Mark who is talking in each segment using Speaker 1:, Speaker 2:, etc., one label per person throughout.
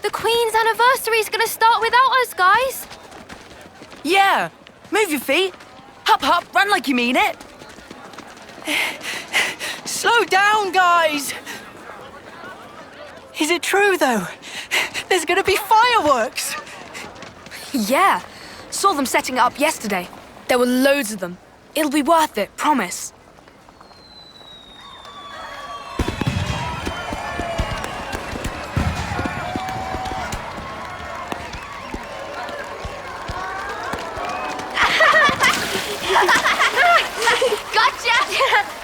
Speaker 1: The Queen's anniversary's gonna start without us, guys.
Speaker 2: Yeah! Move your feet. Hop, hop, run like you mean it. Slow down, guys! Is it true, though? There's gonna be fireworks!
Speaker 3: Yeah. Saw them setting it up yesterday. There were loads of them. It'll be worth it, promise.
Speaker 1: Gotcha!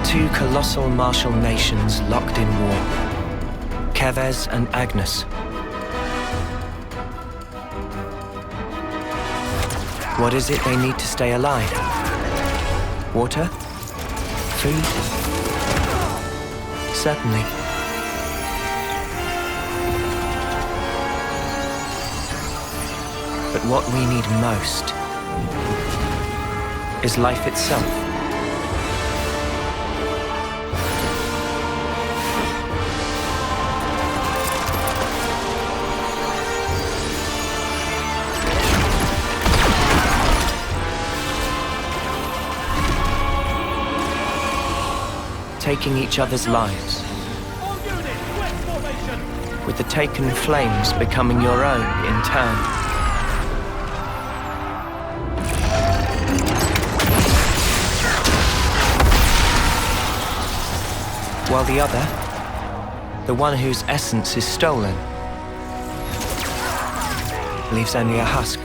Speaker 4: Two colossal martial nations locked in war. Keves and Agnes. What is it they need to stay alive? Water? Food? Certainly. But what we need most is life itself. Taking each other's lives, with the taken flames becoming your own in turn. While the other, the one whose essence is stolen, leaves only a husk.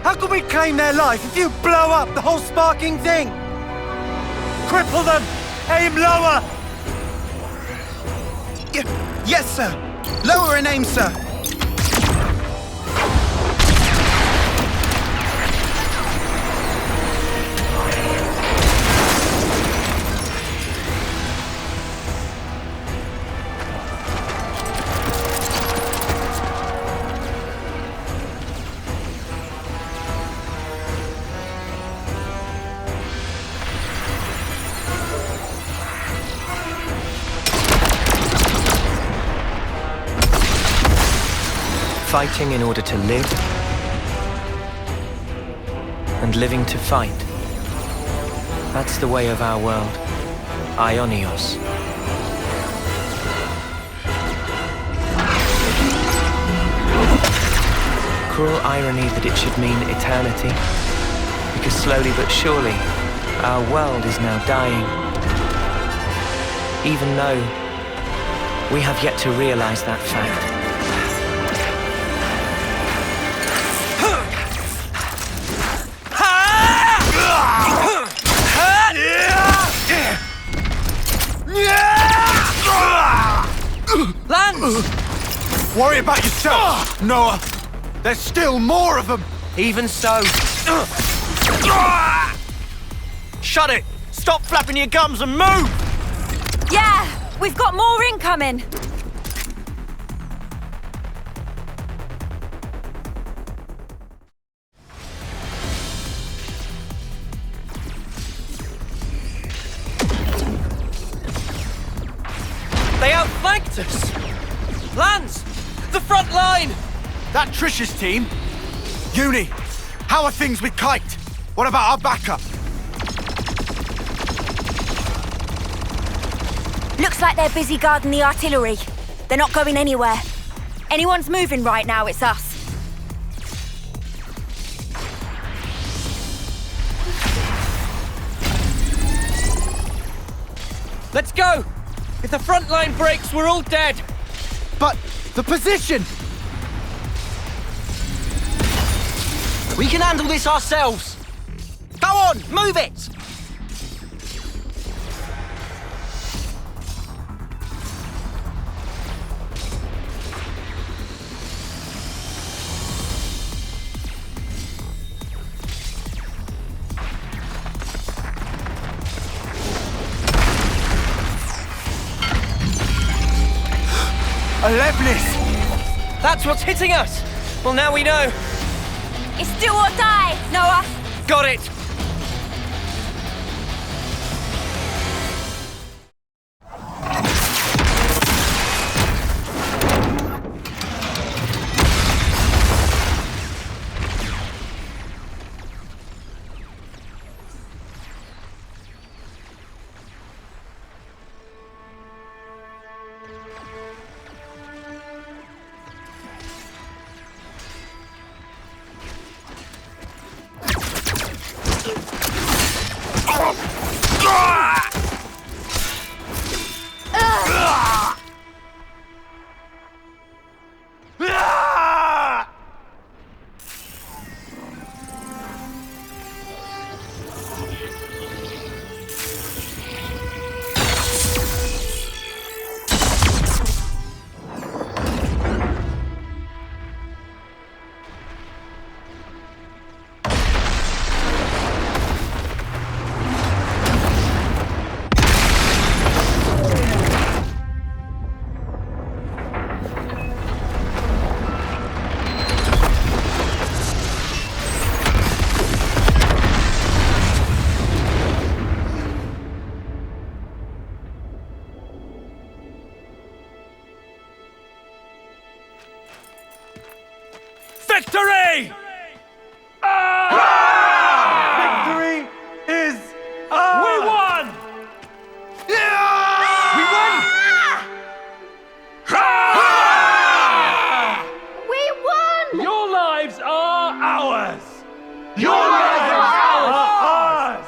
Speaker 5: How can we claim their life if you blow up the whole sparking thing? Cripple them! Aim lower!
Speaker 6: Yes, sir! Lower and aim, sir!
Speaker 4: Fighting in order to live, and living to fight. That's the way of our world. Ionios. Cruel irony that it should mean eternity, because slowly but surely, our world is now dying. Even though we have yet to realize that fact.
Speaker 5: Lance! Worry about yourself, Noah. There's still more of them.
Speaker 4: Even so.
Speaker 2: Shut it! Stop flapping your gums and move!
Speaker 1: Yeah, we've got more incoming.
Speaker 2: They outflanked us! Lance! The front line!
Speaker 5: That Trish's team? Uni, how are things with Kite? What about our backup?
Speaker 1: Looks like they're busy guarding the artillery. They're not going anywhere. Anyone's moving right now, it's us.
Speaker 2: Let's go! If the front line breaks, we're all dead!
Speaker 5: But the position!
Speaker 2: We can handle this ourselves! Go on, move it!
Speaker 5: Alevlis!
Speaker 2: That's what's hitting us! Well, now we know.
Speaker 1: It's do or die, Noah.
Speaker 2: Got it!
Speaker 5: Victory! Victory is ours! We won! We won!
Speaker 1: We won!
Speaker 5: Your lives are ours! Your lives are ours!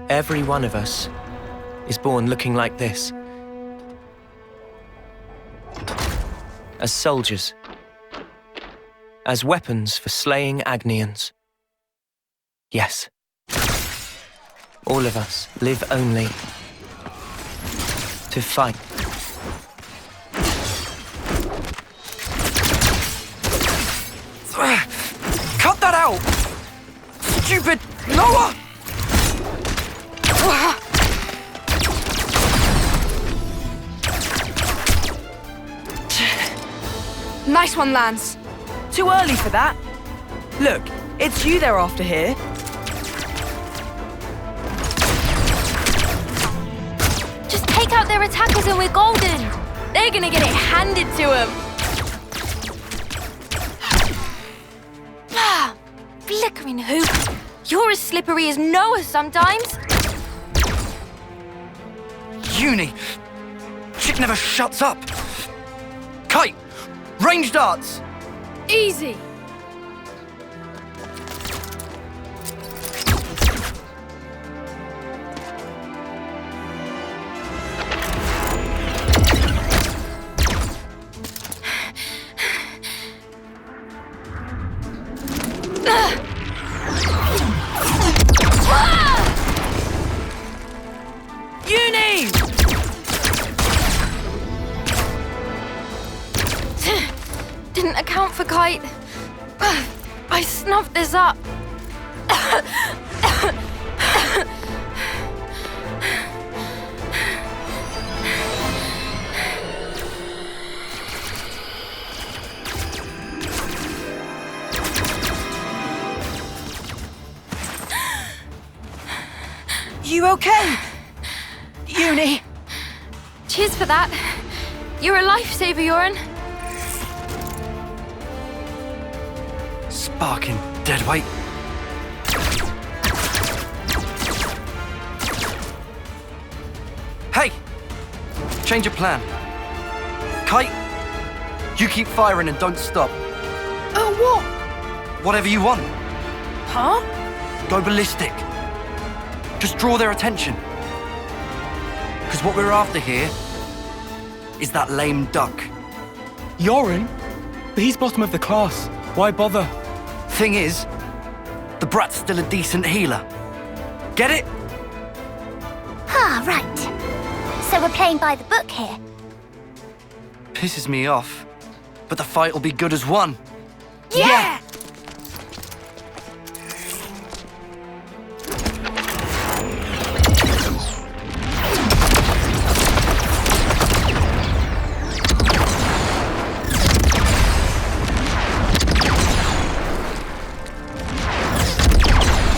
Speaker 4: Every one of us is born looking like this. As soldiers. As weapons for slaying Agnians. Yes. All of us live only to fight.
Speaker 2: Cut that out! Stupid Noah!
Speaker 3: Nice one, Lance.
Speaker 7: Too early for that. Look, it's you they're after here.
Speaker 1: Just take out their attackers and we're golden. They're gonna get it handed to them. Flickering hoop. You're as slippery as Noah sometimes.
Speaker 2: Uni! Chick never shuts up. Kite! Range darts!
Speaker 3: Easy.
Speaker 7: Uni!
Speaker 1: Didn't account for Kite. I snuffed this up.
Speaker 7: You okay? Uni?
Speaker 1: Cheers for that. You're a lifesaver, Urayan.
Speaker 2: Sparking deadweight. Hey! Change of plan. Kite, you keep firing and don't stop.
Speaker 7: Oh, what?
Speaker 2: Whatever you want.
Speaker 7: Huh?
Speaker 2: Go ballistic. Just draw their attention. Because what we're after here is that lame duck.
Speaker 5: Urayan? But he's bottom of the class. Why bother?
Speaker 2: Thing is, the brat's still a decent healer. Get it?
Speaker 8: Ah, right. So we're playing by the book here.
Speaker 2: Pisses me off. But the fight will be good as one.
Speaker 3: Yeah!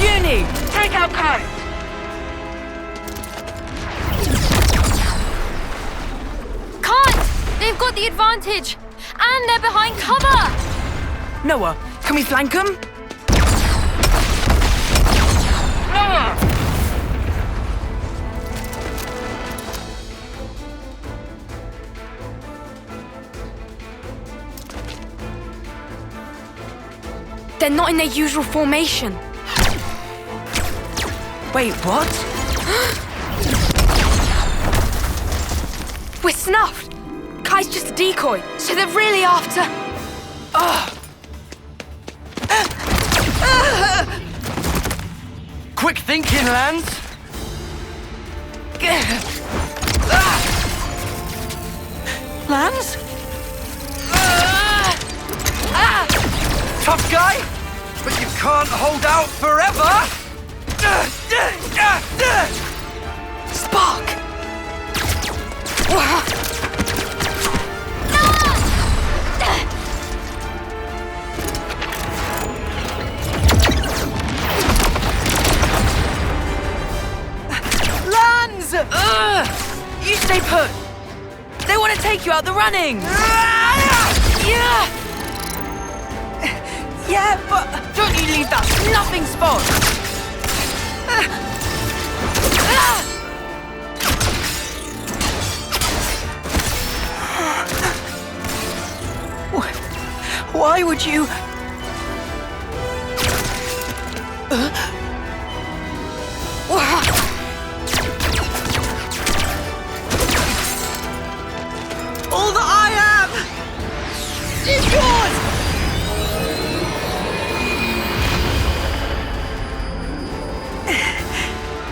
Speaker 7: Uni! Take out Kite!
Speaker 1: Can't! They've got the advantage. And they're behind cover.
Speaker 7: Noah, can we flank them? Noah!
Speaker 3: They're not in their usual formation.
Speaker 7: Wait, what?
Speaker 3: We're snuffed. Kai's just a decoy, so they're really after...
Speaker 2: Quick thinking, Lance.
Speaker 7: Lance?
Speaker 2: Tough guy, but you can't hold out forever.
Speaker 7: Spark! Lands! You stay put. They want to take you out the running. Yeah, but don't you leave that snuffing spot. Why would you... yours!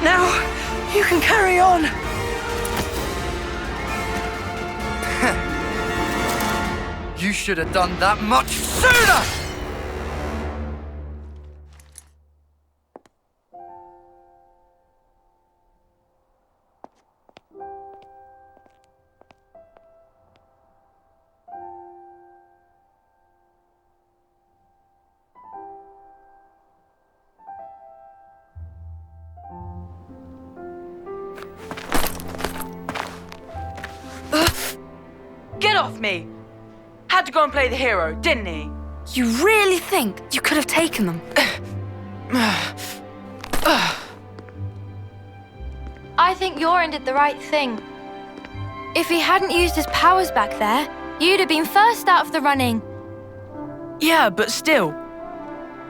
Speaker 7: Now, you can carry on.
Speaker 2: You should have done that much sooner!
Speaker 7: Get off me! Had to go and play the hero, didn't he?
Speaker 3: You really think you could have taken them?
Speaker 9: I think Urayan did the right thing. If he hadn't used his powers back there, you'd have been first out of the running.
Speaker 7: Yeah, but still.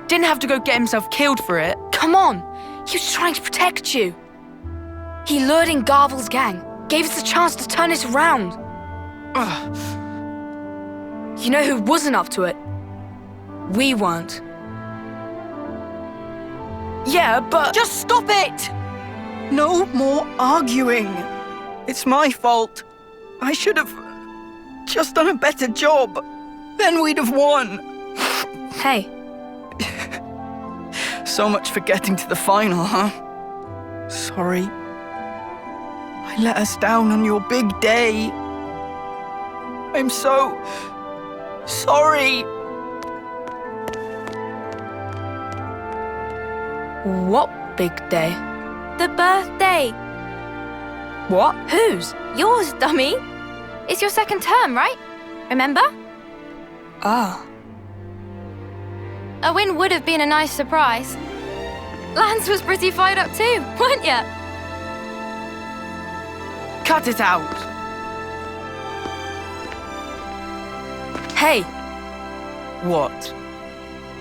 Speaker 7: Didn't have to go get himself killed for it.
Speaker 3: Come on, he was trying to protect you. He lured in Garvel's gang, gave us a chance to turn it around. You know who wasn't up to it? We weren't.
Speaker 7: Yeah, but...
Speaker 6: Just stop it! No more arguing. It's my fault. I should have just done a better job. Then we'd have won.
Speaker 3: Hey,
Speaker 6: So much for getting to the final, huh? Sorry. I let us down on your big day. I'm so sorry.
Speaker 3: what big day?
Speaker 9: The birthday.
Speaker 3: What? Whose?
Speaker 9: Yours, dummy. It's your second term, right? Remember?
Speaker 3: Ah.
Speaker 9: A win would have been a nice surprise. Lance was pretty fired up too, weren't ya?
Speaker 7: Cut it out.
Speaker 3: Hey,
Speaker 7: What?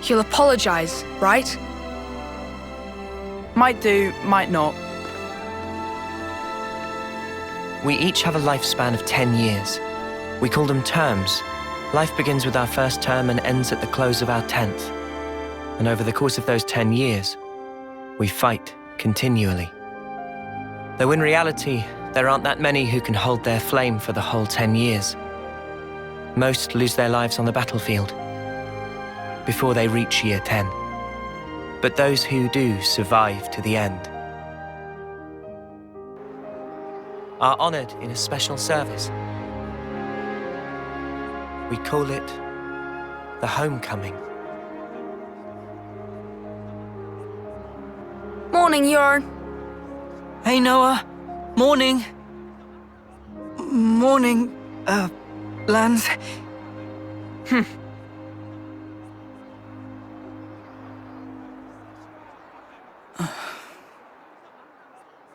Speaker 3: you'll apologize, right?
Speaker 7: Might do, might not.
Speaker 4: We each have a lifespan of 10 years. We call them terms. Life begins with our first term and ends at the close of our 10th. And over the course of those 10 years, we fight continually. Though in reality, there aren't that many who can hold their flame for the whole 10 years. Most lose their lives on the battlefield before they reach year 10. But those who do survive to the end are honored in a special service. We call it the homecoming.
Speaker 3: Morning, Urayan.
Speaker 6: Hey, Noah. Morning. Morning, Lance.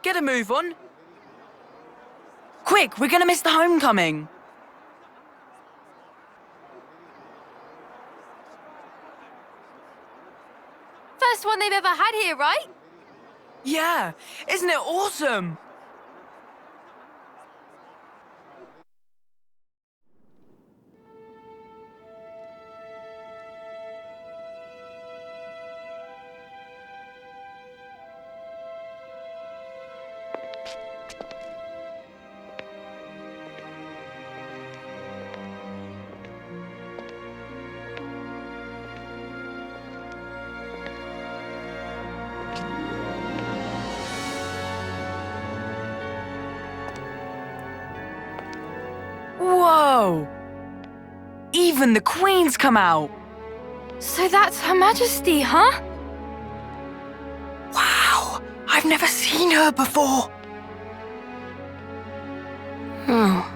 Speaker 7: Get a move on. Quick, we're gonna miss the homecoming.
Speaker 9: First one they've ever had here, right?
Speaker 7: Yeah, isn't it awesome? Whoa! Even the Queen's come out!
Speaker 9: So that's Her Majesty, huh?
Speaker 6: Wow, I've never seen her before.
Speaker 3: Oh.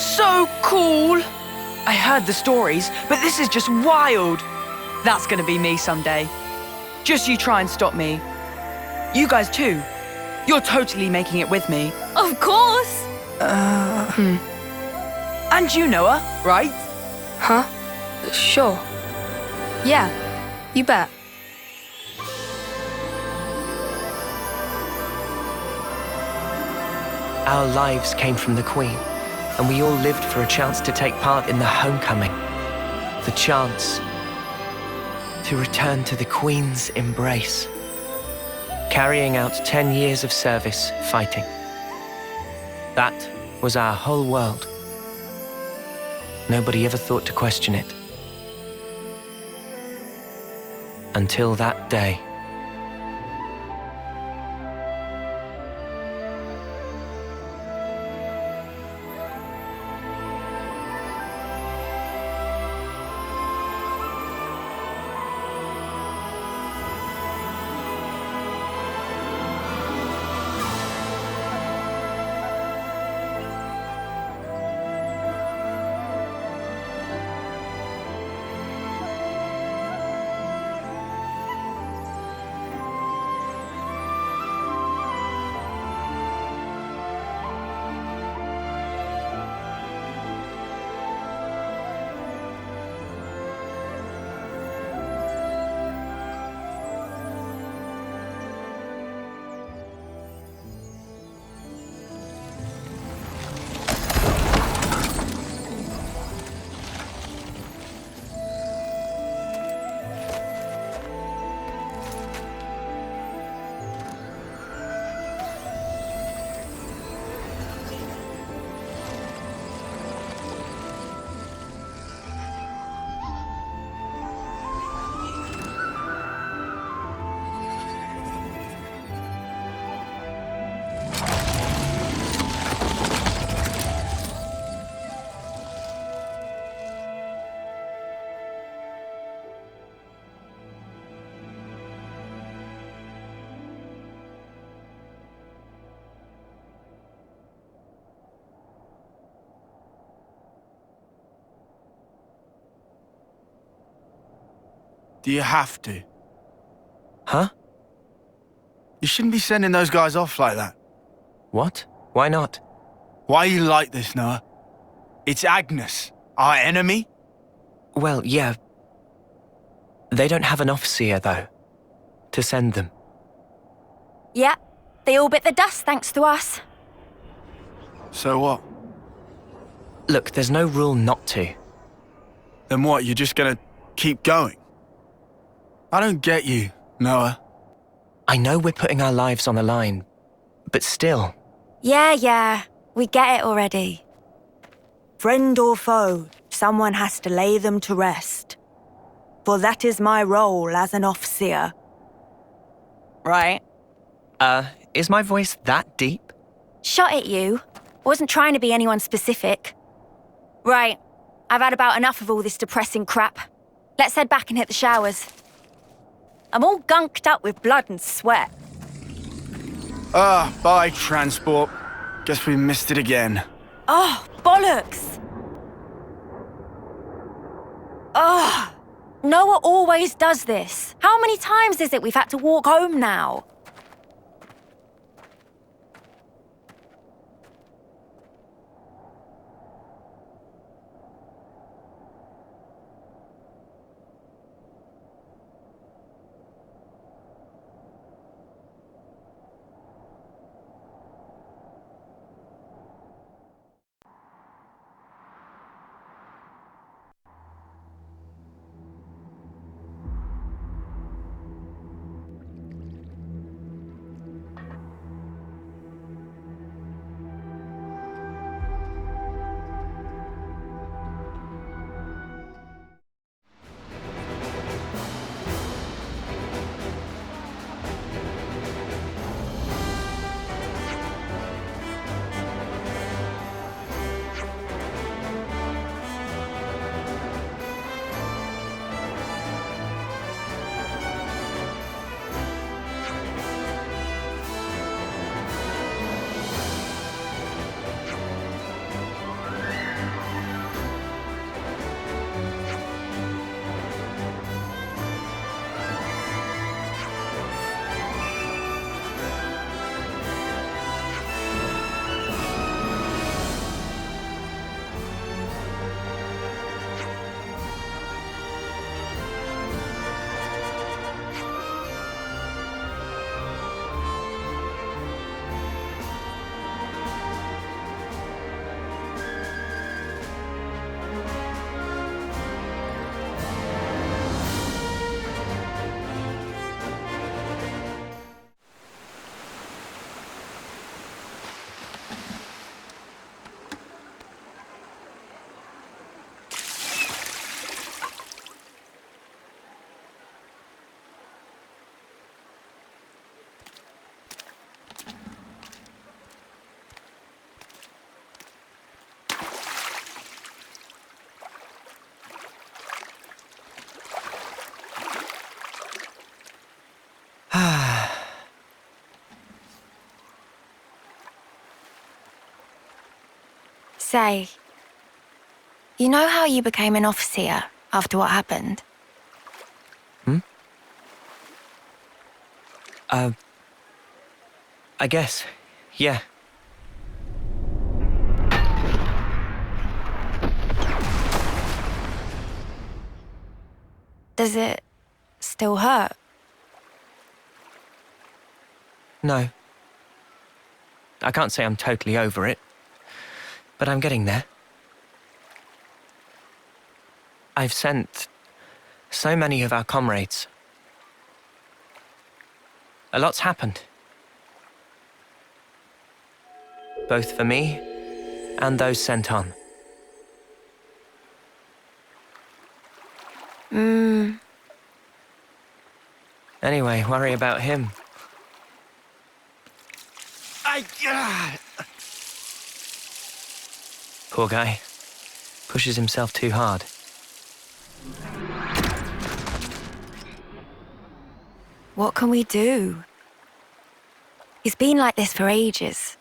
Speaker 7: So cool! I heard the stories, but this is just wild. That's gonna be me someday. Just you try and stop me. You guys too. You're totally making it with me.
Speaker 1: Of course!
Speaker 7: And you, Noah, right?
Speaker 3: Huh? Sure. Yeah, you bet.
Speaker 4: Our lives came from the Queen, and we all lived for a chance to take part in the homecoming. The chance to return to the Queen's embrace, carrying out 10 years of service fighting. That was our whole world. Nobody ever thought to question it. Until that day.
Speaker 5: Do you have to?
Speaker 4: Huh?
Speaker 5: You shouldn't be sending those guys off like that.
Speaker 4: What? Why not?
Speaker 5: Why are you like this, Noah? It's Agnes, our enemy?
Speaker 4: Well, yeah. They don't have an officer, though, to send them.
Speaker 1: Yeah, they all bit the dust thanks to us.
Speaker 5: So what?
Speaker 4: Look, there's no rule not to.
Speaker 5: Then what, you're just gonna keep going? I don't get you, Noah.
Speaker 4: I know we're putting our lives on the line, but still.
Speaker 1: Yeah, we get it already. Friend or foe, someone has to lay them to rest. For that is my role as an officer. Right?
Speaker 4: Is my voice that deep?
Speaker 1: Shot at you. Wasn't trying to be anyone specific. Right, I've had about enough of all this depressing crap. Let's head back and hit the showers. I'm all gunked up with blood and sweat.
Speaker 5: Bye, transport. Guess we missed it again.
Speaker 1: Oh, bollocks! Ugh! Noah always does this. How many times is it we've had to walk home now? Say, you know how you became an officer after what happened?
Speaker 4: I guess, yeah.
Speaker 1: Does it still hurt?
Speaker 4: No. I can't say I'm totally over it, but I'm getting there. I've sent so many of our comrades. A lot's happened. Both for me and those sent on. Anyway, worry about him. Poor guy. Pushes himself too hard.
Speaker 1: What can we do? He's been like this for ages.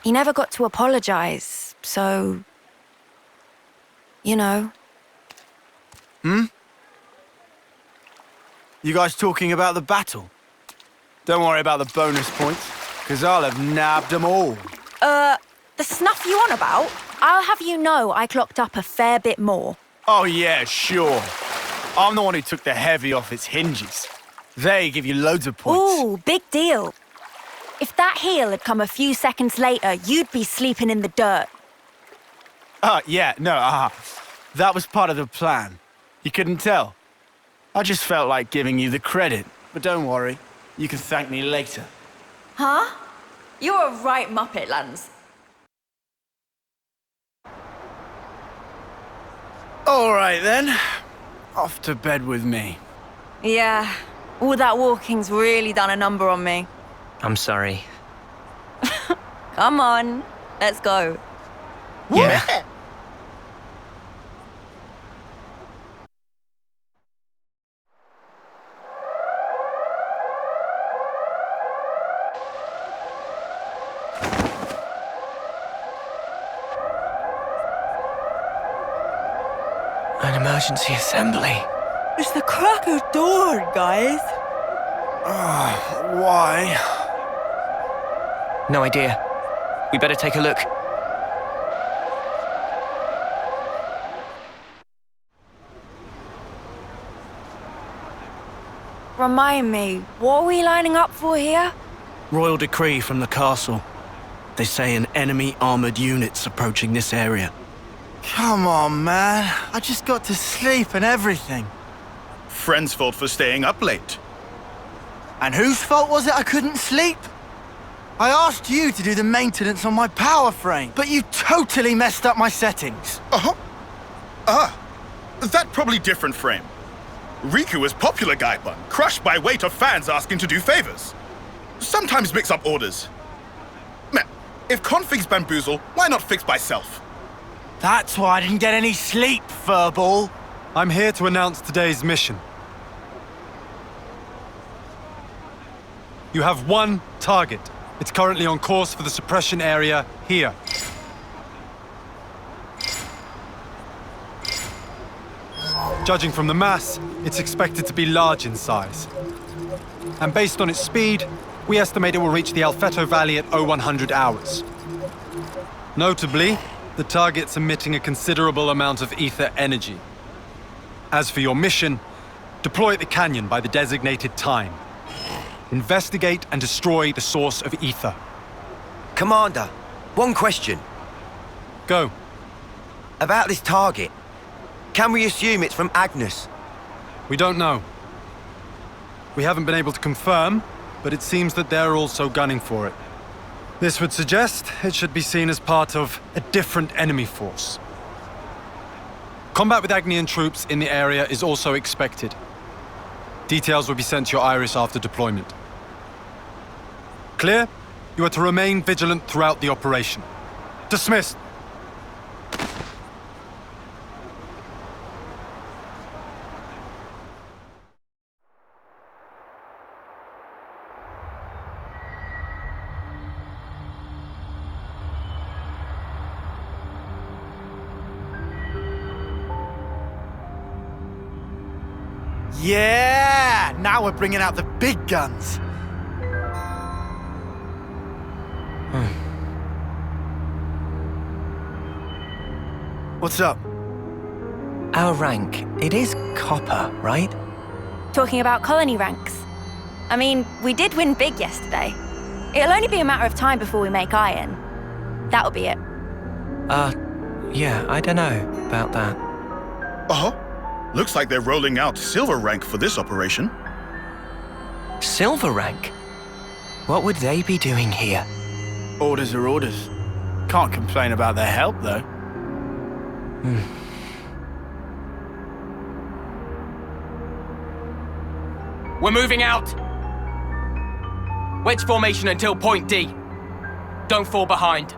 Speaker 1: He never got to apologize, so... you know.
Speaker 5: You guys talking about the battle? Don't worry about the bonus points, because I'll have nabbed them all.
Speaker 1: The snuff you on about? I'll have you know I clocked up a fair bit more.
Speaker 5: Oh yeah, sure. I'm the one who took the heavy off its hinges. They give you loads of points.
Speaker 1: Ooh, big deal. If that heel had come a few seconds later, you'd be sleeping in the dirt.
Speaker 5: That was part of the plan. You couldn't tell. I just felt like giving you the credit. But don't worry, you can thank me later.
Speaker 10: Huh? You're a right muppet, Lance.
Speaker 5: All right then. Off to bed with me.
Speaker 10: Yeah, all that walking's really done a number on me.
Speaker 4: I'm sorry.
Speaker 10: Come on, let's go.
Speaker 4: Yeah. An emergency assembly.
Speaker 10: It's the crack of dawn, guys.
Speaker 5: Why?
Speaker 4: No idea. We better take a look.
Speaker 1: Remind me, what are we lining up for here?
Speaker 11: Royal decree from the castle. They say an enemy armored unit's approaching this area.
Speaker 5: Come on, man. I just got to sleep and everything.
Speaker 12: Friend's fault for staying up late.
Speaker 5: And whose fault was it I couldn't sleep? I asked you to do the maintenance on my power frame, but you totally messed up my settings.
Speaker 12: That probably different frame. Riku is popular guy bun, crushed by weight of fans asking to do favors. Sometimes mix up orders. Man, if configs bamboozle, why not fix by self?
Speaker 5: That's why I didn't get any sleep, furball.
Speaker 13: I'm here to announce today's mission. You have one target. It's currently on course for the suppression area here. Judging from the mass, it's expected to be large in size. And based on its speed, we estimate it will reach the Alfetto Valley at 0100 hours. Notably, the target's emitting a considerable amount of ether energy. As for your mission, deploy at the canyon by the designated time. Investigate and destroy the source of ether.
Speaker 14: Commander, one question.
Speaker 13: Go.
Speaker 14: About this target. Can we assume it's from Agnes?
Speaker 13: We don't know. We haven't been able to confirm, but it seems that they're also gunning for it. This would suggest it should be seen as part of a different enemy force. Combat with Agnian troops in the area is also expected. Details will be sent to your Iris after deployment. Clear? You are to remain vigilant throughout the operation. Dismissed.
Speaker 5: Yeah! Now we're bringing out the big guns. What's up?
Speaker 4: Our rank, it is copper, right?
Speaker 1: Talking about colony ranks. I mean, we did win big yesterday. It'll only be a matter of time before we make iron. That'll be it.
Speaker 4: Yeah, I don't know about that.
Speaker 12: Looks like they're rolling out silver rank for this operation.
Speaker 4: Silver rank? What would they be doing here?
Speaker 5: Orders are orders. Can't complain about their help, though.
Speaker 15: We're moving out! Wedge formation until point D. Don't fall behind.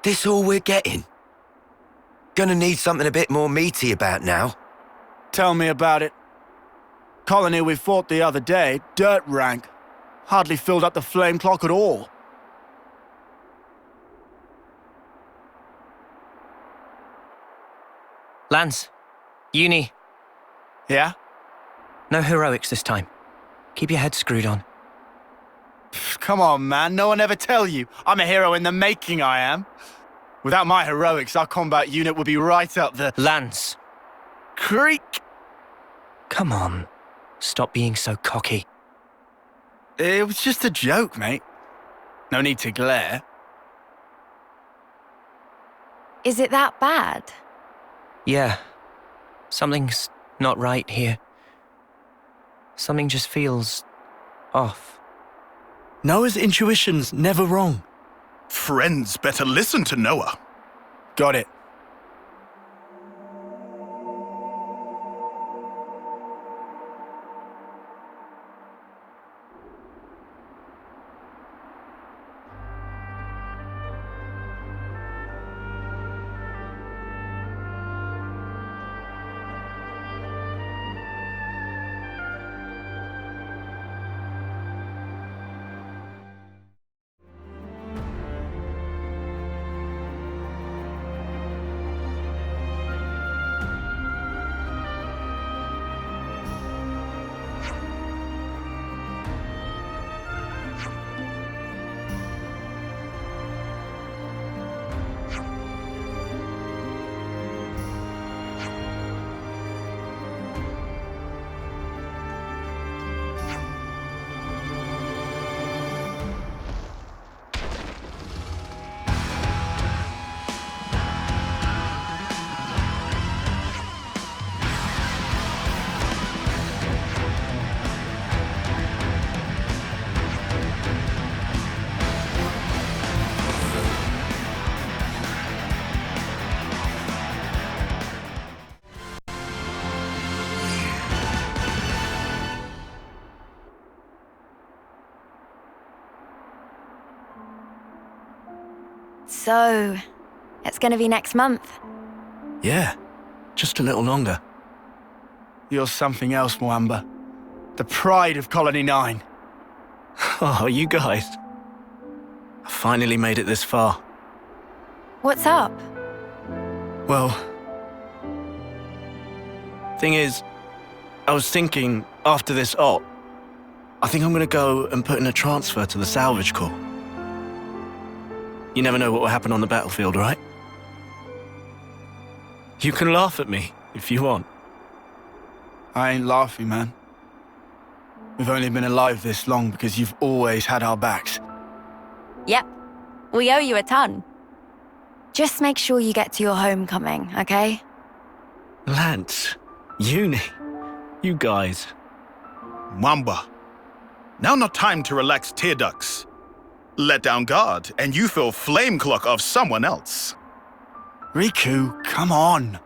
Speaker 14: This all we're getting? Gonna need something a bit more meaty about now.
Speaker 5: Tell me about it. Colony we fought the other day, dirt rank. Hardly filled up the flame clock at all.
Speaker 4: Lance, Uni.
Speaker 5: Yeah?
Speaker 4: No heroics this time. Keep your head screwed on.
Speaker 5: Come on, man. No one ever tell you. I'm a hero in the making, I am. Without my heroics, our combat unit would be right up the...
Speaker 4: Lance.
Speaker 5: Creek.
Speaker 4: Come on. Stop being so cocky.
Speaker 5: It was just a joke, mate. No need to glare.
Speaker 1: Is it that bad?
Speaker 4: Yeah. Something's not right here. Something just feels off.
Speaker 11: Noah's intuition's never wrong.
Speaker 12: Friends better listen to Noah.
Speaker 5: Got it.
Speaker 1: So, it's gonna be next month.
Speaker 11: Yeah, just a little longer.
Speaker 5: You're something else, Mwamba. The pride of Colony 9.
Speaker 11: Oh, you guys. I finally made it this far.
Speaker 1: What's up?
Speaker 11: Well, thing is, I was thinking after this op, I think I'm gonna go and put in a transfer to the salvage corps. You never know what will happen on the battlefield, right? You can laugh at me if you want.
Speaker 5: I ain't laughing, man. We've only been alive this long because you've always had our backs.
Speaker 1: Yep. We owe you a ton. Just make sure you get to your homecoming, okay?
Speaker 11: Lance, Uni, you guys.
Speaker 12: Mwamba. Now not time to relax tear ducts. Let down guard, and you feel flame clock of someone else.
Speaker 5: Riku, come on.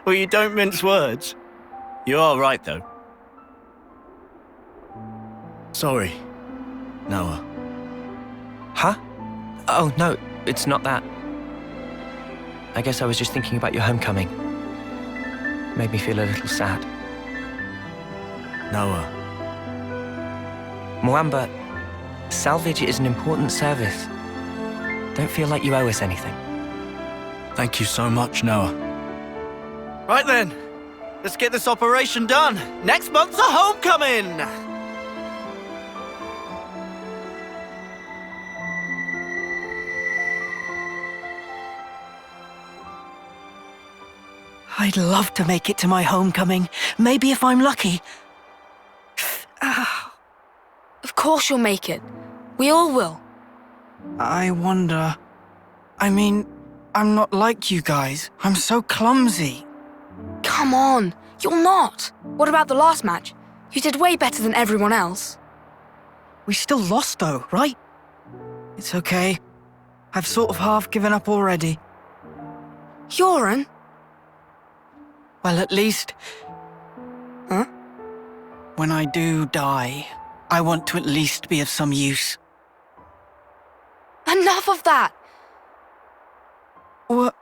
Speaker 11: Well, you don't mince words. You are right, though. Sorry, Noah.
Speaker 4: Huh? Oh, no, it's not that. I guess I was just thinking about your homecoming. Made me feel a little sad.
Speaker 11: Noah.
Speaker 4: Mwamba, salvage is an important service. Don't feel like you owe us anything.
Speaker 11: Thank you so much, Noah. Right then, let's get this operation done. Next month's a homecoming!
Speaker 6: I'd love to make it to my homecoming. Maybe if I'm lucky.
Speaker 3: Of course you'll make it. We all will.
Speaker 6: I wonder... I mean, I'm not like you guys. I'm so clumsy.
Speaker 3: Come on, you're not. What about the last match? You did way better than everyone else.
Speaker 6: We still lost though, right? It's okay. I've sort of half given up already.
Speaker 3: Urayan?
Speaker 6: Well, at least...
Speaker 3: Huh?
Speaker 6: When I do die, I want to at least be of some use.
Speaker 3: Enough of that!
Speaker 6: What?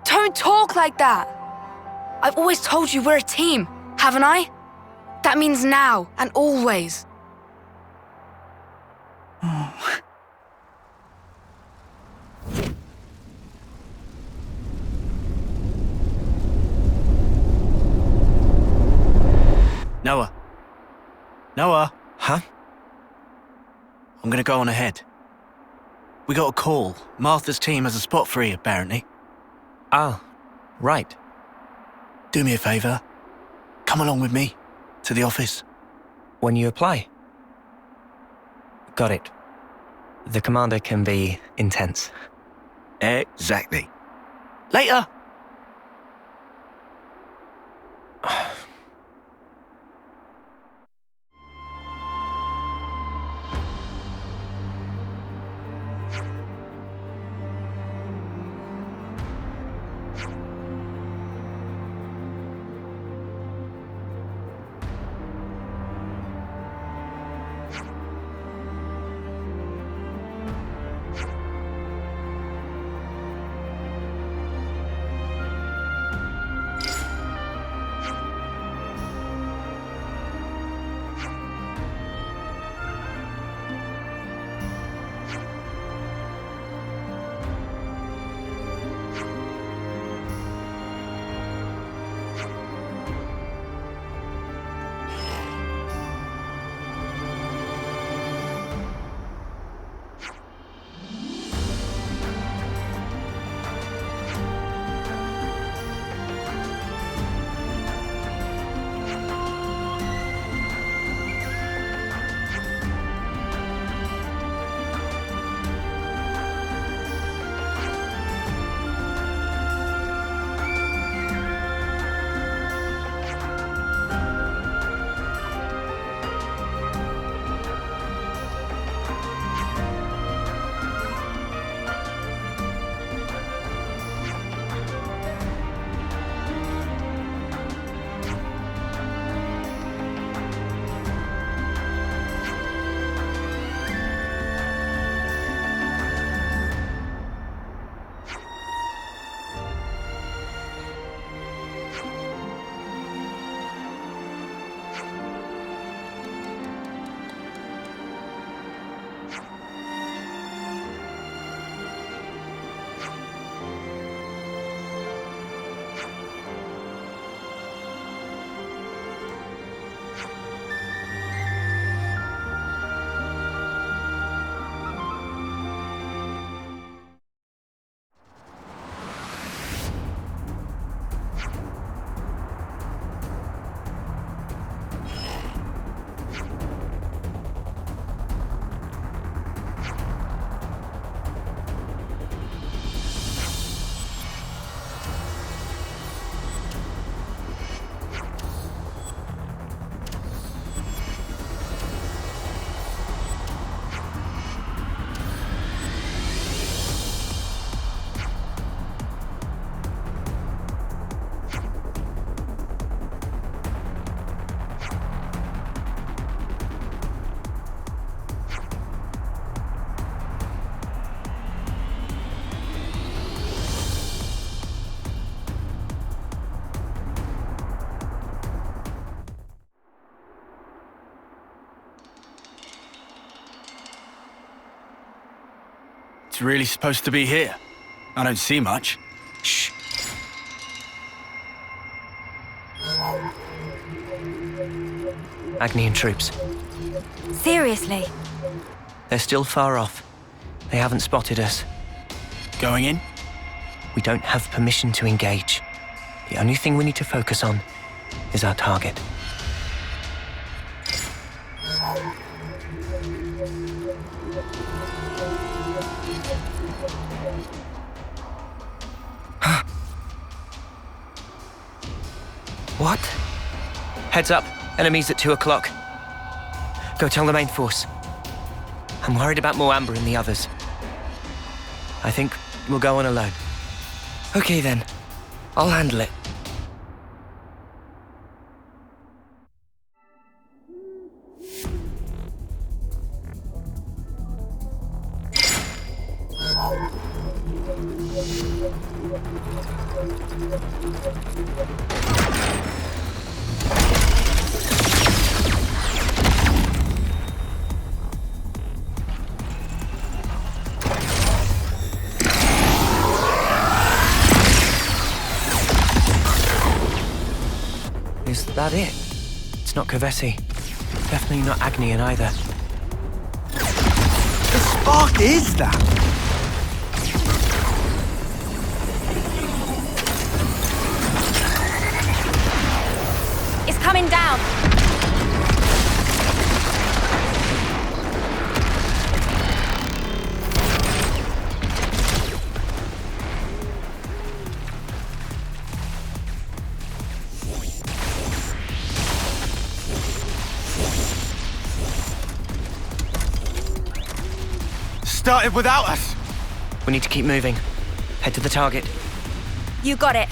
Speaker 3: Don't talk like that! I've always told you we're a team, haven't I? That means now and always.
Speaker 6: Oh.
Speaker 11: Noah. Noah.
Speaker 4: Huh?
Speaker 11: I'm gonna go on ahead. We got a call. Martha's team has a spot free, apparently.
Speaker 4: Ah, right.
Speaker 11: Do me a favor. Come along with me to the office.
Speaker 4: When you apply? Got it. The commander can be intense.
Speaker 11: Exactly. Later! It's really supposed to be here. I don't see much.
Speaker 4: Shh. Agni and troops.
Speaker 1: Seriously?
Speaker 4: They're still far off. They haven't spotted us.
Speaker 11: Going in?
Speaker 4: We don't have permission to engage. The only thing we need to focus on is our target. What? Heads up. Enemies at 2 o'clock. Go tell the main force. I'm worried about more Amber and the others. I think we'll go on alone. Okay then. I'll handle it. Is that it? It's not Kevesi. Definitely not Agni either.
Speaker 5: The spark is that?
Speaker 1: It's coming down.
Speaker 5: Started without us.
Speaker 4: We need to keep moving. Head to the target.
Speaker 1: You got it.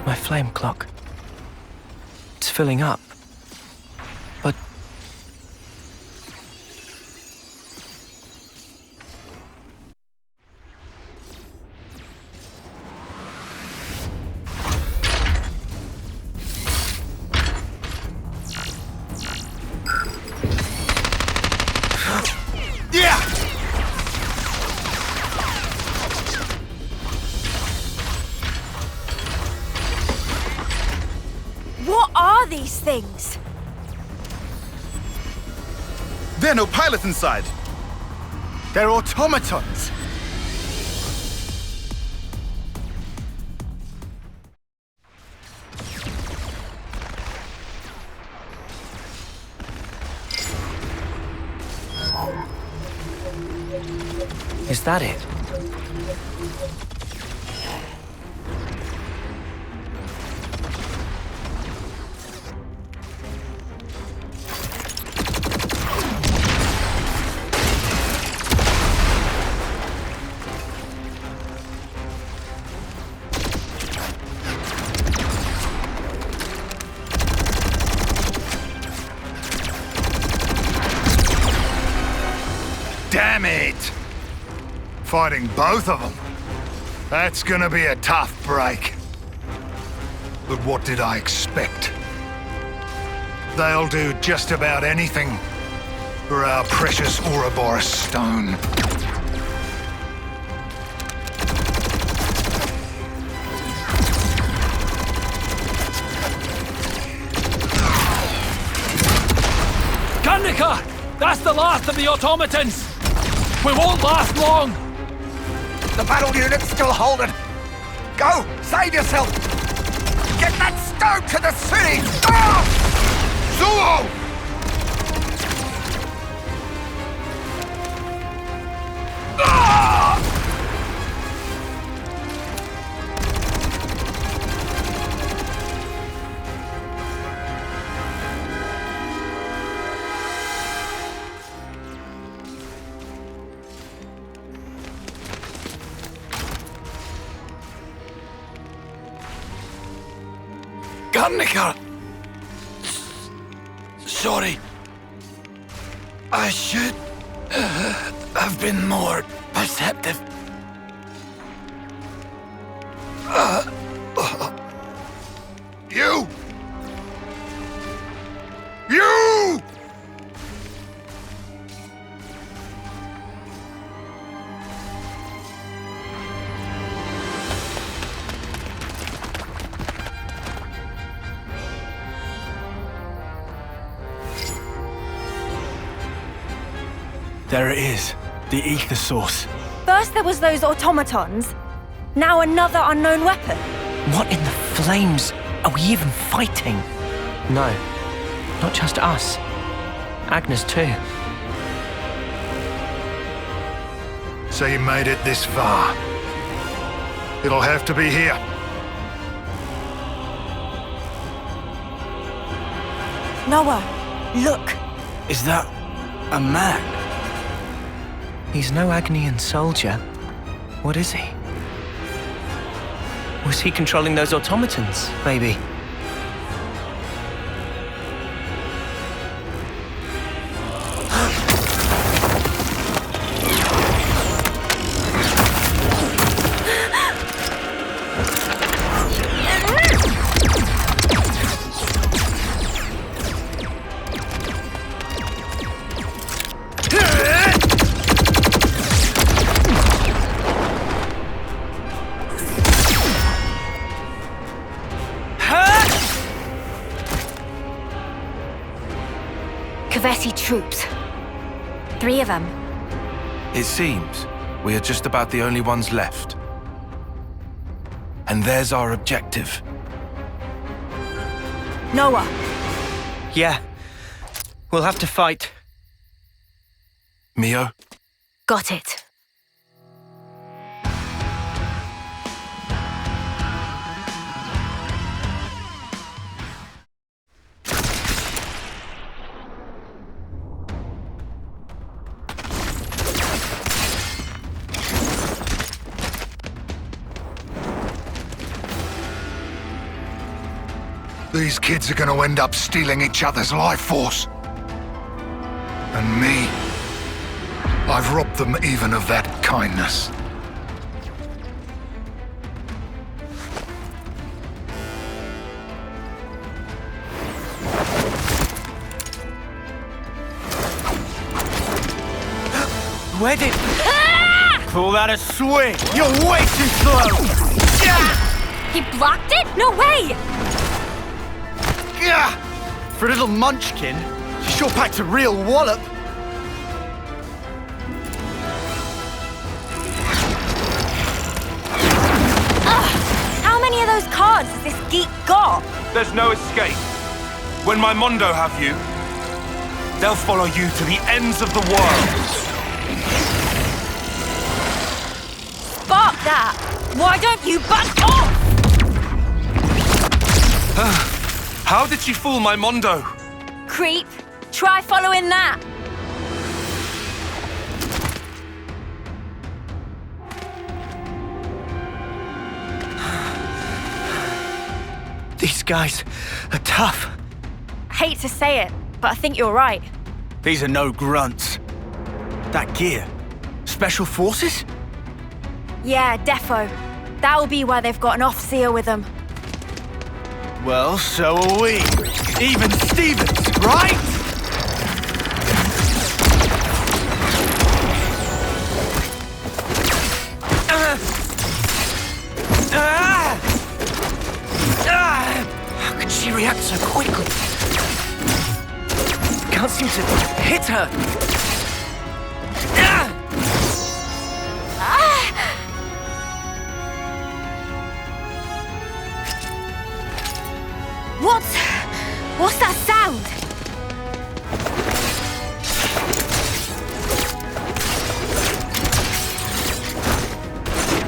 Speaker 4: My flame clock. It's filling up. But...
Speaker 1: What are these things?
Speaker 12: There are no pilots inside.
Speaker 5: They're automatons.
Speaker 4: Is that it?
Speaker 16: Damn it! Fighting both of them. That's gonna be a tough break. But what did I expect? They'll do just about anything for our precious Ouroboros stone.
Speaker 17: Garnica! That's the last of the automatons! We won't last long!
Speaker 14: The battle unit's still holding. Go! Save yourself! Get that stone to the city! Ah!
Speaker 16: Zuo!
Speaker 14: Ah!
Speaker 2: Garnica! Sorry. I should have been more perceptive.
Speaker 16: You! You!
Speaker 11: There it is. The ether source.
Speaker 1: First there was those automatons. Now another unknown weapon.
Speaker 4: What in the flames are we even fighting? No, not just us. Agnes too.
Speaker 16: So you made it this far. It'll have to be here.
Speaker 1: Noah, look.
Speaker 11: Is that a man?
Speaker 4: He's no Agnian soldier. What is he? Was he controlling those automatons, maybe?
Speaker 1: Troops. 3 of them.
Speaker 18: It seems we are just about the only ones left. And there's our objective.
Speaker 1: Noah.
Speaker 4: Yeah. We'll have to fight.
Speaker 18: Mio?
Speaker 1: Got it.
Speaker 16: These kids are gonna end up stealing each other's life force. And me, I've robbed them even of that kindness.
Speaker 11: Where did... Call that a swing? You're way too slow!
Speaker 1: He blocked it? No way!
Speaker 11: For a little munchkin, she sure packed a real wallop.
Speaker 1: How many of those cards has this geek got?
Speaker 18: There's no escape. When my Mondo have you, they'll follow you to the ends of the world.
Speaker 1: Spark that! Why don't you back off?
Speaker 18: How did she fool my Mondo?
Speaker 1: Creep, try following that.
Speaker 4: These guys are tough.
Speaker 1: Hate to say it, but I think you're right.
Speaker 11: These are no grunts.
Speaker 5: That gear? Special forces?
Speaker 1: Yeah, defo. That'll be why they've got an off-seer with them.
Speaker 5: Well, so are we. Even Stevens, right?
Speaker 4: How could she react so quickly? Can't seem to hit her.
Speaker 1: What's that sound?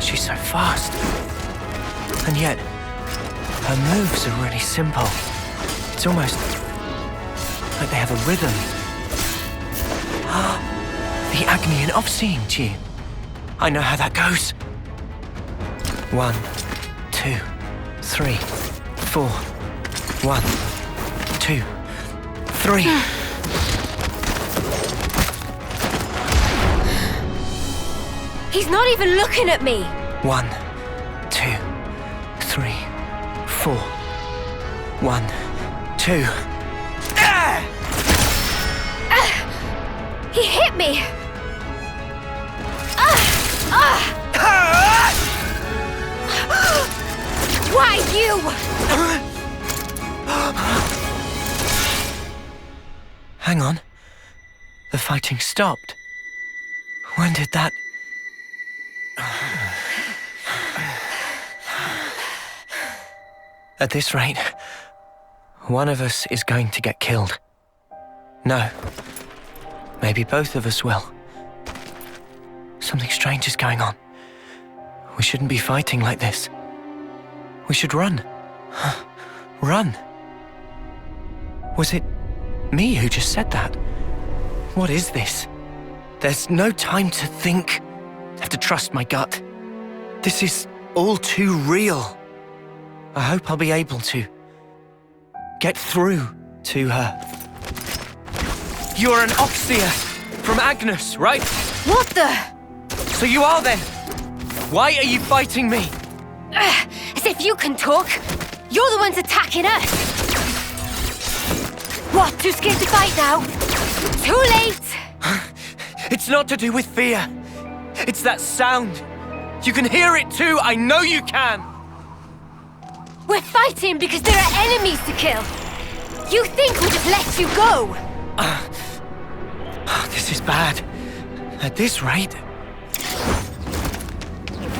Speaker 4: She's so fast. And yet, her moves are really simple. It's almost like they have a rhythm. The Agnian off-seeing tune. I know how that goes. 1, 2, 3, 4. 1, 2, 3.
Speaker 1: He's not even looking at me.
Speaker 4: 1, 2, 3, 4. 1, 2.
Speaker 1: He hit me. Why you?
Speaker 4: Hang on. The fighting stopped. When did that... At this rate, one of us is going to get killed. No. Maybe both of us will. Something strange is going on. We shouldn't be fighting like this. We should run. Run. Was it me who just said that? What is this? There's no time to think. I have to trust my gut. This is all too real. I hope I'll be able to get through to her. You're an Oxia from Agnus, right?
Speaker 1: What the?
Speaker 4: So you are then? Why are you fighting me?
Speaker 1: As if you can talk. You're the ones attacking us. What, too scared to fight now? Too late!
Speaker 4: It's not to do with fear. It's that sound. You can hear it too, I know you can.
Speaker 1: We're fighting because there are enemies to kill. You think we'll just let you go?
Speaker 4: This is bad. At this rate...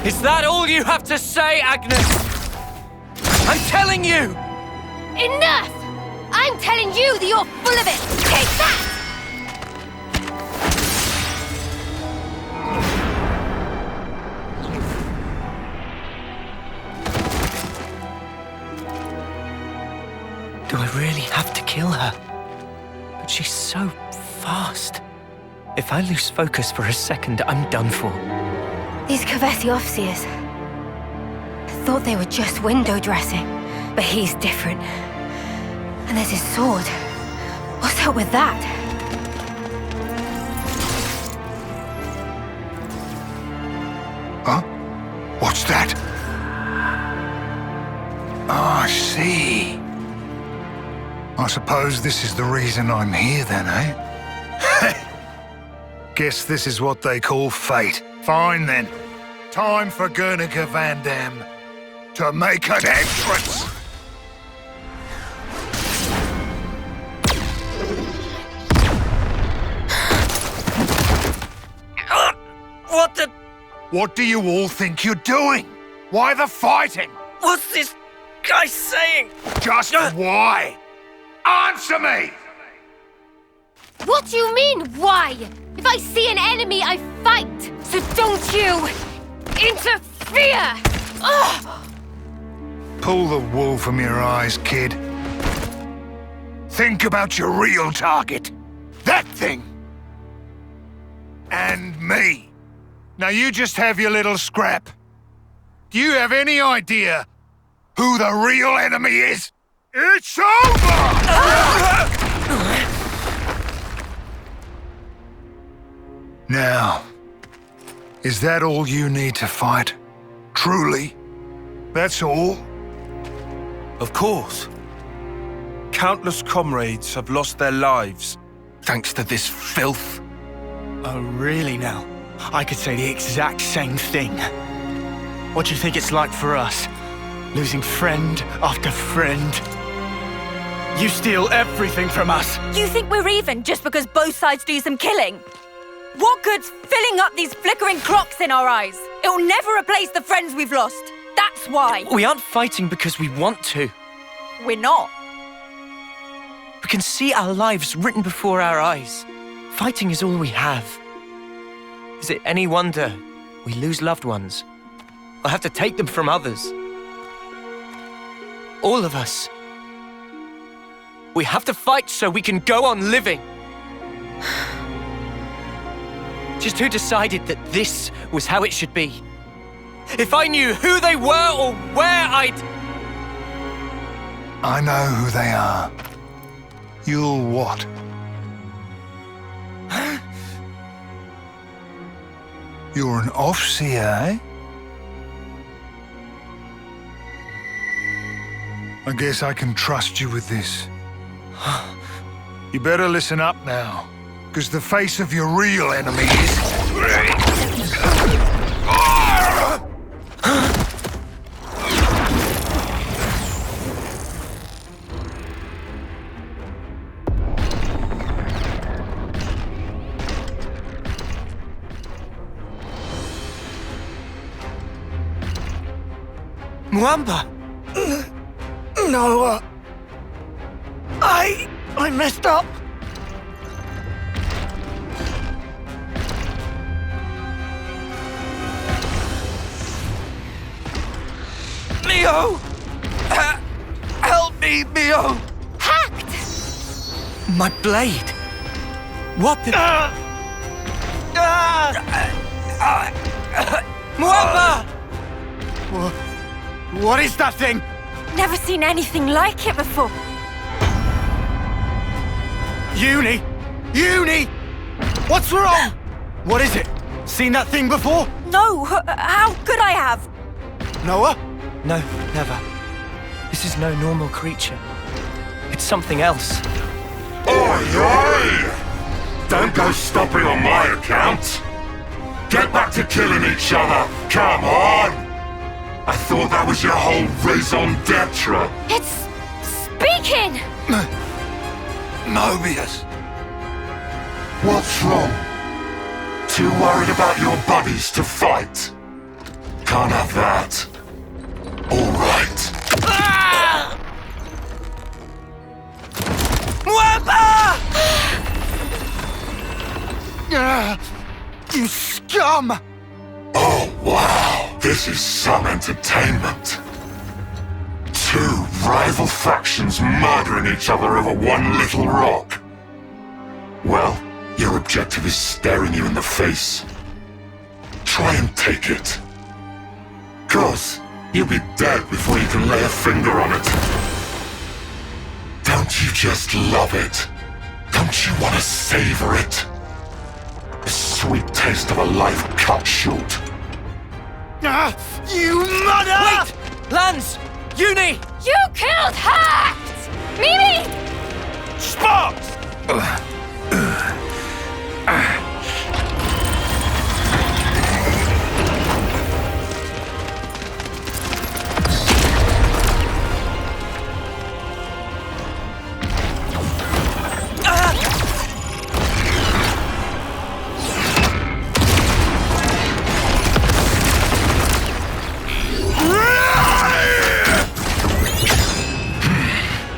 Speaker 4: Is that all you have to say, Agnes? I'm telling you!
Speaker 1: Enough! I'm telling you that you're full of it! Take that!
Speaker 4: Do I really have to kill her? But she's so fast. If I lose focus for a second, I'm done for.
Speaker 1: These Kevesi Ofseers. I thought they were just window dressing, but he's different. And there's his sword. What's up with that?
Speaker 16: Huh? What's that? Oh, I see. I suppose this is the reason I'm here then, eh? Guess this is what they call fate. Fine then. Time for Guernica Van Dam to make an entrance!
Speaker 4: What the...
Speaker 16: What do you all think you're doing? Why the fighting?
Speaker 4: What's this guy saying?
Speaker 16: Just why? Answer me!
Speaker 1: What do you mean, why? If I see an enemy, I fight! So don't you... interfere! Ugh!
Speaker 16: Pull the wool from your eyes, kid. Think about your real target. That thing! And me. Now you just have your little scrap. Do you have any idea who the real enemy is? It's over! Now, Is that all you need to fight? Truly? That's all?
Speaker 18: Of course. Countless comrades have lost their lives thanks to this filth.
Speaker 5: Oh, really now? I could say the exact same thing. What do you think it's like for us? Losing friend after friend. You steal everything from us.
Speaker 1: You think we're even just because both sides do some killing? What good's filling up these flickering clocks in our eyes? It'll never replace the friends we've lost. That's why.
Speaker 4: We aren't fighting because we want to.
Speaker 1: We're not.
Speaker 4: We can see our lives written before our eyes. Fighting is all we have. Is it any wonder we lose loved ones? Or have to take them from others? All of us. We have to fight so we can go on living. Just who decided that this was how it should be? If I knew who they were or where I'd...
Speaker 16: I know who they are. You'll what? You're an off-seer, eh? I guess I can trust you with this. You better listen up now, because the face of your real enemy is...
Speaker 4: Mwamba!
Speaker 5: No, I messed up. Mio! Help me, Mio!
Speaker 1: Hacked!
Speaker 4: My blade! What the... Mwamba!
Speaker 5: What is that thing?
Speaker 1: Never seen anything like it before.
Speaker 5: Uni! What's wrong? What is it? Seen that thing before?
Speaker 1: No, how could I have?
Speaker 5: Noah?
Speaker 4: No, never. This is no normal creature. It's something else.
Speaker 19: Oi, oi! Don't go stopping on my account. Get back to killing each other. Come on! I thought that was your whole raison d'etre.
Speaker 9: It's speaking!
Speaker 16: Mobius.
Speaker 19: What's wrong? Too worried about your buddies to fight? Can't have that. All right.
Speaker 5: Mwamba! You scum!
Speaker 19: Oh, wow. This is some entertainment. Two rival factions murdering each other over one little rock. Well, your objective is staring you in the face. Try and take it. 'Cause you'll be dead before you can lay a finger on it. Don't you just love it? Don't you want to savor it? The sweet taste of a life cut short.
Speaker 5: You mother!
Speaker 4: Wait! Lance! Uni!
Speaker 9: You killed Hacked! Mimi!
Speaker 5: Sparks!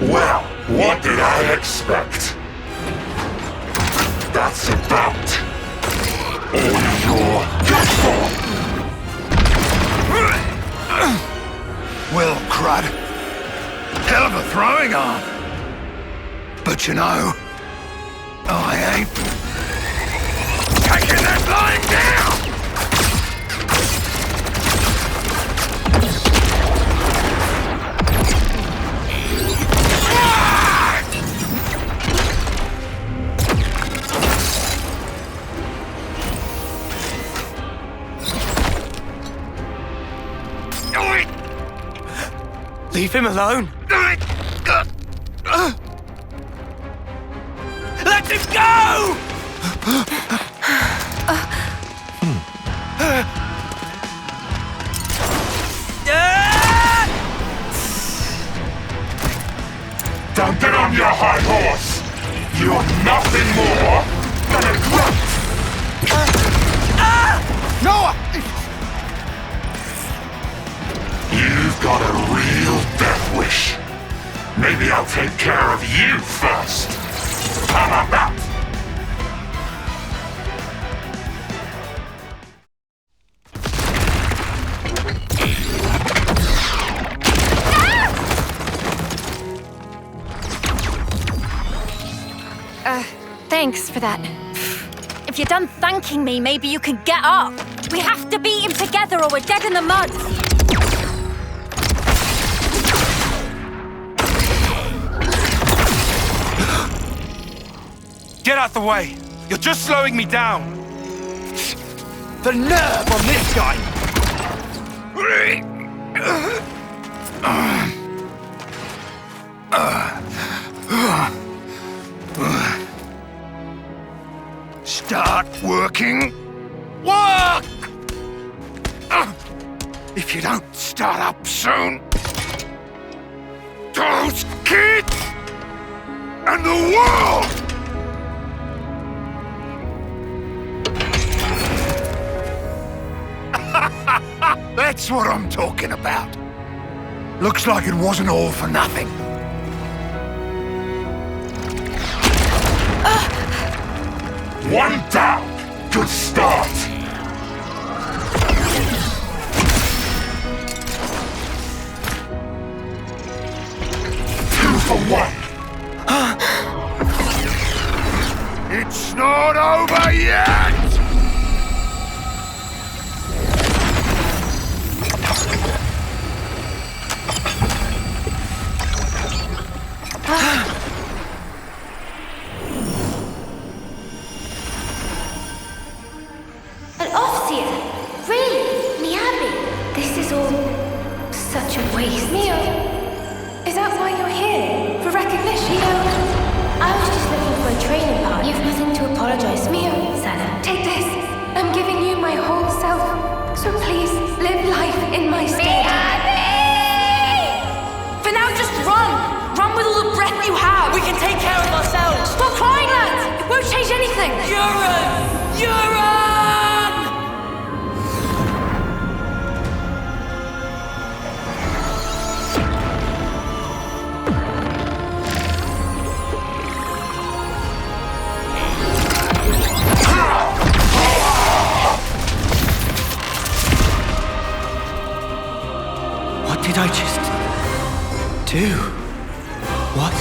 Speaker 19: Well, what did I expect? That's about all you're good for.
Speaker 16: Well, crud. Hell of a throwing arm. But you know, I ain't taking that line down!
Speaker 6: Leave him alone. Let him go!
Speaker 19: Don't get on your high horse! You're nothing more than a grunt!
Speaker 16: Noah!
Speaker 19: You've got a real death wish. Maybe I'll take care of you first. How about that?
Speaker 1: Thanks for that. If you're done thanking me, maybe you can get up. We have to beat him together or we're dead in the mud.
Speaker 18: Get out the way! You're just slowing me down!
Speaker 6: The nerve on this guy!
Speaker 16: Start working.
Speaker 19: Work! If you don't start up soon, those kids and the world! That's what I'm talking about. Looks like it wasn't all for nothing. One down. Good start. Two for one. It's not over yet!
Speaker 8: An Offseer? Really? Miyabi? This is all such a waste.
Speaker 20: Mio, is that why you're here? For recognition?
Speaker 8: Mio, I was just looking for a training partner. You've nothing to apologize for.
Speaker 20: Mio,
Speaker 8: Sana.
Speaker 20: take this. I'm giving you my whole self. So please, live life in my stead.
Speaker 3: For now, just run! Run with all the breath you have!
Speaker 7: We can take care of ourselves!
Speaker 3: Stop crying, lads! It won't change anything!
Speaker 7: Urayan!
Speaker 6: What did I just do? What?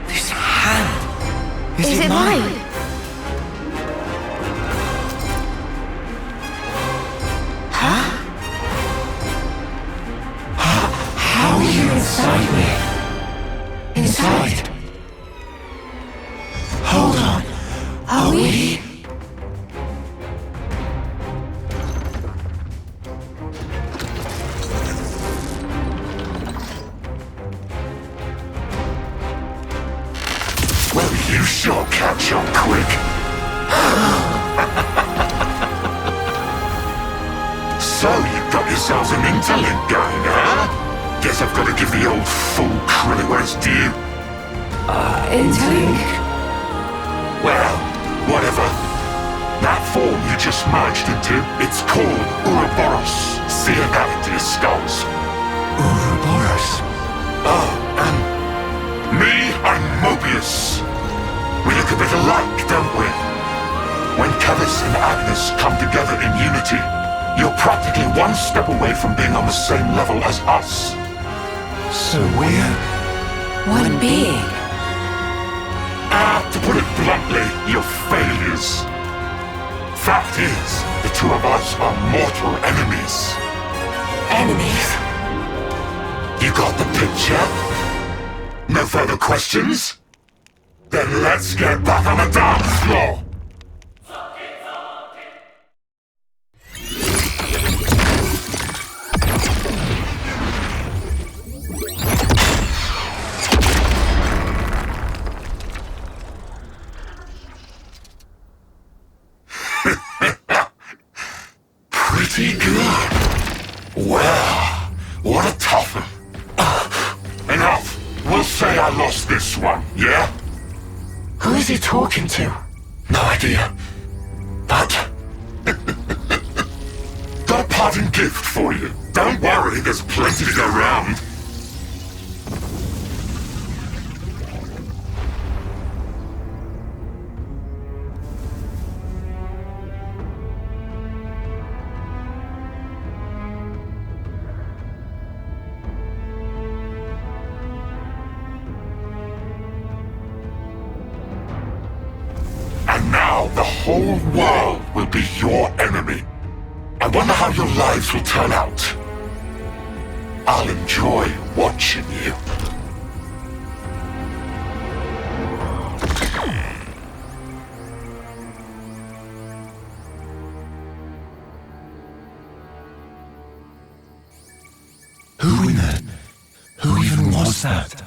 Speaker 6: This hand. Is it mine? Huh? How are you inside me? Inside? Hold on. Are we?
Speaker 19: Well, you sure catch on quick. So, you've got yourselves an interlink going, huh? Guess I've got to give the old fool credit where it's due.
Speaker 20: Interlink?
Speaker 19: Well, whatever. That form you just merged into, it's called Ouroboros. See that into your skulls.
Speaker 6: Ouroboros?
Speaker 19: Oh, me, I'm Mobius. We look a bit alike, don't we? When Keves and Agnes come together in unity, you're practically one step away from being on the same level as us.
Speaker 6: So we're
Speaker 20: One being.
Speaker 19: To put it bluntly, you're failures. Fact is, the two of us are mortal enemies.
Speaker 20: Enemies?
Speaker 19: You got the picture? No further questions? Then let's get back on the dance floor! next one, yeah? Who is he talking to? No idea. But... got a parting gift for you. Don't worry, there's plenty to go round. The whole world will be your enemy. I wonder how your lives will turn out. I'll enjoy watching you. Who even was that?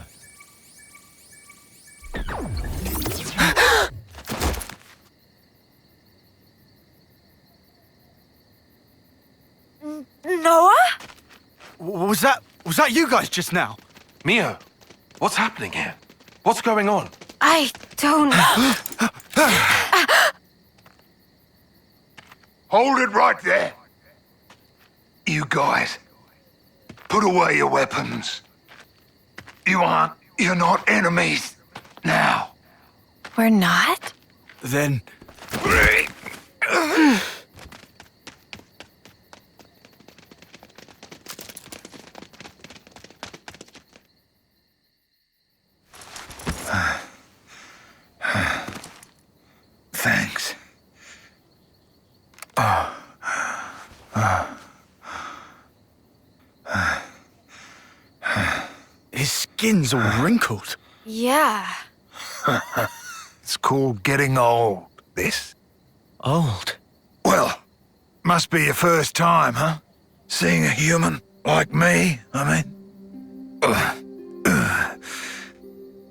Speaker 1: Noah?
Speaker 5: Was that you guys just now?
Speaker 18: Mio, what's happening here? What's going on?
Speaker 9: I don't...
Speaker 16: Hold it right there. You guys, put away your weapons. You're not enemies now.
Speaker 9: We're not?
Speaker 5: Then...
Speaker 16: Thanks.
Speaker 5: His skin's all wrinkled.
Speaker 9: Yeah.
Speaker 16: It's called getting old, this.
Speaker 4: Old?
Speaker 16: Well, must be your first time, huh? Seeing a human like me, I mean.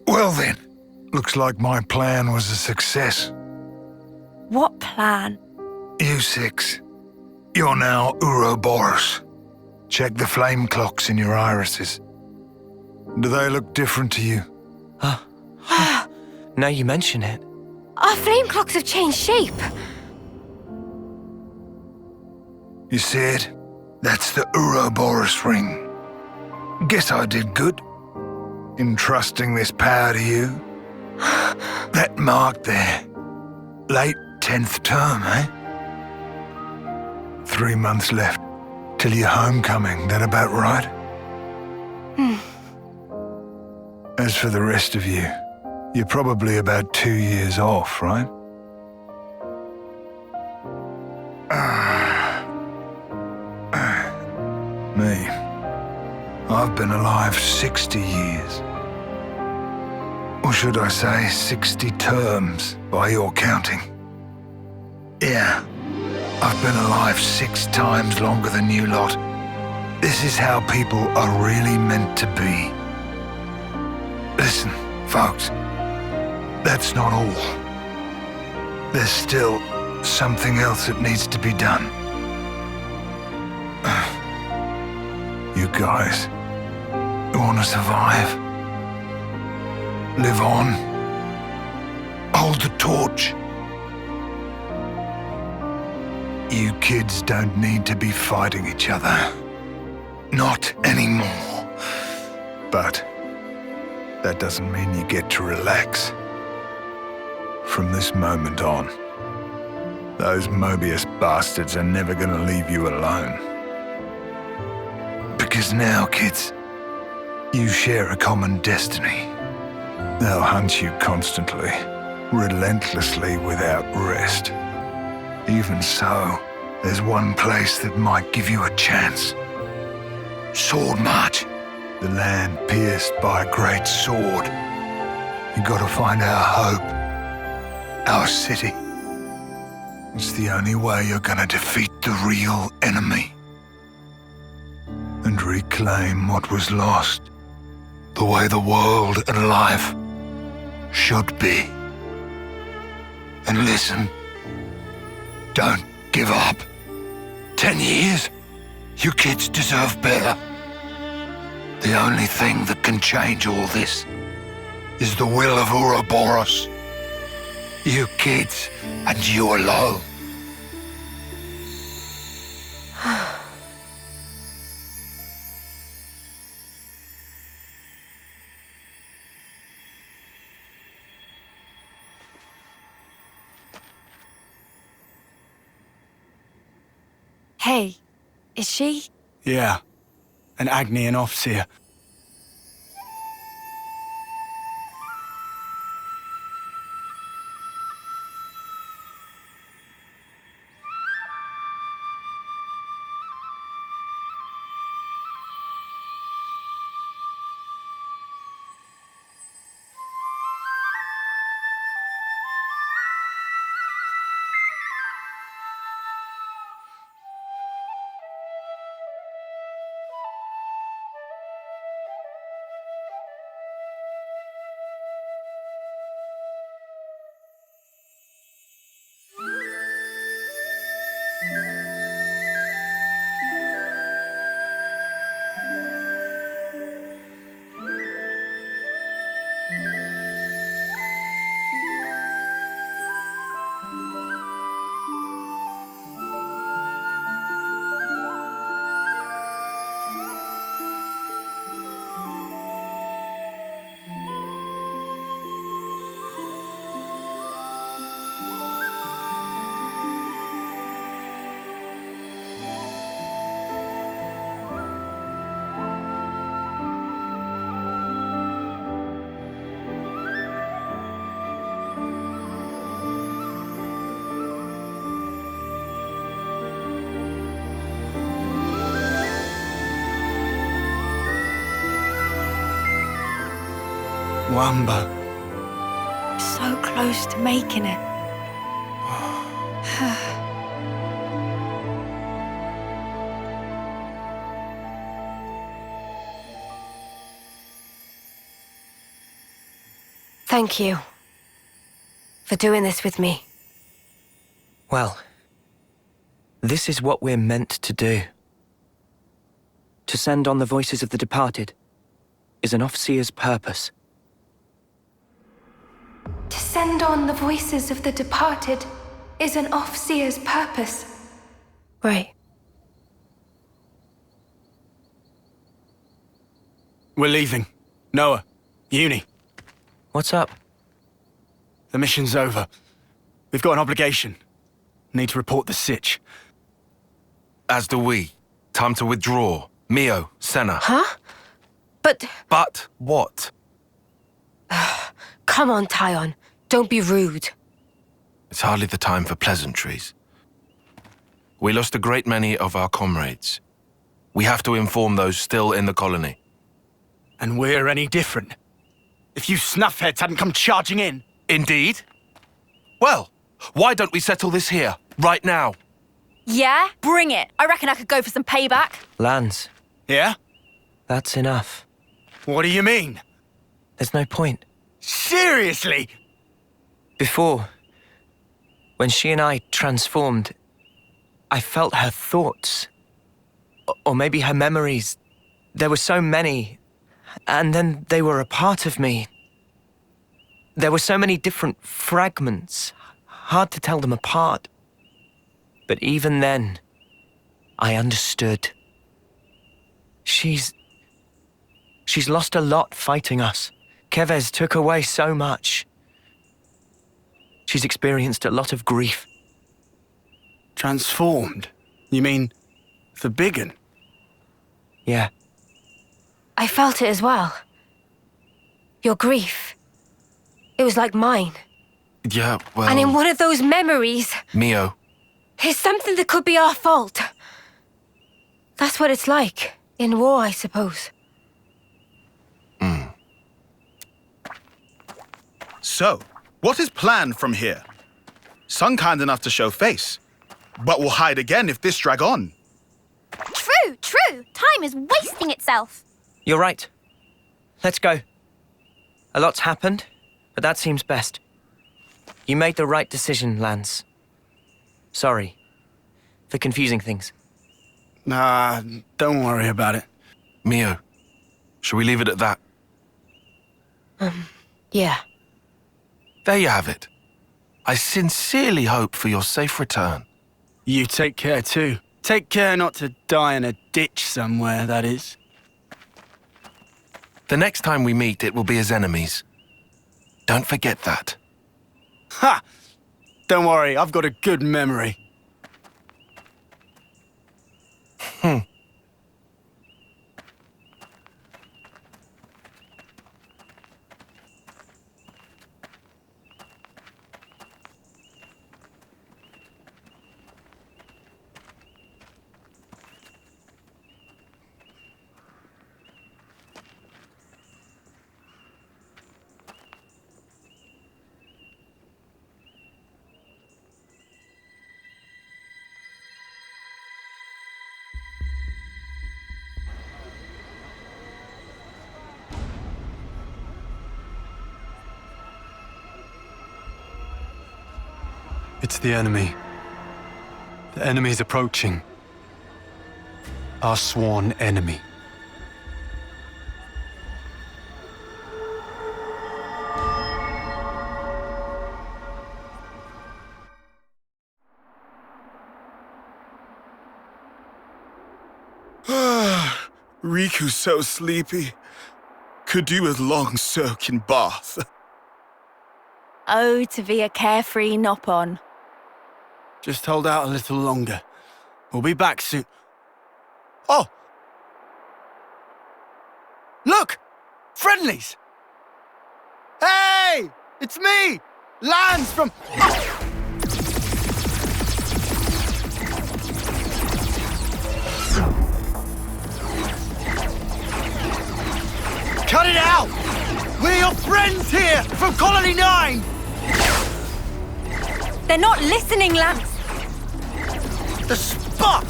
Speaker 16: Well then, looks like my plan was a success.
Speaker 1: What plan?
Speaker 16: You six, you're now Ouroboros. Check the flame clocks in your irises. Do they look different to you?
Speaker 4: Now you mention it.
Speaker 9: Our flame clocks have changed shape.
Speaker 16: You see it? That's the Ouroboros ring. Guess I did good. Entrusting this power to you. That mark there. Late 10th term, eh? 3 months left till your homecoming. That about right? As for the rest of you, you're probably about 2 years off, right? Me. I've been alive 60 years. Or should I say 60 terms, by your counting. Yeah, I've been alive 6 times longer than you lot. This is how people are really meant to be. Listen, folks, that's not all. There's still something else that needs to be done. You guys, who want to survive? Live on? Hold the torch? You kids don't need to be fighting each other. Not anymore. But that doesn't mean you get to relax. From this moment on, those Mobius bastards are never gonna leave you alone. Because now, kids, you share a common destiny. They'll hunt you constantly, relentlessly without rest. Even so, there's one place that might give you a chance. Sword March. The land pierced by a great sword. You gotta find our hope. Our city. It's the only way you're gonna defeat the real enemy. And reclaim what was lost. The way the world and life should be. And listen, don't give up. 10 years? You kids deserve better. The only thing that can change all this is the will of Ouroboros. You kids, and you alone.
Speaker 1: Hey, is she?
Speaker 5: Yeah, an Agnian Offseer. Wamba.
Speaker 1: So close to making it. Thank you for doing this with me.
Speaker 4: Well, this is what we're meant to do. To send on the voices of the departed is an Offseer's purpose.
Speaker 20: To send on the voices of the departed is an Offseer's purpose.
Speaker 1: Right.
Speaker 5: We're leaving. Noah, Uni.
Speaker 4: What's up?
Speaker 5: The mission's over. We've got an obligation. Need to report the sitch.
Speaker 18: As do we. Time to withdraw. Mio, Senna.
Speaker 1: Huh? But
Speaker 18: what?
Speaker 1: Come on, Tyon. Don't be rude.
Speaker 18: It's hardly the time for pleasantries. We lost a great many of our comrades. We have to inform those still in the colony.
Speaker 5: And we're any different? If you snuffheads hadn't come charging in.
Speaker 18: Indeed. Well, why don't we settle this here, right now?
Speaker 10: Yeah? Bring it. I reckon I could go for some payback.
Speaker 4: Lance.
Speaker 5: Yeah?
Speaker 4: That's enough.
Speaker 5: What do you mean?
Speaker 4: There's no point.
Speaker 5: Seriously?
Speaker 4: Before, when she and I transformed, I felt her thoughts. Or maybe her memories. There were so many. And then they were a part of me. There were so many different fragments. Hard to tell them apart. But even then, I understood. She's lost a lot fighting us. Keves took away so much. She's experienced a lot of grief.
Speaker 5: Transformed? You mean the big un?
Speaker 4: Yeah.
Speaker 1: I felt it as well. Your grief. It was like mine.
Speaker 18: Yeah, well...
Speaker 1: And in one of those memories...
Speaker 18: Mio.
Speaker 1: Is something that could be our fault. That's what it's like. In war, I suppose.
Speaker 12: So, what is planned from here? Some kind enough to show face, but will hide again if this drag on.
Speaker 8: True. Time is wasting itself.
Speaker 4: You're right. Let's go. A lot's happened, but that seems best. You made the right decision, Lance. Sorry for confusing things.
Speaker 5: Nah, don't worry about it.
Speaker 18: Mio, should we leave it at that?
Speaker 3: Yeah.
Speaker 18: There you have it. I sincerely hope for your safe return.
Speaker 5: You take care too. Take care not to die in a ditch somewhere, that is.
Speaker 18: The next time we meet, it will be as enemies. Don't forget that.
Speaker 5: Ha! Don't worry, I've got a good memory.
Speaker 13: It's the enemy. The enemy's approaching. Our sworn enemy.
Speaker 12: Riku's so sleepy. Could do with long soaking bath.
Speaker 1: Oh, to be a carefree nop-on.
Speaker 5: Just hold out a little longer. We'll be back soon. Oh! Look! Friendlies! Hey! It's me! Lance from... Cut it out! We're your friends here from Colony 9!
Speaker 1: They're not listening, Lance!
Speaker 5: The spark!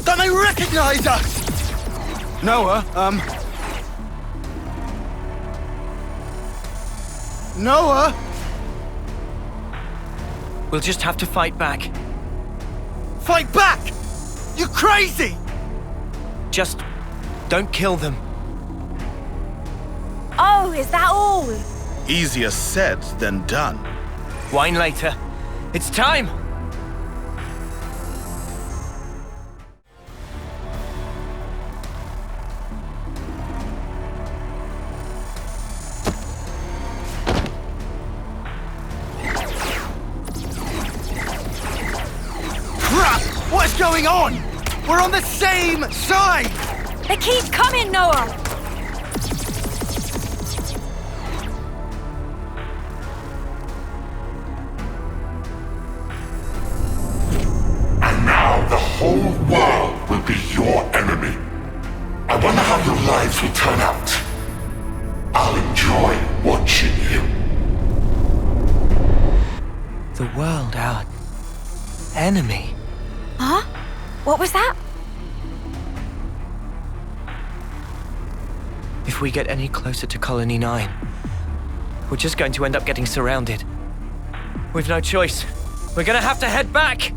Speaker 5: Don't they recognize us? Noah, Noah?
Speaker 4: We'll just have to fight back.
Speaker 5: Fight back! You crazy!
Speaker 4: Just don't kill them.
Speaker 1: Oh, is that all?
Speaker 12: Easier said than done.
Speaker 4: Wine later. It's time!
Speaker 5: Crap! What's going on? We're on the same side!
Speaker 1: They keep coming, Noah!
Speaker 19: The whole world will be your enemy. I wonder how your lives will turn out. I'll enjoy watching you.
Speaker 4: The world, our enemy.
Speaker 1: Huh? What was that?
Speaker 4: If we get any closer to Colony 9, we're just going to end up getting surrounded. We've no choice. We're gonna have to head back!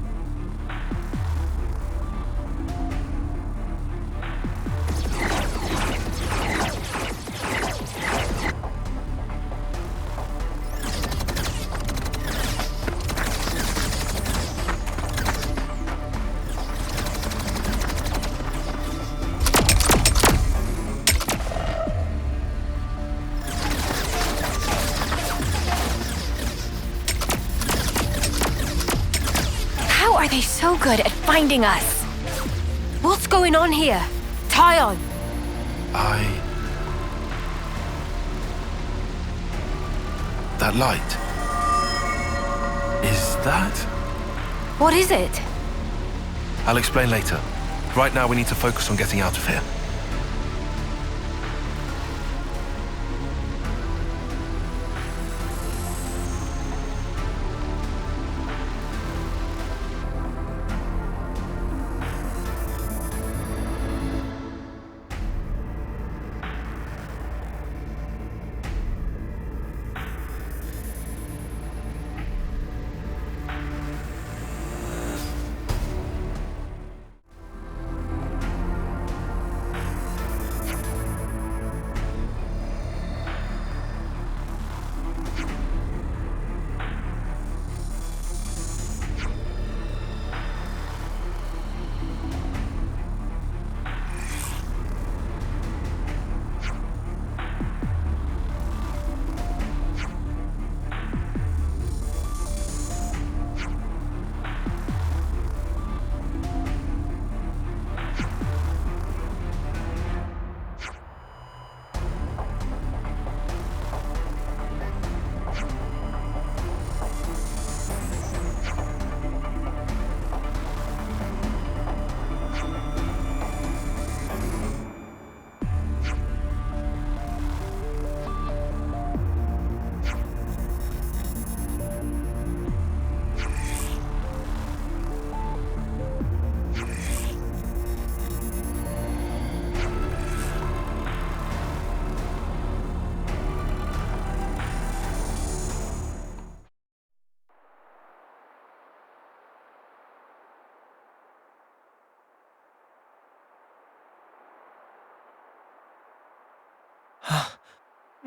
Speaker 1: Are they so good at finding us? What's going on here? Tyon!
Speaker 18: That light. Is that?
Speaker 1: What is it?
Speaker 18: I'll explain later. Right now we need to focus on getting out of here.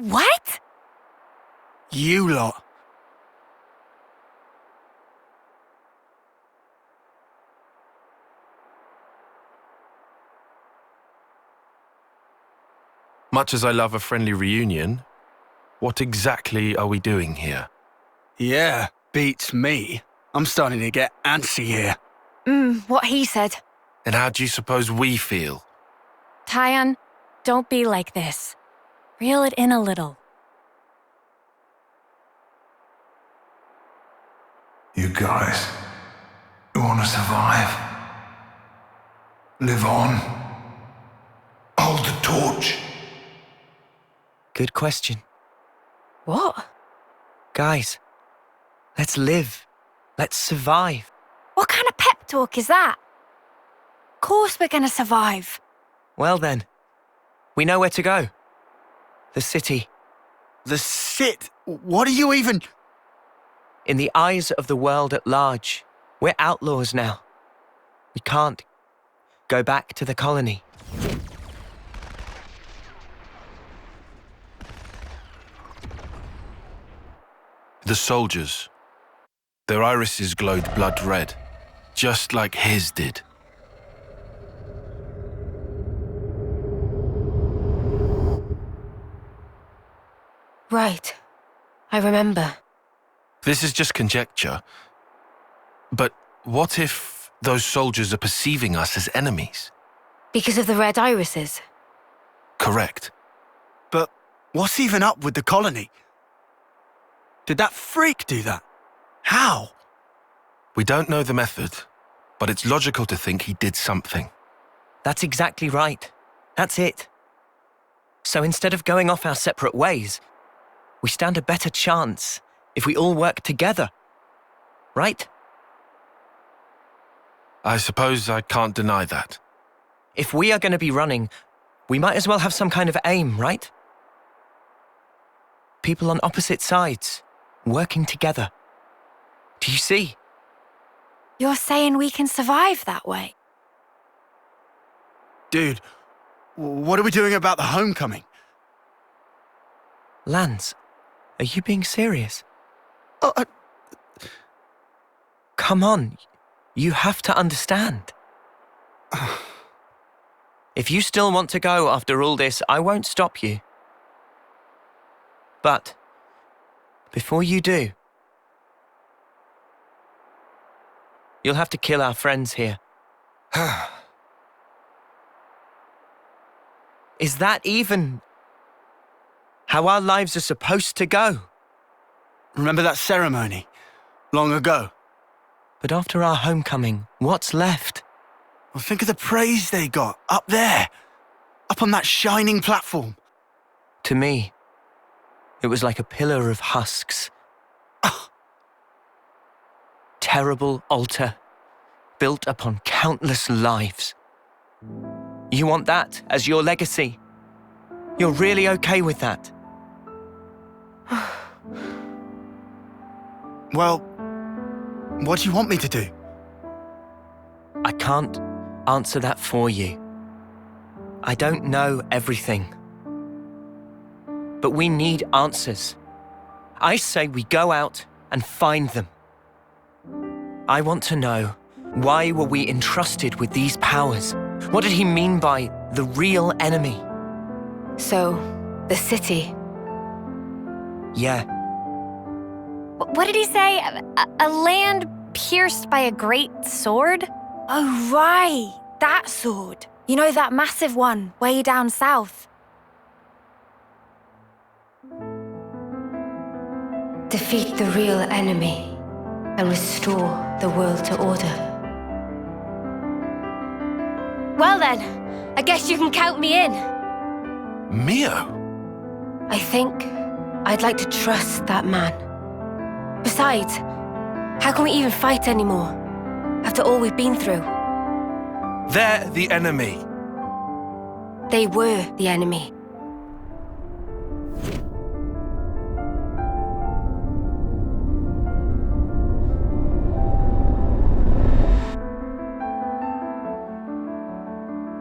Speaker 1: What?
Speaker 5: You lot.
Speaker 18: Much as I love a friendly reunion, what exactly are we doing here?
Speaker 5: Yeah, beats me. I'm starting to get antsy here.
Speaker 1: What he said.
Speaker 18: And how do you suppose we feel?
Speaker 10: Tyan, don't be like this. Reel it in a little.
Speaker 16: You guys, you want to survive? Live on? Hold the torch?
Speaker 4: Good question.
Speaker 10: What?
Speaker 4: Guys, let's live. Let's survive.
Speaker 1: What kind of pep talk is that? Of course we're gonna survive.
Speaker 4: Well then, we know where to go. The city.
Speaker 5: The sit? What are you even...
Speaker 4: In the eyes of the world at large, we're outlaws now. We can't go back to the colony.
Speaker 18: The soldiers. Their irises glowed blood red, just like his did.
Speaker 20: Right. I remember.
Speaker 18: This is just conjecture. But what if those soldiers are perceiving us as enemies?
Speaker 20: Because of the red irises?
Speaker 18: Correct.
Speaker 5: But what's even up with the colony? Did that freak do that? How?
Speaker 18: We don't know the method, but it's logical to think he did something.
Speaker 4: That's exactly right. That's it. So instead of going off our separate ways, we stand a better chance if we all work together. Right?
Speaker 18: I suppose I can't deny that.
Speaker 4: If we are going to be running, we might as well have some kind of aim, right? People on opposite sides, working together. Do you see?
Speaker 1: You're saying we can survive that way?
Speaker 5: Dude, what are we doing about the homecoming?
Speaker 4: Lance, are you being serious? Come on, you have to understand. If you still want to go after all this, I won't stop you. But before you do, you'll have to kill our friends here. Is that even how our lives are supposed to go?
Speaker 5: Remember that ceremony? Long ago?
Speaker 4: But after our homecoming, what's left?
Speaker 5: Well, think of the praise they got, up there. Up on that shining platform.
Speaker 4: To me, it was like a pillar of husks. Terrible altar, built upon countless lives. You want that as your legacy? You're really okay with that?
Speaker 5: Well, what do you want me to do?
Speaker 4: I can't answer that for you. I don't know everything. But we need answers. I say we go out and find them. I want to know, why were we entrusted with these powers? What did he mean by the real enemy?
Speaker 20: So, the city.
Speaker 4: Yeah.
Speaker 9: What did he say? A land pierced by a great sword?
Speaker 1: Oh, right. That sword. You know, that massive one, way down south.
Speaker 20: Defeat the real enemy and restore the world to order.
Speaker 9: Well then, I guess you can count me in.
Speaker 18: Mio?
Speaker 20: I think I'd like to trust that man. Besides, how can we even fight anymore after all we've been through?
Speaker 18: They're the enemy.
Speaker 20: They were the enemy.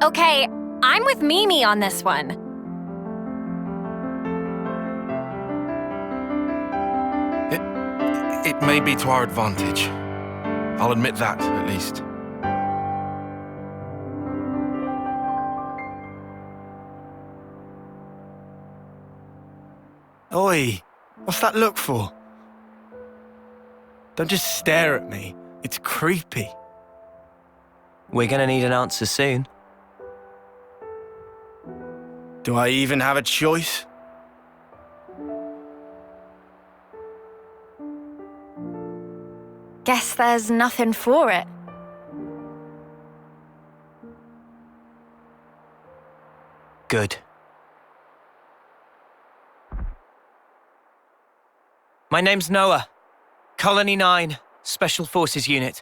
Speaker 9: Okay, I'm with Mimi on this one.
Speaker 18: It may be to our advantage. I'll admit that, at least.
Speaker 5: Oi, what's that look for? Don't just stare at me. It's creepy.
Speaker 4: We're gonna need an answer soon.
Speaker 5: Do I even have a choice?
Speaker 10: Guess there's nothing for it.
Speaker 4: Good. My name's Noah. Colony 9, Special Forces Unit.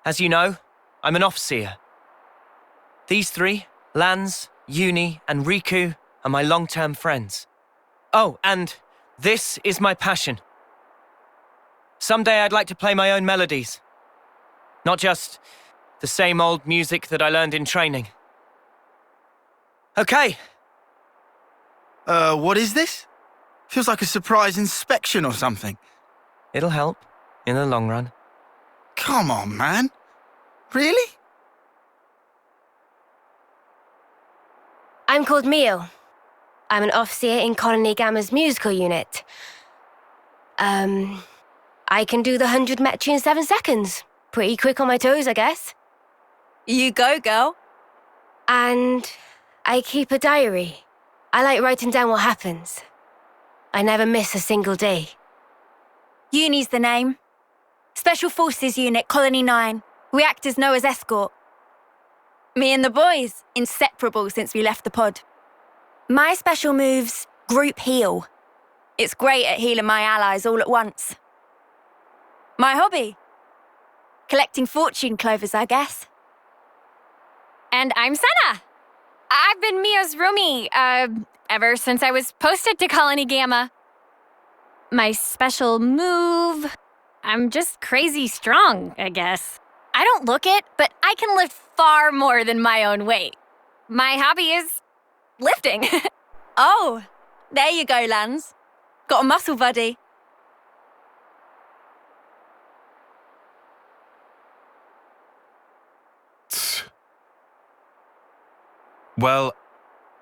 Speaker 4: As you know, I'm an officer. These three, Lance, Uni, and Riku, are my long-term friends. Oh, and this is my passion. Someday I'd like to play my own melodies. Not just the same old music that I learned in training. Okay.
Speaker 5: What is this? Feels like a surprise inspection or something.
Speaker 4: It'll help, in the long run.
Speaker 5: Come on, man. Really?
Speaker 20: I'm called Mio. I'm an officer in Colony Gamma's musical unit. I can do the 100 metri in 7 seconds. Pretty quick on my toes, I guess.
Speaker 1: You go, girl.
Speaker 20: And I keep a diary. I like writing down what happens. I never miss a single day.
Speaker 1: Uni's the name. Special Forces Unit, Colony 9. We act as Noah's escort. Me and the boys, inseparable since we left the pod. My special move's Group Heal. It's great at healing my allies all at once. My hobby? Collecting fortune clovers, I guess.
Speaker 10: And I'm Senna. I've been Mio's roomie, ever since I was posted to Colony Gamma. My special move... I'm just crazy strong, I guess. I don't look it, but I can lift far more than my own weight. My hobby is lifting.
Speaker 1: Oh, there you go, Lance. Got a muscle buddy.
Speaker 18: Well,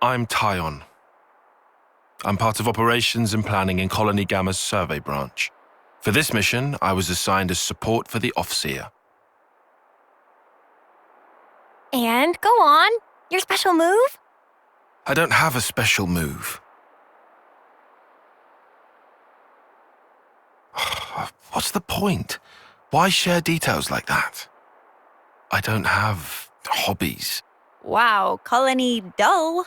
Speaker 18: I'm Tyon. I'm part of operations and planning in Colony Gamma's survey branch. For this mission, I was assigned as support for the Offseer.
Speaker 10: And go on, your special move?
Speaker 18: I don't have a special move. What's the point? Why share details like that? I don't have hobbies.
Speaker 1: Wow, Colony dull.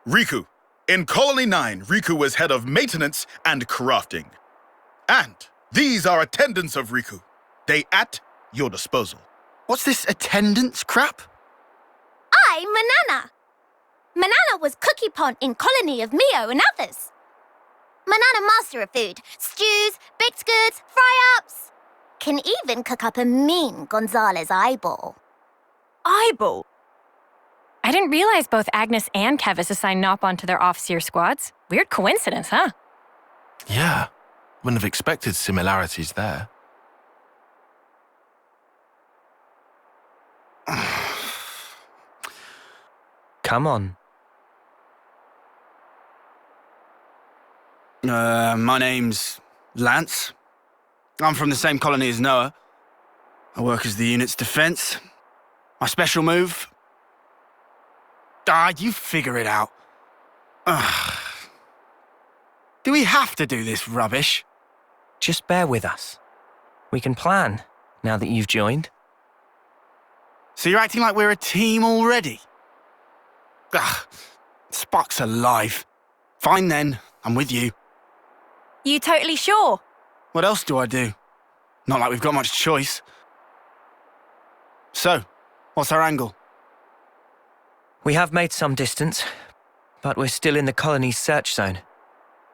Speaker 12: Riku. In Colony 9, Riku was head of maintenance and crafting. And these are attendants of Riku. They at your disposal.
Speaker 5: What's this attendance crap?
Speaker 8: I'm Manana. Manana was cookie pond in Colony of Mio and others. Manana master of food, stews, baked goods, fry-ups. Can even cook up a mean Gonzalez eyeball.
Speaker 1: Eyeball?
Speaker 10: I didn't realize both Agnes and Keves assigned Nop onto their officer squads. Weird coincidence, huh?
Speaker 18: Yeah, wouldn't have expected similarities there.
Speaker 4: Come on.
Speaker 5: My name's Lance. I'm from the same colony as Noah. I work as the unit's defense. My special move... you figure it out. Do we have to do this rubbish?
Speaker 4: Just bear with us. We can plan, now that you've joined.
Speaker 5: So you're acting like we're a team already? Spark's alive. Fine then, I'm with you.
Speaker 1: You totally sure?
Speaker 5: What else do I do? Not like we've got much choice. So, what's our angle?
Speaker 4: We have made some distance, but we're still in the colony's search zone.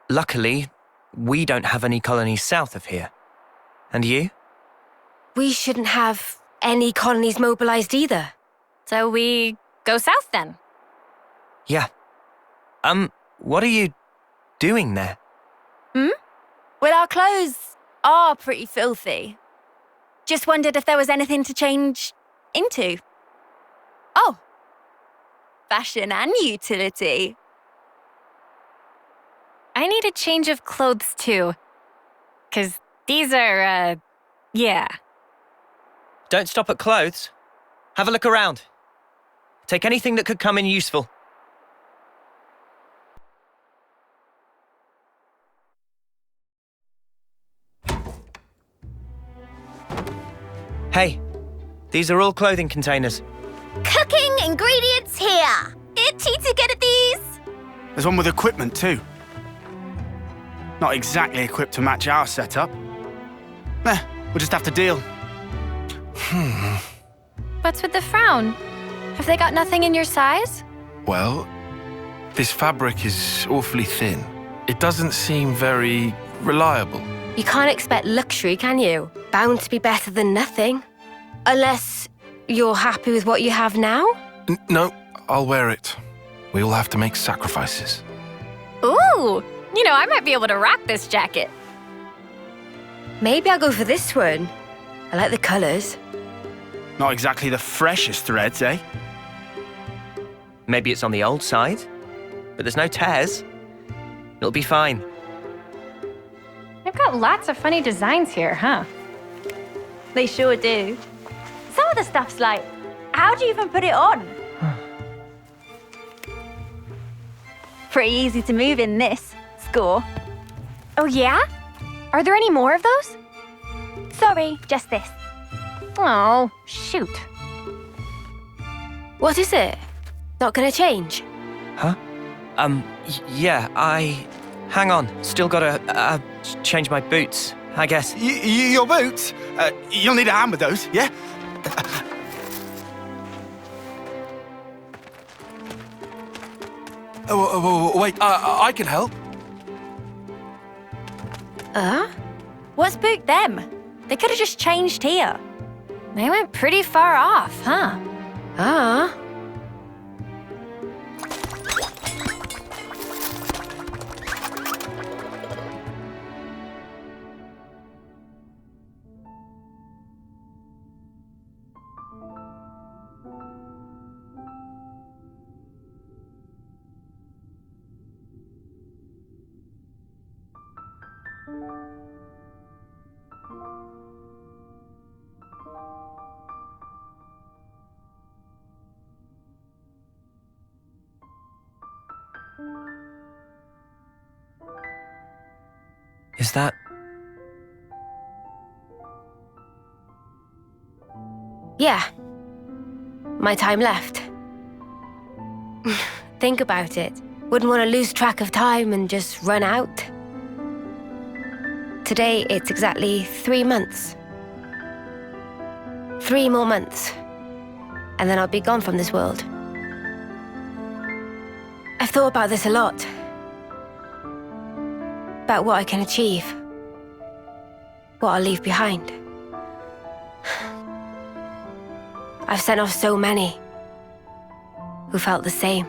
Speaker 4: Luckily, we don't have any colonies south of here. And you?
Speaker 20: We shouldn't have any colonies mobilized either.
Speaker 10: So we go south then?
Speaker 4: Yeah. What are you doing there?
Speaker 1: Well, our clothes are pretty filthy. Just wondered if there was anything to change into. Oh. Fashion and utility.
Speaker 10: I need a change of clothes too. 'Cause these are, yeah.
Speaker 4: Don't stop at clothes. Have a look around. Take anything that could come in useful. Hey, these are all clothing containers.
Speaker 8: Cooking ingredients here. Itchy to get at these.
Speaker 5: There's one with equipment too. Not exactly equipped to match our setup. We'll just have to deal.
Speaker 9: What's with the frown? Have they got nothing in your size?
Speaker 18: Well, this fabric is awfully thin. It doesn't seem very reliable.
Speaker 20: You can't expect luxury, can you? Bound to be better than nothing. Unless you're happy with what you have now?
Speaker 18: No, I'll wear it. We all have to make sacrifices.
Speaker 10: Ooh, I might be able to rock this jacket.
Speaker 20: Maybe I'll go for this one. I like the colours.
Speaker 5: Not exactly the freshest threads, eh?
Speaker 4: Maybe it's on the old side, but there's no tears. It'll be fine.
Speaker 10: They've got lots of funny designs here, huh?
Speaker 1: They sure do. Some of the stuff's like, how do you even put it on? Pretty easy to move in this. Score.
Speaker 10: Oh yeah? Are there any more of those?
Speaker 1: Sorry, just this.
Speaker 10: Oh, shoot.
Speaker 20: What is it? Not gonna change?
Speaker 4: Huh? Yeah, Hang on, still gotta, change my boots, I guess.
Speaker 5: Your boots? You'll need a hand with those, yeah?
Speaker 18: Wait, I can help.
Speaker 1: What's spooked them? They could have just changed here.
Speaker 10: They went pretty far off, huh?
Speaker 4: Is that...
Speaker 20: Yeah. My time left. Think about it. Wouldn't want to lose track of time and just run out. Today, it's exactly 3 months. 3 more months. And then I'll be gone from this world. I've thought about this a lot. About what I can achieve. What I'll leave behind. I've sent off so many who felt the same.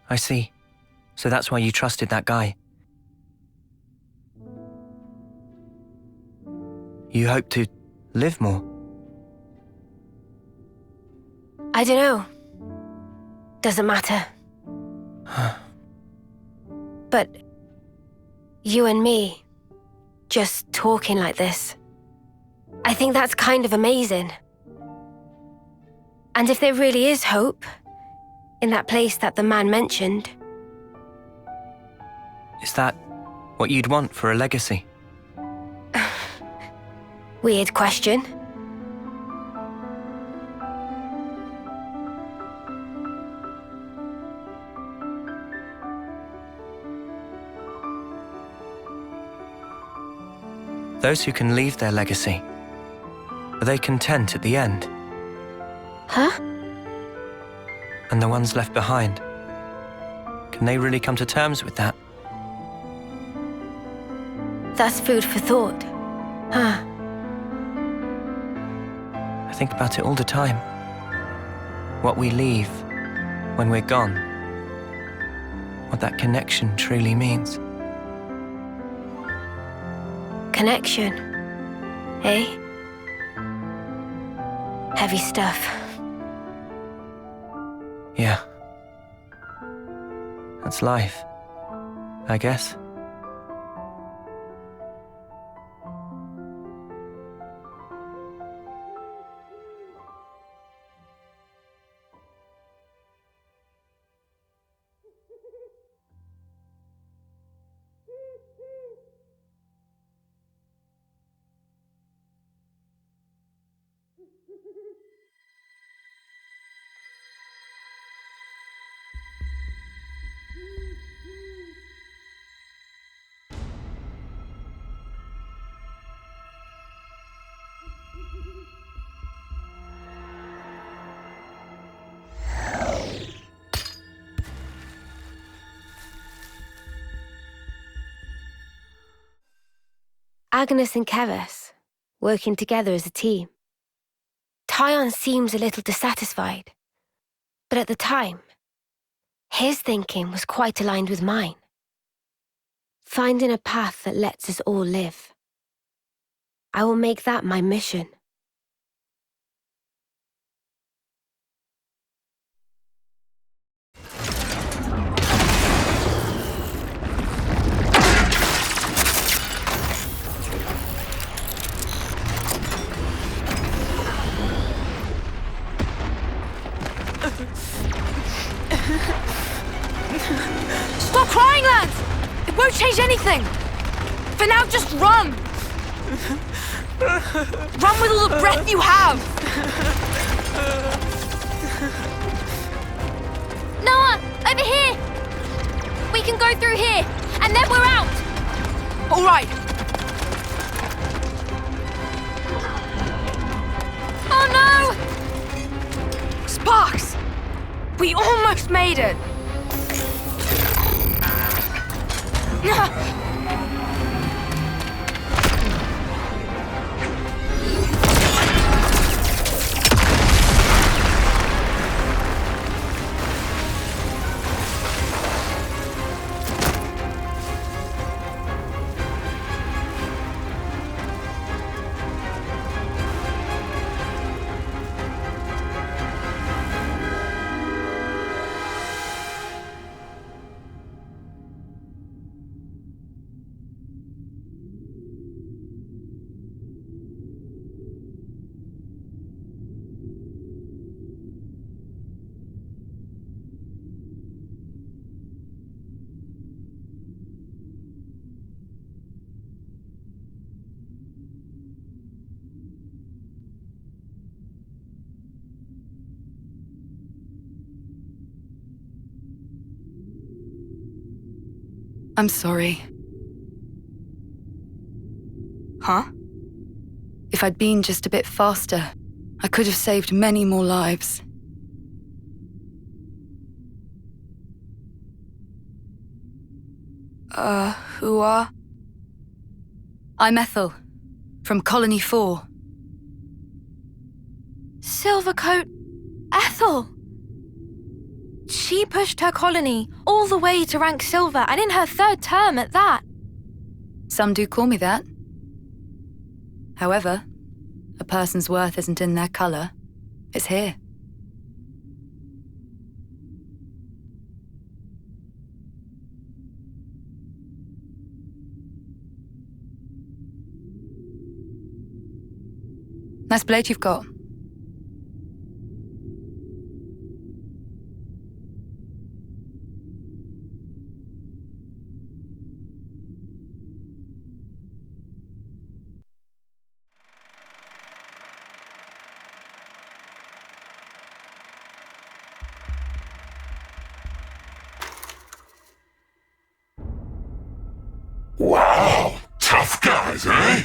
Speaker 4: I see. So that's why you trusted that guy. You hope to live more.
Speaker 20: I don't know. Doesn't matter. But you and me, just talking like this, I think that's kind of amazing. And if there really is hope, in that place that the man mentioned...
Speaker 4: Is that what you'd want for a legacy?
Speaker 20: Weird question.
Speaker 4: Those who can leave their legacy, are they content at the end?
Speaker 20: Huh?
Speaker 4: And the ones left behind, can they really come to terms with that?
Speaker 20: That's food for thought. Huh?
Speaker 4: I think about it all the time. what we leave when we're gone, what that connection truly means.
Speaker 20: Connection, eh? Heavy stuff.
Speaker 4: Yeah. That's life, I guess.
Speaker 20: Agnes and Keves, working together as a team. Tyon seems a little dissatisfied, but at the time, his thinking was quite aligned with mine. Finding a path that lets us all live. I will make that my mission.
Speaker 3: Stop crying, lads! It won't change anything! For now, just run! Run with all the breath you have!
Speaker 8: Noah, over here! We can go through here, and then we're out!
Speaker 3: All right.
Speaker 8: Oh no!
Speaker 3: Sparks! We almost made it! I'm sorry. Huh? If I'd been just a bit faster, I could have saved many more lives. Who are? I'm Ethel, from Colony 4.
Speaker 9: Silvercoat Ethel! She pushed her colony all the way to rank silver, and in her 3rd term at that.
Speaker 3: Some do call me that. However, a person's worth isn't in their color, it's here. Nice blade you've got.
Speaker 19: Wow, tough guys, eh?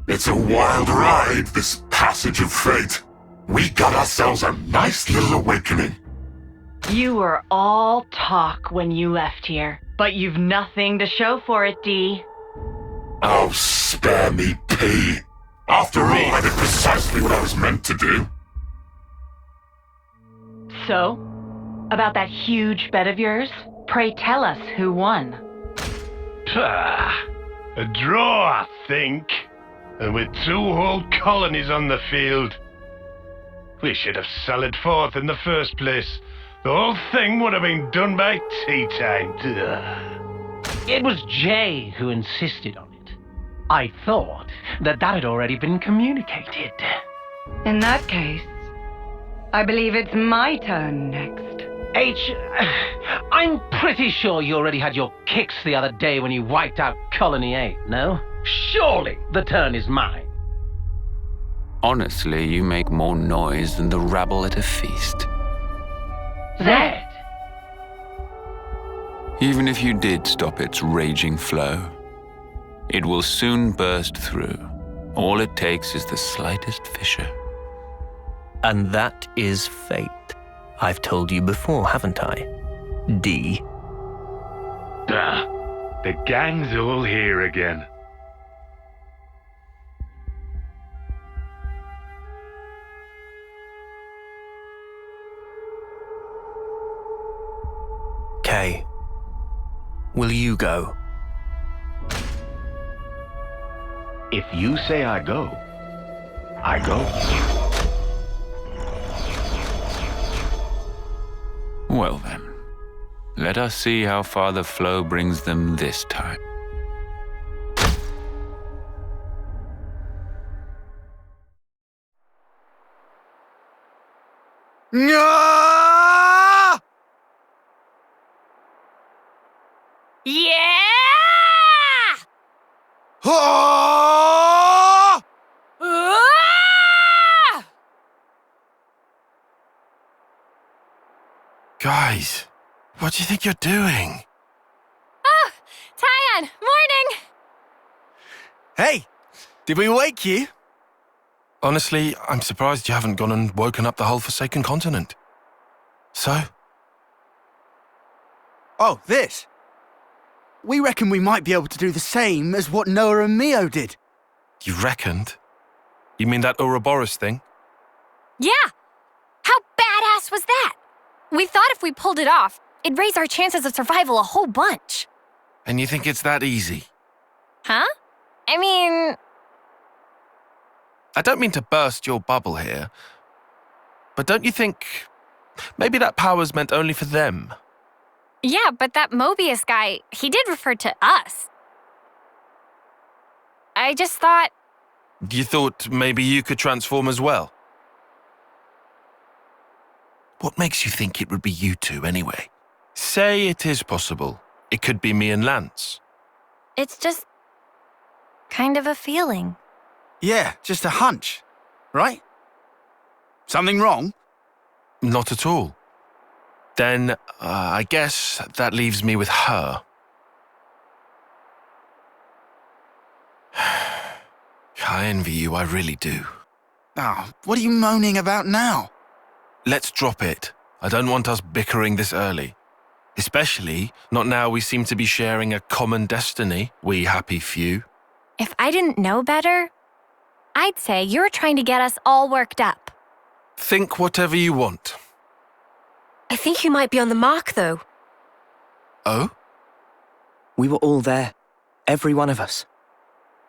Speaker 19: It's a wild ride, this passage of fate. We got ourselves a nice little awakening.
Speaker 21: You were all talk when you left here, but you've nothing to show for it, Dee.
Speaker 19: Oh, spare me, P. After all, I did precisely what I was meant to do.
Speaker 21: So, about that huge bet of yours, pray tell us who won.
Speaker 15: A draw, I think. And with 2 whole colonies on the field. We should have sallied forth in the first place. The whole thing would have been done by tea time.
Speaker 22: It was Jay who insisted on it. I thought that had already been communicated.
Speaker 21: In that case, I believe it's my turn next.
Speaker 22: I'm pretty sure you already had your kicks the other day when you wiped out Colony 8, no? Surely the turn is mine.
Speaker 23: Honestly, you make more noise than the rabble at a feast.
Speaker 22: Zed!
Speaker 23: Even if you did stop its raging flow, it will soon burst through. All it takes is the slightest fissure.
Speaker 4: And that is fate. I've told you before, haven't I? D.
Speaker 15: The gang's all here again.
Speaker 4: Kay, will you go?
Speaker 15: If you say I go, I go.
Speaker 23: Well then, let us see how far the flow brings them this time.
Speaker 10: Yeah!
Speaker 5: Ah!
Speaker 10: Ah!
Speaker 18: Guys, what do you think you're doing?
Speaker 10: Oh, Tyon, morning!
Speaker 5: Hey, did we wake you?
Speaker 18: Honestly, I'm surprised you haven't gone and woken up the whole Forsaken Continent. So?
Speaker 5: Oh, this. We reckon we might be able to do the same as what Noah and Mio did.
Speaker 18: You reckoned? You mean that Ouroboros thing?
Speaker 10: Yeah! How badass was that? We thought if we pulled it off, it'd raise our chances of survival a whole bunch.
Speaker 18: And you think it's that easy?
Speaker 10: Huh? I mean...
Speaker 18: I don't mean to burst your bubble here, but don't you think maybe that power's meant only for them?
Speaker 10: Yeah, but that Mobius guy, he did refer to us. I just thought...
Speaker 18: You thought maybe you could transform as well? What makes you think it would be you two anyway? Say it is possible. It could be me and Lance.
Speaker 10: It's just... kind of a feeling.
Speaker 5: Yeah, just a hunch, right? Something wrong?
Speaker 18: Not at all. Then, I guess that leaves me with her. I envy you, I really do.
Speaker 5: Oh, what are you moaning about now?
Speaker 18: Let's drop it. I don't want us bickering this early. Especially not now we seem to be sharing a common destiny, we happy few.
Speaker 10: If I didn't know better, I'd say you're trying to get us all worked up.
Speaker 18: Think whatever you want.
Speaker 20: I think you might be on the mark, though.
Speaker 18: Oh?
Speaker 4: We were all there. Every one of us.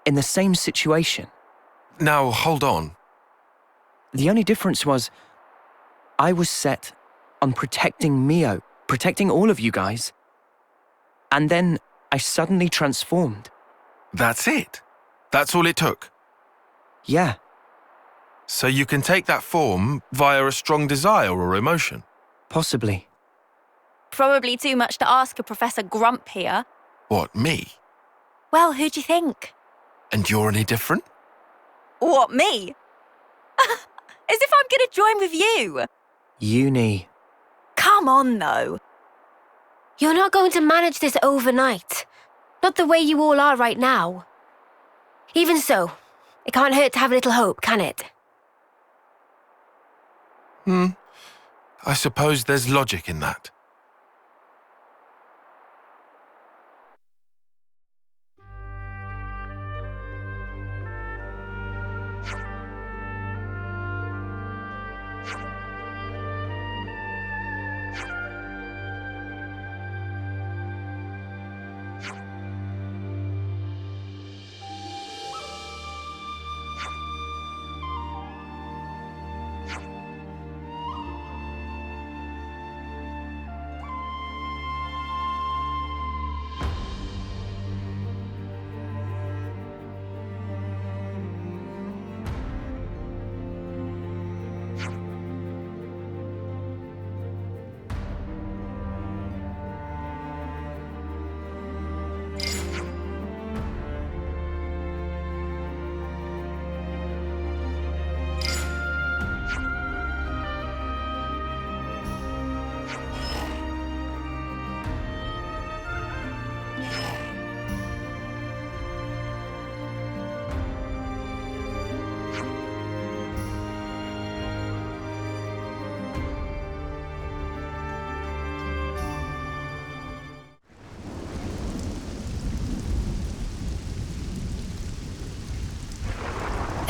Speaker 4: In the same situation.
Speaker 18: Now, hold on.
Speaker 4: The only difference was... I was set on protecting Mio, protecting all of you guys. And then I suddenly transformed.
Speaker 18: That's it? That's all it took?
Speaker 4: Yeah.
Speaker 18: So you can take that form via a strong desire or emotion?
Speaker 4: Possibly.
Speaker 1: Probably too much to ask a Professor Grump here.
Speaker 18: What, me?
Speaker 1: Well, who do you think?
Speaker 18: And you're any different?
Speaker 1: What, me? As if I'm gonna join with you.
Speaker 4: Uni.
Speaker 1: Come on, though.
Speaker 20: You're not going to manage this overnight. Not the way you all are right now. Even so, it can't hurt to have a little hope, can it?
Speaker 18: I suppose there's logic in that.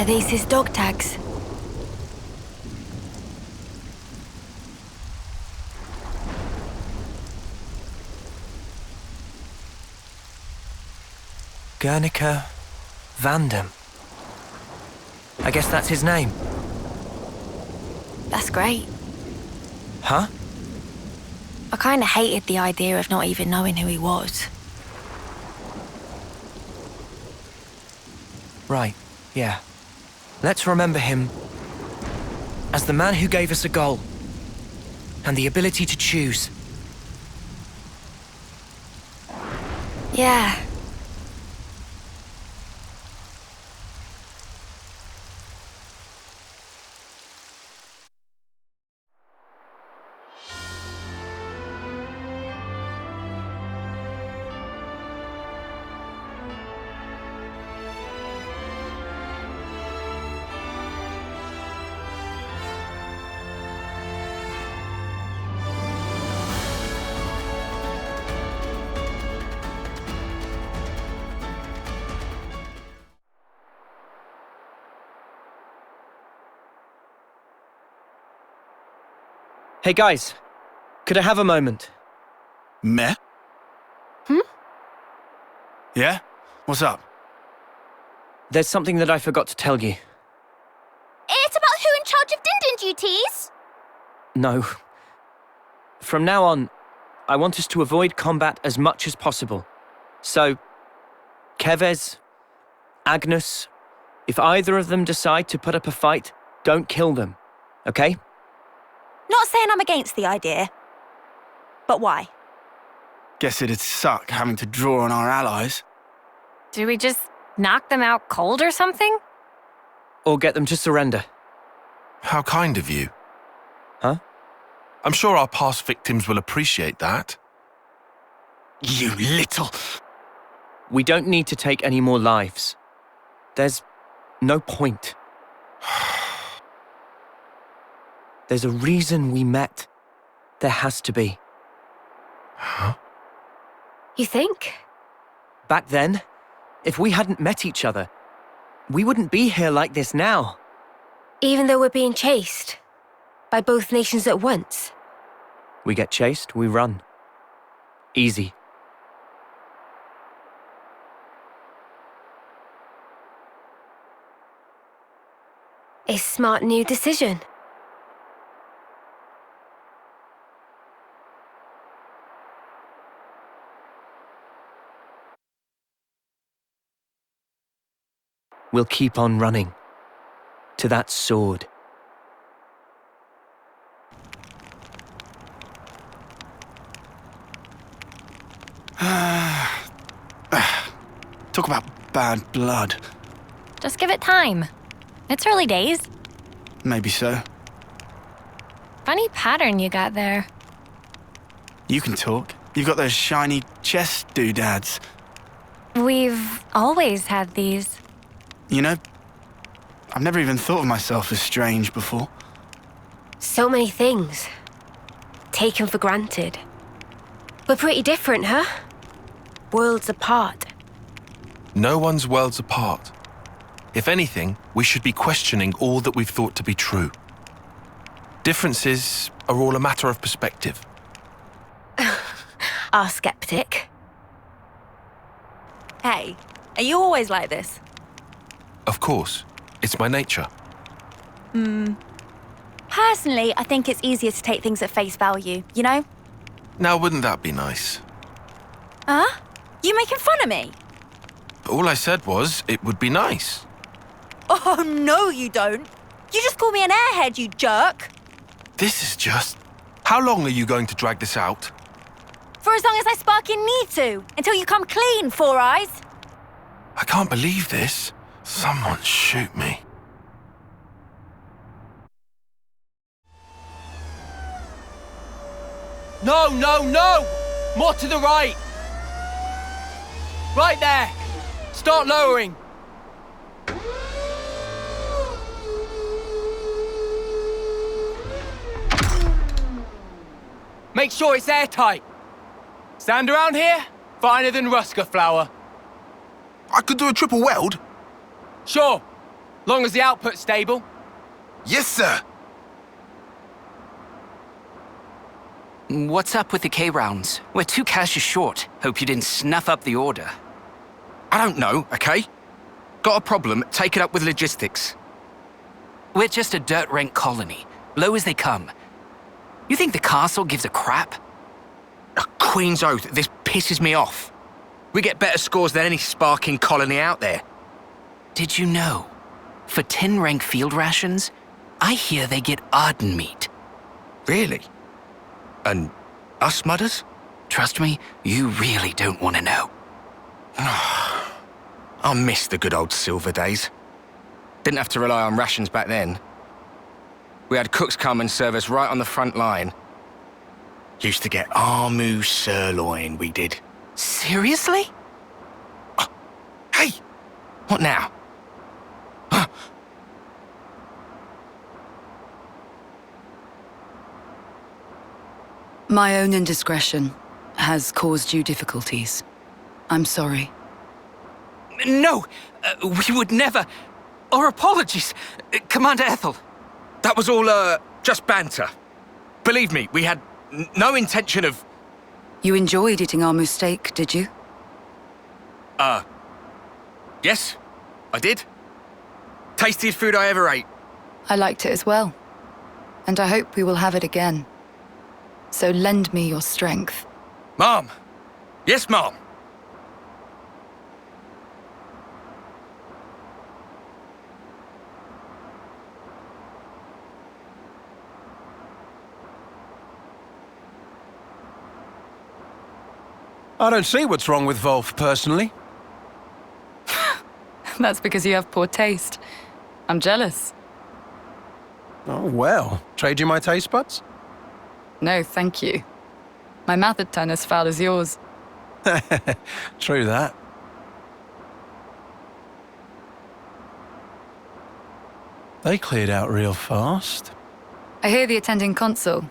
Speaker 1: Are these his dog tags?
Speaker 4: Guernica Vandam. I guess that's his name.
Speaker 1: That's great.
Speaker 4: Huh?
Speaker 1: I kinda hated the idea of not even knowing who he was.
Speaker 4: Right, yeah. Let's remember him as the man who gave us a goal and the ability to choose.
Speaker 1: Yeah.
Speaker 4: Hey guys, could I have a moment?
Speaker 5: Meh? Yeah? What's up?
Speaker 4: There's something that I forgot to tell you.
Speaker 8: It's about who in charge of Din duties?
Speaker 4: No. From now on, I want us to avoid combat as much as possible. So, Keves, Agnes, if either of them decide to put up a fight, don't kill them, okay?
Speaker 1: Not saying I'm against the idea. But why?
Speaker 5: Guess it'd suck having to draw on our allies.
Speaker 10: Do we just knock them out cold or something?
Speaker 4: Or get them to surrender.
Speaker 18: How kind of you.
Speaker 4: Huh?
Speaker 18: I'm sure our past victims will appreciate that.
Speaker 5: You little...
Speaker 4: We don't need to take any more lives. There's no point. There's a reason we met. There has to be.
Speaker 18: Huh?
Speaker 20: You think?
Speaker 4: Back then, if we hadn't met each other, we wouldn't be here like this now.
Speaker 20: Even though we're being chased by both nations at once?
Speaker 4: We get chased, we run. Easy.
Speaker 20: A smart new decision.
Speaker 4: We'll keep on running. To that sword.
Speaker 5: Talk about bad blood.
Speaker 10: Just give it time. It's early days.
Speaker 5: Maybe so.
Speaker 10: Funny pattern you got there.
Speaker 5: You can talk. You've got those shiny chest doodads.
Speaker 10: We've always had these.
Speaker 5: You know, I've never even thought of myself as strange before.
Speaker 20: So many things. Taken for granted. We're pretty different, huh? Worlds apart.
Speaker 18: No one's worlds apart. If anything, we should be questioning all that we've thought to be true. Differences are all a matter of perspective.
Speaker 20: Our skeptic.
Speaker 1: Hey, are you always like this?
Speaker 18: Of course. It's my nature.
Speaker 1: Personally, I think it's easier to take things at face value, you know?
Speaker 18: Now, wouldn't that be nice?
Speaker 1: Huh? You making fun of me?
Speaker 18: All I said was, it would be nice.
Speaker 1: Oh, no, you don't. You just call me an airhead, you jerk.
Speaker 18: This is just... How long are you going to drag this out?
Speaker 1: For as long as I sparking need to, until you come clean, Four Eyes.
Speaker 18: I can't believe this. Someone shoot me.
Speaker 7: No, no, no! More to the right! Right there! Start lowering! Make sure it's airtight. Sand around here? Finer than Rusker flour.
Speaker 18: I could do a triple weld.
Speaker 7: Sure.
Speaker 2: Long as the output's stable.
Speaker 14: Yes, sir.
Speaker 17: What's up with the K-rounds? We're 2 caches short. Hope you didn't snuff up the order.
Speaker 14: I don't know, okay? Got a problem, take it up with logistics.
Speaker 17: We're just a dirt rank colony. Low as they come. You think the castle gives a crap?
Speaker 14: Queen's oath, this pisses me off. We get better scores than any sparking colony out there.
Speaker 17: Did you know? For 10 rank field rations, I hear they get Arden meat.
Speaker 14: Really? And us mudders?
Speaker 17: Trust me, you really don't want to know.
Speaker 14: I miss the good old silver days. Didn't have to rely on rations back then. We had cooks come and serve us right on the front line. Used to get Armu sirloin, we did.
Speaker 17: Seriously?
Speaker 14: Hey! What now?
Speaker 24: My own indiscretion has caused you difficulties. I'm sorry.
Speaker 14: No! We would never... Our apologies, Commander Ethel. That was all, just banter. Believe me, we had no intention of...
Speaker 24: You enjoyed eating Armu steak, did you?
Speaker 14: Yes, I did. Tastiest food I ever ate.
Speaker 24: I liked it as well. And I hope we will have it again. So lend me your strength.
Speaker 14: Mom! Yes, Mom!
Speaker 13: I don't see what's wrong with Wolf, personally.
Speaker 24: That's because you have poor taste. I'm jealous.
Speaker 13: Oh, well. Trade you my taste buds?
Speaker 24: No, thank you. My mouth would turn as foul as yours.
Speaker 13: True that. They cleared out real fast.
Speaker 24: I hear the attending consul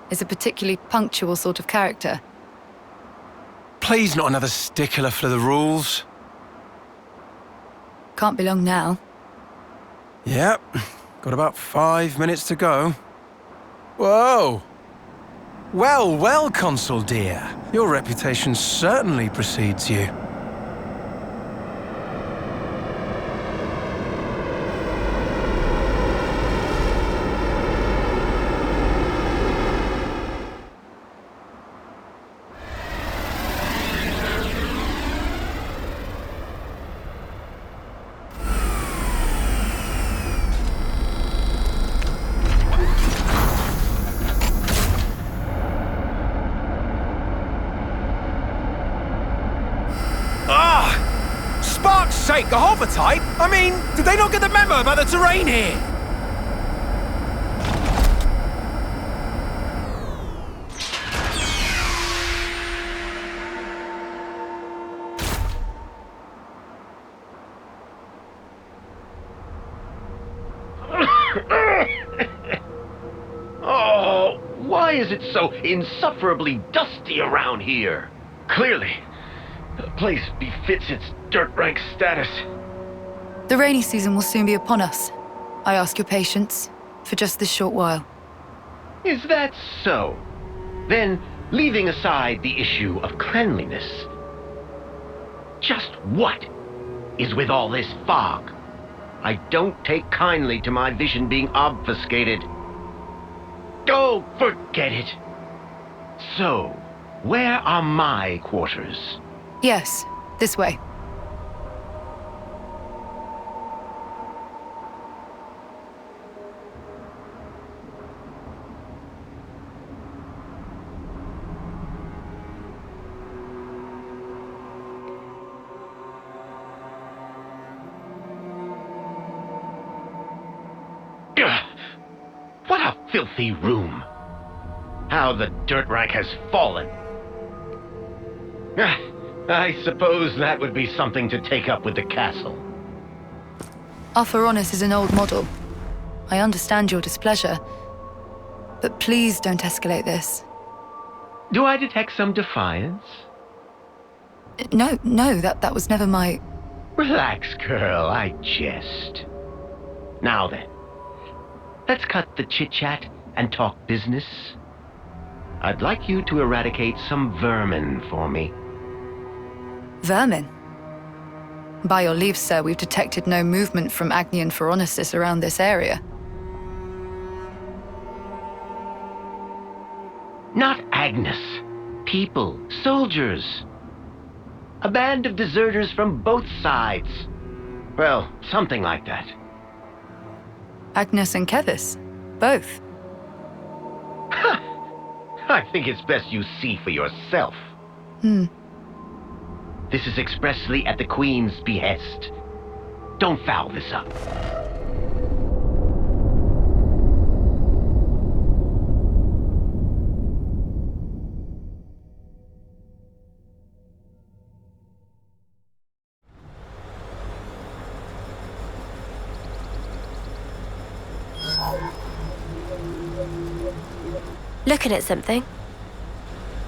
Speaker 24: is a particularly punctual sort of character.
Speaker 13: Please, not another stickler for the rules.
Speaker 24: Can't be long now.
Speaker 13: Yep. Got about 5 minutes to go. Whoa! Well, well, Consul dear. Your reputation certainly precedes you.
Speaker 2: The hover type? I mean, did they not get the memo about the terrain here?
Speaker 22: Oh, why is it so insufferably dusty around here? Clearly, the place befits its dirt rank status.
Speaker 24: The rainy season will soon be upon us. I ask your patience for just this short while.
Speaker 22: Is that so? Then, leaving aside the issue of cleanliness, just what is with all this fog? I don't take kindly to my vision being obfuscated. Oh, forget it. So, where are my quarters?
Speaker 24: Yes, this way.
Speaker 22: What a filthy room. How the dirt rank has fallen. I suppose that would be something to take up with the castle.
Speaker 24: Arthronis is an old model. I understand your displeasure, but please don't escalate this.
Speaker 22: Do I detect some defiance?
Speaker 24: No, that was never my...
Speaker 22: Relax, girl, I jest. Now then, let's cut the chit-chat and talk business. I'd like you to eradicate some vermin for me.
Speaker 24: Vermin? By your leave, sir, we've detected no movement from Agnian Phoronesis around this area.
Speaker 22: Not Agnes. People, soldiers. A band of deserters from both sides. Well, something like that.
Speaker 24: Agnes and Keves? Both?
Speaker 22: I think it's best you see for yourself. This is expressly at the Queen's behest. Don't foul this up.
Speaker 20: Looking at something?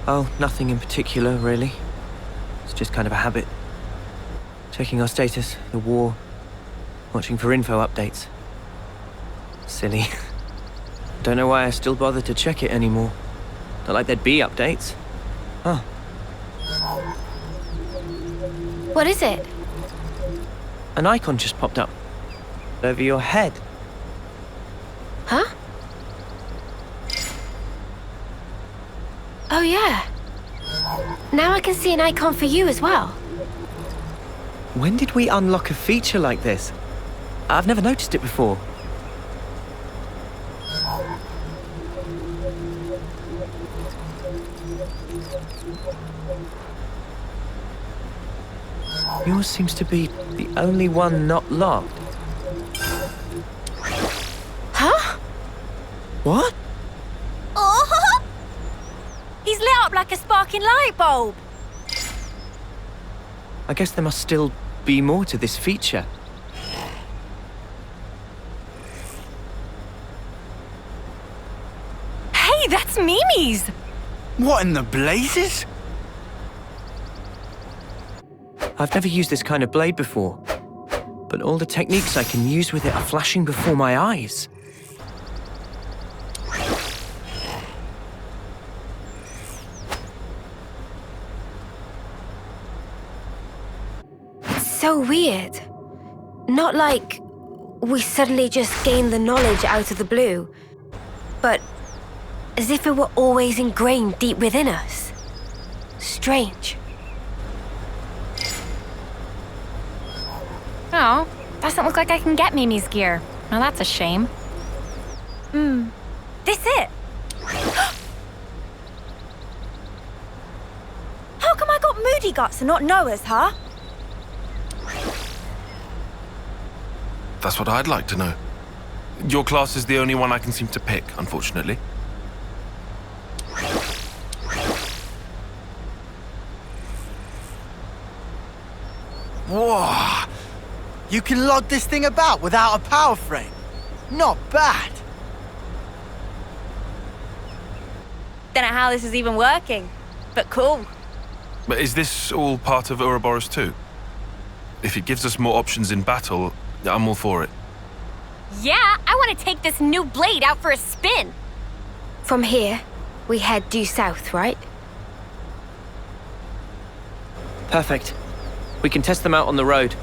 Speaker 4: Oh, nothing in particular, really. It's just kind of a habit. Checking our status, the war, watching for info updates. Silly. Don't know why I still bother to check it anymore. Not like there'd be updates. Huh.
Speaker 20: What is it?
Speaker 4: An icon just popped up. Over your head.
Speaker 20: Huh? Oh yeah. Now I can see an icon for you as well.
Speaker 4: When did we unlock a feature like this? I've never noticed it before. Yours seems to be the only one not locked.
Speaker 20: Huh?
Speaker 4: What?
Speaker 1: Oh! He's lit up like a sparking light bulb.
Speaker 4: I guess there must still be more to this feature.
Speaker 1: Hey, that's Mimi's!
Speaker 5: What in the blazes?
Speaker 4: I've never used this kind of blade before, but all the techniques I can use with it are flashing before my eyes.
Speaker 20: So weird. Not like we suddenly just gained the knowledge out of the blue, but as if it were always ingrained deep within us. Strange.
Speaker 10: Oh, doesn't look like I can get Mimi's gear. Now that's a shame.
Speaker 1: This it? How come I got Moody Guts and not Noah's, huh?
Speaker 18: That's what I'd like to know. Your class is the only one I can seem to pick, unfortunately.
Speaker 5: Whoa! You can lug this thing about without a power frame. Not bad.
Speaker 1: Don't know how this is even working, but cool.
Speaker 18: But is this all part of Ouroboros too? If it gives us more options in battle, I'm all for it.
Speaker 10: Yeah, I want to take this new blade out for a spin.
Speaker 20: From here, we head due south, right?
Speaker 4: Perfect. We can test them out on the road.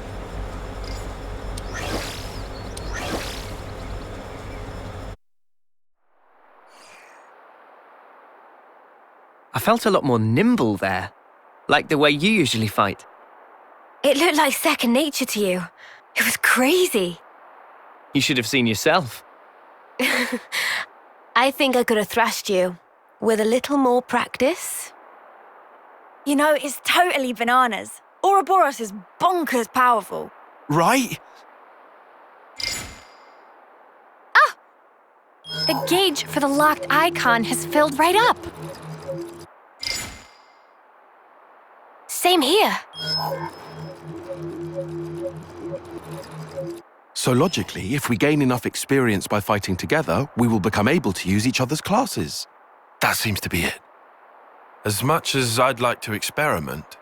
Speaker 4: I felt a lot more nimble there, like the way you usually fight.
Speaker 20: It looked like second nature to you. It was crazy.
Speaker 4: You should have seen yourself.
Speaker 20: I think I could have thrashed you. With a little more practice.
Speaker 1: You know, it's totally bananas. Ouroboros is bonkers powerful.
Speaker 5: Right?
Speaker 10: The gauge for the locked icon has filled right up.
Speaker 20: Same here.
Speaker 18: So logically, if we gain enough experience by fighting together, we will become able to use each other's classes. That seems to be it. As much as I'd like to experiment.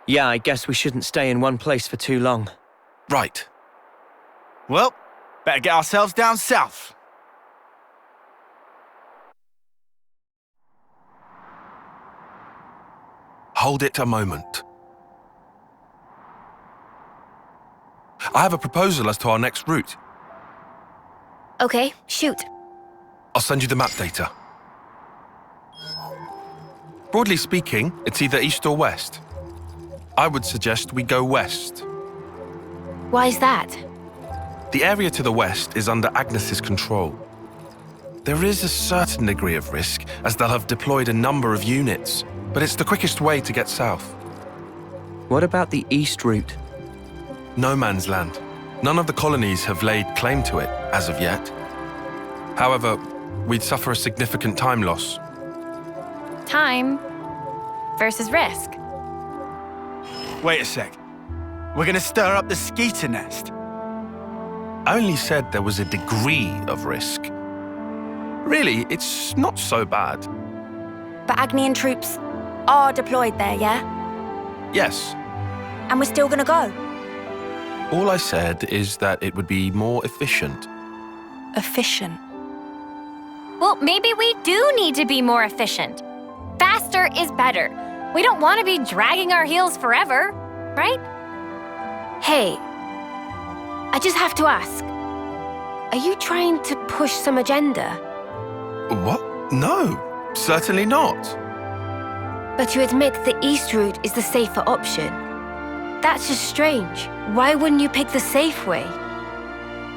Speaker 4: Yeah, I guess we shouldn't stay in one place for too long.
Speaker 18: Right.
Speaker 5: Well, Better get ourselves down south.
Speaker 18: Hold it a moment. I have a proposal as to our next route.
Speaker 20: Okay, shoot.
Speaker 18: I'll send you the map data. Broadly speaking, it's either east or west. I would suggest we go west.
Speaker 20: Why is that?
Speaker 18: The area to the west is under Agnes's control. There is a certain degree of risk, as they'll have deployed a number of units, but it's the quickest way to get south.
Speaker 4: What about the east route?
Speaker 18: No man's land. None of the colonies have laid claim to it, as of yet. However, we'd suffer a significant time loss.
Speaker 10: Time versus risk.
Speaker 5: Wait a sec. We're gonna stir up the skeeter nest.
Speaker 18: I only said there was a degree of risk. Really, it's not so bad.
Speaker 1: But Agnian troops are deployed there, yeah?
Speaker 18: Yes.
Speaker 1: And we're still gonna go?
Speaker 18: All I said is that it would be more efficient.
Speaker 1: Efficient?
Speaker 10: Well, maybe we do need to be more efficient. Faster is better. We don't want to be dragging our heels forever, right?
Speaker 20: Hey, I just have to ask. Are you trying to push some agenda?
Speaker 18: What? No, certainly not.
Speaker 20: But you admit the east route is the safer option. That's just strange. Why wouldn't you pick the safe way?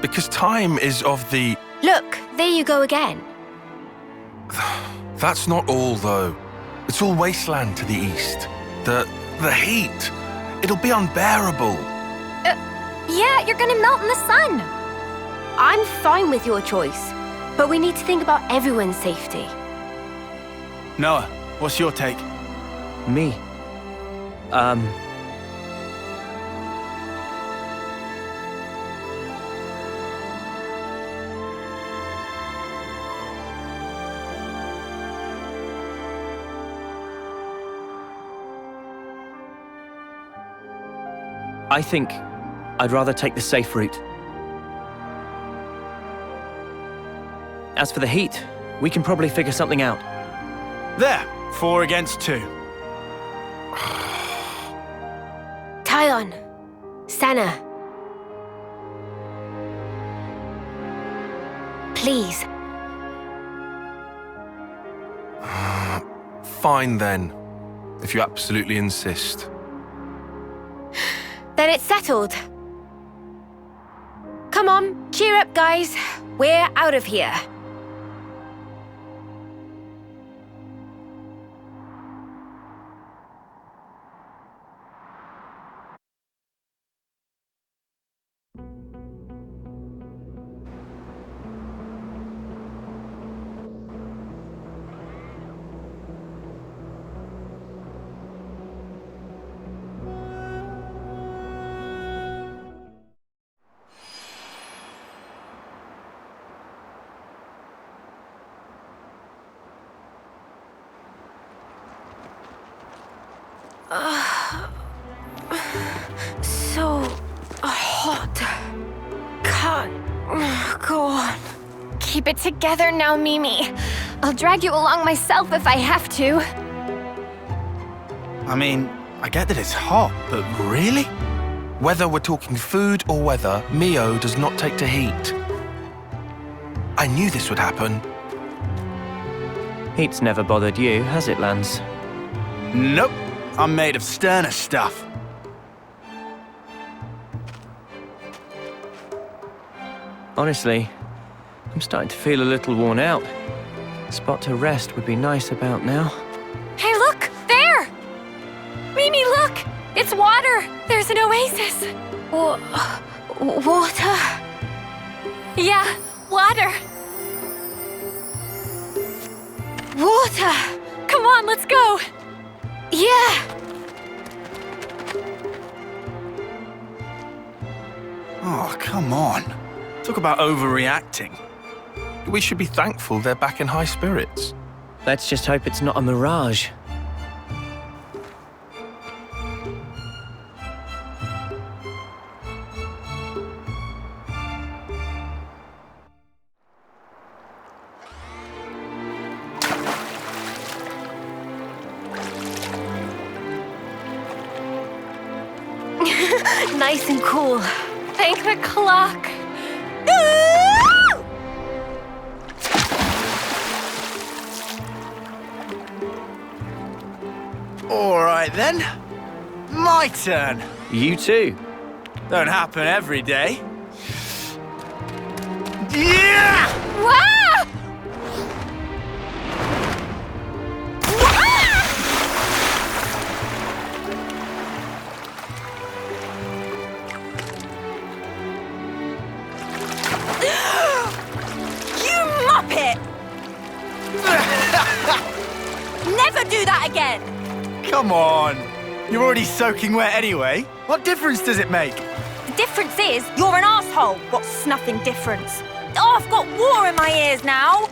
Speaker 18: Because time is of the...
Speaker 20: Look, there you go again.
Speaker 18: That's not all, though. It's all wasteland to the east. The heat. It'll be unbearable.
Speaker 10: Yeah, you're gonna melt in the sun.
Speaker 20: I'm fine with your choice, but we need to think about everyone's safety.
Speaker 5: Noah, what's your take?
Speaker 4: Me? I think I'd rather take the safe route. As for the heat, we can probably figure something out.
Speaker 5: There, 4 against 2.
Speaker 20: Tyon, Sana. Please.
Speaker 18: Fine then, if you absolutely insist.
Speaker 20: Then it's settled. Come on, cheer up, guys. We're out of here. So hot. Can't go on.
Speaker 10: Keep it together now, Mimi. I'll drag you along myself if I have to.
Speaker 5: I mean, I get that it's hot, but really?
Speaker 18: Whether we're talking food or weather, Mio does not take to heat. I knew this would happen.
Speaker 4: Heat's never bothered you, has it, Lance?
Speaker 5: Nope. I'm made of sterner stuff.
Speaker 4: Honestly, I'm starting to feel a little worn out. A spot to rest would be nice about now.
Speaker 10: Hey, look! There! Mimi, look! It's water! There's an oasis!
Speaker 20: Water?
Speaker 10: Yeah, water!
Speaker 20: Water!
Speaker 10: Come on, let's go!
Speaker 20: Yeah!
Speaker 5: Oh, come on. Talk about overreacting.
Speaker 18: We should be thankful they're back in high spirits.
Speaker 4: Let's just hope it's not a mirage.
Speaker 20: nice and cool.
Speaker 10: Thank the clock.
Speaker 5: All right then. My turn.
Speaker 6: You too.
Speaker 5: Don't happen every day. Yeah!
Speaker 10: Wow!
Speaker 1: You muppet! Never do that again!
Speaker 5: Come on. You're already soaking wet anyway. What difference does it make?
Speaker 1: The difference is, you're an asshole. What's nothing difference? Oh, I've got water in my ears now.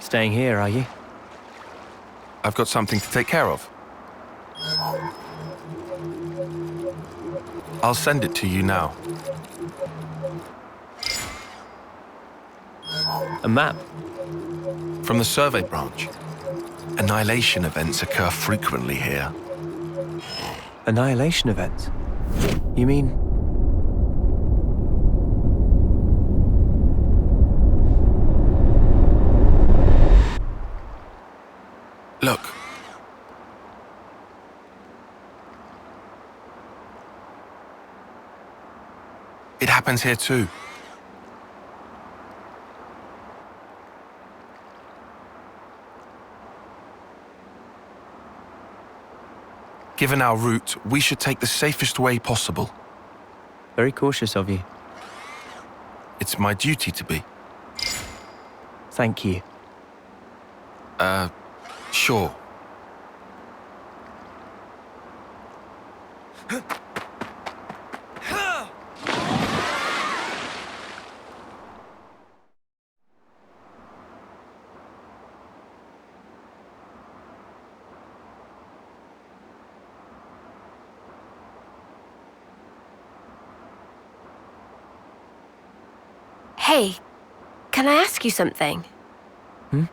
Speaker 4: Staying here, are you?
Speaker 18: I've got something to take care of. I'll send it to you now.
Speaker 4: A map?
Speaker 18: From the survey branch. Annihilation events occur frequently here.
Speaker 4: Annihilation events? You mean...
Speaker 18: Look. It happens here too. Given our route, we should take the safest way possible.
Speaker 4: Very cautious of you.
Speaker 18: It's my duty to be.
Speaker 4: Thank you.
Speaker 18: Sure.
Speaker 20: Hey, can I ask you something?
Speaker 4: Hmm?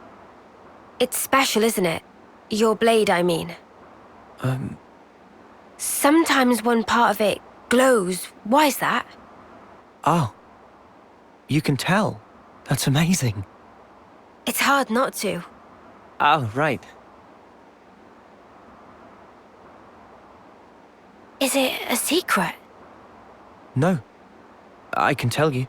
Speaker 20: It's special, isn't it? Your blade, I mean. Sometimes one part of it glows. Why is that?
Speaker 4: Oh. You can tell. That's amazing.
Speaker 20: It's hard not to.
Speaker 4: Oh, right.
Speaker 20: Is it a secret?
Speaker 4: No. I can tell you.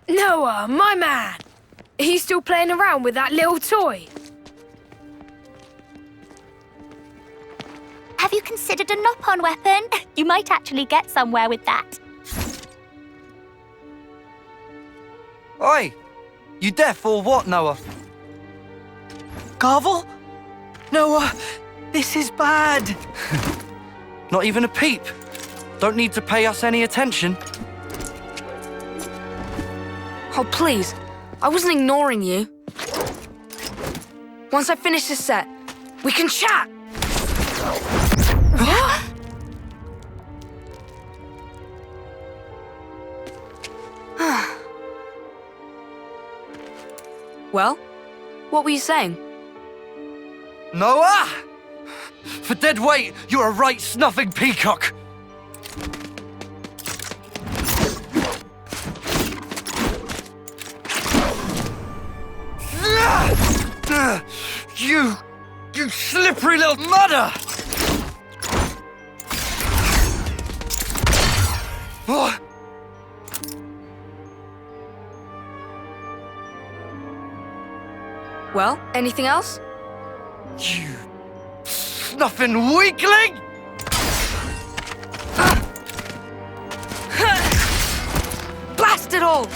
Speaker 9: Noah, my man! Are you still playing around with that little toy?
Speaker 8: Have you considered a knock-on weapon? You might actually get somewhere with that.
Speaker 6: Oi! You deaf or what, Noah? Garvel? Noah, this is bad. Not even a peep. Don't need to pay us any attention.
Speaker 3: Oh, please. I wasn't ignoring you. Once I finish this set, we can chat! Well, what were you saying?
Speaker 6: Noah! For dead weight, you're a right snuffing peacock. You slippery little mudder! What?
Speaker 3: Well, anything else?
Speaker 6: You snuffing weakling!
Speaker 3: Blast it all!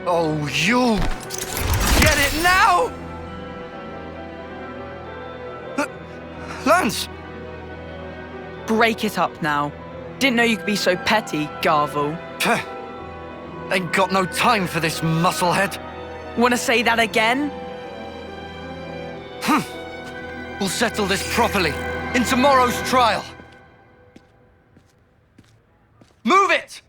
Speaker 6: Oh, you get it now? Lance!
Speaker 7: Break it up now. Didn't know you could be so petty, Garvel.
Speaker 6: Ain't got no time for this musclehead.
Speaker 7: Wanna say that again?
Speaker 6: We'll settle this properly in tomorrow's trial. Move it!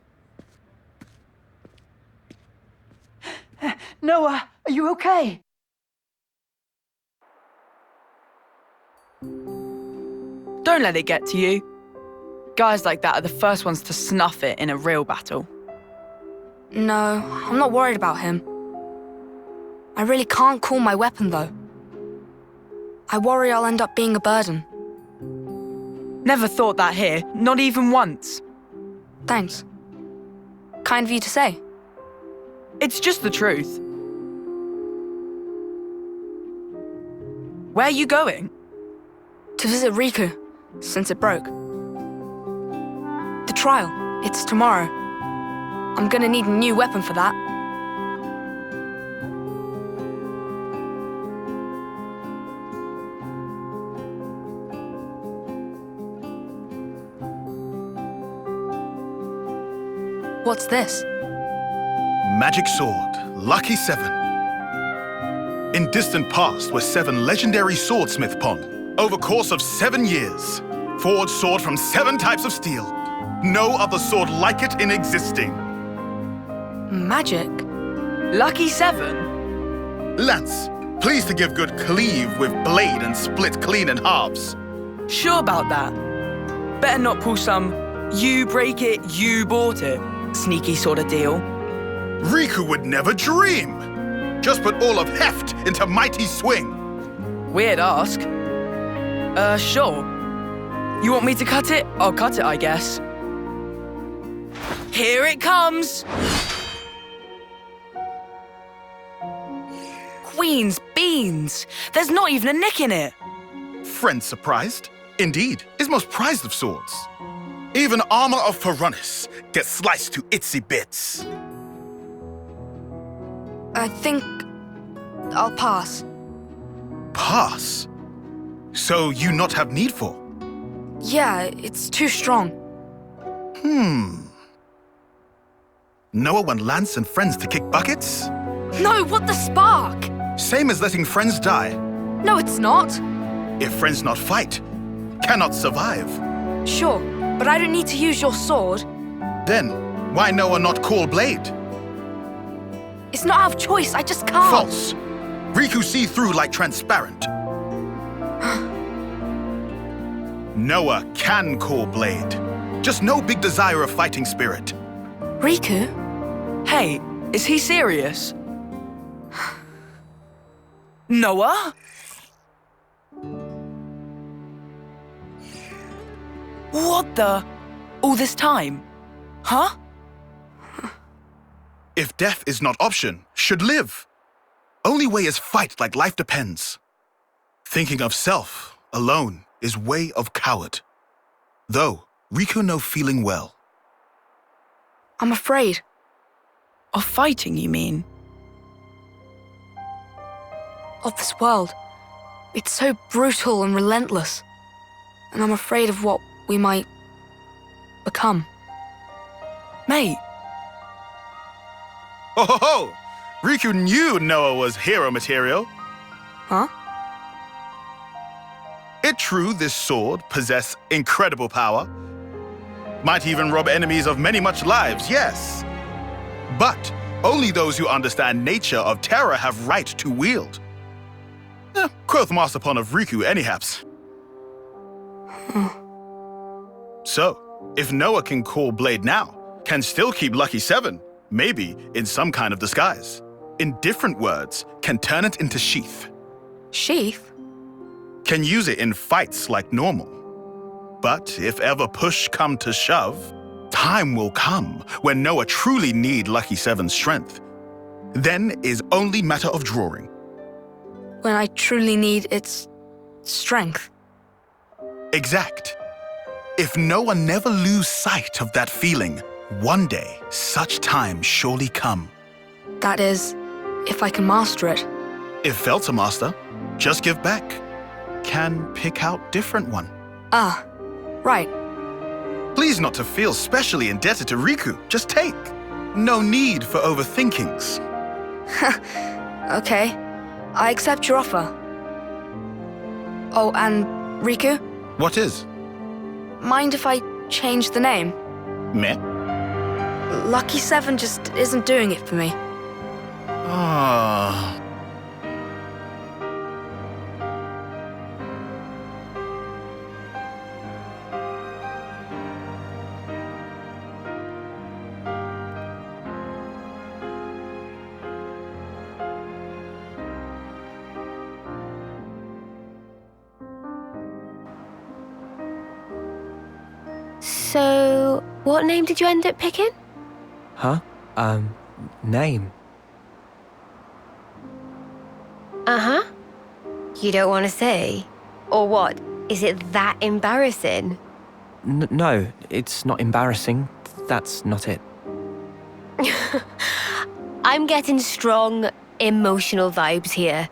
Speaker 7: Noah, are you okay? Don't let it get to you. Guys like that are the first ones to snuff it in a real battle.
Speaker 3: No, I'm not worried about him. I really can't call my weapon, though. I worry I'll end up being a burden.
Speaker 7: Never thought that here, not even once.
Speaker 3: Thanks. Kind of you to say.
Speaker 7: It's just the truth. Where are you going?
Speaker 3: To visit Riku, since it broke. The trial, it's tomorrow. I'm gonna need a new weapon for that. What's this?
Speaker 11: Magic sword, lucky 7. In distant past were 7 legendary swordsmith pon. Over course of 7 years, forged sword from 7 types of steel. No other sword like it in existing.
Speaker 3: Magic?
Speaker 7: Lucky 7?
Speaker 11: Lance, pleased to give good cleave with blade and split clean in halves.
Speaker 7: Sure about that. Better not pull some you break it, you bought it sneaky sort of deal.
Speaker 11: Riku would never dream. Just put all of heft into mighty swing.
Speaker 7: Weird ask. Sure. You want me to cut it? I'll cut it, I guess. Here it comes! Queen's beans! There's not even a nick in it!
Speaker 11: Friend surprised? Indeed, is most prized of swords. Even armor of Feronis gets sliced to itsy bits.
Speaker 3: I think I'll pass.
Speaker 11: Pass? So you not have need for?
Speaker 3: Yeah, it's too strong.
Speaker 11: Noah want Lance and friends to kick buckets?
Speaker 3: No, what the spark?
Speaker 11: Same as letting friends die.
Speaker 3: No, it's not.
Speaker 11: If friends not fight, cannot survive.
Speaker 3: Sure, but I don't need to use your sword.
Speaker 11: Then, why Noah not call blade?
Speaker 3: It's not out of choice, I just can't.
Speaker 11: False. Riku see through like transparent. Noah can call blade. Just no big desire of fighting spirit.
Speaker 3: Riku?
Speaker 7: Hey, is he serious? Noah? What the? All this time? Huh?
Speaker 11: If death is not option, should live. Only way is fight like life depends. Thinking of self alone is way of coward. Though Riku no feeling well.
Speaker 3: I'm afraid.
Speaker 7: Of fighting, you mean?
Speaker 3: Of this world. It's so brutal and relentless. And I'm afraid of what we might become.
Speaker 7: Mate.
Speaker 11: Oh ho ho! Riku knew Noah was hero material.
Speaker 3: Huh?
Speaker 11: It true this sword possess incredible power. Might even rob enemies of many much lives, yes. But only those who understand nature of terror have right to wield. Quoth Masterpon of Riku anyhaps. So, if Noah can call Blade now, can still keep Lucky 7, maybe in some kind of disguise. In different words, can turn it into sheath.
Speaker 3: Sheath?
Speaker 11: Can use it in fights like normal. But if ever push come to shove, time will come when Noah truly need Lucky 7's strength. Then is only matter of drawing.
Speaker 3: When I truly need its strength.
Speaker 11: Exact. If Noah never lose sight of that feeling, one day such time surely come.
Speaker 3: That is, if I can master it.
Speaker 11: If felt to master, just give back. Can pick out different one.
Speaker 3: Ah, right.
Speaker 11: Please not to feel specially indebted to Riku. Just take. No need for overthinkings.
Speaker 3: Okay, I accept your offer. Oh, and Riku?
Speaker 11: What is?
Speaker 3: Mind if I change the name?
Speaker 11: Meh?
Speaker 3: Lucky 7 just isn't doing it for me.
Speaker 11: Ah.
Speaker 20: So, what name did you end up picking?
Speaker 4: Huh? Name?
Speaker 20: Uh-huh. You don't want to say? Or what? Is it that embarrassing?
Speaker 4: No, it's not embarrassing. That's not it.
Speaker 20: I'm getting strong emotional vibes here.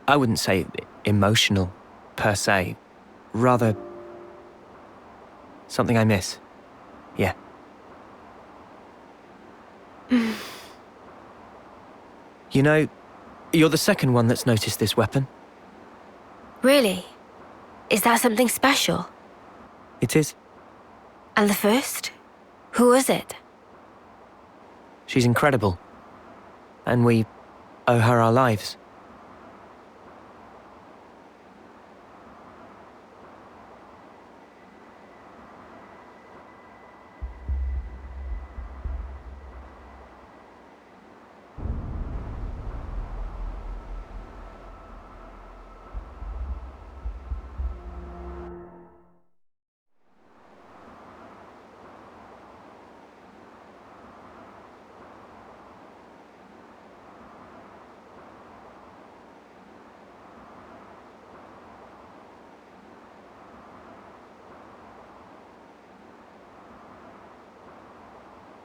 Speaker 4: I wouldn't say emotional, per se. Rather, something I miss. Yeah. You know, you're the second one that's noticed this weapon.
Speaker 20: Really? Is that something special?
Speaker 4: It is.
Speaker 20: And the first? Who was it?
Speaker 4: She's incredible. And we owe her our lives.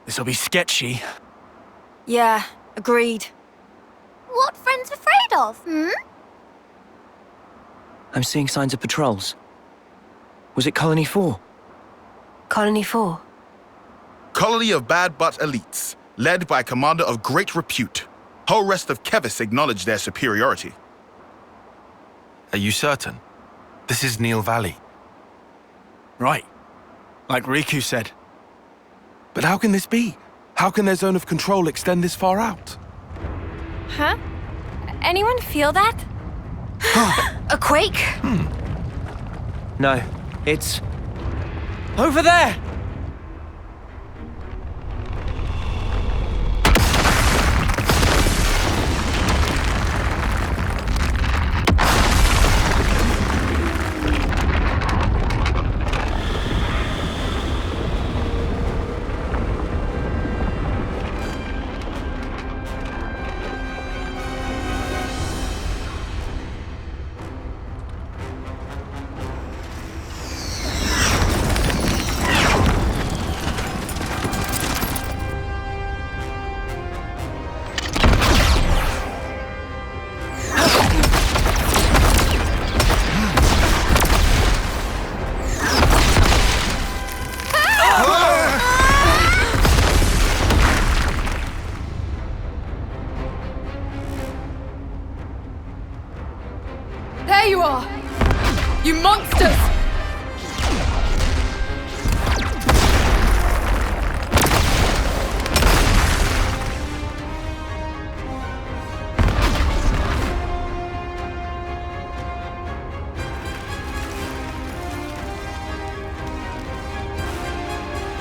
Speaker 5: This'll be sketchy.
Speaker 1: Yeah, agreed.
Speaker 8: What friends afraid of, hmm?
Speaker 4: I'm seeing signs of patrols. Was it Colony 4?
Speaker 20: Colony 4?
Speaker 11: Colony of bad but elites, led by a commander of great repute. Whole rest of Keves acknowledge their superiority.
Speaker 18: Are you certain? This is Neil Valley.
Speaker 5: Right. Like Riku said.
Speaker 18: But how can this be? How can their zone of control extend this far out?
Speaker 10: Huh? Anyone feel that?
Speaker 20: A quake?
Speaker 4: No, it's...
Speaker 7: Over there!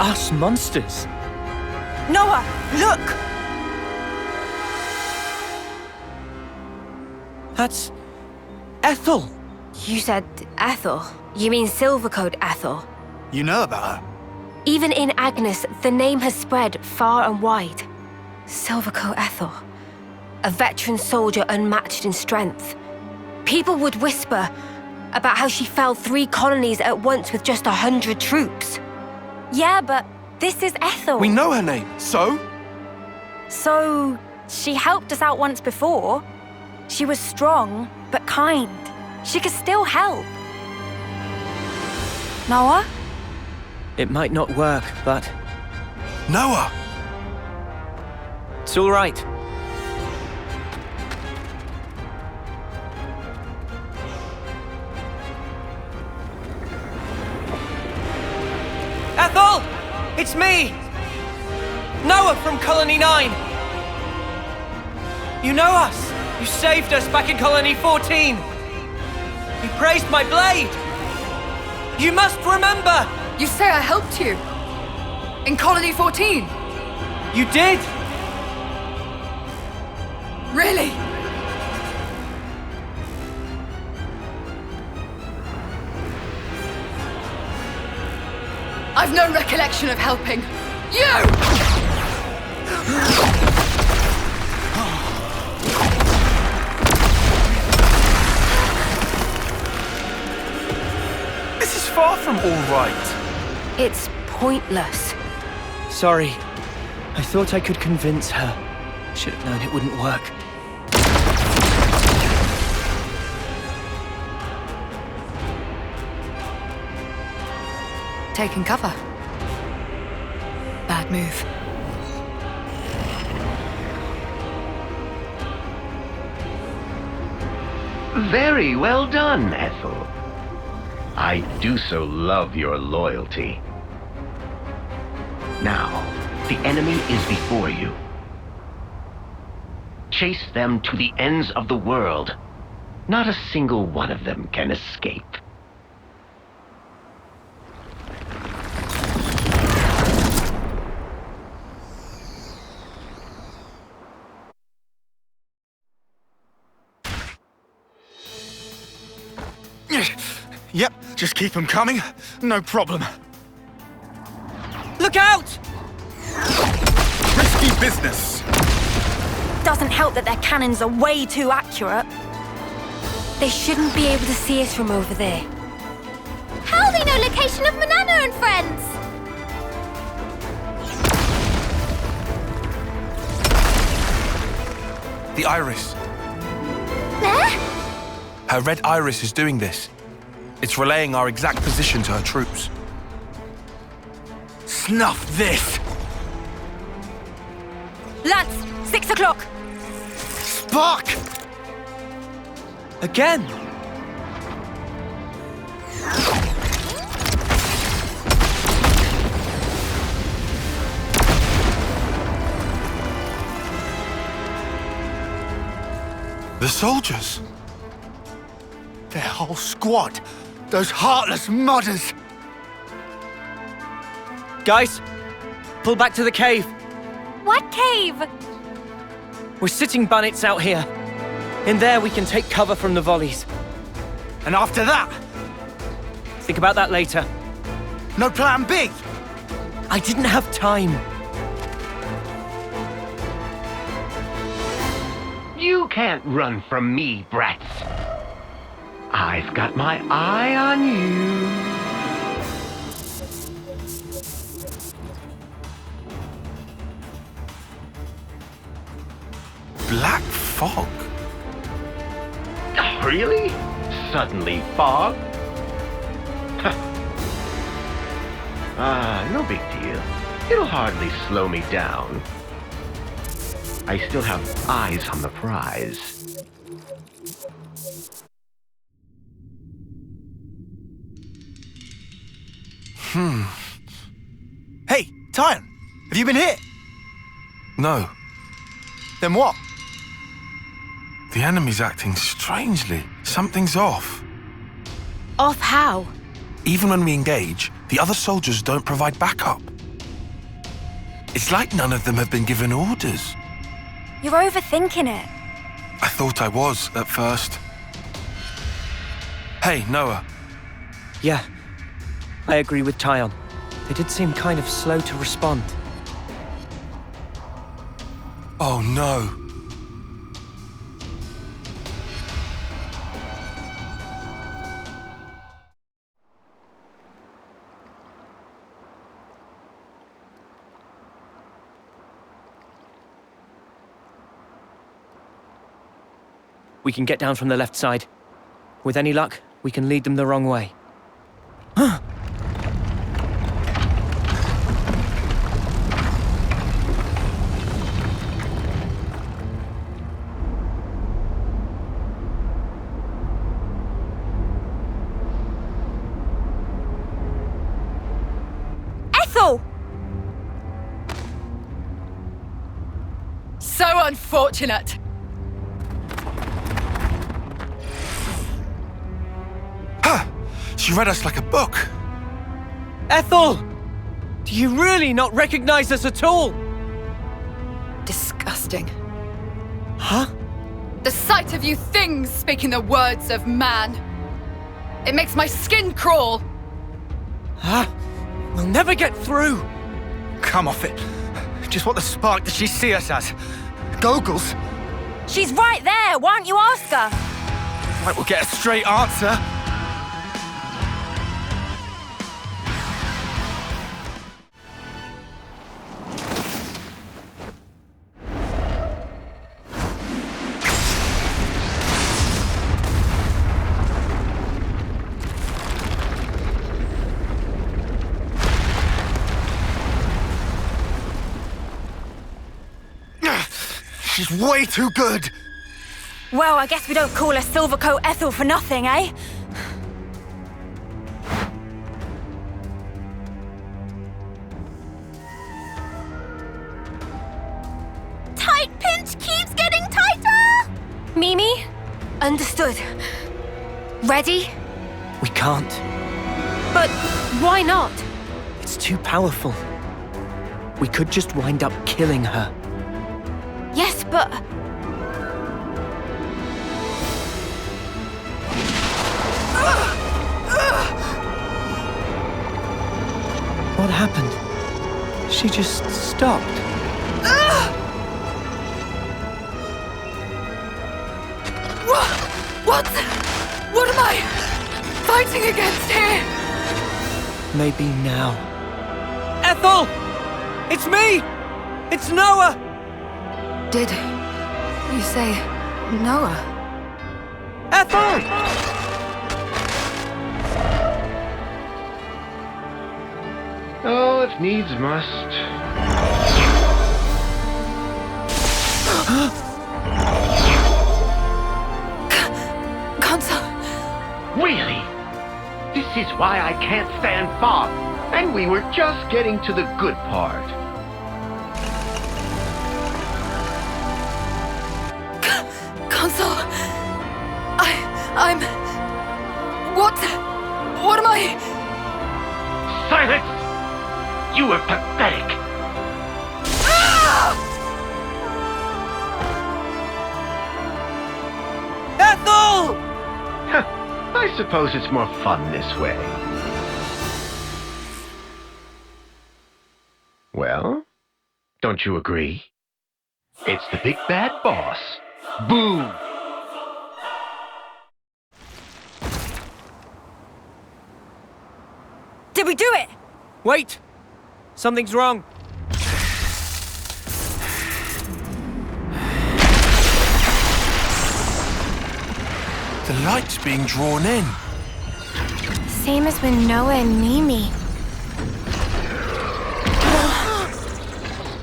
Speaker 4: us monsters.
Speaker 1: Noah, look!
Speaker 4: That's Ethel.
Speaker 20: You said Ethel. You mean Silvercoat Ethel.
Speaker 5: You know about her?
Speaker 20: Even in Agnes, the name has spread far and wide. Silvercoat Ethel. A veteran soldier unmatched in strength. People would whisper about how she felled 3 colonies at once with just 100 troops.
Speaker 1: Yeah, but this is Ethel.
Speaker 2: We know her name, so?
Speaker 1: So, she helped us out once before. She was strong, but kind. She could still help. Noah?
Speaker 4: It might not work, but...
Speaker 2: Noah!
Speaker 4: It's all right. Ethel! It's me! Noah from Colony 9! You know us! You saved us back in Colony 14! You praised my blade! You must remember!
Speaker 24: You say I helped you? In Colony 14?
Speaker 4: You did!
Speaker 24: Really? I've no recollection of helping. You!
Speaker 2: This is far from all right.
Speaker 20: It's pointless.
Speaker 4: Sorry. I thought I could convince her. Should have known it wouldn't work.
Speaker 24: Taking cover. Bad move.
Speaker 22: Very well done, Ethel. I do so love your loyalty. Now, the enemy is before you. Chase them to the ends of the world. Not a single one of them can escape.
Speaker 5: Yep, just keep them coming. No problem.
Speaker 4: Look out!
Speaker 11: Risky business.
Speaker 1: Doesn't help that their cannons are way too accurate.
Speaker 20: They shouldn't be able to see us from over there.
Speaker 8: How do they know location of Manana and friends?
Speaker 18: The iris.
Speaker 8: There?
Speaker 18: Her red iris is doing this. It's relaying our exact position to her troops.
Speaker 5: Snuff this!
Speaker 1: Lads, 6 o'clock.
Speaker 5: Spark!
Speaker 4: Again?
Speaker 18: The soldiers.
Speaker 5: Their whole squad. Those heartless mudders.
Speaker 4: Guys, pull back to the cave.
Speaker 10: What cave?
Speaker 4: We're sitting bunnets out here. In there we can take cover from the volleys.
Speaker 5: And after that?
Speaker 4: Think about that later.
Speaker 5: No plan B?
Speaker 4: I didn't have time.
Speaker 22: You can't run from me, brats. I've got my eye on you.
Speaker 18: Black fog?
Speaker 22: Really? Suddenly fog? No big deal. It'll hardly slow me down. I still have eyes on the prize.
Speaker 5: Hey, Tyon, have you been hit?
Speaker 18: No.
Speaker 5: Then what?
Speaker 18: The enemy's acting strangely. Something's off.
Speaker 20: Off how?
Speaker 18: Even when we engage, the other soldiers don't provide backup. It's like none of them have been given orders.
Speaker 1: You're overthinking it.
Speaker 18: I thought I was at first. Hey, Noah.
Speaker 4: Yeah, I agree with Tyon. They did seem kind of slow to respond.
Speaker 18: Oh no.
Speaker 4: We can get down from the left side. With any luck, we can lead them the wrong way.
Speaker 1: Ethel!
Speaker 24: So unfortunate.
Speaker 18: She read us like a book.
Speaker 4: Ethel! Do you really not recognize us at all?
Speaker 24: Disgusting.
Speaker 4: Huh?
Speaker 24: The sight of you things speaking the words of man. It makes my skin crawl.
Speaker 4: Huh? We'll never get through.
Speaker 5: Come off it. Just what the spark does she see us as? Goggles?
Speaker 1: She's right there. Why don't you ask her?
Speaker 5: Right, we'll get a straight answer. She's way too good!
Speaker 1: Well, I guess we don't call her Silvercoat Ethel for nothing, eh?
Speaker 8: Tight pinch keeps getting tighter!
Speaker 10: Mimi?
Speaker 20: Understood. Ready?
Speaker 4: We can't.
Speaker 20: But why not?
Speaker 4: It's too powerful. We could just wind up killing her.
Speaker 20: Yes, but...
Speaker 4: What happened? She just stopped.
Speaker 24: What? What am I fighting against here?
Speaker 4: Maybe now. Ethel! It's me! It's Noah!
Speaker 24: Did you say Noah?
Speaker 4: Ethel!
Speaker 22: Oh, if needs must.
Speaker 24: Consul!
Speaker 22: Really? This is why I can't stand fog. And we were just getting to the good part.
Speaker 24: Consul! I'm... What am I...
Speaker 22: Silence! You were pathetic.
Speaker 4: Ethel!
Speaker 22: I suppose it's more fun this way. Well, don't you agree? It's the big bad boss. Boom!
Speaker 1: Did we do it?
Speaker 4: Wait! Something's wrong.
Speaker 18: The light's being drawn in.
Speaker 20: Same as when Noah and Mimi.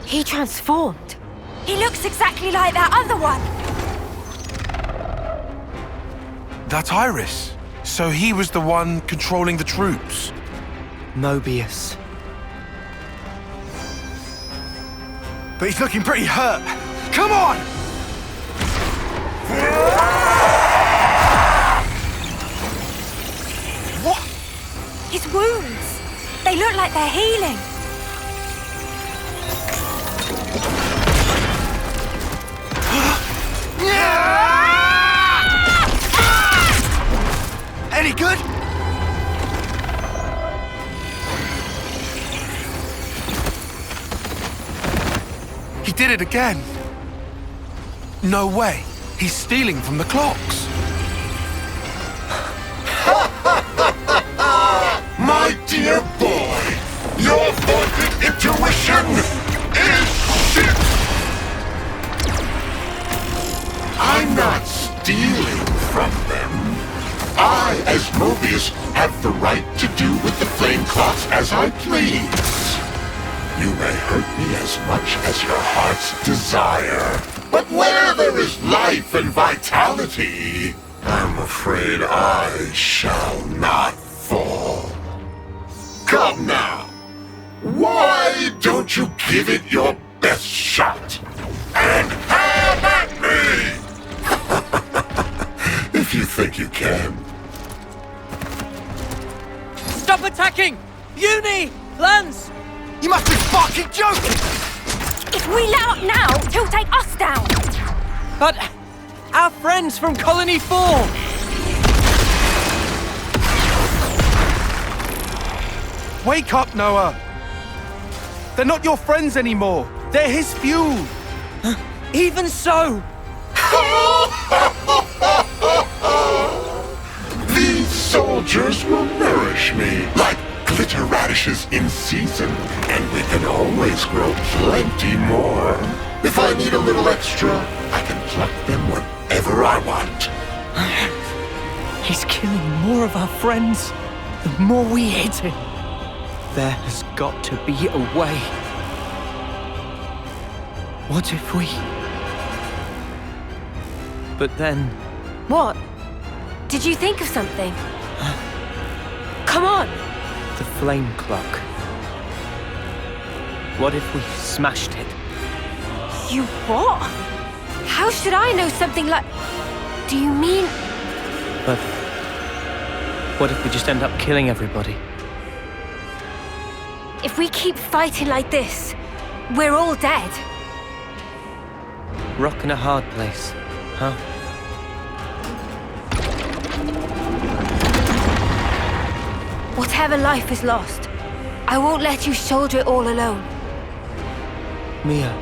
Speaker 20: He transformed.
Speaker 1: He looks exactly like that other one.
Speaker 18: That Iris. So he was the one controlling the troops.
Speaker 4: Mobius.
Speaker 5: But he's looking pretty hurt. Come on!
Speaker 1: What? His wounds. They look like they're healing.
Speaker 5: Any good?
Speaker 18: He did it again. No way. He's stealing from the clocks.
Speaker 12: My dear boy, your vaunted intuition is shit! I'm not stealing from them. I, as Mobius, have the right to do with the flame clocks as I please. You may hurt me as much as your heart's desire, but where there is life and vitality, I'm afraid I shall not fall. Come now, why don't you give it your best shot and have at me? If you think you can.
Speaker 7: Stop attacking! Uni! Lance!
Speaker 2: You must be fucking joking!
Speaker 10: If we let up now, he'll take us down!
Speaker 7: But our friends from Colony 4!
Speaker 2: Wake up, Noah! They're not your friends anymore! They're his fuel!
Speaker 7: Even so!
Speaker 12: These soldiers will nourish me like glitter radishes in season, and we can always grow plenty more. If I need a little extra, I can pluck them whenever I want.
Speaker 7: He's killing more of our friends the more we hit him. There has got to be a way. What if we... But then...
Speaker 20: What? Did you think of something? Come on!
Speaker 7: The flame clock. What if we smashed it?
Speaker 20: You what? How should I know something like... Do you mean...
Speaker 7: But... what if we just end up killing everybody?
Speaker 20: If we keep fighting like this, we're all dead.
Speaker 7: Rock in a hard place, huh?
Speaker 20: Whatever life is lost, I won't let you shoulder it all alone.
Speaker 7: Mia.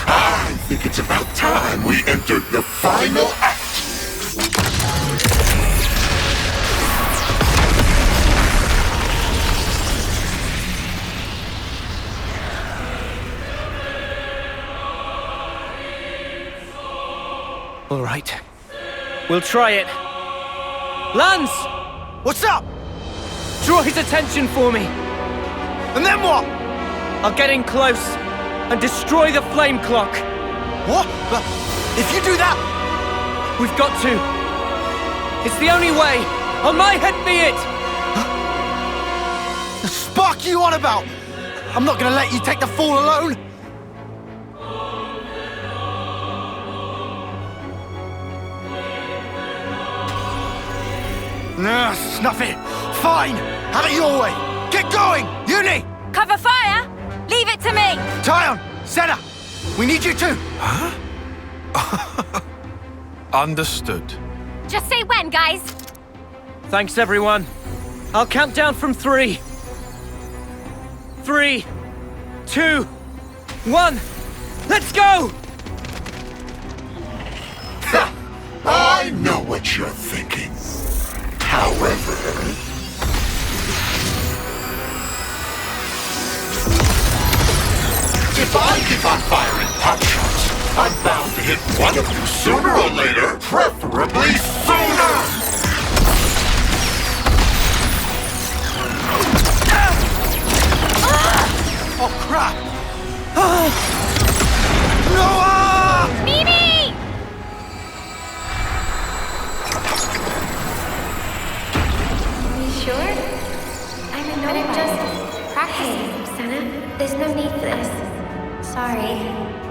Speaker 12: I think it's about time we entered the final act.
Speaker 7: All right. We'll try it. Lance!
Speaker 2: What's up?
Speaker 7: Draw his attention for me.
Speaker 2: And then what?
Speaker 7: I'll get in close and destroy the flame clock.
Speaker 2: What? But if you do that...
Speaker 7: We've got to. It's the only way. On my head be it.
Speaker 2: The spark you on about? I'm not gonna let you take the fall alone. Nah, snuff it. Fine. Have it your way. Get going. Uni.
Speaker 10: Cover fire! Leave it to me!
Speaker 2: Tyon, Senna, we need you too.
Speaker 18: Huh? Understood.
Speaker 10: Just say when, guys.
Speaker 7: Thanks, everyone. I'll count down from 3. 3, 2, 1. Let's go!
Speaker 12: I know what you're thinking. However... if I keep on firing potshots, I'm bound to hit one of you sooner or later, preferably sooner!
Speaker 2: Oh, crap! Noah!
Speaker 10: Mimi!
Speaker 20: Are you sure? I'm just practicing, Senna. There's no need for this. Sorry.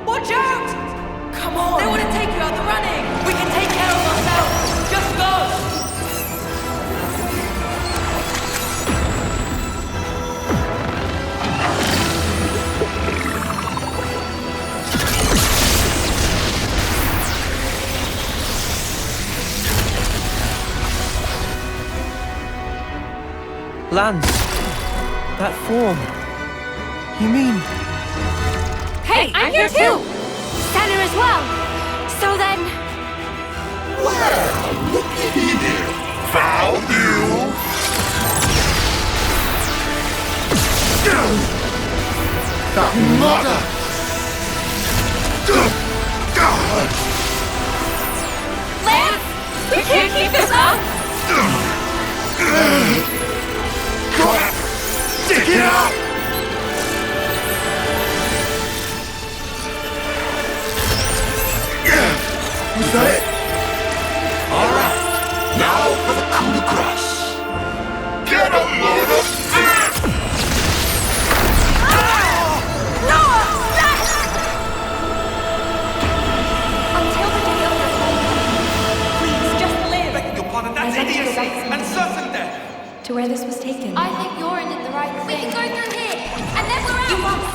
Speaker 16: Watch out! Come on! They want to take you out the running! We can take care of ourselves! Just go!
Speaker 4: Lance, that form. You mean...
Speaker 9: Hey, I'm here too! Stella as well. So then...
Speaker 12: Well, looky here. Found you. That mother! Good God!
Speaker 9: Lance! We can't keep this up!
Speaker 12: Stick it out! Was that it? Alright, now for the coup de grace. Get a load of this!
Speaker 16: Until the day of your home, please just live.
Speaker 2: Beg your pardon, that's idiocy and certain death.
Speaker 16: To where this was taken.
Speaker 9: I think Yorin did the right thing. We can go through here, and then we're out!
Speaker 16: You must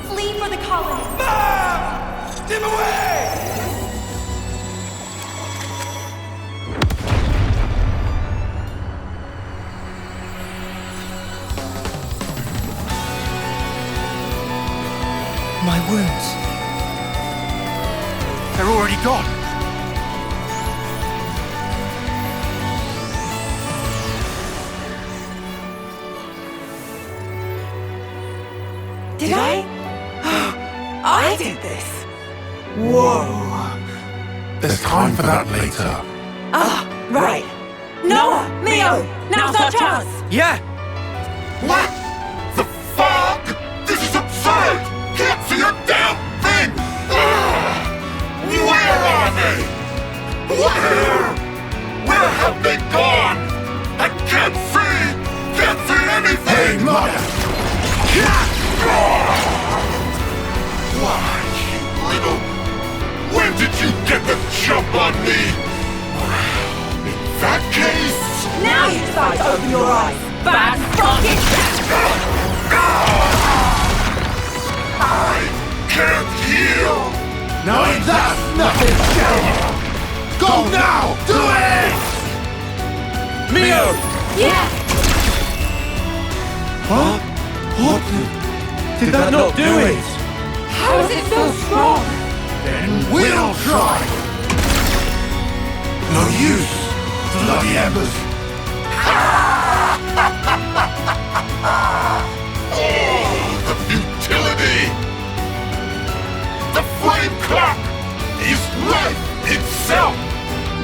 Speaker 16: flee for the colony.
Speaker 2: Mom! Dim away!
Speaker 5: My wounds. They're already gone.
Speaker 1: Did I? I did this. Whoa.
Speaker 12: There's time for that later.
Speaker 1: Ah, right. Noah, Mio, now's our chance.
Speaker 5: Yeah!
Speaker 12: What? The fog? This is absurd! Can't see a damn thing! Where are they? Where have they gone? I can't see anything! Hey, mother! Why, you little... When did you get the jump on me? In that case...
Speaker 1: Now you decide to open your eyes. Bad fucking
Speaker 12: I can't heal!
Speaker 1: No,
Speaker 12: that's nothing! Go now! Do it!
Speaker 2: Mio!
Speaker 9: Yeah!
Speaker 2: What? What? Did that not do it?
Speaker 9: How is it so strong?
Speaker 12: Then we'll try! No use! Bloody embers! Oh, the futility! The flame clock is life itself!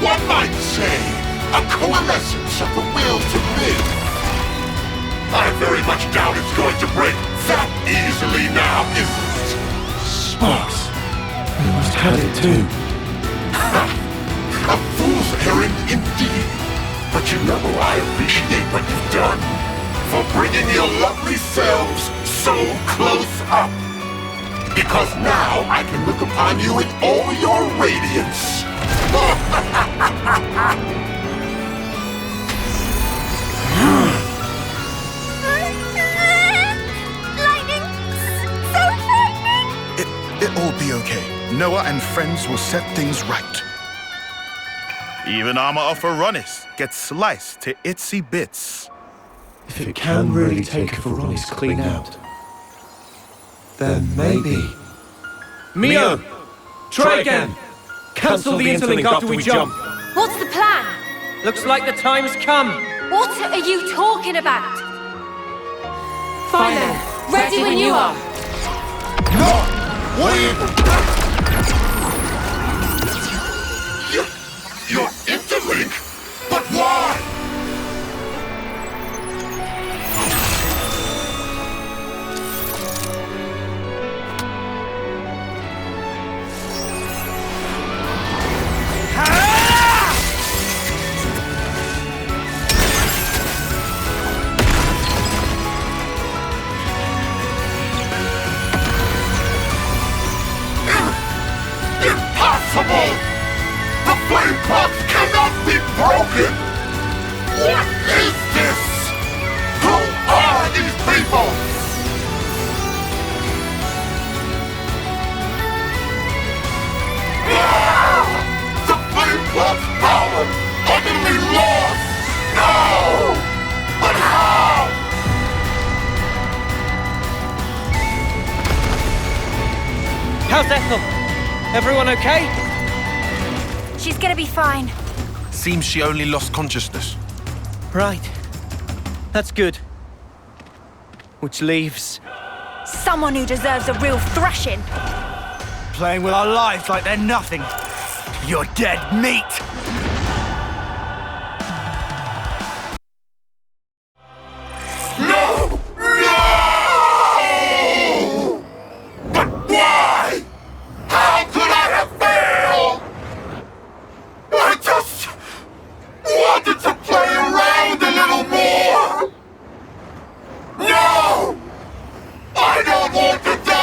Speaker 12: One might say, a coalescence of the will to live. I very much doubt it's going to break that easily now, is it?
Speaker 2: Sparks. We must have it too.
Speaker 12: A fool's errand indeed. But you know I appreciate what you've done. For bringing your lovely selves so close up. Because now I can look upon you in all your radiance.
Speaker 8: Lightning! So frightening!
Speaker 11: It'll be okay. Noah and friends will set things right. Even armor of Veronis gets sliced to itsy bits.
Speaker 2: If it can really take a Veronis clean out, then maybe... Mio! Try again! Cancel the interlink after we jump!
Speaker 9: What's the plan?
Speaker 7: Looks like the time's come.
Speaker 9: What are you talking about?
Speaker 16: Fine then.
Speaker 9: Ready when you are.
Speaker 12: No! Wait! Your interlink? But why? Impossible! The flame clocks cannot be broken! What is this? Who are these people? Ah! The flame clock's power! Utterly lost! No! But how?
Speaker 6: How's Ethel? Everyone okay?
Speaker 1: She's gonna be fine.
Speaker 18: Seems she only lost consciousness.
Speaker 6: Right. That's good. Which leaves...
Speaker 1: Someone who deserves a real thrashing.
Speaker 5: Playing with our lives like they're nothing. You're dead meat!
Speaker 12: No! No! But why? How could I have failed? I just wanted to play around a little more! No! I don't want to die!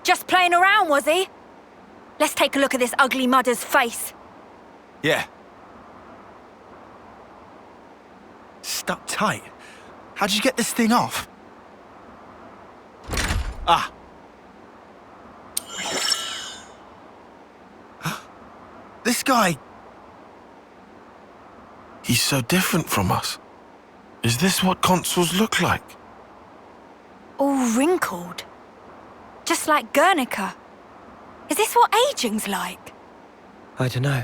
Speaker 1: Just playing around, was he? Let's take a look at this ugly mudder's face.
Speaker 5: Yeah. Stuck tight. How'd you get this thing off? Ah. This guy...
Speaker 18: He's so different from us. Is this what consuls look like?
Speaker 1: All wrinkled. Just like Guernica. Is this what aging's like?
Speaker 6: I don't know.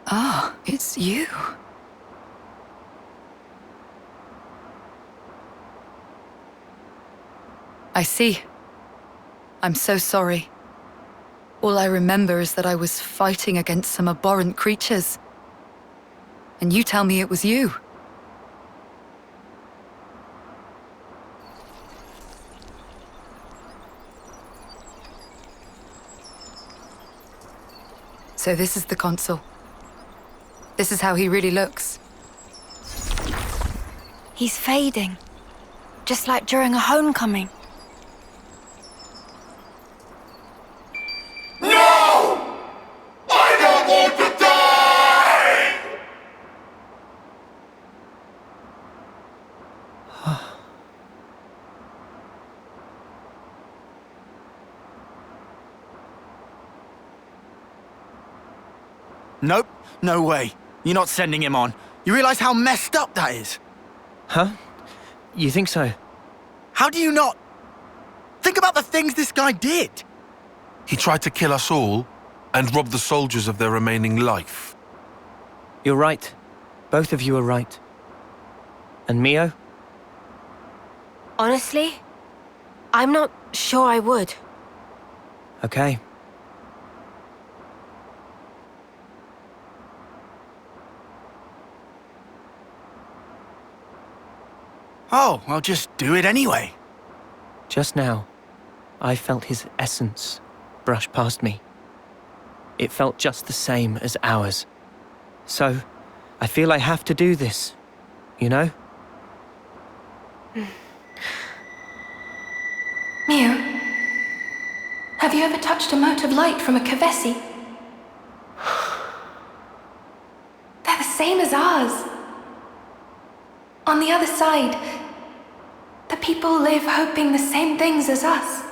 Speaker 24: Ah, it's you. I see. I'm so sorry. All I remember is that I was fighting against some abhorrent creatures. And you tell me it was you. So this is the consul. This is how he really looks.
Speaker 1: He's fading. Just like during a homecoming.
Speaker 12: No! I don't want to die!
Speaker 5: Nope, no way. You're not sending him on. You realize how messed up that is?
Speaker 6: Huh? You think so?
Speaker 5: How do you not... Think about the things this guy did.
Speaker 18: He tried to kill us all and rob the soldiers of their remaining life.
Speaker 6: You're right. Both of you are right. And Mio?
Speaker 20: Honestly, I'm not sure I would.
Speaker 6: Okay.
Speaker 5: Oh, I'll just do it anyway.
Speaker 6: Just now, I felt his essence brush past me. It felt just the same as ours. So, I feel I have to do this, you know?
Speaker 9: Mio, have you ever touched a mote of light from a Kevesi? They're the same as ours. On the other side, the people live hoping the same things as us.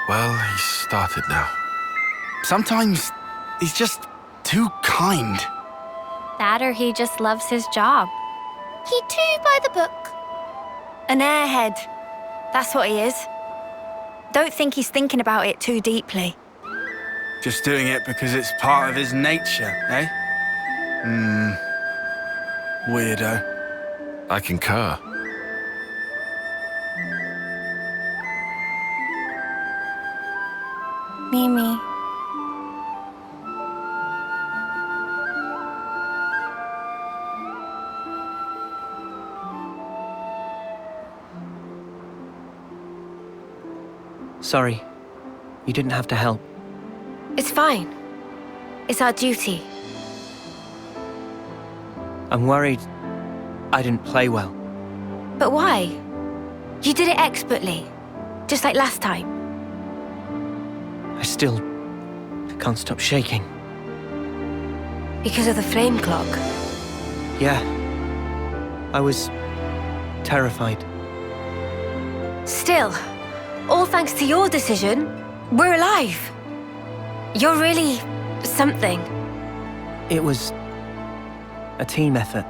Speaker 18: Well, he's started now.
Speaker 5: Sometimes he's just too kind.
Speaker 10: That or he just loves his job.
Speaker 8: He too by the book.
Speaker 1: An airhead. That's what he is. Don't think he's thinking about it too deeply.
Speaker 5: Just doing it because it's part of his nature, eh? Weirdo.
Speaker 18: I concur.
Speaker 10: Mimi.
Speaker 6: Sorry. You didn't have to help.
Speaker 20: It's fine. It's our duty.
Speaker 6: I'm worried I didn't play well.
Speaker 20: But why? You did it expertly, just like last time.
Speaker 6: I still can't stop shaking.
Speaker 20: Because of the flame clock.
Speaker 6: Yeah. I was terrified.
Speaker 20: Still, all thanks to your decision, we're alive. You're really something.
Speaker 6: It was a team effort.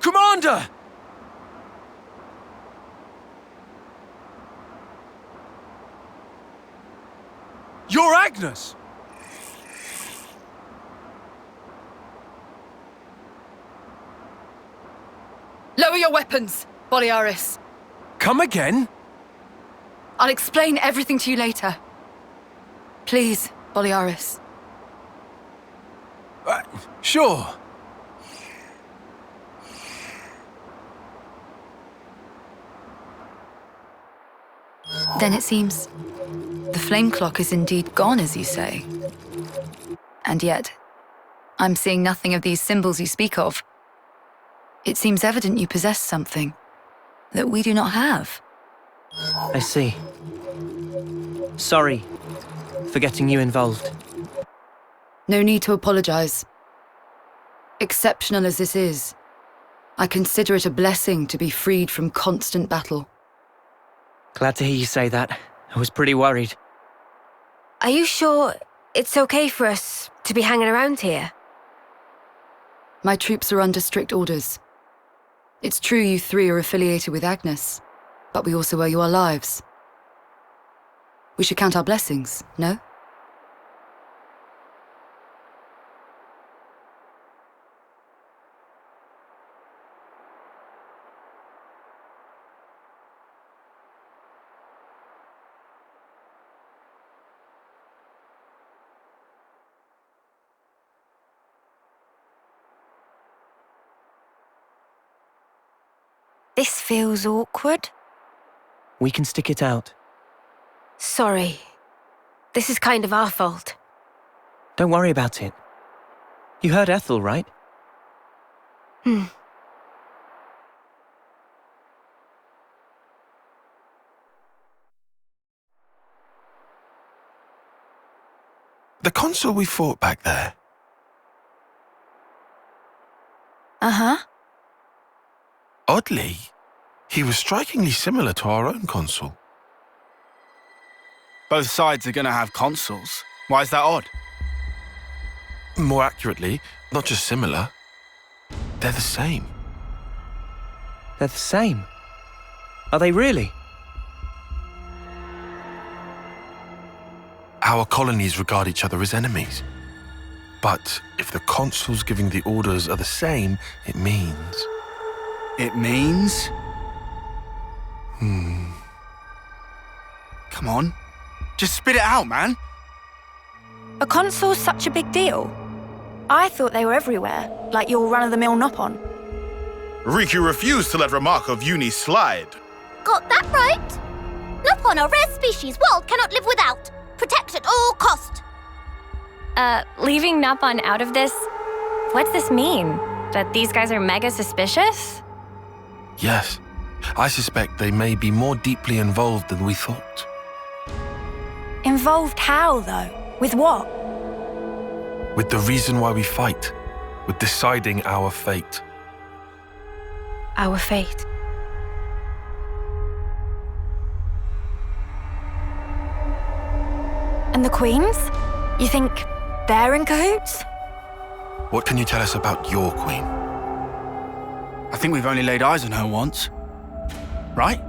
Speaker 2: Commander! You're Agnes!
Speaker 24: Lower your weapons, Boliaris.
Speaker 2: Come again?
Speaker 24: I'll explain everything to you later. Please, Boliaris.
Speaker 2: Sure.
Speaker 24: Then it seems the flame clock is indeed gone, as you say. And yet, I'm seeing nothing of these symbols you speak of. It seems evident you possess something that we do not have.
Speaker 6: I see. Sorry for getting you involved.
Speaker 24: No need to apologize. Exceptional as this is, I consider it a blessing to be freed from constant battle.
Speaker 6: Glad to hear you say that. I was pretty worried.
Speaker 20: Are you sure it's okay for us to be hanging around here?
Speaker 24: My troops are under strict orders. It's true you three are affiliated with Agnes, but we also owe you our lives. We should count our blessings, no?
Speaker 1: This feels awkward.
Speaker 6: We can stick it out.
Speaker 20: Sorry. This is kind of our fault.
Speaker 6: Don't worry about it. You heard Ethel, right?
Speaker 18: The consul we fought back there.
Speaker 1: Uh-huh.
Speaker 18: Oddly, he was strikingly similar to our own consul.
Speaker 5: Both sides are gonna have consuls. Why is that odd?
Speaker 18: More accurately, not just similar. They're the same.
Speaker 6: They're the same? Are they really?
Speaker 18: Our colonies regard each other as enemies. But if the consuls giving the orders are the same, it means...
Speaker 5: It means? Come on. Just spit it out, man.
Speaker 1: Are consoles such a big deal? I thought they were everywhere, like your run-of-the-mill Nopon.
Speaker 11: Riku refused to let remark of uni slide.
Speaker 8: Got that right? Nopon, a rare species world cannot live without. Protect at all cost.
Speaker 10: Leaving Nopon out of this, what's this mean? That these guys are mega suspicious?
Speaker 18: Yes, I suspect they may be more deeply involved than we thought.
Speaker 1: Involved how, though? With what?
Speaker 18: With the reason why we fight, with deciding our fate.
Speaker 20: Our fate.
Speaker 1: And the queens? You think they're in cahoots?
Speaker 18: What can you tell us about your queen?
Speaker 5: I think we've only laid eyes on her once. Right?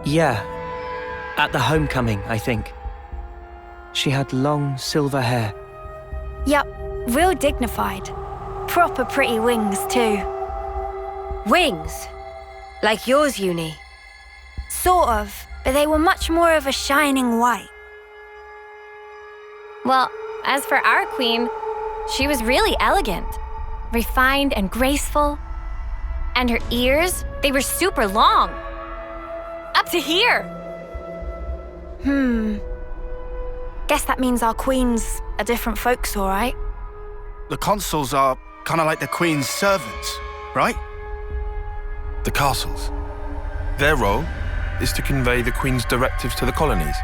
Speaker 6: Yeah. At the homecoming, I think. She had long silver hair.
Speaker 1: Yup, real dignified. Proper pretty wings, too.
Speaker 20: Wings? Like yours, Uni?
Speaker 1: Sort of, but they were much more of a shining white.
Speaker 10: Well, as for our queen, she was really elegant, refined and graceful. And her ears, they were super long. Up to here.
Speaker 1: Guess that means our queens are different folks, all right?
Speaker 5: The consuls are kind of like the queen's servants, right?
Speaker 18: The castles. Their role is to convey the Queen's directives to the colonies,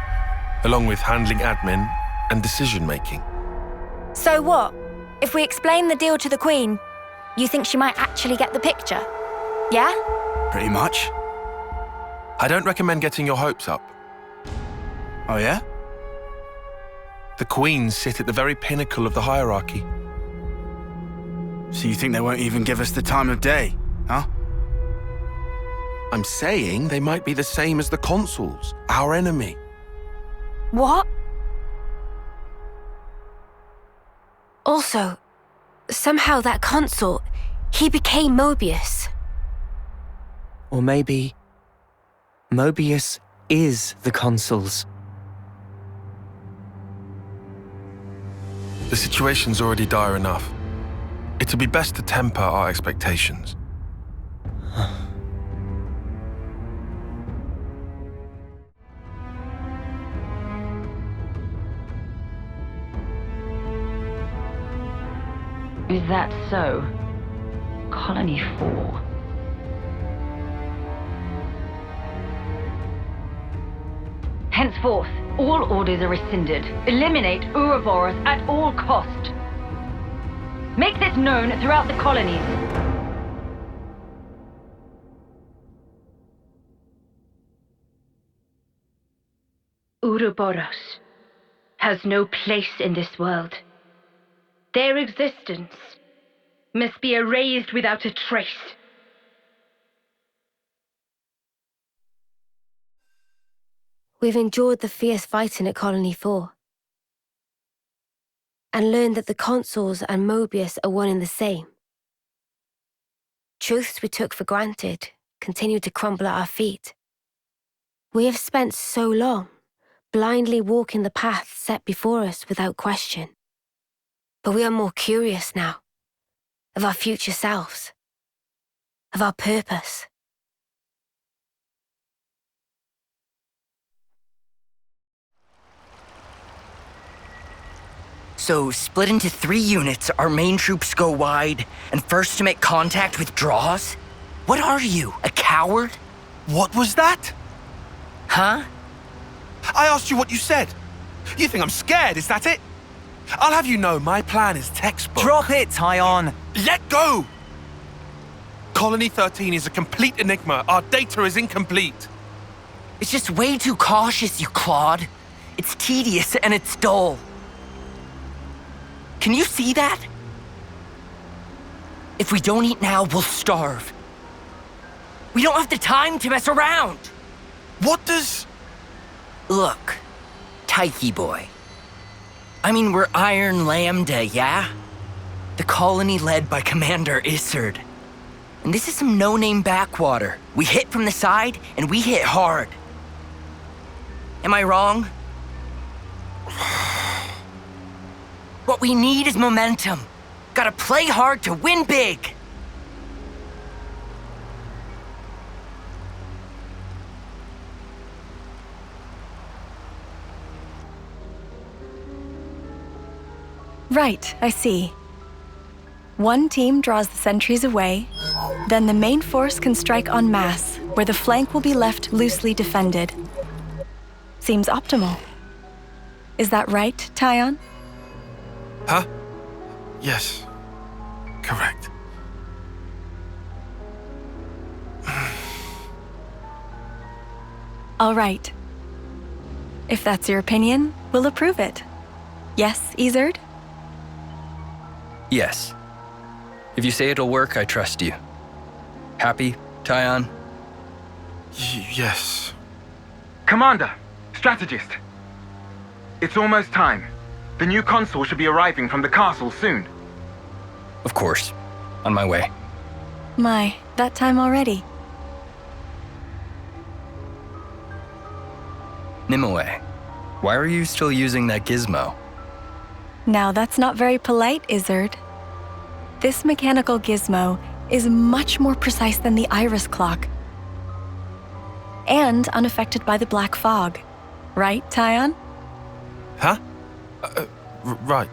Speaker 18: along with handling admin and decision-making.
Speaker 1: So what? If we explain the deal to the Queen, you think she might actually get the picture? Yeah?
Speaker 5: Pretty much.
Speaker 18: I don't recommend getting your hopes up.
Speaker 5: Oh, yeah?
Speaker 18: The Queens sit at the very pinnacle of the hierarchy.
Speaker 5: So you think they won't even give us the time of day, huh?
Speaker 18: I'm saying they might be the same as the consuls, our enemy.
Speaker 1: What?
Speaker 20: Also, somehow that consul, he became Mobius.
Speaker 6: Or maybe Mobius is the consuls.
Speaker 18: The situation's already dire enough. It'd be best to temper our expectations.
Speaker 15: Is that so? Colony 4. Henceforth, all orders are rescinded. Eliminate Ouroboros at all cost. Make this known throughout the colonies. Ouroboros has no place in this world. Their existence must be erased without a trace.
Speaker 20: We've endured the fierce fighting at Colony 4 and learned that the consuls and Mobius are one and the same. Truths we took for granted continue to crumble at our feet. We have spent so long blindly walking the path set before us without question. But we are more curious now of our future selves, of our purpose.
Speaker 19: So, split into 3 units, our main troops go wide, and first to make contact withdraws? What are you, a coward?
Speaker 18: What was that?
Speaker 19: Huh?
Speaker 18: I asked you what you said. You think I'm scared, is that it? I'll have you know my plan is textbook.
Speaker 19: Drop it, Tyon.
Speaker 18: Let go! Colony 13 is a complete enigma. Our data is incomplete.
Speaker 19: It's just way too cautious, you clod. It's tedious and it's dull. Can you see that? If we don't eat now, we'll starve. We don't have the time to mess around.
Speaker 18: What does...
Speaker 19: Look, Tyche boy. I mean, we're Iron Lambda, yeah? The colony led by Commander Isard. And this is some no-name backwater. We hit from the side, and we hit hard. Am I wrong? What we need is momentum. Gotta play hard to win big.
Speaker 21: Right, I see. One team draws the sentries away, then the main force can strike en masse, where the flank will be left loosely defended. Seems optimal. Is that right, Tyon?
Speaker 18: Huh? Yes. Correct.
Speaker 21: All right. If that's your opinion, we'll approve it. Yes, Izard?
Speaker 13: Yes. If you say it'll work, I trust you. Happy, Tyon?
Speaker 18: Yes.
Speaker 14: Commander, strategist. It's almost time. The new consul should be arriving from the castle soon.
Speaker 13: Of course. On my way.
Speaker 21: My, that time already.
Speaker 13: Nimue, why are you still using that gizmo?
Speaker 21: Now that's not very polite, Izard. This mechanical gizmo is much more precise than the iris clock. And unaffected by the black fog. Right, Tyon?
Speaker 18: Huh? Right.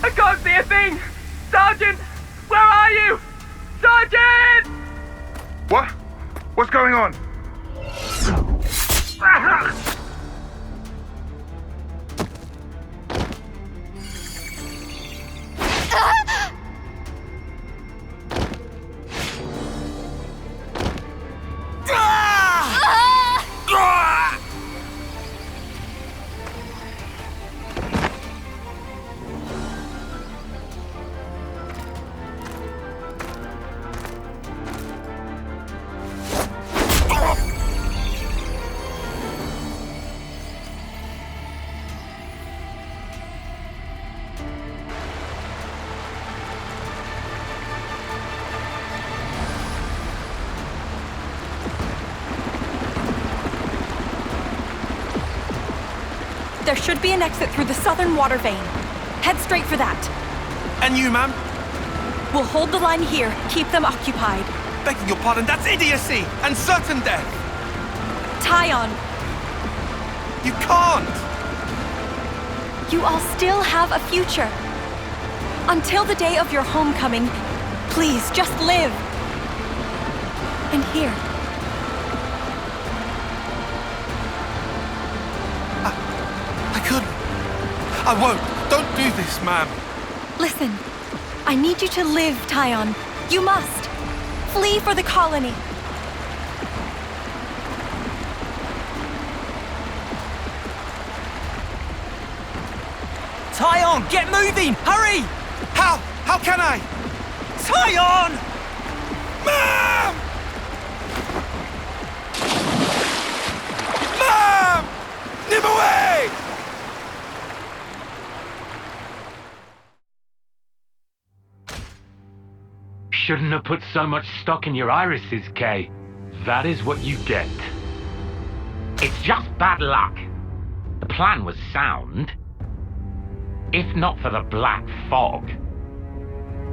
Speaker 14: I can't see a thing! Sergeant! Where are you? Sergeant! What? What's going on?
Speaker 16: There should be an exit through the southern water vein. Head straight for that.
Speaker 18: And you, ma'am?
Speaker 16: We'll hold the line here, keep them occupied.
Speaker 18: Begging your pardon, that's idiocy and certain death.
Speaker 16: Tyon!
Speaker 18: You can't!
Speaker 16: You all still have a future. Until the day of your homecoming, please, just live. And here.
Speaker 18: I won't. Don't do this, ma'am.
Speaker 16: Listen, I need you to live, Tyon. You must. Flee for the colony.
Speaker 6: Tyon, get moving! Hurry!
Speaker 18: How can I?
Speaker 6: Tyon!
Speaker 18: Ma'am! Ma'am! Nimue!
Speaker 22: Shouldn't have put so much stock in your irises, Kay. That is what you get. It's just bad luck. The plan was sound. If not for the black fog.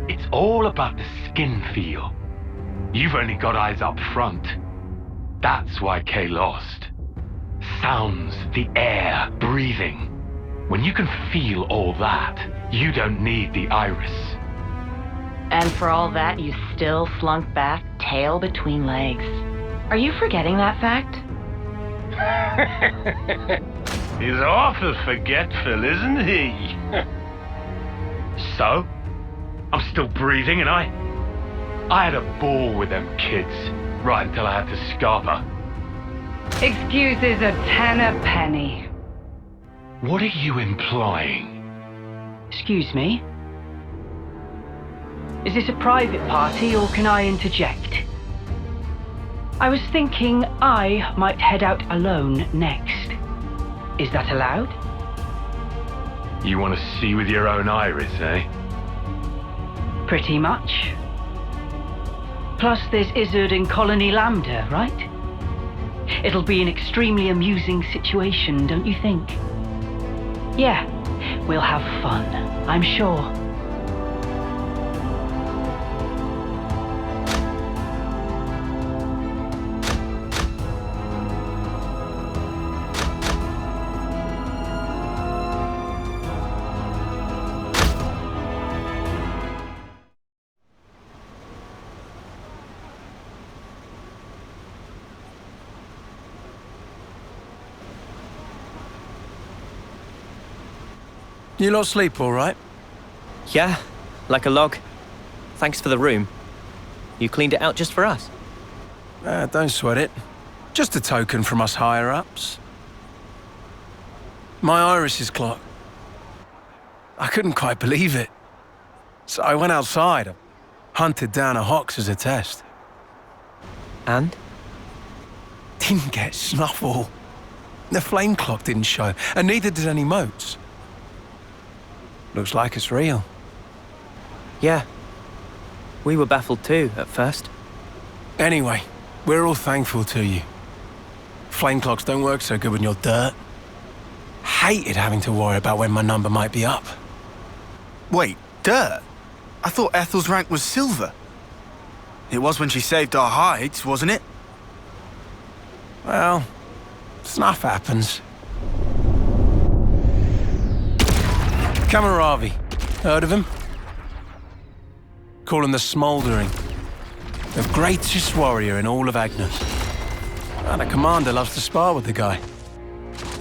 Speaker 22: It's all about the skin feel. You've only got eyes up front. That's why Kay lost. Sounds, the air, breathing. When you can feel all that, you don't need the iris.
Speaker 17: And for all that, you still slunk back, tail between legs. Are you forgetting that fact?
Speaker 22: He's awful forgetful, isn't he? So? I'm still breathing, and I had a ball with them kids, right until I had to scarper.
Speaker 17: Excuses a penny.
Speaker 22: What are you implying?
Speaker 17: Excuse me? Is this a private party, or can I interject? I was thinking I might head out alone next. Is that allowed?
Speaker 22: You want to see with your own iris, eh?
Speaker 17: Pretty much. Plus there's Izard and Colony Lambda, right? It'll be an extremely amusing situation, don't you think? Yeah, we'll have fun, I'm sure.
Speaker 3: You lot sleep all right?
Speaker 6: Yeah, like a log. Thanks for the room. You cleaned it out just for us.
Speaker 3: Don't sweat it. Just a token from us higher-ups. My iris clock. I couldn't quite believe it. So I went outside. I hunted down a Hox as a test.
Speaker 6: And?
Speaker 3: Didn't get snuffle. The flame clock didn't show, and neither did any motes. Looks like it's real.
Speaker 6: Yeah. We were baffled too, at first.
Speaker 3: Anyway, we're all thankful to you. Flame clocks don't work so good when you're dirt. Hated having to worry about when my number might be up.
Speaker 5: Wait, dirt? I thought Ethel's rank was silver. It was when she saved our hides, wasn't it?
Speaker 3: Well, stuff happens. Cammuravi. Heard of him? Call him the Smouldering. The greatest warrior in all of Agnes. And the commander loves to spar with the guy.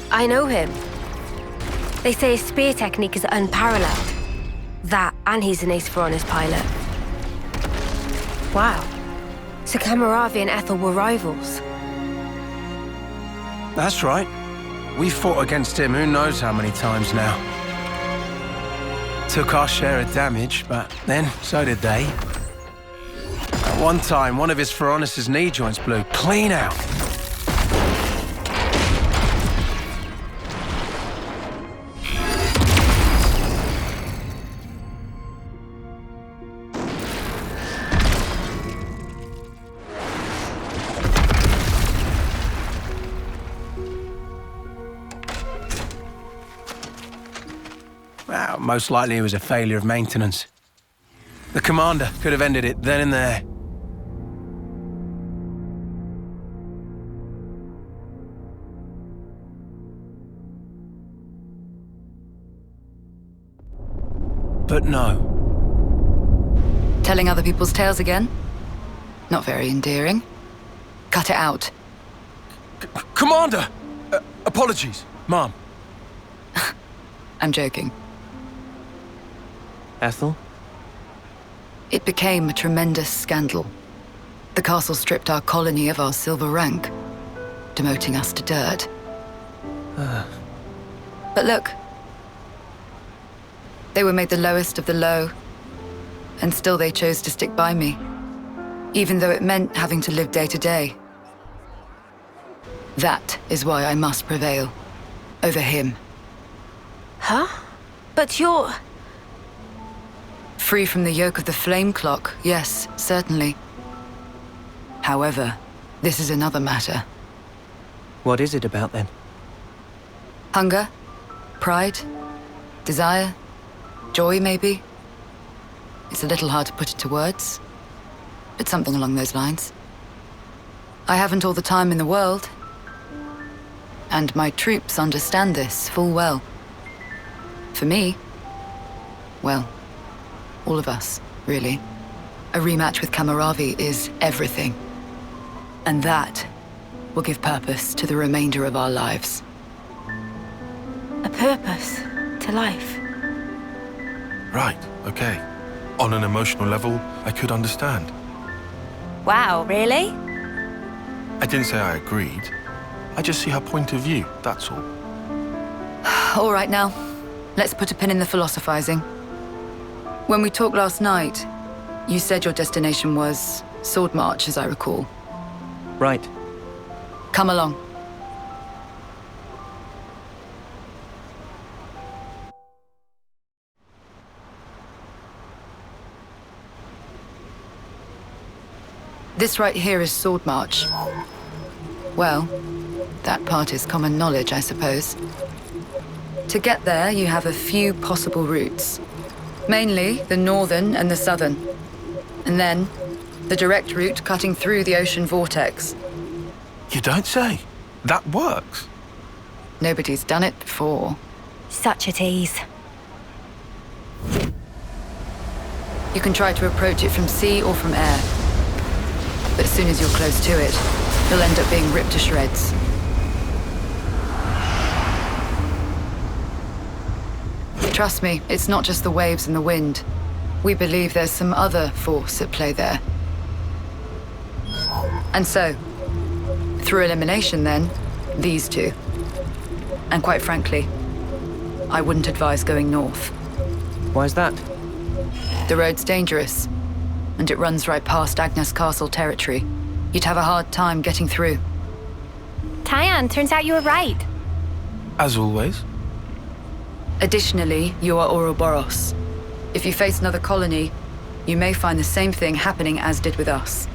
Speaker 20: I know him. They say his spear technique is unparalleled. That, and he's an ace for honest pilot. Wow. So Cammuravi and Ethel were rivals.
Speaker 3: That's right. We fought against him who knows how many times now. Took our share of damage, but then so did they. At one time, one of his Phoronis' knee joints blew clean out. Well, most likely it was a failure of maintenance. The commander could have ended it then and there. But no.
Speaker 24: Telling other people's tales again? Not very endearing. Cut it out.
Speaker 3: Commander! Apologies, Mom.
Speaker 24: I'm joking.
Speaker 6: Ethel?
Speaker 24: It became a tremendous scandal. The castle stripped our colony of our silver rank, demoting us to dirt. But look. They were made the lowest of the low, and still they chose to stick by me, even though it meant having to live day to day. That is why I must prevail over him.
Speaker 20: Huh? But you're...
Speaker 24: Free from the yoke of the flame clock, yes, certainly. However, this is another matter.
Speaker 6: What is it about then?
Speaker 24: Hunger? Pride? Desire? Joy, maybe? It's a little hard to put it to words, but something along those lines. I haven't all the time in the world, and my troops understand this full well. For me, well, all of us, really. A rematch with Cammuravi is everything. And that will give purpose to the remainder of our lives.
Speaker 20: A purpose to life?
Speaker 18: Right, okay. On an emotional level, I could understand.
Speaker 1: Wow, really?
Speaker 18: I didn't say I agreed. I just see her point of view, that's all.
Speaker 24: All right now, let's put a pin in the philosophizing. When we talked last night, you said your destination was Sword March, as I recall.
Speaker 6: Right.
Speaker 24: Come along. This right here is Sword March. Well, that part is common knowledge, I suppose. To get there, you have a few possible routes. Mainly the northern and the southern. And then, the direct route cutting through the ocean vortex.
Speaker 18: You don't say. That works.
Speaker 24: Nobody's done it before.
Speaker 1: Such a tease.
Speaker 24: You can try to approach it from sea or from air. But as soon as you're close to it, you'll end up being ripped to shreds. Trust me, it's not just the waves and the wind. We believe there's some other force at play there. And so, through elimination then, these two. And quite frankly, I wouldn't advise going north.
Speaker 6: Why's that?
Speaker 24: The road's dangerous, and it runs right past Agnes Castle territory. You'd have a hard time getting through.
Speaker 10: Tyon, turns out you were right.
Speaker 3: As always.
Speaker 24: Additionally, you are Ouroboros. If you face another colony, you may find the same thing happening as did with us.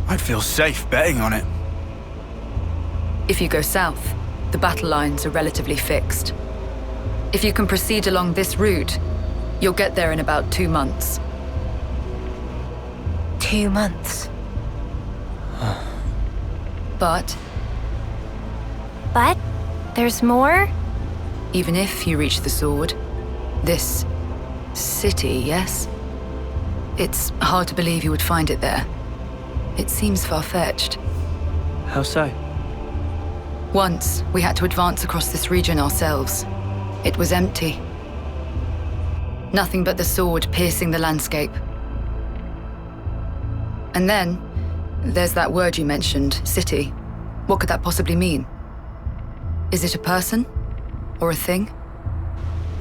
Speaker 5: I'd feel safe betting on it.
Speaker 24: If you go south, the battle lines are relatively fixed. If you can proceed along this route, you'll get there in about 2 months.
Speaker 20: 2 months?
Speaker 24: But
Speaker 10: there's more?
Speaker 24: even if you reach the sword, this city, yes? It's hard to believe you would find it there. It seems far-fetched.
Speaker 6: How so?
Speaker 24: Once, we had to advance across this region ourselves. It was empty. Nothing but the sword piercing the landscape. And then, there's that word you mentioned, city. What could that possibly mean? Is it a person? Or a thing?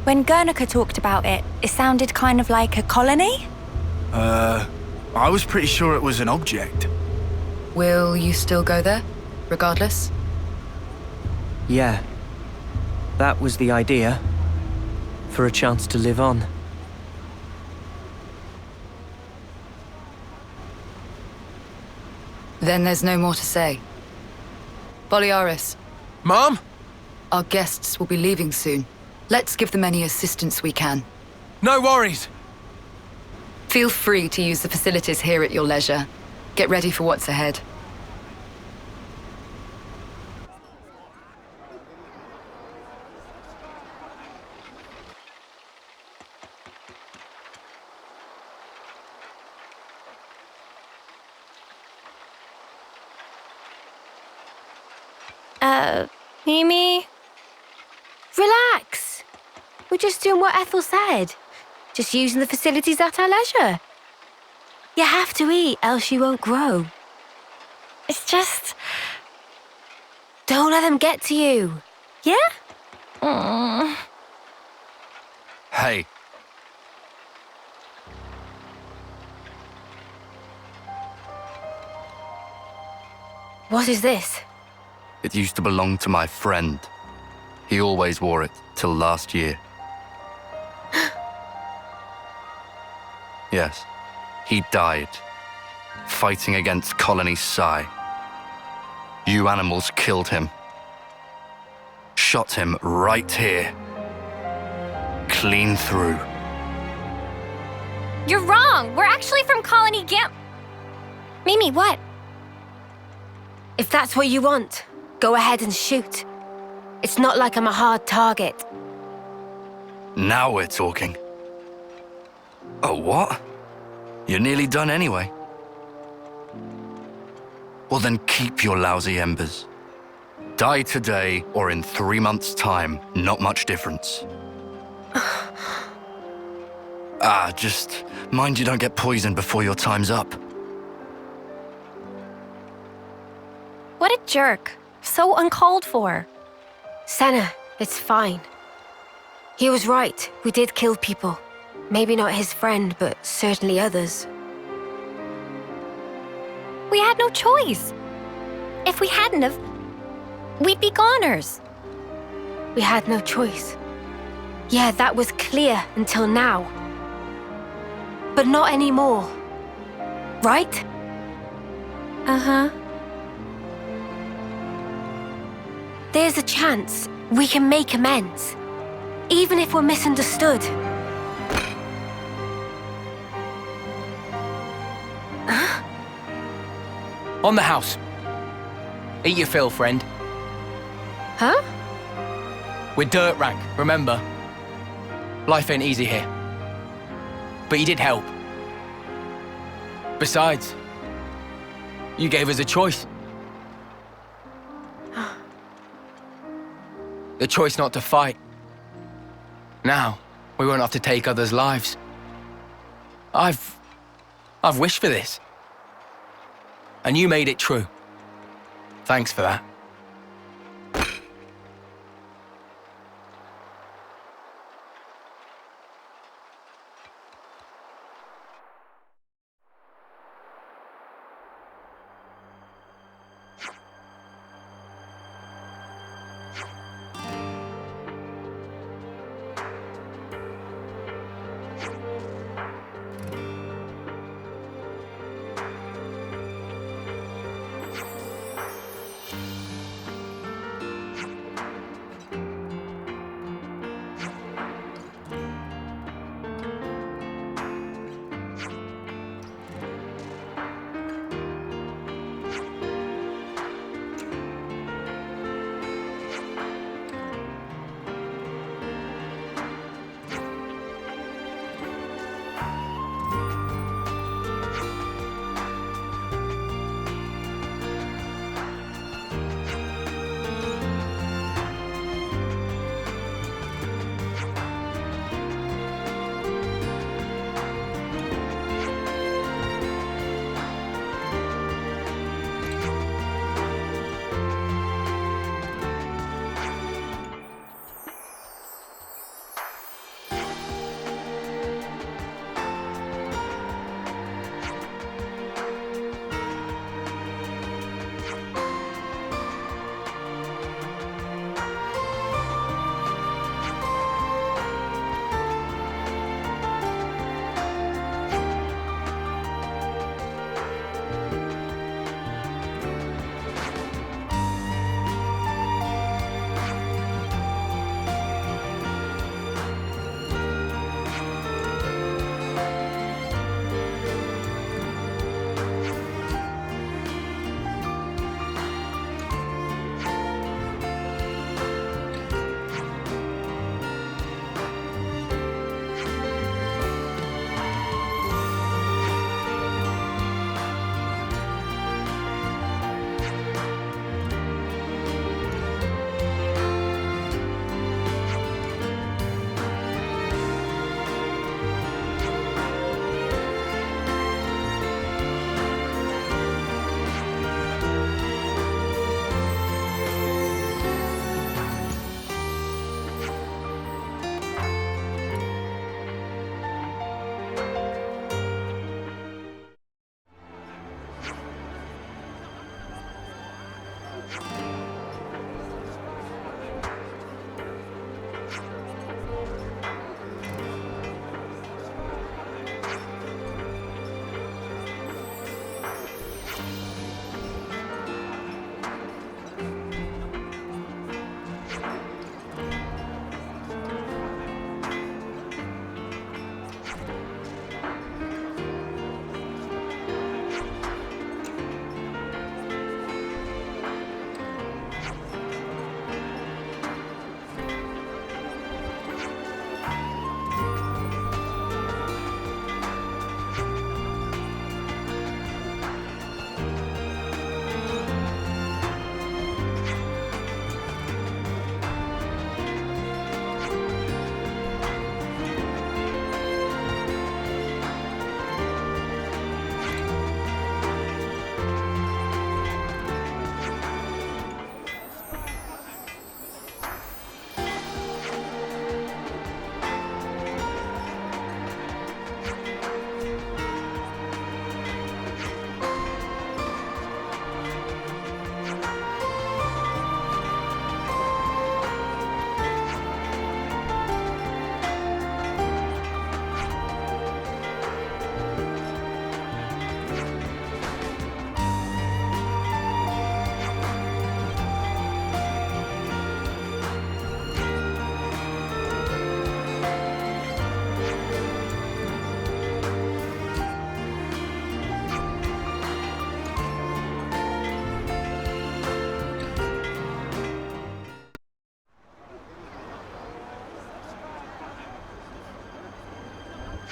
Speaker 1: When Guernica talked about it, it sounded kind of like a colony?
Speaker 5: I was pretty sure it was an object.
Speaker 24: Will you still go there, regardless?
Speaker 6: Yeah. That was the idea. For a chance to live on.
Speaker 24: Then there's no more to say. Boliaris.
Speaker 3: Mom?
Speaker 24: Our guests will be leaving soon. Let's give them any assistance we can.
Speaker 3: No worries.
Speaker 24: Feel free to use the facilities here at your leisure. Get ready for what's ahead.
Speaker 10: Mimi?
Speaker 20: Relax. We're just doing what Ethel said. Just using the facilities at our leisure. You have to eat, else you won't grow.
Speaker 10: It's just...
Speaker 20: Don't let them get to you. Yeah?
Speaker 13: Hey.
Speaker 20: What is this?
Speaker 13: It used to belong to my friend. He always wore it till last year. Yes, he died, fighting against Colony Psi. You animals killed him. Shot him right here. Clean through.
Speaker 10: You're wrong! We're actually from Colony Mimi, what?
Speaker 20: If that's what you want, go ahead and shoot. It's not like I'm a hard target.
Speaker 13: Now we're talking. Oh, what? You're nearly done anyway. Well then keep your lousy embers. Die today or in 3 months' time, not much difference. Just mind you don't get poisoned before your time's up.
Speaker 10: What a jerk. So uncalled for.
Speaker 20: Senna, it's fine. He was right. We did kill people. Maybe not his friend, but certainly others.
Speaker 10: We had no choice. If we hadn't have, we'd be goners.
Speaker 20: We had no choice. Yeah, that was clear until now. But not anymore. Right?
Speaker 10: Uh-huh.
Speaker 20: There's a chance we can make amends, even if we're misunderstood.
Speaker 19: On the house. Eat your fill, friend.
Speaker 20: Huh?
Speaker 19: We're dirt rank, remember? Life ain't easy here. But you did help. Besides, you gave us a choice. The choice not to fight.
Speaker 4: Now, we won't have to take others' lives. I've wished for this. And you made it true. Thanks for that.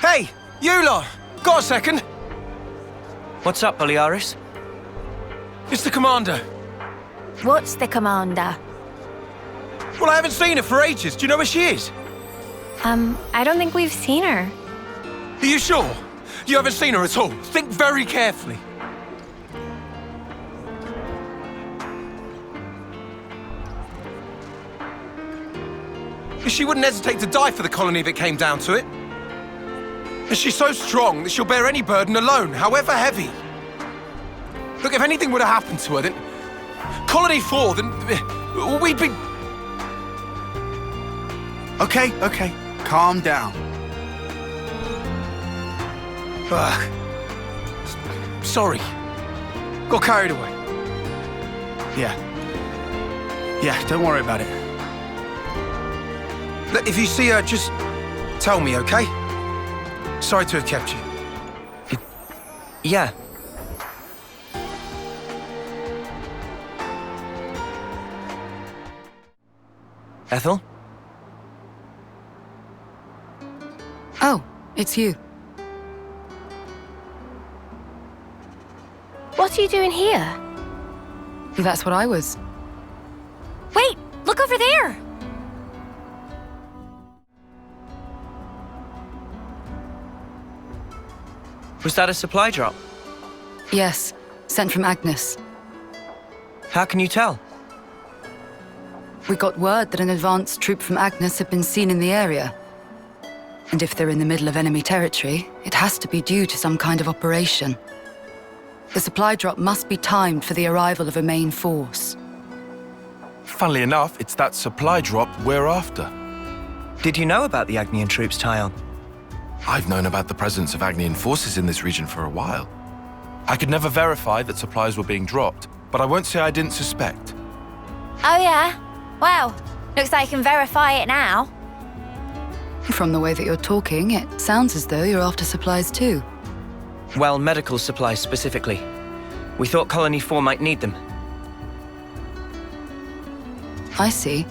Speaker 3: Hey, you lot! Got a second?
Speaker 6: What's up, Boliaris?
Speaker 3: It's the commander.
Speaker 1: What's the commander?
Speaker 3: Well, I haven't seen her for ages. Do you know where she is?
Speaker 10: I don't think we've seen her.
Speaker 3: Are you sure? You haven't seen her at all? Think very carefully. She wouldn't hesitate to die for the colony if it came down to it. And she's so strong that she'll bear any burden alone, however heavy. Look, if anything would have happened to her, then... Colony 4, then... we'd be...
Speaker 5: Okay. Calm down.
Speaker 3: Sorry. Got carried away.
Speaker 5: Yeah, don't worry about it.
Speaker 3: Look, if you see her, just tell me, okay? Sorry to have kept you.
Speaker 6: Yeah. Ethel?
Speaker 24: Oh, it's you.
Speaker 20: What are you doing here?
Speaker 24: That's what I was.
Speaker 10: Wait! Look over there!
Speaker 6: Was that a supply drop?
Speaker 24: Yes, sent from Agnes.
Speaker 6: How can you tell?
Speaker 24: We got word that an advanced troop from Agnes had been seen in the area. And if they're in the middle of enemy territory, it has to be due to some kind of operation. The supply drop must be timed for the arrival of a main force.
Speaker 18: Funnily enough, it's that supply drop we're after.
Speaker 6: Did you know about the Agnian troops, Tyon?
Speaker 18: I've known about the presence of Agnian forces in this region for a while. I could never verify that supplies were being dropped, but I won't say I didn't suspect.
Speaker 1: Oh yeah? Well, looks like you can verify it now.
Speaker 24: From the way that you're talking, it sounds as though you're after supplies too.
Speaker 6: Well, medical supplies specifically. We thought Colony 4 might need them.
Speaker 24: I see.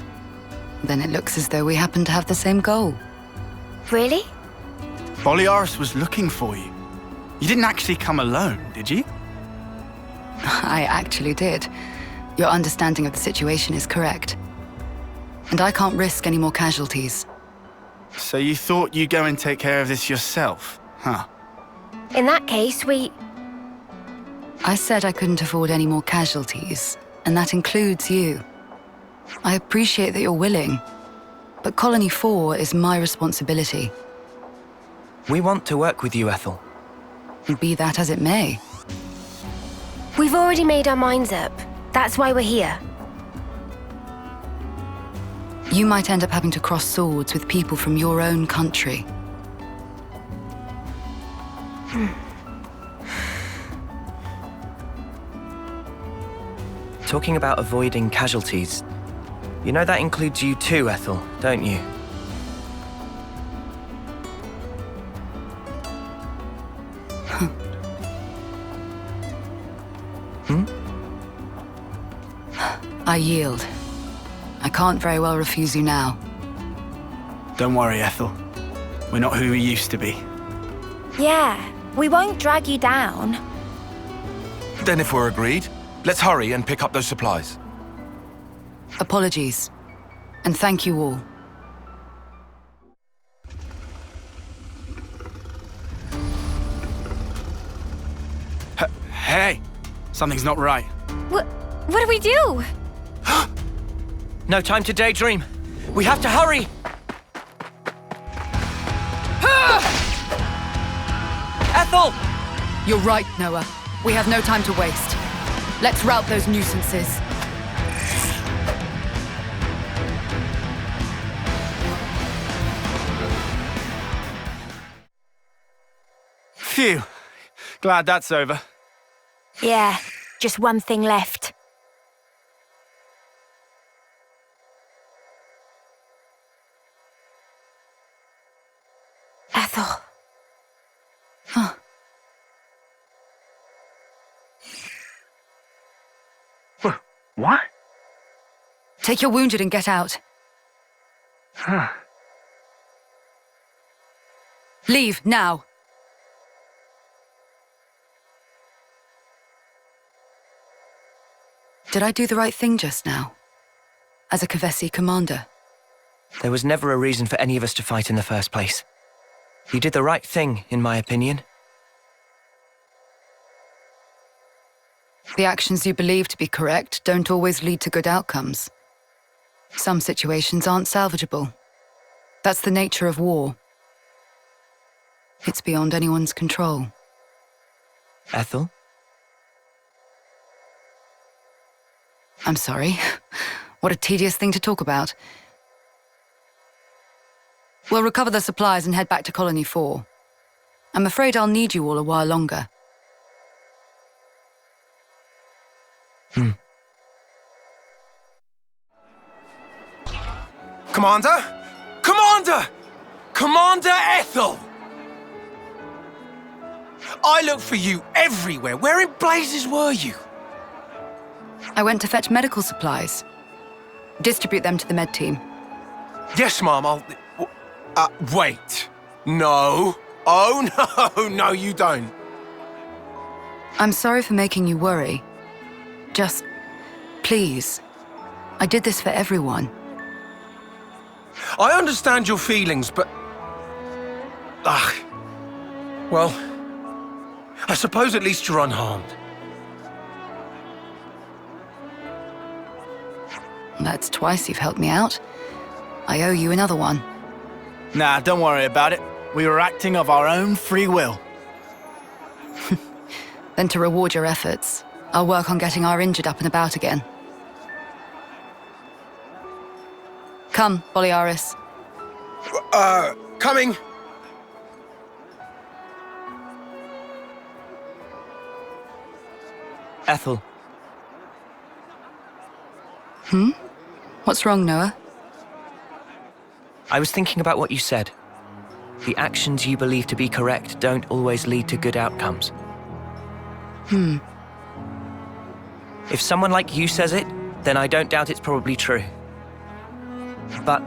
Speaker 24: Then it looks as though we happen to have the same goal.
Speaker 20: Really?
Speaker 5: Boliaris was looking for you. You didn't actually come alone, did you?
Speaker 24: I actually did. Your understanding of the situation is correct. And I can't risk any more casualties.
Speaker 5: So you thought you'd go and take care of this yourself, huh?
Speaker 20: In that case,
Speaker 24: I said I couldn't afford any more casualties, and that includes you. I appreciate that you're willing, but Colony 4 is my responsibility.
Speaker 6: We want to work with you, Ethel.
Speaker 24: Be that as it may.
Speaker 20: We've already made our minds up. That's why we're here.
Speaker 24: You might end up having to cross swords with people from your own country.
Speaker 6: Talking about avoiding casualties, you know that includes you too, Ethel, don't you?
Speaker 24: I yield. I can't very well refuse you now.
Speaker 5: Don't worry, Ethel. We're not who we used to be.
Speaker 1: Yeah, we won't drag you down.
Speaker 18: Then if we're agreed, let's hurry and pick up those supplies.
Speaker 24: Apologies. And thank you all.
Speaker 5: Hey! Something's not right.
Speaker 10: What do we do?
Speaker 6: No time to daydream. We have to hurry! Ethel!
Speaker 24: You're right, Noah. We have no time to waste. Let's rout those nuisances.
Speaker 5: Phew. Glad that's over.
Speaker 1: Yeah, just one thing left.
Speaker 20: Ethel.
Speaker 24: Huh.
Speaker 14: What?
Speaker 24: Take your wounded and get out.
Speaker 14: Huh.
Speaker 24: Leave, now. Did I do the right thing just now? As a Kevesi commander?
Speaker 6: There was never a reason for any of us to fight in the first place. You did the right thing, in my opinion.
Speaker 24: The actions you believe to be correct don't always lead to good outcomes. Some situations aren't salvageable. That's the nature of war. It's beyond anyone's control.
Speaker 6: Ethel?
Speaker 24: I'm sorry. What a tedious thing to talk about. We'll recover the supplies and head back to Colony 4. I'm afraid I'll need you all a while longer.
Speaker 3: Commander? Commander! Commander Ethel! I looked for you everywhere. Where in blazes were you?
Speaker 24: I went to fetch medical supplies. Distribute them to the med team.
Speaker 3: Yes, Mum, I'll... wait. No. Oh, no, no, you don't.
Speaker 24: I'm sorry for making you worry. Just, please. I did this for everyone.
Speaker 3: I understand your feelings, but... well, I suppose at least you're unharmed.
Speaker 24: That's twice you've helped me out. I owe you another one.
Speaker 5: Nah, don't worry about it. We were acting of our own free will.
Speaker 24: Then to reward your efforts, I'll work on getting our injured up and about again. Come, Boliaris.
Speaker 3: Coming.
Speaker 6: Ethel.
Speaker 24: What's wrong, Noah?
Speaker 6: I was thinking about what you said. The actions you believe to be correct don't always lead to good outcomes. If someone like you says it, then I don't doubt it's probably true. But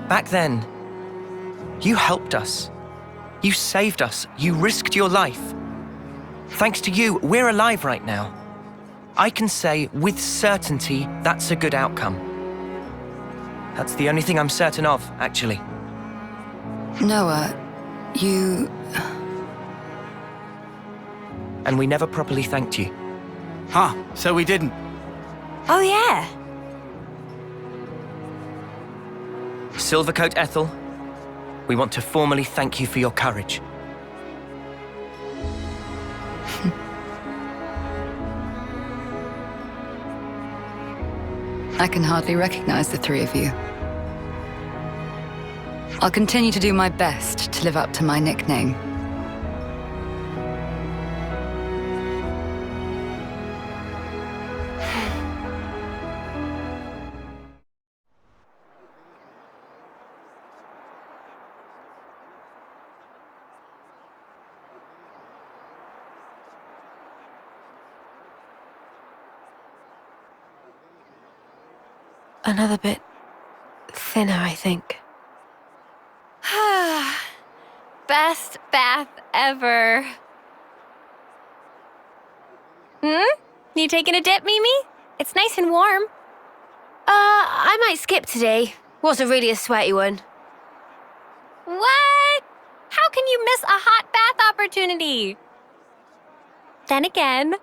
Speaker 6: back then, you helped us. You saved us. You risked your life. Thanks to you, we're alive right now. I can say with certainty that's a good outcome. That's the only thing I'm certain of, actually.
Speaker 24: Noah, you...
Speaker 6: And we never properly thanked you.
Speaker 5: Huh, so we didn't.
Speaker 1: Oh, yeah.
Speaker 6: Silvercoat Ethel, we want to formally thank you for your courage.
Speaker 24: I can hardly recognize the three of you. I'll continue to do my best to live up to my nickname.
Speaker 20: Another bit thinner, I think.
Speaker 10: Best bath ever. You taking a dip, Mimi? It's nice and warm.
Speaker 20: I might skip today. Wasn't really a sweaty one.
Speaker 10: What? How can you miss a hot bath opportunity? Then again,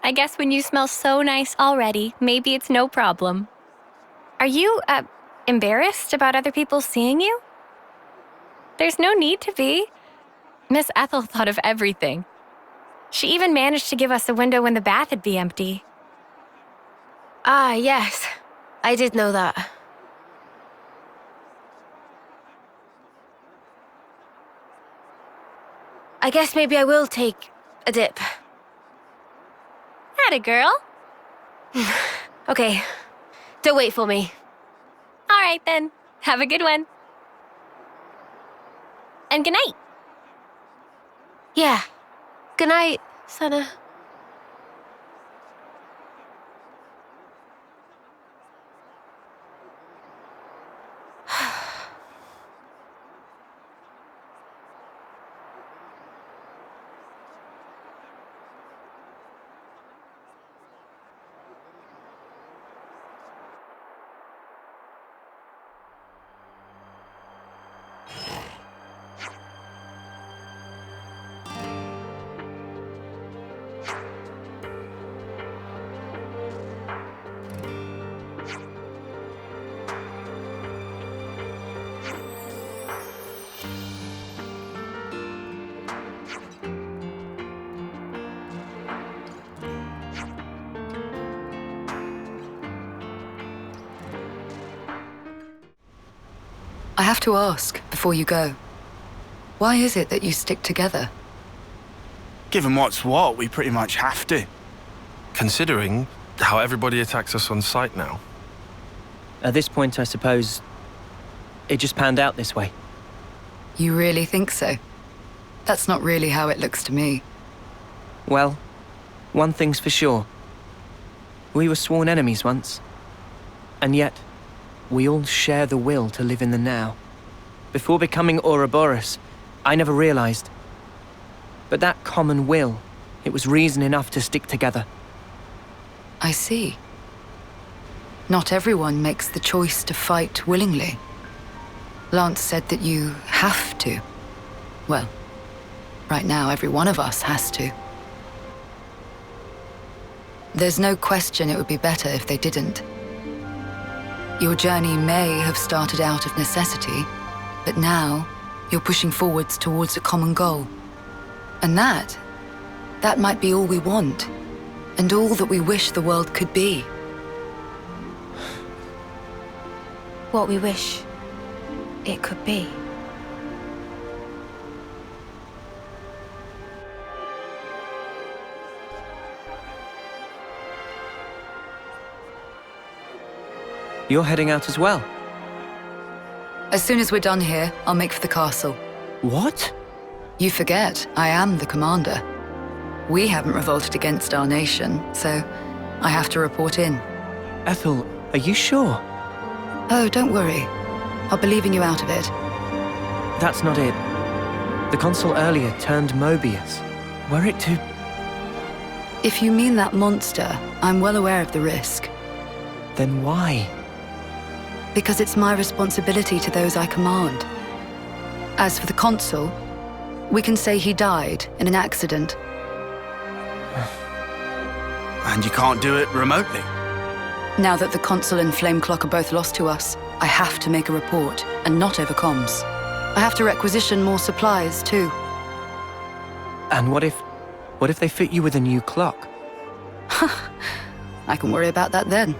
Speaker 10: I guess when you smell so nice already, maybe it's no problem. Are you, embarrassed about other people seeing you? There's no need to be. Miss Ethel thought of everything. She even managed to give us a window when the bath would be empty.
Speaker 20: Ah, yes. I did know that. I guess maybe I will take a dip.
Speaker 10: Atta girl.
Speaker 20: Okay. Don't wait for me.
Speaker 10: All right, then. Have a good one. And good night.
Speaker 20: Yeah. Good night, Sana.
Speaker 24: I have to ask, before you go, why is it that you stick together?
Speaker 5: Given what's what, we pretty much have to.
Speaker 18: Considering how everybody attacks us on sight now.
Speaker 6: At this point, I suppose, it just panned out this way.
Speaker 24: You really think so? That's not really how it looks to me.
Speaker 6: Well, one thing's for sure. We were sworn enemies once. And yet, we all share the will to live in the now. Before becoming Ouroboros, I never realized. But that common will, it was reason enough to stick together.
Speaker 24: I see. Not everyone makes the choice to fight willingly. Lance said that you have to. Well, right now every one of us has to. There's no question it would be better if they didn't. Your journey may have started out of necessity, but now you're pushing forwards towards a common goal. And that might be all we want, and all that we wish the world could be.
Speaker 20: What we wish it could be.
Speaker 6: You're heading out as well?
Speaker 24: As soon as we're done here, I'll make for the castle.
Speaker 6: What?
Speaker 24: You forget, I am the commander. We haven't revolted against our nation, so I have to report in.
Speaker 6: Ethel, are you sure?
Speaker 24: Oh, don't worry. I'll be leaving you out of it.
Speaker 6: That's not it. The consul earlier turned Mobius. Were it to...
Speaker 24: If you mean that monster, I'm well aware of the risk.
Speaker 6: Then why?
Speaker 24: Because it's my responsibility to those I command. As for the consul, we can say he died in an accident.
Speaker 5: And you can't do it remotely?
Speaker 24: Now that the consul and Flameclock are both lost to us, I have to make a report, and not over comms. I have to requisition more supplies, too.
Speaker 6: And what if they fit you with a new clock?
Speaker 24: I can worry about that then.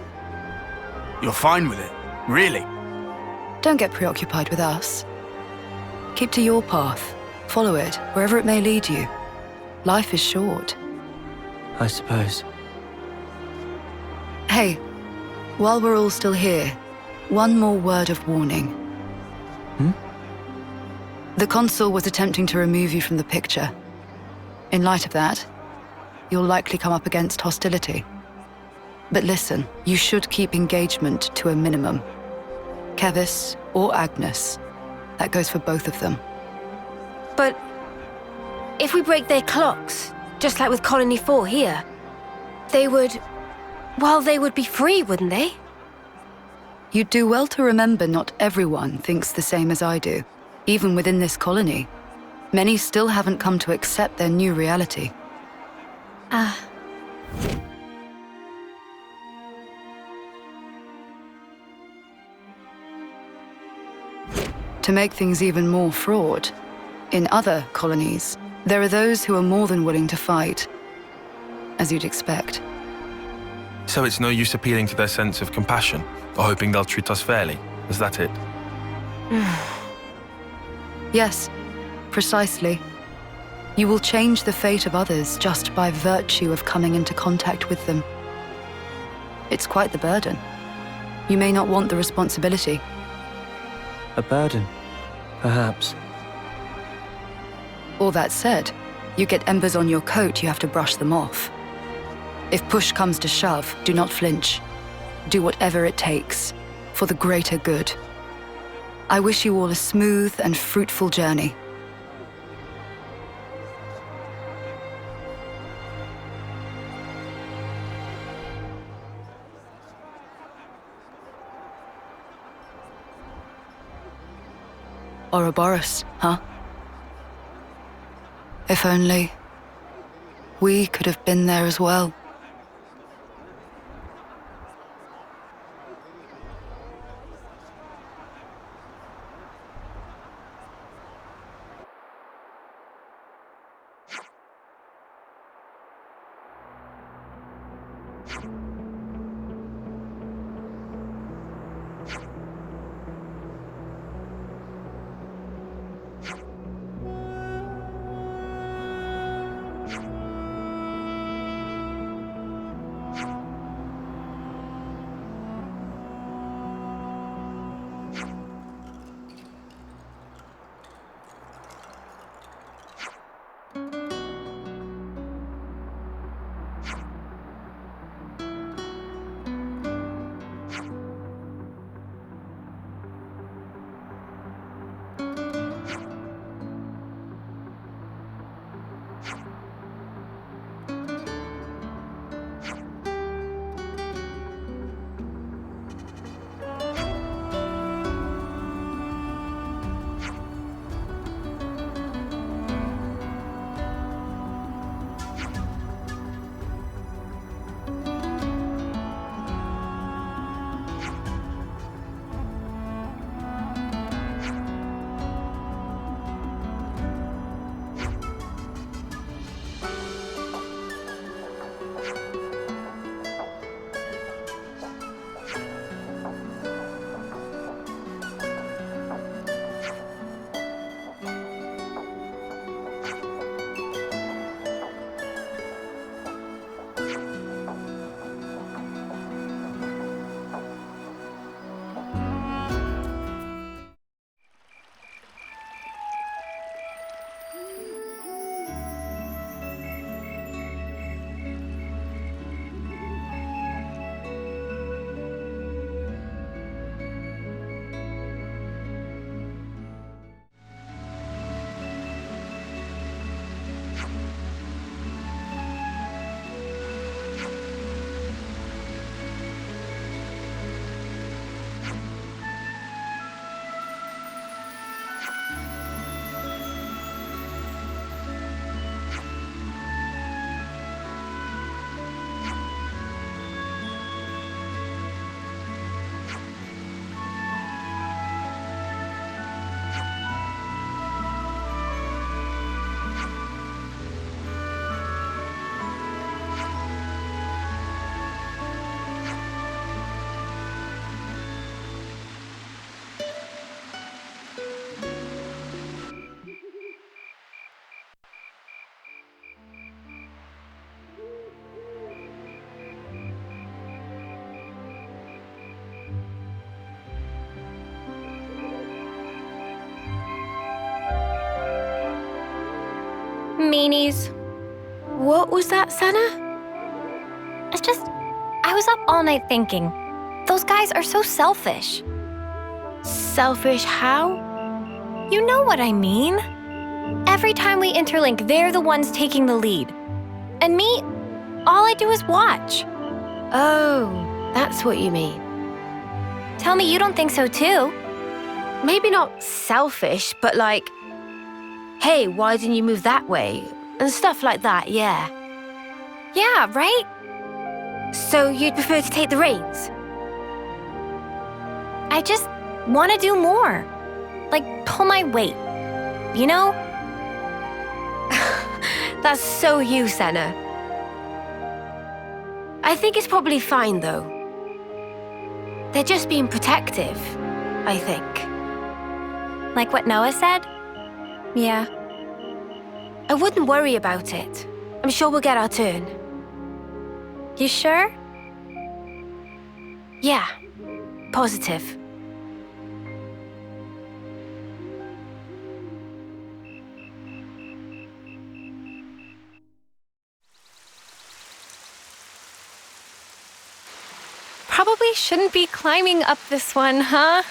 Speaker 5: You're fine with it? Really?
Speaker 24: Don't get preoccupied with us. Keep to your path. Follow it, wherever it may lead you. Life is short.
Speaker 6: I suppose.
Speaker 24: Hey, while we're all still here, one more word of warning. The consul was attempting to remove you from the picture. In light of that, you'll likely come up against hostility. But listen, you should keep engagement to a minimum. Keves or Agnes. That goes for both of them.
Speaker 20: But if we break their clocks, just like with Colony 4 here, they would be free, wouldn't they?
Speaker 24: You'd do well to remember not everyone thinks the same as I do. Even within this colony, many still haven't come to accept their new reality. To make things even more fraught, in other colonies, there are those who are more than willing to fight, as you'd expect.
Speaker 18: So it's no use appealing to their sense of compassion, or hoping they'll treat us fairly. Is that it?
Speaker 24: Yes, precisely. You will change the fate of others just by virtue of coming into contact with them. It's quite the burden. You may not want the responsibility.
Speaker 6: A burden, perhaps.
Speaker 24: All that said, you get embers on your coat, you have to brush them off. If push comes to shove, do not flinch. Do whatever it takes, for the greater good. I wish you all a smooth and fruitful journey. Ouroboros, huh? If only we could have been there as well.
Speaker 10: meanies.
Speaker 20: What was that, Senna?
Speaker 10: It's just, I was up all night thinking. Those guys are so selfish.
Speaker 20: Selfish how?
Speaker 10: You know what I mean. Every time we interlink, they're the ones taking the lead. And me, all I do is watch.
Speaker 20: Oh, that's what you mean.
Speaker 10: Tell me you don't think so too.
Speaker 20: Maybe not selfish, but like, hey, why didn't you move that way? And stuff like that, yeah.
Speaker 10: Yeah, right?
Speaker 20: So you'd prefer to take the reins?
Speaker 10: I just want to do more. Like, pull my weight. You know?
Speaker 20: That's so you, Senna. I think it's probably fine, though. They're just being protective, I think.
Speaker 10: Like what Noah said? Yeah.
Speaker 20: I wouldn't worry about it. I'm sure we'll get our turn.
Speaker 10: You sure?
Speaker 20: Yeah. Positive.
Speaker 10: Probably shouldn't be climbing up this one, huh?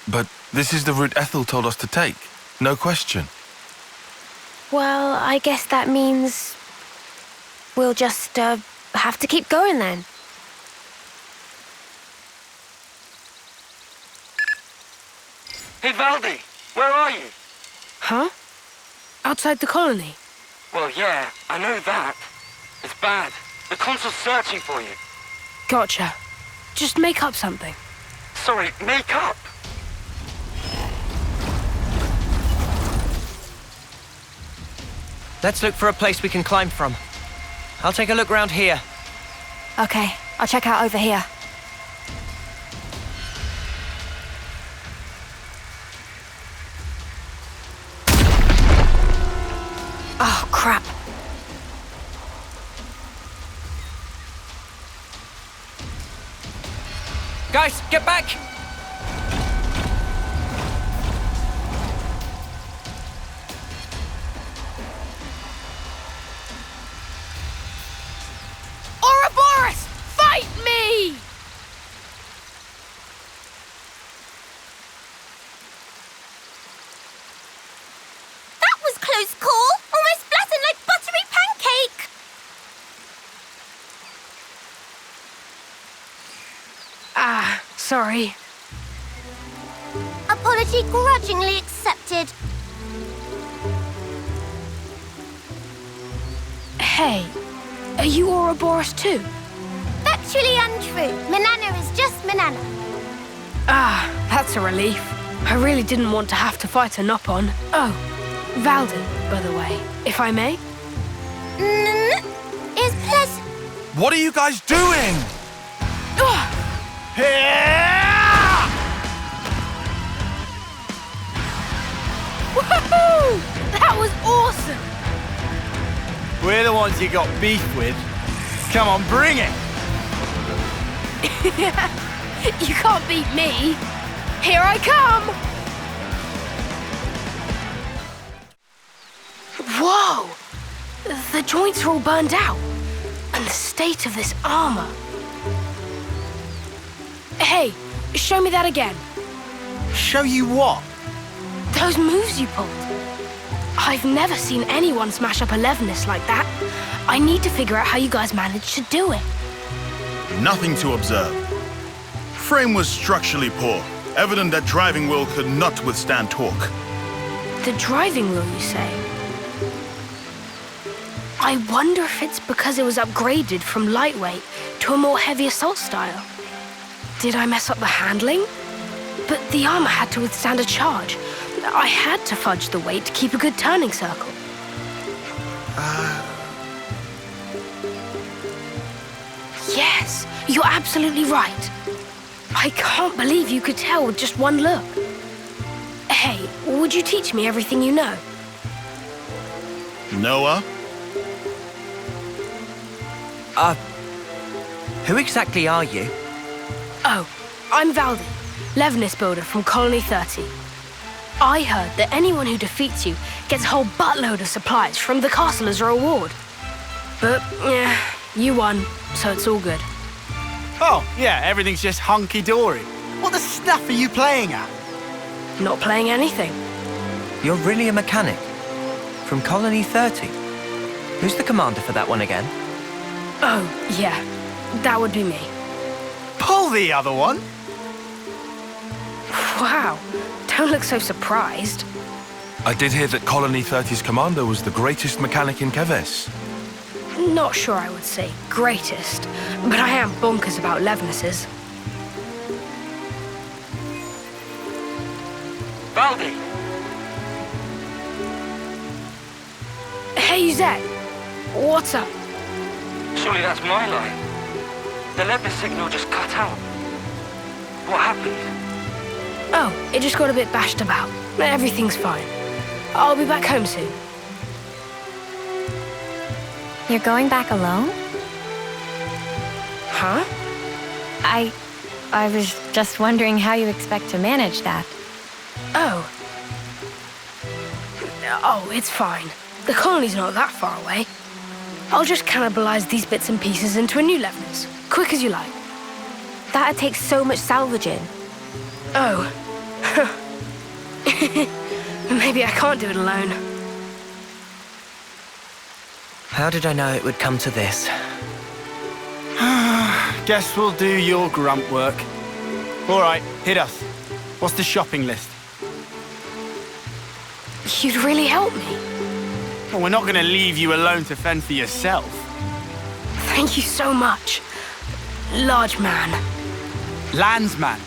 Speaker 18: But this is the route Ethel told us to take. No question.
Speaker 20: Well, I guess that means we'll just have to keep going then.
Speaker 7: Hey, Valdi, where are you?
Speaker 9: Huh? Outside the colony?
Speaker 7: Well, yeah, I know that. It's bad. The consul's searching for you.
Speaker 9: Gotcha. Just make up something.
Speaker 7: Sorry, make up?
Speaker 6: Let's look for a place we can climb from. I'll take a look round here.
Speaker 1: Okay, I'll check out over here. Oh, crap.
Speaker 6: Guys, get back!
Speaker 9: Ouroboros! Fight me!
Speaker 8: That was close call! Almost flattened like buttery pancake!
Speaker 9: Ah, sorry.
Speaker 8: Apology grudgingly accepted.
Speaker 9: Hey, are you Ouroboros too?
Speaker 8: Factually untrue. Manana is just Manana.
Speaker 9: Ah, that's a relief. I really didn't want to have to fight a Nopon. Oh, Valdi, by the way, if I may.
Speaker 8: Is pleasant.
Speaker 3: What are you guys doing?
Speaker 9: Woohoo! That was awesome!
Speaker 5: We're the ones you got beef with. Come on, bring it!
Speaker 9: You can't beat me. Here I come! Whoa! The joints are all burned out. And the state of this armor. Hey, show me that again.
Speaker 5: Show you what?
Speaker 9: Those moves you pulled. I've never seen anyone smash up a Levinus like that. I need to figure out how you guys managed to do it.
Speaker 11: Nothing to observe. Frame was structurally poor, evident that driving wheel could not withstand torque.
Speaker 9: The driving wheel, you say? I wonder if it's because it was upgraded from lightweight to a more heavy assault style. Did I mess up the handling? But the armor had to withstand a charge. I had to fudge the weight to keep a good turning circle. Yes, you're absolutely right. I can't believe you could tell with just one look. Hey, would you teach me everything you know?
Speaker 11: Noah?
Speaker 6: Who exactly are you?
Speaker 9: Oh, I'm Valdi, Levinus builder from Colony 30. I heard that anyone who defeats you gets a whole buttload of supplies from the castle as a reward. But, yeah, you won, so it's all good.
Speaker 5: Oh, yeah, everything's just hunky-dory. What the stuff are you playing at?
Speaker 9: Not playing anything.
Speaker 6: You're really a mechanic? From Colony 30? Who's the commander for that one again?
Speaker 9: Oh, yeah, that would be me.
Speaker 5: Pull the other one!
Speaker 9: Wow, don't look so surprised.
Speaker 18: I did hear that Colony 30's commander was the greatest mechanic in Keves.
Speaker 9: Not sure I would say greatest, but I am bonkers about Levnesses.
Speaker 7: Valdi!
Speaker 9: Hey, Zed. What's up?
Speaker 7: Surely that's my line. The Lambda signal just cut out. What happened?
Speaker 9: Oh, it just got a bit bashed about. Everything's fine. I'll be back home soon.
Speaker 10: You're going back alone?
Speaker 9: Huh?
Speaker 10: I was just wondering how you expect to manage that.
Speaker 9: Oh. Oh, it's fine. The colony's not that far away. I'll just cannibalize these bits and pieces into a new Levnes. Quick as you like.
Speaker 20: That'd take so much salvaging.
Speaker 9: Oh. Maybe I can't do it alone.
Speaker 6: How did I know it would come to this?
Speaker 5: Guess we'll do your grunt work. All right, hit us. What's the shopping list?
Speaker 9: You'd really help me.
Speaker 5: Well, we're not going to leave you alone to fend for yourself.
Speaker 9: Thank you so much. Large man.
Speaker 5: Landsman.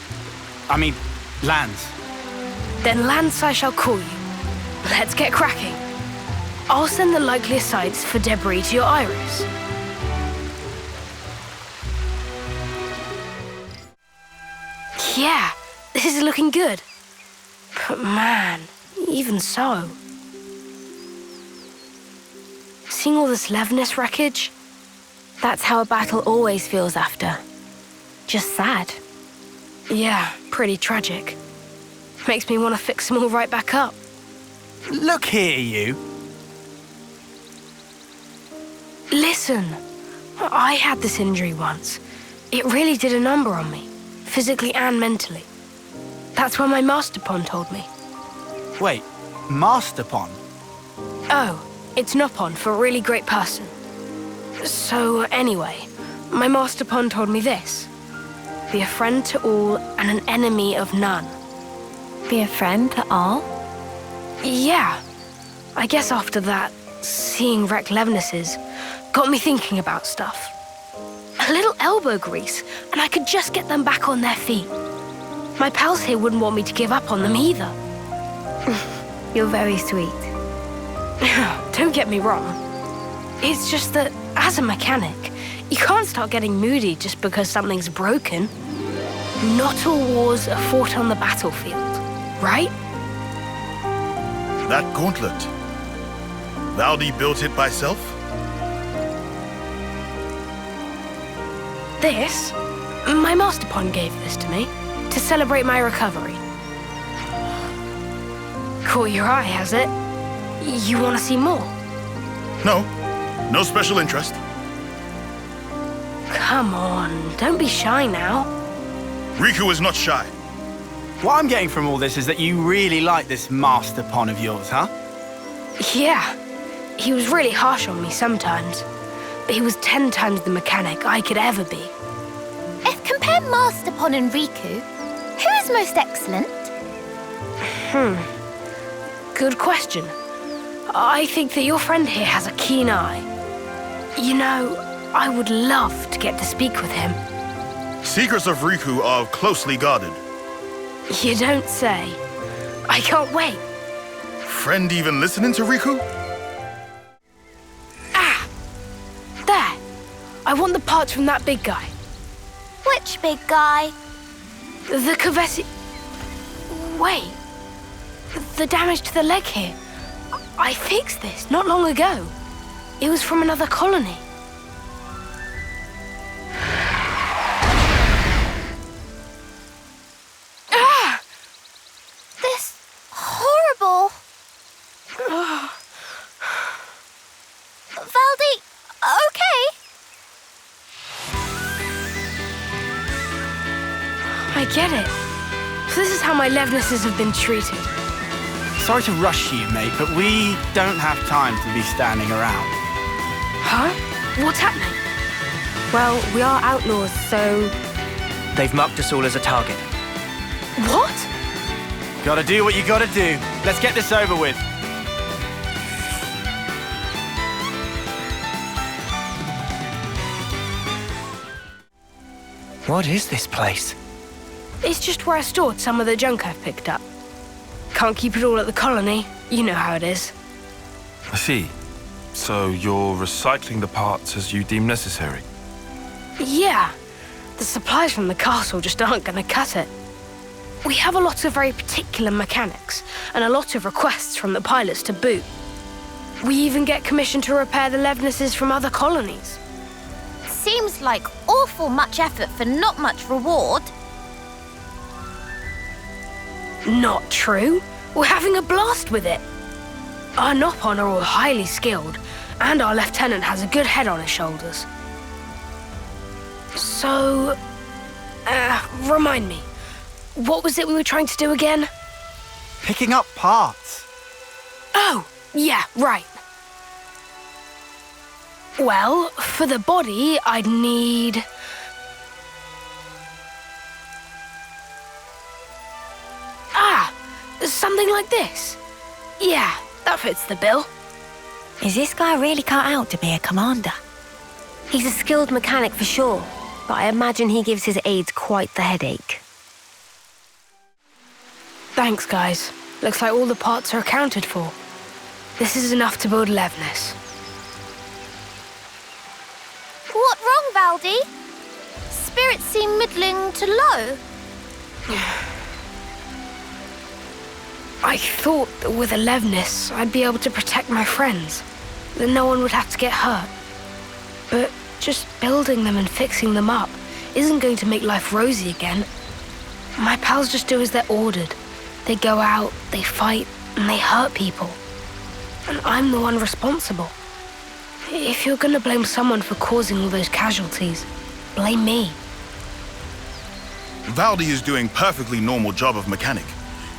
Speaker 5: I mean, Lands.
Speaker 9: Then Lance I shall call you. Let's get cracking. I'll send the likeliest sites for debris to your iris. Yeah, this is looking good. But man, even so. Seeing all this Levnes wreckage?
Speaker 20: That's how a battle always feels after. Just sad.
Speaker 9: Yeah, pretty tragic. Makes me want to fix them all right back up.
Speaker 5: Look here, you.
Speaker 9: Listen, I had this injury once. It really did a number on me, physically and mentally. That's what my Master Pond told me.
Speaker 5: Wait, Master Pond?
Speaker 9: Oh, it's Nopon for a really great person. So anyway, my Master Pond told me this. Be a friend to all and an enemy of none.
Speaker 10: Be a friend to all?
Speaker 9: Yeah. I guess after that, seeing wrecked Levnesses got me thinking about stuff. A little elbow grease, and I could just get them back on their feet. My pals here wouldn't want me to give up on them either.
Speaker 20: You're very sweet.
Speaker 9: Don't get me wrong. It's just that, as a mechanic, you can't start getting moody just because something's broken. Not all wars are fought on the battlefield, right?
Speaker 11: That gauntlet. Valdi built it by self?
Speaker 9: This? My Master Pond gave this to me to celebrate my recovery. Caught your eye, has it? You want to see more?
Speaker 11: No. No special interest.
Speaker 9: Come on, don't be shy now.
Speaker 11: Riku is not shy.
Speaker 5: What I'm getting from all this is that you really like this Master Pond of yours, huh?
Speaker 9: Yeah. He was really harsh on me sometimes. But he was 10 times the mechanic I could ever be.
Speaker 8: If compare Master Pond and Riku, who is most excellent?
Speaker 9: Good question. I think that your friend here has a keen eye. You know, I would love to get to speak with him.
Speaker 11: Secrets of Riku are closely guarded.
Speaker 9: You don't say. I can't wait.
Speaker 11: Friend even listening to Riku?
Speaker 9: There. I want the parts from that big guy.
Speaker 8: Which big guy?
Speaker 9: The Keves... Wait. The damage to the leg here. I fixed this not long ago. It was from another colony.
Speaker 8: This
Speaker 9: get it. So this is how my Levnesses have been treated.
Speaker 5: Sorry to rush you, mate, but we don't have time to be standing around.
Speaker 9: Huh? What's happening?
Speaker 20: Well, we are outlaws, so...
Speaker 6: They've marked us all as a target.
Speaker 9: What?
Speaker 5: Gotta do what you gotta do. Let's get this over with.
Speaker 6: What is this place?
Speaker 9: It's just where I stored some of the junk I've picked up. Can't keep it all at the colony. You know how it is.
Speaker 18: I see. So you're recycling the parts as you deem necessary?
Speaker 9: Yeah. The supplies from the castle just aren't going to cut it. We have a lot of very particular mechanics, and a lot of requests from the pilots to boot. We even get commissioned to repair the Levnesses from other colonies.
Speaker 8: Seems like awful much effort for not much reward.
Speaker 9: Not true. We're having a blast with it. Our Nopon are all highly skilled, and our lieutenant has a good head on his shoulders. So, remind me, what was it we were trying to do again?
Speaker 5: Picking up parts.
Speaker 9: Oh, yeah, right. Well, for the body, I'd need... something like this. Yeah, that fits the bill.
Speaker 1: Is this guy really cut out to be a commander?
Speaker 20: He's a skilled mechanic for sure, but I imagine he gives his aides quite the headache.
Speaker 9: Thanks, guys. Looks like all the parts are accounted for. This is enough to build Levnes.
Speaker 8: What wrong, Valdi? Spirits seem middling to low.
Speaker 9: I thought that with a Levnes, I'd be able to protect my friends, that no one would have to get hurt. But just building them and fixing them up isn't going to make life rosy again. My pals just do as they're ordered. They go out, they fight, and they hurt people. And I'm the one responsible. If you're gonna blame someone for causing all those casualties, blame me.
Speaker 11: Valdi is doing perfectly normal job of mechanic.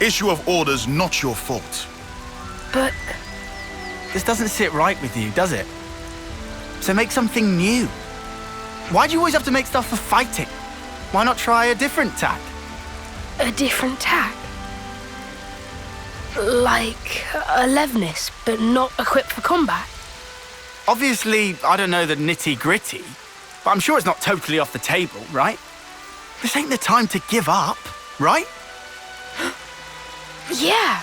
Speaker 11: Issue of orders not your fault.
Speaker 9: But...
Speaker 5: This doesn't sit right with you, does it? So make something new. Why do you always have to make stuff for fighting? Why not try a different tack?
Speaker 9: A different tack? Like a Levnes, but not equipped for combat?
Speaker 5: Obviously, I don't know the nitty-gritty, but I'm sure it's not totally off the table, right? This ain't the time to give up, right?
Speaker 9: Yeah.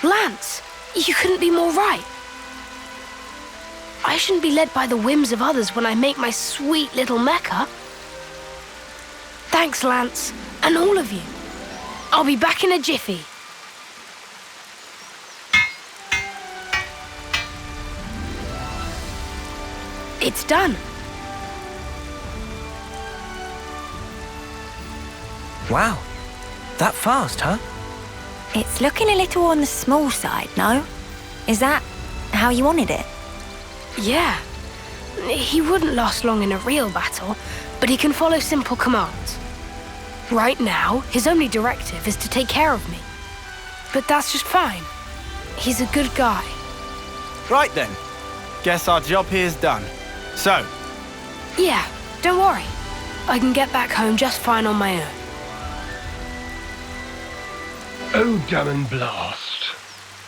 Speaker 9: Lance, you couldn't be more right. I shouldn't be led by the whims of others when I make my sweet little mecha. Thanks, Lance, and all of you. I'll be back in a jiffy. It's done.
Speaker 6: Wow. That fast, huh?
Speaker 1: It's looking a little on the small side, no? Is that how you wanted it?
Speaker 9: Yeah. He wouldn't last long in a real battle, but he can follow simple commands. Right now, his only directive is to take care of me. But that's just fine. He's a good guy.
Speaker 5: Right then. Guess our job here's done. So?
Speaker 9: Yeah, don't worry. I can get back home just fine on my own.
Speaker 14: Oh, damn and blast.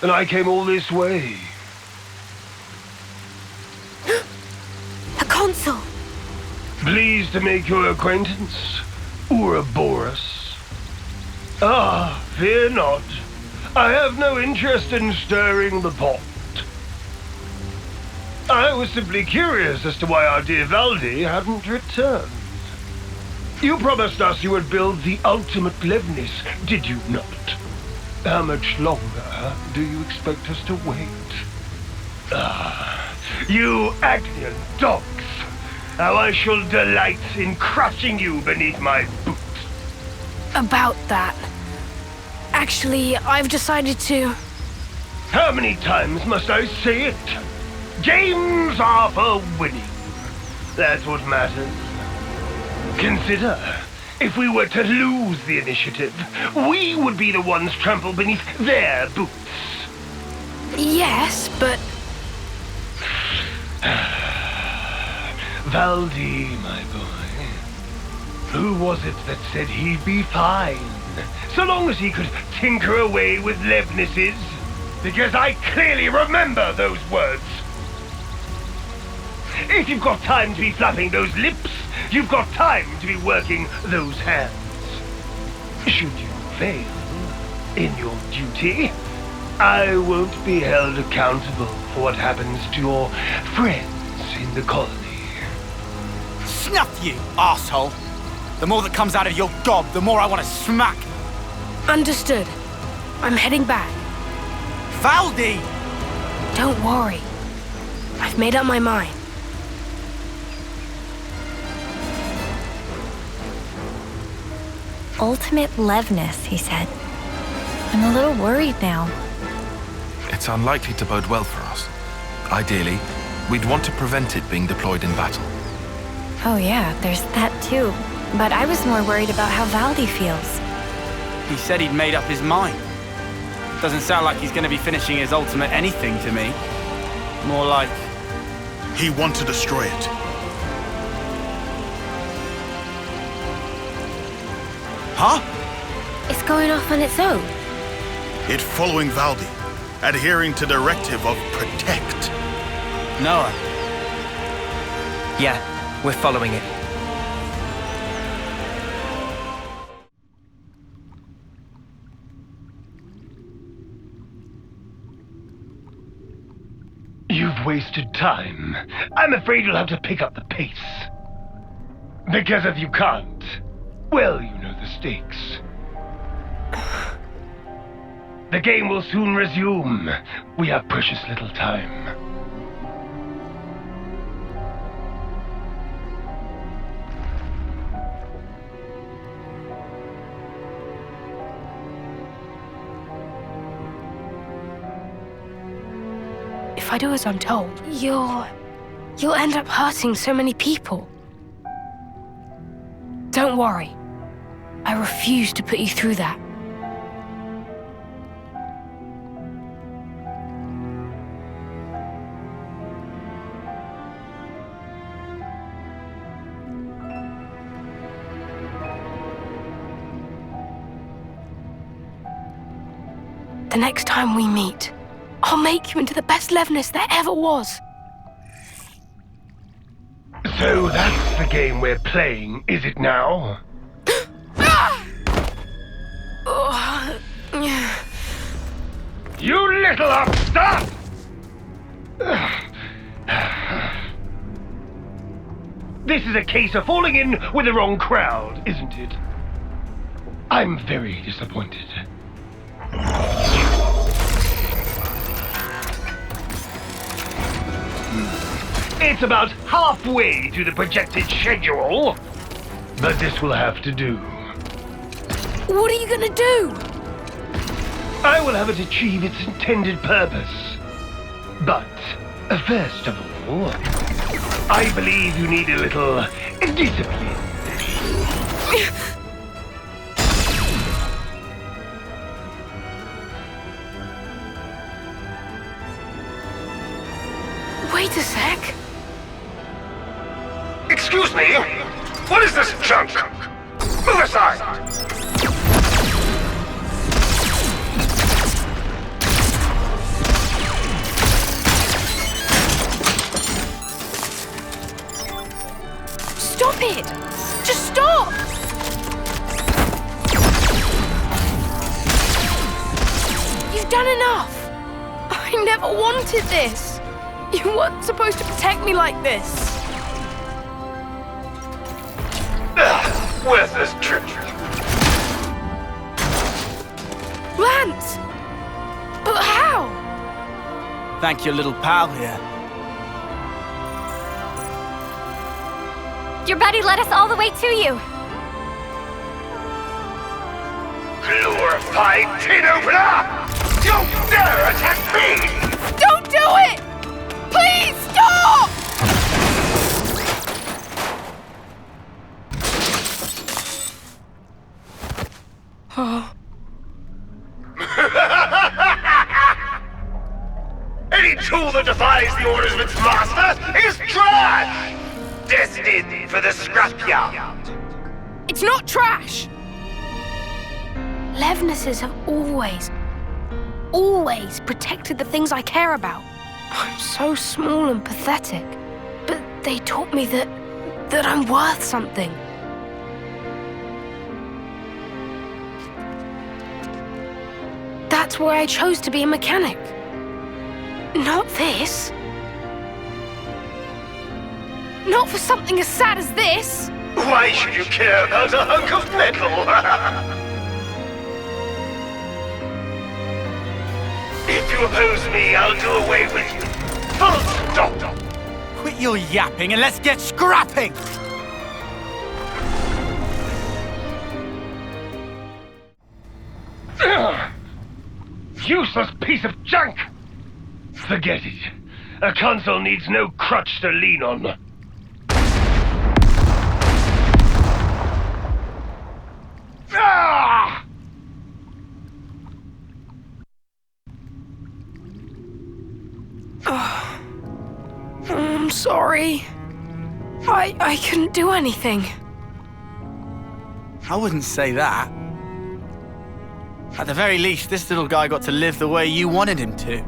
Speaker 14: And I came all this way.
Speaker 20: A consul!
Speaker 14: Pleased to make your acquaintance, Ouroboros. Ah, fear not. I have no interest in stirring the pot. I was simply curious as to why our dear Valdi hadn't returned. You promised us you would build the ultimate Levnes, did you not? How much longer do you expect us to wait? Ah, you Agnian dogs! How I shall delight in crushing you beneath my boot.
Speaker 9: About that. Actually, I've decided to...
Speaker 14: How many times must I say it? Games are for winning. That's what matters. Consider, If we were to lose the initiative, we would be the ones trampled beneath their boots.
Speaker 9: Yes, but...
Speaker 14: Valdi, my boy. Who was it that said he'd be fine, so long as he could tinker away with Levnesses? Because I clearly remember those words. If you've got time to be flapping those lips, you've got time to be working those hands. Should you fail in your duty, I won't be held accountable for what happens to your friends in the colony.
Speaker 5: Snuff you, asshole! The more that comes out of your gob, the more I want to smack.
Speaker 9: Understood. I'm heading back.
Speaker 5: Valdi!
Speaker 9: Don't worry. I've made up my mind.
Speaker 21: Ultimate Levness, he said. I'm a little worried now.
Speaker 18: It's unlikely to bode well for us. Ideally, we'd want to prevent it being deployed in battle.
Speaker 21: Oh yeah, there's that too. But I was more worried about how Valdi feels.
Speaker 5: He said he'd made up his mind. Doesn't sound like he's going to be finishing his ultimate anything to me. More like...
Speaker 11: he wants to destroy it.
Speaker 5: Huh?
Speaker 20: It's going off on its own.
Speaker 11: It following Valdi, adhering to directive of protect.
Speaker 5: Noah.
Speaker 6: Yeah, we're following it.
Speaker 14: You've wasted time. I'm afraid you'll have to pick up the pace. Because if you can't, well, you know the stakes. The game will soon resume. We have precious little time.
Speaker 9: If I do as I'm told, you'll end up hurting so many people. Don't worry. I refuse to put you through that. The next time we meet, I'll make you into the best Levness there ever was.
Speaker 14: So that's the game we're playing, is it now? You little upstart! This is a case of falling in with the wrong crowd, isn't it? I'm very disappointed. It's about halfway to the projected schedule, but this will have to do.
Speaker 9: What are you gonna do?
Speaker 14: I will have it achieve its intended purpose. But, first of all, I believe you need a little discipline.
Speaker 9: Wait a sec.
Speaker 14: Excuse me? What is this junk? Move aside!
Speaker 9: Stop it! Just stop! You've done enough! I never wanted this! You weren't supposed to protect me like this!
Speaker 14: Worthless trick.
Speaker 9: Lance! But how?
Speaker 5: Thank your little pal here.
Speaker 10: Your buddy led us all the way to you.
Speaker 14: Glorified tin opener! Don't dare attack me!
Speaker 9: Don't do it! Please stop!
Speaker 14: that defies the orders of its master is trash! Destined for the scrapyard.
Speaker 9: It's not trash! Levnesses have always protected the things I care about. I'm so small and pathetic, but they taught me that I'm worth something. That's why I chose to be a mechanic. Not this. Not for something as sad as this.
Speaker 14: Why should you care about a hunk of metal? If you oppose me, I'll do away with you. Full stop.
Speaker 5: Quit your yapping and let's get scrapping!
Speaker 14: Useless piece of junk! Forget it. A console needs no crutch to lean on. Ah!
Speaker 9: Oh, I'm sorry. I couldn't do anything.
Speaker 5: I wouldn't say that. At the very least, this little guy got to live the way you wanted him to.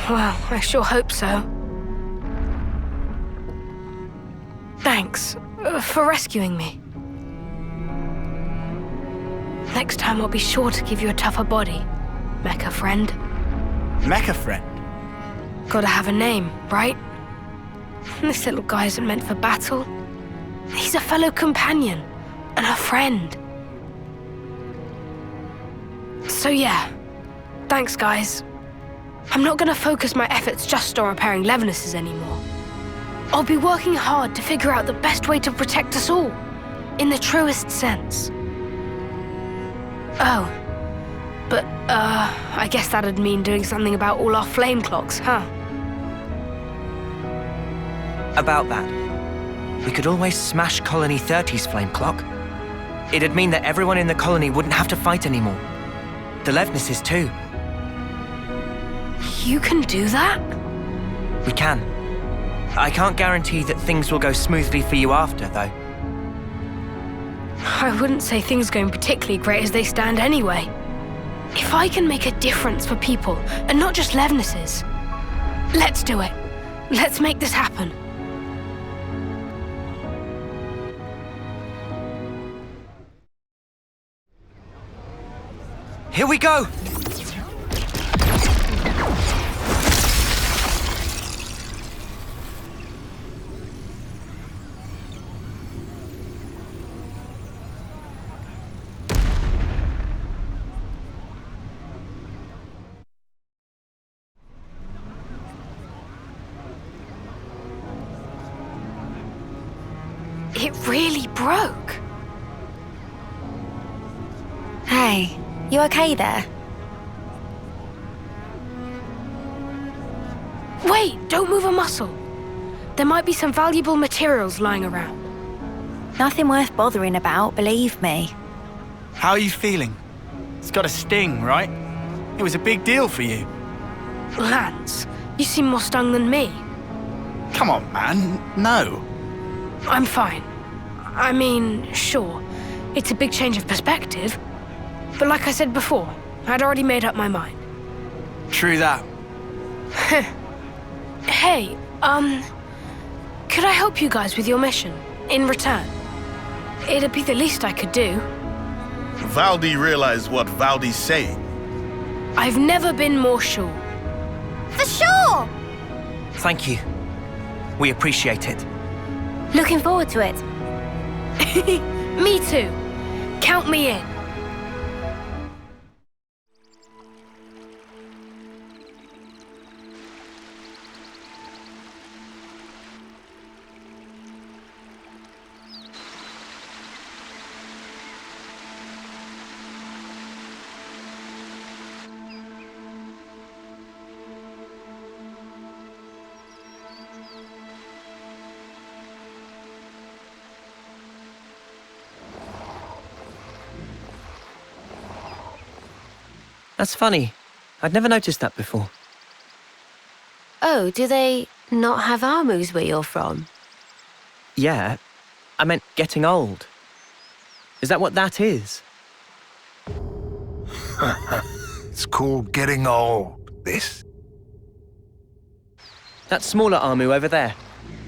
Speaker 9: Well, I sure hope so. Thanks for rescuing me. Next time I'll be sure to give you a tougher body, mecha friend.
Speaker 5: Mecha friend?
Speaker 9: Gotta have a name, right? This little guy isn't meant for battle. He's a fellow companion and a friend. So yeah, thanks guys. I'm not gonna focus my efforts just on repairing Levnesses anymore. I'll be working hard to figure out the best way to protect us all, in the truest sense. Oh, but I guess that'd mean doing something about all our flame clocks, huh?
Speaker 6: About that, we could always smash Colony 30's flame clock. It'd mean that everyone in the colony wouldn't have to fight anymore. The Levnesses too.
Speaker 9: You can do that?
Speaker 6: We can. I can't guarantee that things will go smoothly for you after, though.
Speaker 9: I wouldn't say things are going particularly great as they stand anyway. If I can make a difference for people, and not just Levnesses, let's do it. Let's make this happen.
Speaker 6: Here we go!
Speaker 9: It really broke.
Speaker 1: Hey, you okay there?
Speaker 9: Wait, don't move a muscle. There might be some valuable materials lying around.
Speaker 1: Nothing worth bothering about, believe me.
Speaker 5: How are you feeling? It's got a sting, right? It was a big deal for you.
Speaker 9: Lance, you seem more stung than me.
Speaker 5: Come on, man. No.
Speaker 9: I'm fine. I mean, sure, it's a big change of perspective. But like I said before, I'd already made up my mind.
Speaker 5: True that.
Speaker 9: Hey, could I help you guys with your mission, in return? It'd be the least I could do.
Speaker 11: Valdi realized what Valdi's saying.
Speaker 9: I've never been more sure.
Speaker 8: For sure!
Speaker 6: Thank you. We appreciate it.
Speaker 8: Looking forward to it.
Speaker 9: Me too. Count me in.
Speaker 6: That's funny. I'd never noticed that before.
Speaker 20: Oh, do they not have armus where you're from?
Speaker 6: Yeah, I meant getting old. Is that what that is?
Speaker 2: It's called getting old, this.
Speaker 6: That smaller armu over there.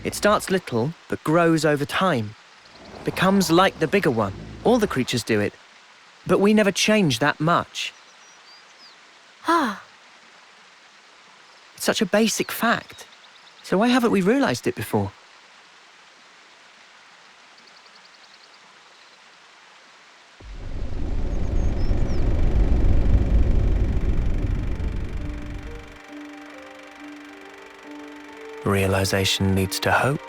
Speaker 6: It starts little, but grows over time. Becomes like the bigger one. All the creatures do it. But we never change that much.
Speaker 20: Ah.
Speaker 6: It's such a basic fact. So why haven't we realized it before? Realization leads to hope,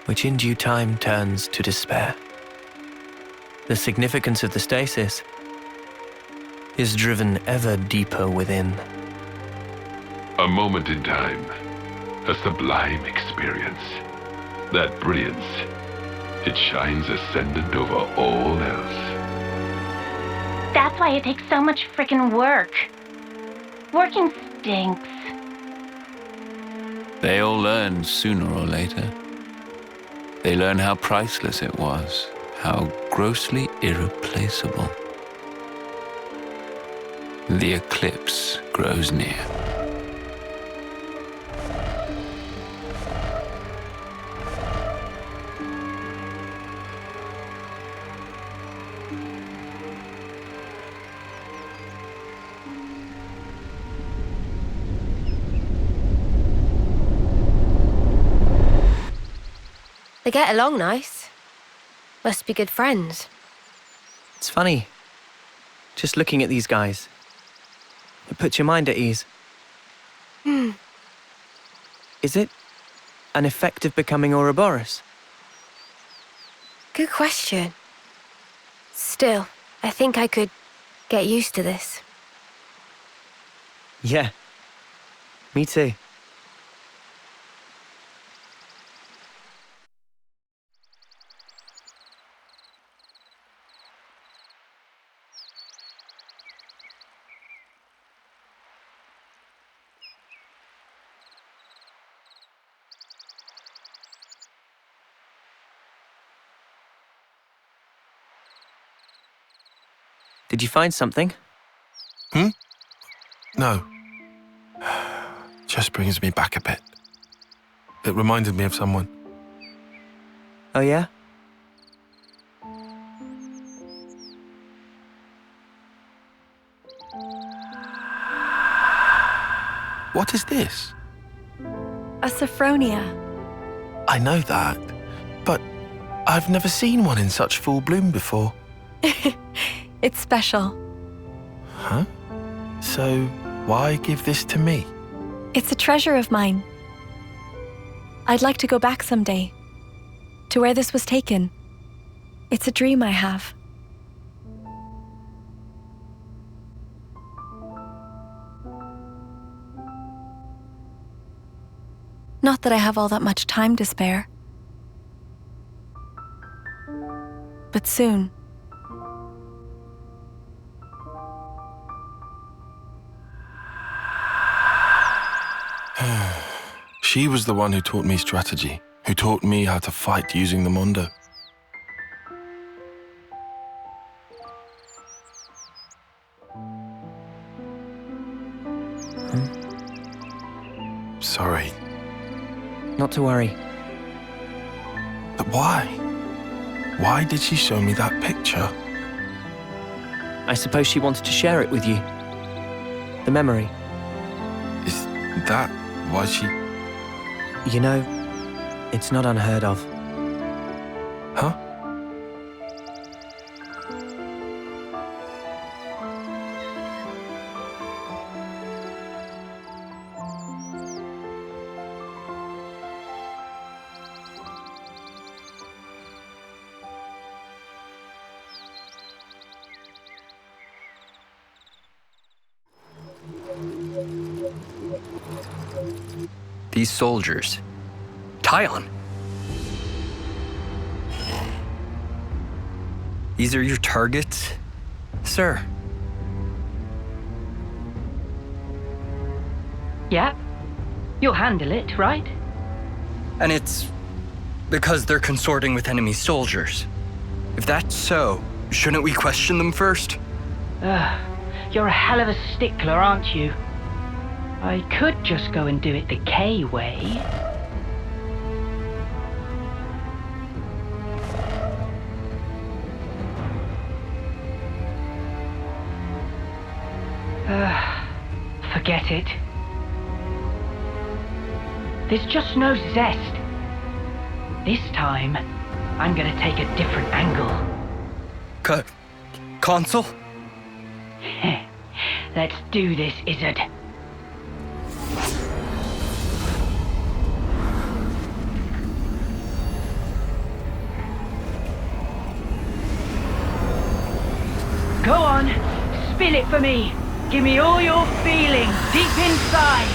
Speaker 6: which in due time turns to despair. The significance of the stasis is driven ever deeper within.
Speaker 12: A moment in time, a sublime experience. That brilliance, it shines ascendant over all else.
Speaker 8: That's why it takes so much frickin' work. Working stinks.
Speaker 15: They all learn sooner or later. They learn how priceless it was, how grossly irreplaceable. The eclipse grows near.
Speaker 20: They get along nice. Must be good friends.
Speaker 6: It's funny, just looking at these guys. It puts your mind at ease. Is it an effect of becoming Ouroboros?
Speaker 20: Good question. Still, I think I could get used to this.
Speaker 6: Yeah, me too. Did you find something?
Speaker 18: No. Just brings me back a bit. It reminded me of someone.
Speaker 6: Oh, yeah?
Speaker 18: What is this?
Speaker 21: A Sophronia.
Speaker 18: I know that, but I've never seen one in such full bloom before.
Speaker 21: It's special.
Speaker 18: Huh? So, why give this to me?
Speaker 21: It's a treasure of mine. I'd like to go back someday, to where this was taken. It's a dream I have. Not that I have all that much time to spare. But soon.
Speaker 18: She was the one who taught me strategy, who taught me how to fight using the Mondo. Sorry.
Speaker 6: Not to worry.
Speaker 18: But why? Why did she show me that picture?
Speaker 6: I suppose she wanted to share it with you. The memory.
Speaker 18: Is that why she...
Speaker 6: You know, it's not unheard of.
Speaker 18: Huh?
Speaker 13: These soldiers. Tyon! These are your targets, sir?
Speaker 16: Yeah? You'll handle it, right?
Speaker 13: And it's because they're consorting with enemy soldiers. If that's so, shouldn't we question them first?
Speaker 16: You're a hell of a stickler, aren't you? I could just go and do it the K way. Forget it. There's just no zest. This time, I'm gonna take a different angle.
Speaker 13: Consul?
Speaker 16: Let's do this, Izzard. Go on, spill it for me. Give me all your feeling deep inside.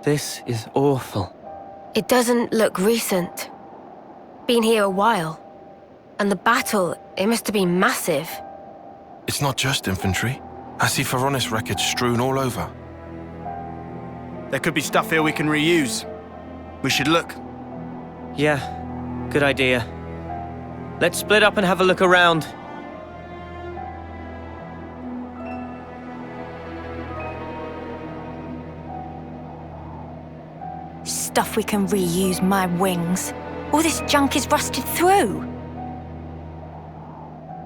Speaker 6: This is awful.
Speaker 20: It doesn't look recent. Been here a while. And the battle, it must have been massive.
Speaker 18: It's not just infantry. I see Feronis wreckage strewn all over.
Speaker 5: There could be stuff here we can reuse. We should look.
Speaker 6: Yeah, good idea. Let's split up and have a look around.
Speaker 1: Stuff we can reuse, my wings. All this junk is rusted through.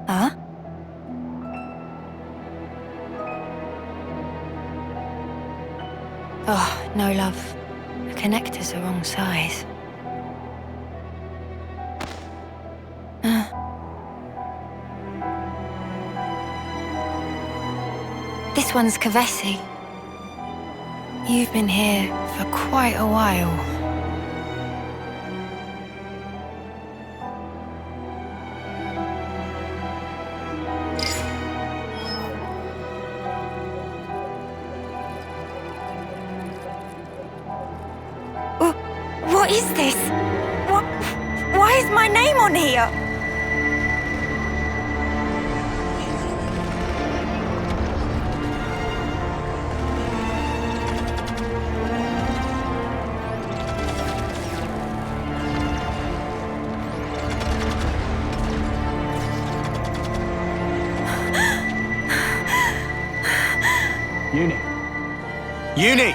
Speaker 1: Huh? Oh, no, love. The connector's the wrong size. This one's Keves. You've been here for quite a while. What is this? Why is my name on here?
Speaker 5: Uni!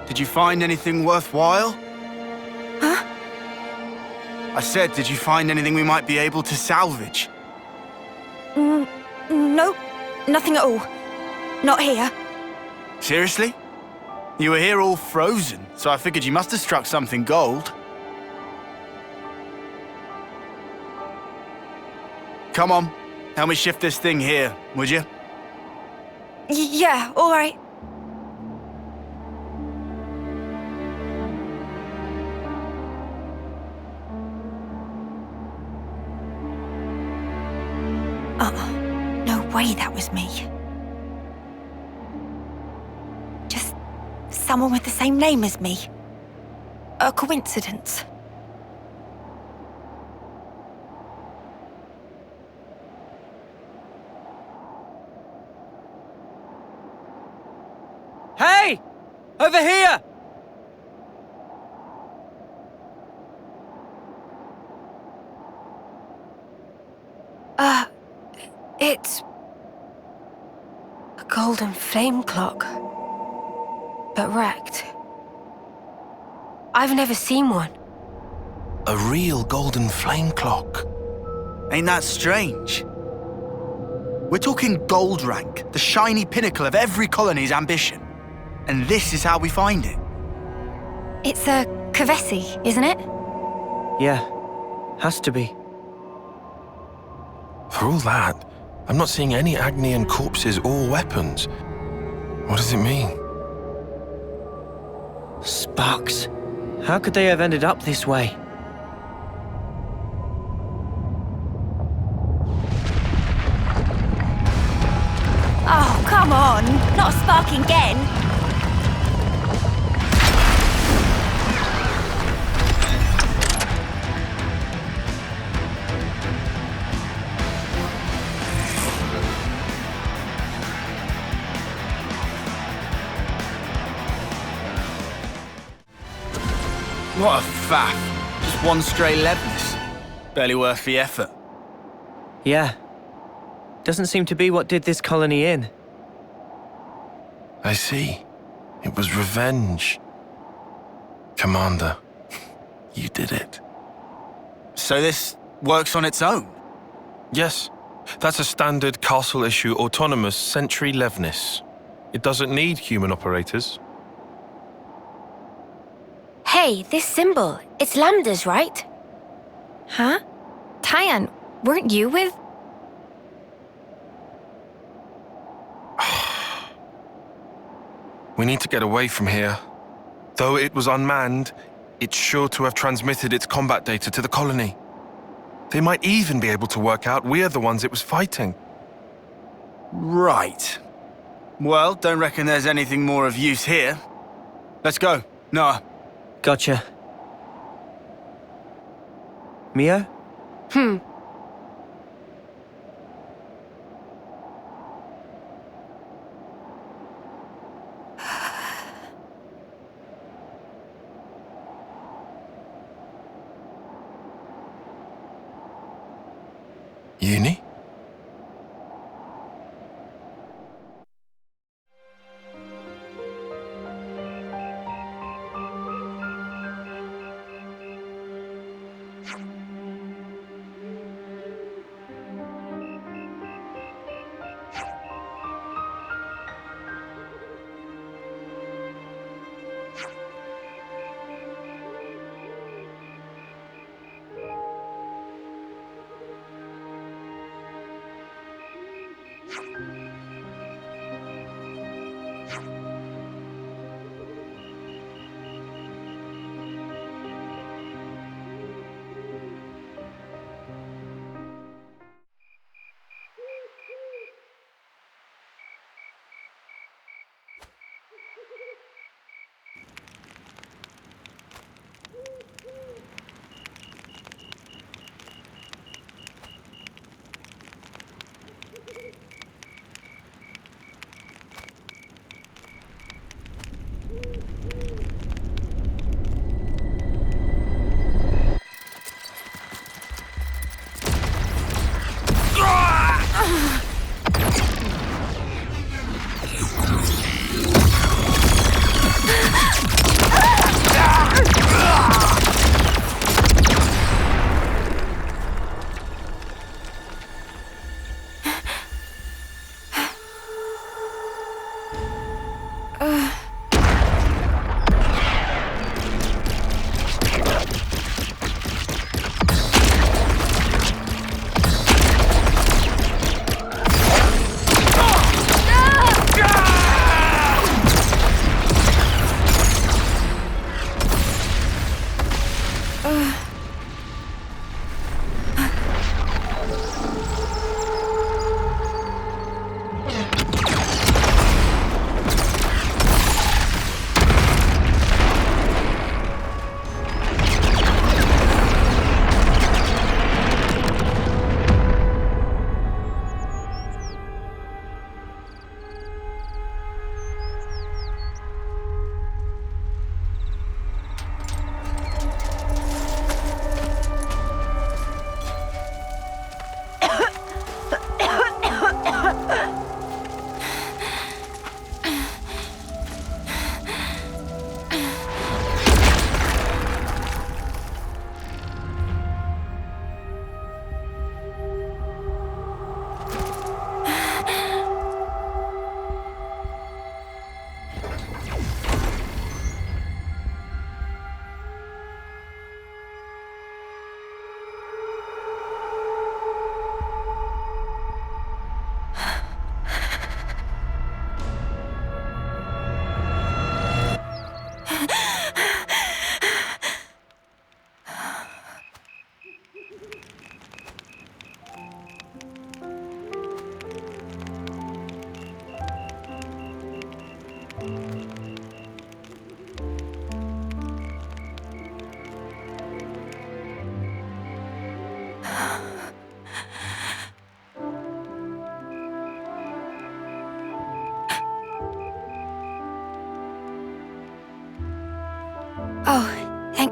Speaker 5: Did you find anything worthwhile?
Speaker 1: Huh?
Speaker 5: I said, did you find anything we might be able to salvage?
Speaker 1: No, nothing at all. Not here.
Speaker 5: Seriously? You were here all frozen, so I figured you must have struck something gold. Come on, help me shift this thing here, would you?
Speaker 1: Yeah, all right. No way that was me. Just someone with the same name as me. A coincidence.
Speaker 6: Hey! Over here!
Speaker 20: It's a golden flame clock, but wrecked. I've never seen one.
Speaker 18: A real golden flame clock.
Speaker 5: Ain't that strange? We're talking gold rank, the shiny pinnacle of every colony's ambition. And this is how we find it.
Speaker 1: It's a Keves, isn't it?
Speaker 6: Yeah, has to be.
Speaker 18: For all that, I'm not seeing any Agnian corpses or weapons. What does it mean?
Speaker 6: Sparks. How could they have ended up this way?
Speaker 1: Oh, come Come on, not sparking again.
Speaker 5: What a faff. Just one stray Levinus. Barely worth the effort.
Speaker 6: Yeah. Doesn't seem to be what did this colony in.
Speaker 18: I see. It was revenge. Commander, you did it.
Speaker 5: So this works on its own?
Speaker 18: Yes. That's a standard castle-issue autonomous Sentry Levinus. It doesn't need human operators.
Speaker 20: Hey, this symbol. It's Lambda's, right?
Speaker 10: Huh? Tyan, weren't you with...
Speaker 18: We need to get away from here. Though it was unmanned, it's sure to have transmitted its combat data to the colony. They might even be able to work out we're the ones it was fighting.
Speaker 5: Right. Well, don't reckon there's anything more of use here. Let's go. Noah.
Speaker 6: Gotcha. Mio?
Speaker 18: Uni?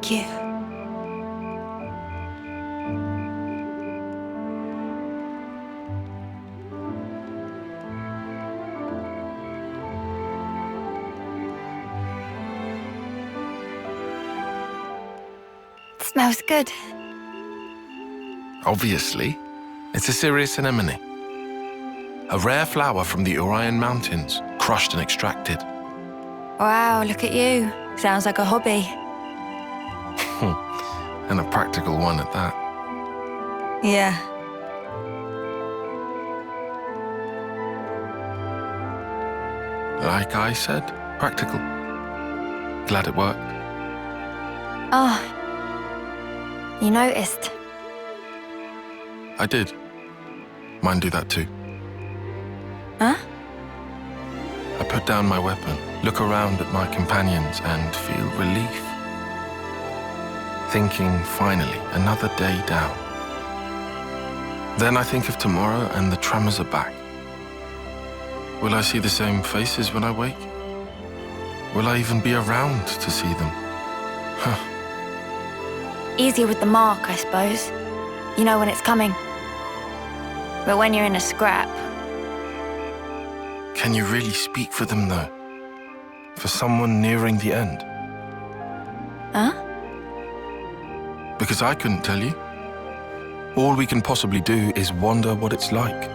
Speaker 1: Thank you. Smells good.
Speaker 18: Obviously, it's a serious anemone. A rare flower from the Urayan Mountains, crushed and extracted.
Speaker 1: Wow, look at you. Sounds like a hobby.
Speaker 18: And a practical one at that.
Speaker 1: Yeah.
Speaker 18: Like I said, practical. Glad it worked.
Speaker 1: Oh. You noticed?
Speaker 18: I did. Mine do that too.
Speaker 1: Huh?
Speaker 18: I put down my weapon, look around at my companions, and feel relief. Thinking, finally, another day down. Then I think of tomorrow and the tremors are back. Will I see the same faces when I wake? Will I even be around to see them? Huh.
Speaker 1: Easier with the mark, I suppose. You know when it's coming. But when you're in a scrap...
Speaker 18: Can you really speak for them, though? For someone nearing the end?
Speaker 1: Huh?
Speaker 18: Because I couldn't tell you. All we can possibly do is wonder what it's like.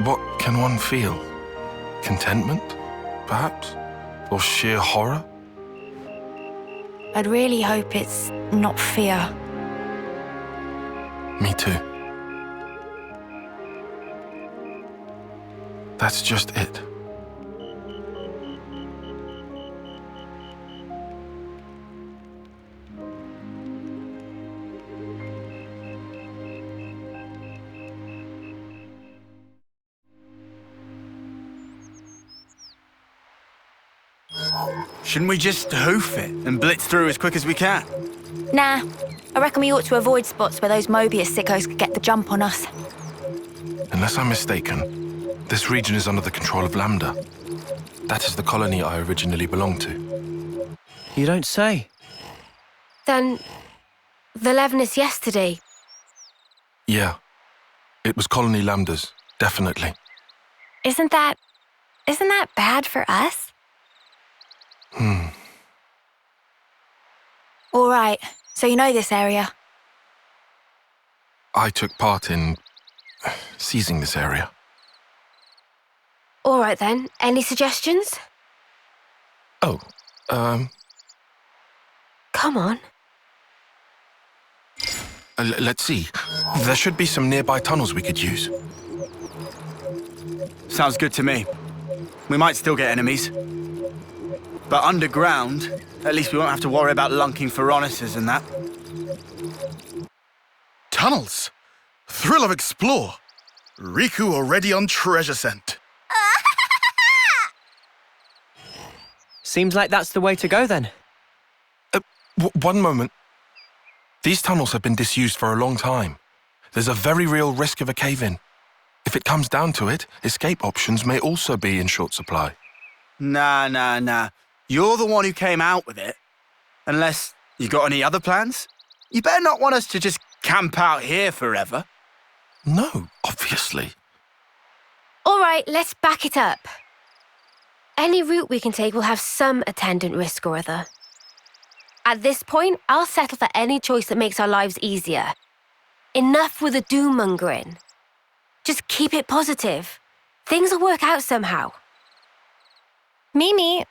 Speaker 18: What can one feel? Contentment, perhaps? Or sheer horror?
Speaker 1: I'd really hope it's not fear.
Speaker 18: Me too. That's just it.
Speaker 5: Shouldn't we just hoof it and blitz through as quick as we can?
Speaker 1: Nah. I reckon we ought to avoid spots where those Mobius sickos could get the jump on us.
Speaker 18: Unless I'm mistaken, this region is under the control of Lambda. That is the colony I originally belonged to.
Speaker 6: You don't say.
Speaker 20: Then, the Levinus yesterday.
Speaker 18: Yeah. It was Colony Lambda's, definitely.
Speaker 10: Isn't that bad for us?
Speaker 1: All right, so you know this area.
Speaker 18: I took part in seizing this area.
Speaker 20: All right then, any suggestions?
Speaker 18: Oh,
Speaker 20: Come on.
Speaker 18: Let's see. There should be some nearby tunnels we could use.
Speaker 5: Sounds good to me. We might still get enemies. But underground, at least we won't have to worry about lunking Phoroneses and that.
Speaker 11: Tunnels! Thrill of explore! Riku already on treasure scent.
Speaker 6: Seems like that's the way to go then.
Speaker 18: One moment. These tunnels have been disused for a long time. There's a very real risk of a cave-in. If it comes down to it, escape options may also be in short supply.
Speaker 5: Nah. You're the one who came out with it. Unless you got any other plans? You better not want us to just camp out here forever.
Speaker 18: No, obviously.
Speaker 20: All right, let's back it up. Any route we can take will have some attendant risk or other. At this point, I'll settle for any choice that makes our lives easier. Enough with the doom-mongering. Just keep it positive. Things will work out somehow.
Speaker 1: Mimi,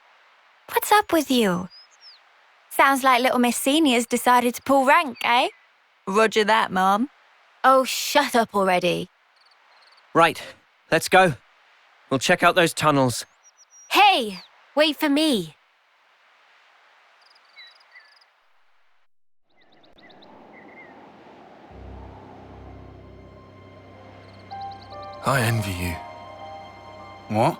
Speaker 1: what's up with you? Sounds like little Miss Senior's decided to pull rank, eh? Roger that, Mom.
Speaker 20: Oh, shut up already.
Speaker 6: Right, let's go. We'll check out those tunnels.
Speaker 20: Hey, wait for me.
Speaker 18: I envy you.
Speaker 5: What?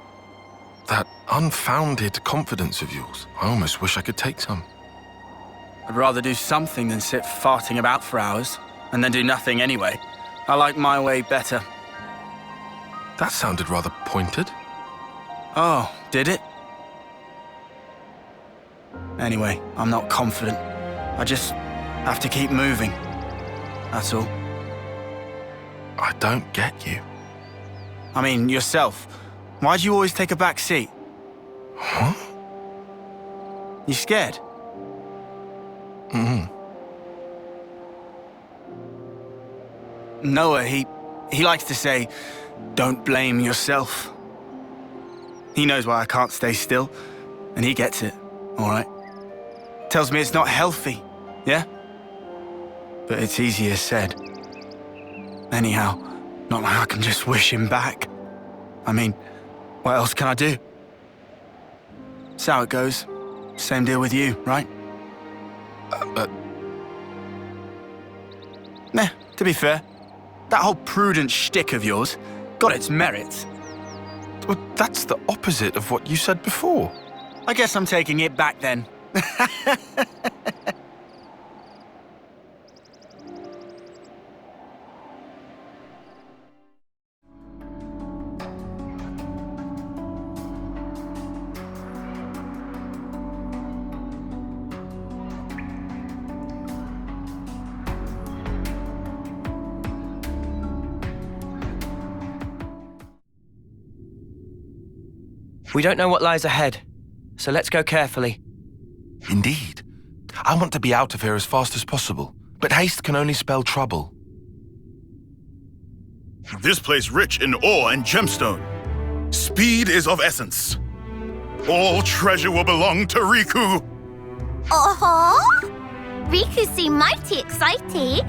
Speaker 18: That unfounded confidence of yours. I almost wish I could take some.
Speaker 5: I'd rather do something than sit farting about for hours, and then do nothing anyway. I like my way better.
Speaker 18: That sounded rather pointed.
Speaker 5: Oh, did it? Anyway, I'm not confident. I just have to keep moving. That's all.
Speaker 18: I don't get you.
Speaker 5: I mean, yourself. Why do you always take a back seat?
Speaker 18: Huh?
Speaker 5: You scared? Noah, he likes to say, don't blame yourself. He knows why I can't stay still, and he gets it, all right? Tells me it's not healthy, yeah? But it's easier said. Anyhow, not like I can just wish him back. I mean, what else can I do? That's how it goes. Same deal with you, right? Nah, to be fair, that whole prudent shtick of yours got its merits.
Speaker 18: Well, that's the opposite of what you said before.
Speaker 5: I guess I'm taking it back then.
Speaker 6: We don't know what lies ahead, so let's go carefully.
Speaker 18: Indeed. I want to be out of here as fast as possible, but haste can only spell trouble.
Speaker 11: This place rich in ore and gemstone. Speed is of essence. All treasure will belong to Riku.
Speaker 8: Uh-huh. Riku seem mighty excited.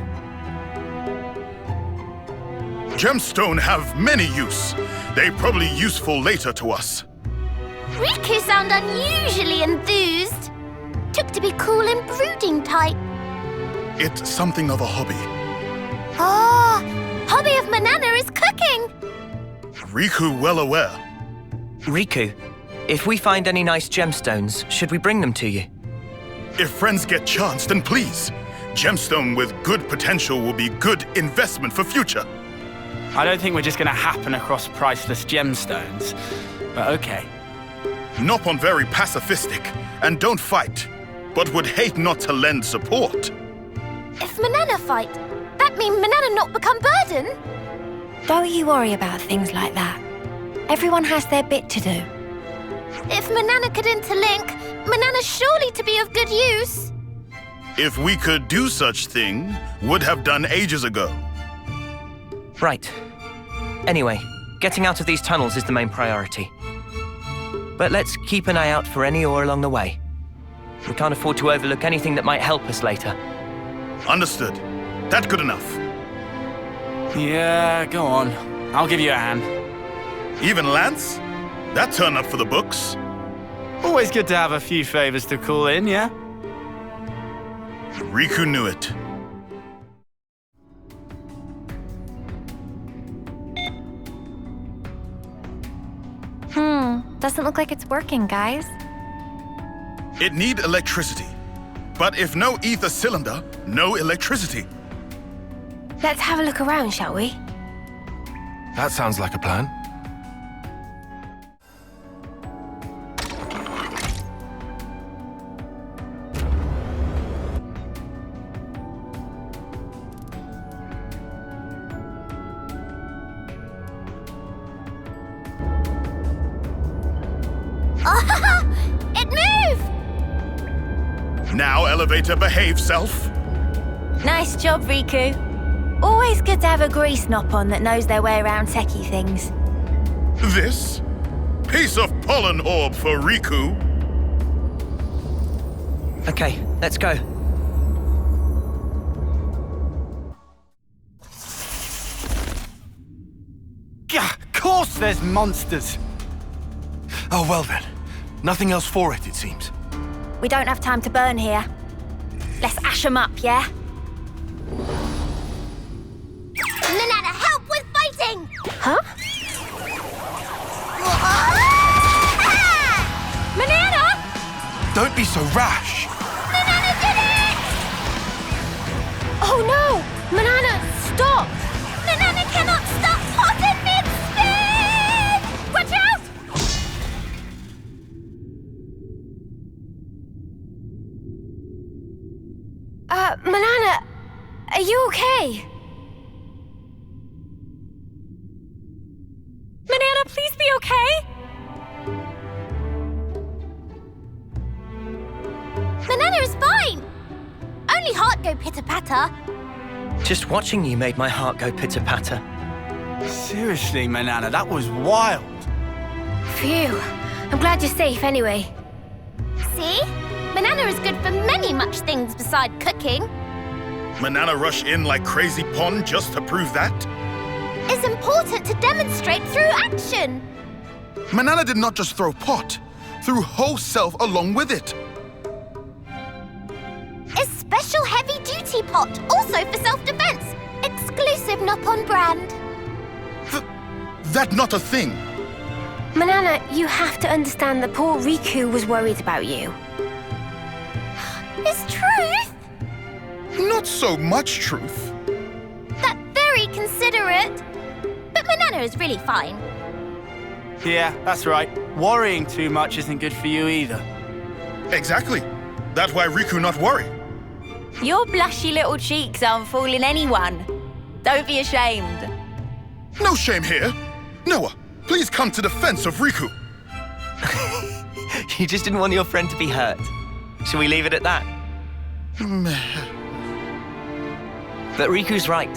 Speaker 11: Gemstone have many use. They probably useful later to us.
Speaker 8: Riku sound unusually enthused. Took to be cool and brooding type.
Speaker 11: It's something of a hobby.
Speaker 8: Ah, hobby of Manana is cooking.
Speaker 11: Riku well aware.
Speaker 6: Riku, if we find any nice gemstones, should we bring them to you?
Speaker 11: If friends get chance, then please. Gemstone with good potential will be good investment for future.
Speaker 5: I don't think we're just gonna happen across priceless gemstones, but okay.
Speaker 11: Nopon very pacifistic, and don't fight, but would hate not to lend support.
Speaker 8: If Manana fight, that mean Manana not become burden?
Speaker 1: Don't you worry about things like that. Everyone has their bit to do.
Speaker 8: If Manana could interlink, Manana surely to be of good use.
Speaker 11: If we could do such thing, would have done ages ago.
Speaker 6: Right. Anyway, getting out of these tunnels is the main priority. But let's keep an eye out for any ore along the way. We can't afford to overlook anything that might help us later.
Speaker 11: Understood. That good enough.
Speaker 5: Yeah, go on. I'll give you a hand.
Speaker 11: Even Lance? That turn up for the books.
Speaker 5: Always good to have a few favors to call in, yeah?
Speaker 11: Riku knew it.
Speaker 10: Doesn't look like it's working, guys.
Speaker 11: It need electricity. But if no ether cylinder, no electricity.
Speaker 20: Let's have a look around, shall we?
Speaker 18: That sounds like a plan.
Speaker 8: It moved!
Speaker 11: Now, elevator, behave self.
Speaker 1: Nice job, Riku. Always good to have a grease Nopon that knows their way around techie things.
Speaker 11: This? Piece of pollen orb for Riku.
Speaker 6: Okay, let's go.
Speaker 5: Of course there's monsters.
Speaker 18: Oh, well then. Nothing else for it seems.
Speaker 1: We don't have time to burn here. Let's ash 'em up, yeah?
Speaker 8: Manana, help with fighting!
Speaker 1: Huh?
Speaker 8: Manana!
Speaker 18: Don't be so rash.
Speaker 8: Manana did it!
Speaker 20: Oh no! Manana, stop!
Speaker 8: Manana cannot stop Cotte mid-spin! Watch out!
Speaker 10: okay?
Speaker 8: Manana is fine. Only heart go pitter-patter.
Speaker 6: Just watching you made my heart go pitter-patter.
Speaker 5: Seriously, Manana, that was wild.
Speaker 20: Phew. I'm glad you're safe anyway.
Speaker 8: See? Manana is good for many much things beside cooking.
Speaker 11: Manana rush in like crazy pond just to prove that?
Speaker 8: It's important to demonstrate through action.
Speaker 11: Manana did not just throw pot, threw whole self along with it.
Speaker 8: A special heavy-duty pot, also for self-defense. Exclusive Nopon brand.
Speaker 11: That not a thing.
Speaker 20: Manana, you have to understand that poor Riku was worried about you.
Speaker 8: It's truth.
Speaker 11: Not so much truth.
Speaker 8: That's very considerate. But Manana is really fine.
Speaker 5: Yeah, that's right. Worrying too much isn't good for you either.
Speaker 11: Exactly. That's why Riku not worry.
Speaker 1: Your blushy little cheeks aren't fooling anyone. Don't be ashamed.
Speaker 11: No shame here. Noah, please come to defense of Riku.
Speaker 6: You just didn't want your friend to be hurt. Shall we leave it at that? But Riku's right.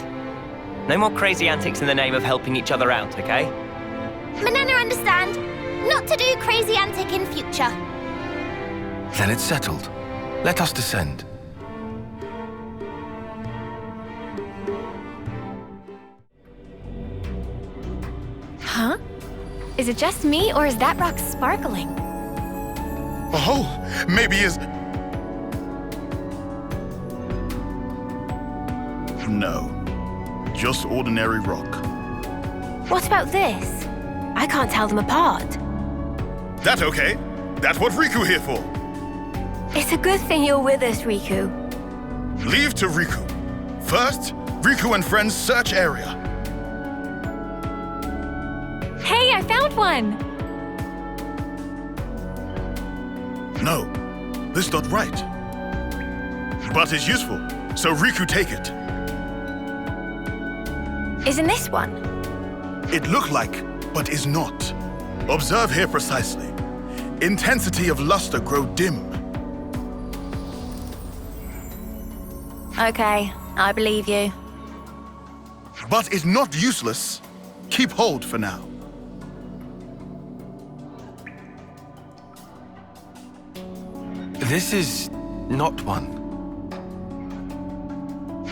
Speaker 6: No more crazy antics in the name of helping each other out, okay?
Speaker 8: Manana understand. Not to do crazy antic in future.
Speaker 3: Then it's settled. Let us descend.
Speaker 10: Huh? Is it just me, or is that rock sparkling?
Speaker 11: Oh, maybe is. No, just ordinary rock.
Speaker 20: What about this? I can't tell them apart.
Speaker 11: That okay? That's what Riku here for.
Speaker 20: It's a good thing you're with us, Riku.
Speaker 11: Leave to Riku. First, Riku and friends search area.
Speaker 10: Hey, I found one!
Speaker 11: No, this not right. But it's useful, so Riku take it.
Speaker 1: Isn't this one?
Speaker 11: It look like, but is not. Observe here precisely. Intensity of luster grow dim.
Speaker 1: Okay, I believe you.
Speaker 11: But is not useless. Keep hold for now.
Speaker 3: This is not one.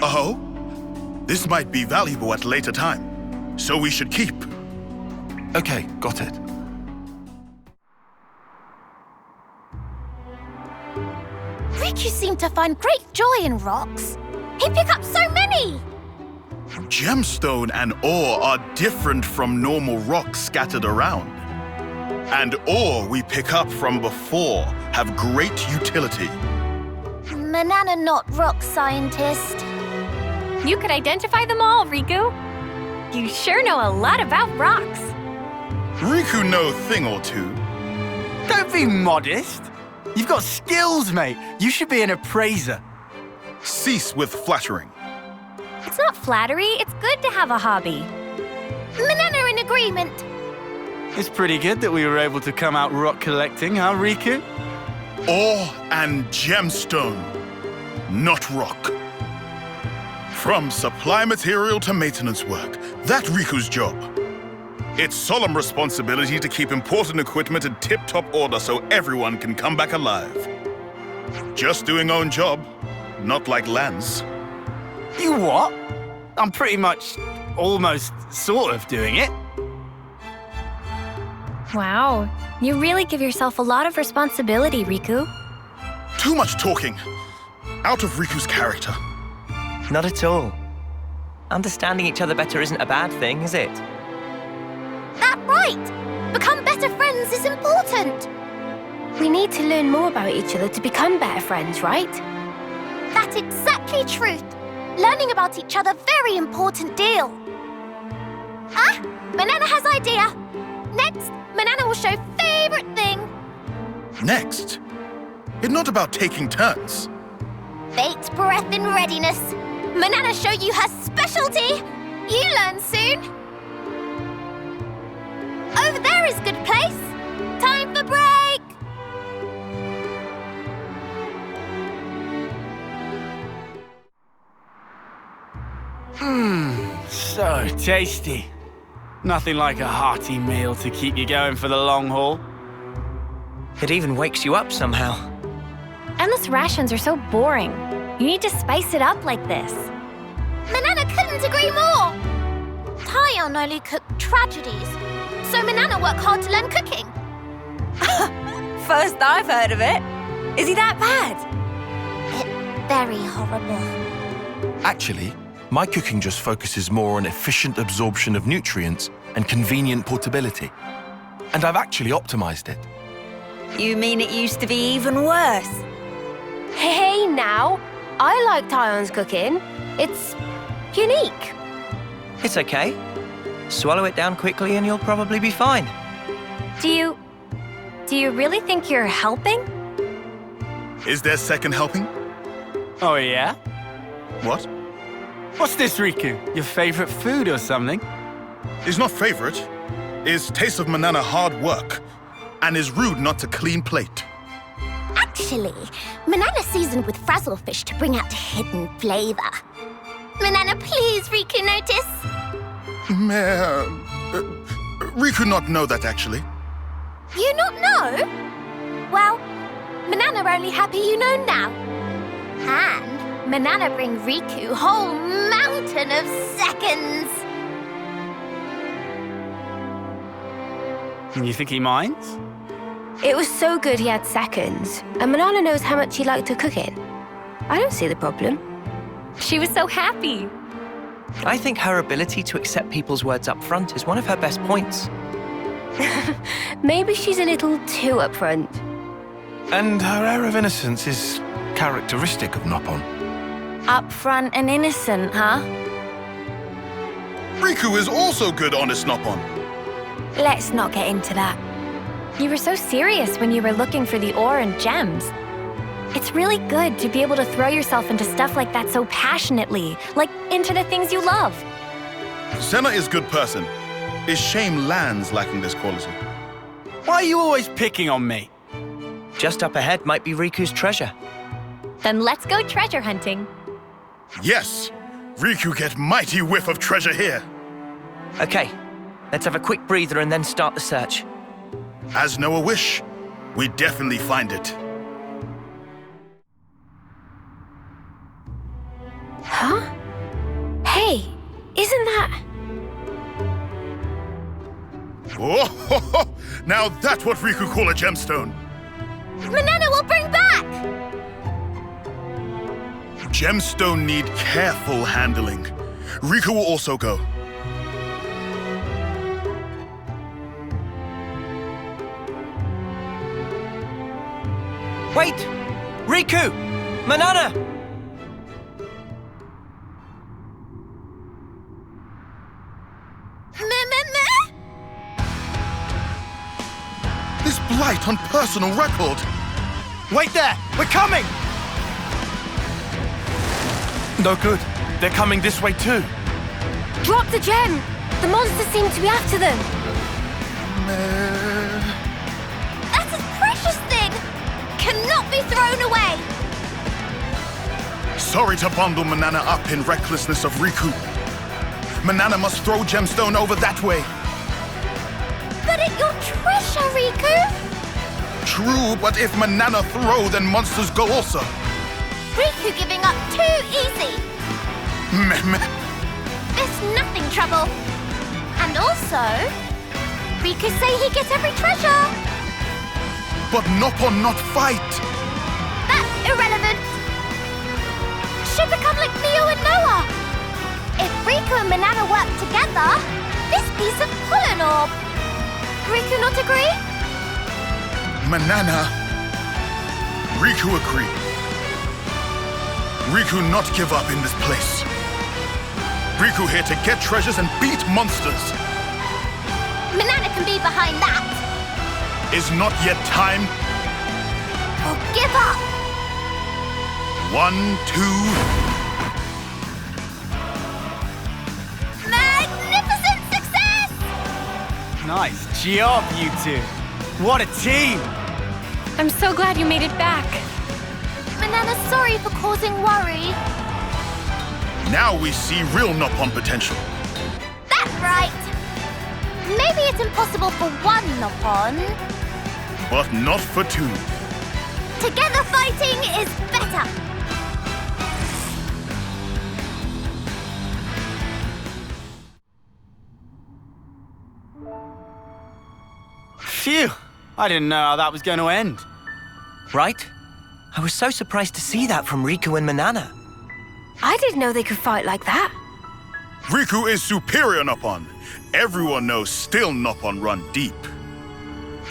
Speaker 11: Oh? This might be valuable at a later time, so we should keep.
Speaker 3: Okay, got it.
Speaker 8: Riku seemed to find great joy in rocks. He picked up so many!
Speaker 11: Gemstone and ore are different from normal rocks scattered around. And ore we pick up from before have great utility.
Speaker 8: Manana not rock scientist.
Speaker 10: You could identify them all, Riku. You sure know a lot about rocks.
Speaker 11: Riku know thing or two.
Speaker 5: Don't be modest. You've got skills, mate. You should be an appraiser.
Speaker 11: Cease with flattering.
Speaker 10: It's not flattery, it's good to have a hobby.
Speaker 8: Manana in agreement.
Speaker 5: It's pretty good that we were able to come out rock collecting, huh, Riku?
Speaker 11: Ore and gemstone, not rock. From supply material to maintenance work, that's Riku's job. It's solemn responsibility to keep important equipment in tip-top order so everyone can come back alive. Just doing own job, not like Lance.
Speaker 5: You what? I'm pretty much, almost, sort of doing it.
Speaker 10: Wow, you really give yourself a lot of responsibility, Riku.
Speaker 11: Too much talking. Out of Riku's character.
Speaker 6: Not at all. Understanding each other better isn't a bad thing, is it?
Speaker 8: That's right! Become better friends is important.
Speaker 20: We need to learn more about each other to become better friends, right?
Speaker 8: That's exactly truth. Learning about each other very important deal. Ah, Manana has idea. Next, Manana will show favorite thing.
Speaker 11: Next? It's not about taking turns.
Speaker 8: Fate breath in readiness. Manana show you her specialty. You learn soon. Over there is a good place. Time for break!
Speaker 5: So tasty. Nothing like a hearty meal to keep you going for the long haul.
Speaker 6: It even wakes you up somehow.
Speaker 10: Endless rations are so boring. You need to spice it up like this.
Speaker 8: Manana couldn't agree more. Tyon only cooked tragedies, so Manana worked hard to learn cooking.
Speaker 1: First I've heard of it. Is he that bad?
Speaker 8: It's very horrible.
Speaker 18: Actually, my cooking just focuses more on efficient absorption of nutrients and convenient portability. And I've actually optimized it.
Speaker 1: You mean it used to be even worse?
Speaker 20: Hey now, I like Tyon's cooking. It's unique.
Speaker 6: It's okay. Swallow it down quickly and you'll probably be fine.
Speaker 10: Do you really think you're helping?
Speaker 11: Is there second helping?
Speaker 5: Oh, yeah?
Speaker 11: What?
Speaker 5: What's this, Riku? Your favorite food or something?
Speaker 11: Is not favorite. Is taste of Manana hard work. And is rude not to clean plate.
Speaker 8: Actually, Manana seasoned with frazzlefish to bring out hidden flavor. Manana, please, Riku, notice.
Speaker 11: Riku not know that, actually.
Speaker 8: You not know? Well, Manana only happy you know now. And Manana bring Riku whole mountain of seconds.
Speaker 5: You think he minds?
Speaker 20: It was so good he had seconds, and Manana knows how much he liked to cook it. I don't see the problem.
Speaker 10: She was so happy.
Speaker 6: I think her ability to accept people's words up front is one of her best points.
Speaker 20: Maybe she's a little too upfront.
Speaker 18: And her air of innocence is characteristic of Noppon.
Speaker 1: Upfront and innocent, huh?
Speaker 11: Riku is also good, honest Noppon.
Speaker 1: Let's not get into that.
Speaker 10: You were so serious when you were looking for the ore and gems. It's really good to be able to throw yourself into stuff like that so passionately, like into the things you love.
Speaker 11: Senna is good person. Is shame Land's lacking this quality.
Speaker 5: Why are you always picking on me?
Speaker 6: Just up ahead might be Riku's treasure.
Speaker 10: Then let's go treasure hunting.
Speaker 11: Yes! Riku get mighty whiff of treasure here.
Speaker 6: Okay, let's have a quick breather and then start the search.
Speaker 11: As Noah wish, we definitely find it.
Speaker 20: Huh? Hey, isn't that...
Speaker 11: Oh, ho, ho. Now that's what Riku call a gemstone.
Speaker 8: Manana will bring back!
Speaker 11: Gemstone need careful handling. Riku will also go.
Speaker 6: Wait! Riku! Manana!
Speaker 11: This blight on personal record.
Speaker 5: Wait there! We're coming!
Speaker 18: No good. They're coming this way too.
Speaker 20: Drop the gem! The monsters seem to be after them.
Speaker 8: That's a precious thing! Cannot be thrown away!
Speaker 11: Sorry to bundle Manana up in recklessness of Riku. Manana must throw gemstone over that way.
Speaker 8: But it's your treasure, Riku!
Speaker 11: True, but if Manana throw, then monsters go also.
Speaker 8: Riku giving up too easy.
Speaker 11: Meh.
Speaker 8: It's nothing trouble. And also, Riku say he gets every treasure.
Speaker 11: But Noppon not fight.
Speaker 8: That's irrelevant. Should become like Mio and Noah. If Riku and Manana work together, this piece of pollen orb. Riku not agree?
Speaker 11: Manana. Riku agree. Riku not give up in this place. Riku here to get treasures and beat monsters.
Speaker 8: Manana can be behind that.
Speaker 11: Is not yet time.
Speaker 8: Or give up.
Speaker 11: 1, 2.
Speaker 8: Magnificent success!
Speaker 5: Nice job, you two. What a team!
Speaker 10: I'm so glad you made it back.
Speaker 8: Manana's sorry for causing worry.
Speaker 11: Now we see real Nopon potential.
Speaker 8: That's right. Maybe it's impossible for one Nopon.
Speaker 11: But not for two.
Speaker 8: Together fighting is better.
Speaker 5: Phew! I didn't know how that was going to end.
Speaker 6: Right? I was so surprised to see that from Riku and Manana.
Speaker 20: I didn't know they could fight like that.
Speaker 11: Riku is superior Nopon. Everyone knows still Nopon run deep.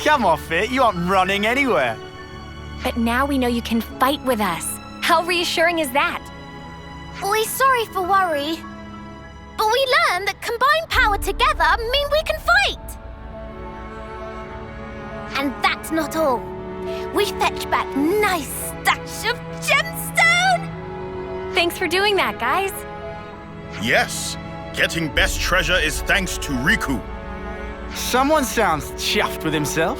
Speaker 5: Come off it, you aren't running anywhere.
Speaker 10: But now we know you can fight with us. How reassuring is that?
Speaker 8: We're sorry for worry. But we learned that combined power together mean we can fight. And that's not all. We fetched back nice stash of gemstone!
Speaker 10: Thanks for doing that, guys.
Speaker 11: Yes, getting best treasure is thanks to Riku.
Speaker 5: Someone sounds chuffed with himself.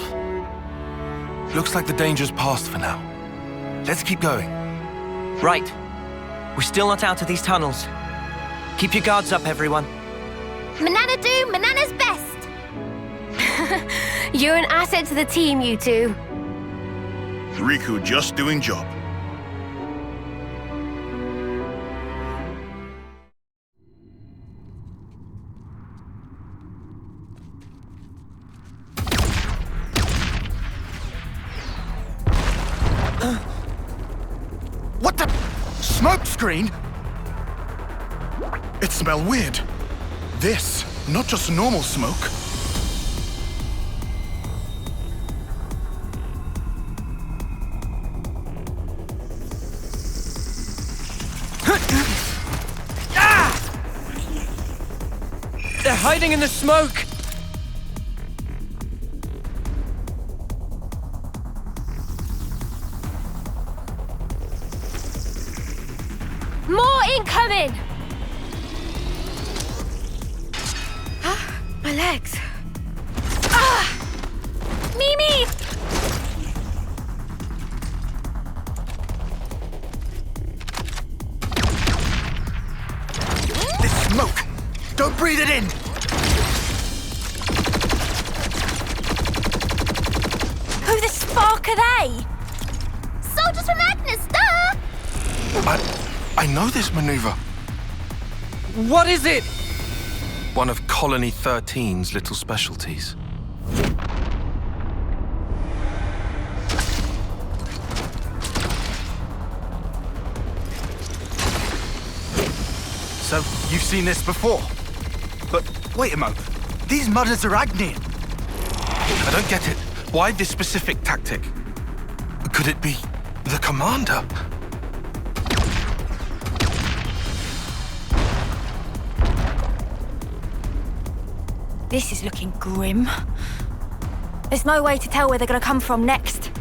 Speaker 18: Looks like the danger's past for now. Let's keep going.
Speaker 6: Right. We're still not out of these tunnels. Keep your guards up, everyone.
Speaker 8: Manana do Manana's best.
Speaker 20: You're an asset to the team, you two.
Speaker 11: Riku just doing job.
Speaker 5: What the? Smoke screen?
Speaker 11: It smells weird. This, not just normal smoke.
Speaker 6: They're hiding in the smoke!
Speaker 20: More incoming! My legs.
Speaker 10: Mimi!
Speaker 5: This smoke! Don't breathe it in!
Speaker 10: Who the spark are they?
Speaker 8: Soldiers from Agnes, duh!
Speaker 18: I know this maneuver.
Speaker 6: What is it?
Speaker 18: One of Colony 13's little specialties.
Speaker 5: So, you've seen this before? But wait a moment. These mudders are Agnian.
Speaker 18: I don't get it. Why this specific tactic? Could it be the commander?
Speaker 1: This is looking grim. There's no way to tell where they're gonna come from next.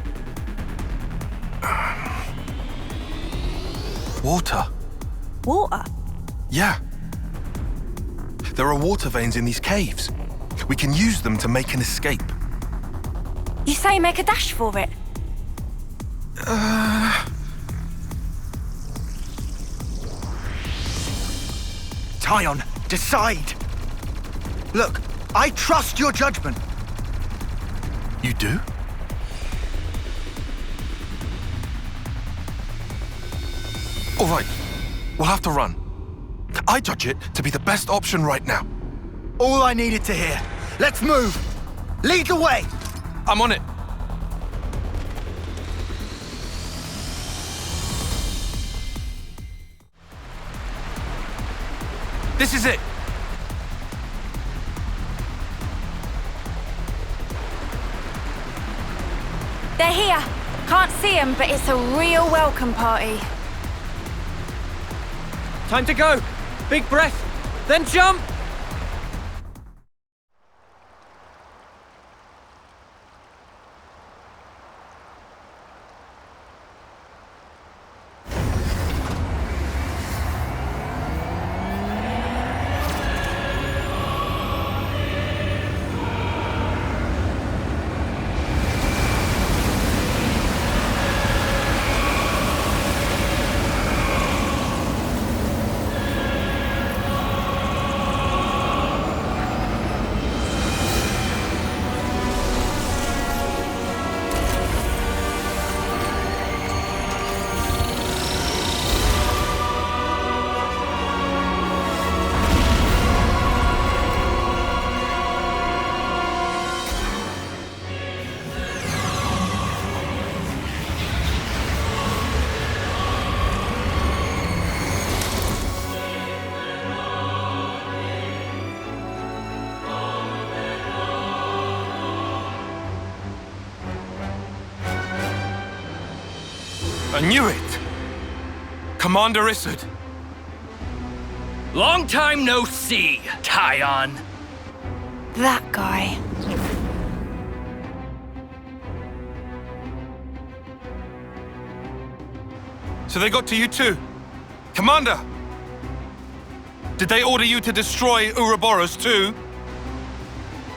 Speaker 18: Water.
Speaker 1: Water?
Speaker 18: Yeah. There are water veins in these caves. We can use them to make an escape.
Speaker 1: You say make a dash for it?
Speaker 5: Tyon, decide! Look, I trust your judgment.
Speaker 18: You do? All right, we'll have to run. I judge it to be the best option right now.
Speaker 5: All I needed to hear. Let's move! Lead the way!
Speaker 18: I'm on it. This is it.
Speaker 1: They're here. Can't see them, but it's a real welcome party.
Speaker 6: Time to go! Big breath, then jump!
Speaker 18: I knew it! Commander Isard!
Speaker 13: Long time no see, Tyon.
Speaker 21: That guy.
Speaker 18: So they got to you too? Commander! Did they order you to destroy Ouroboros too?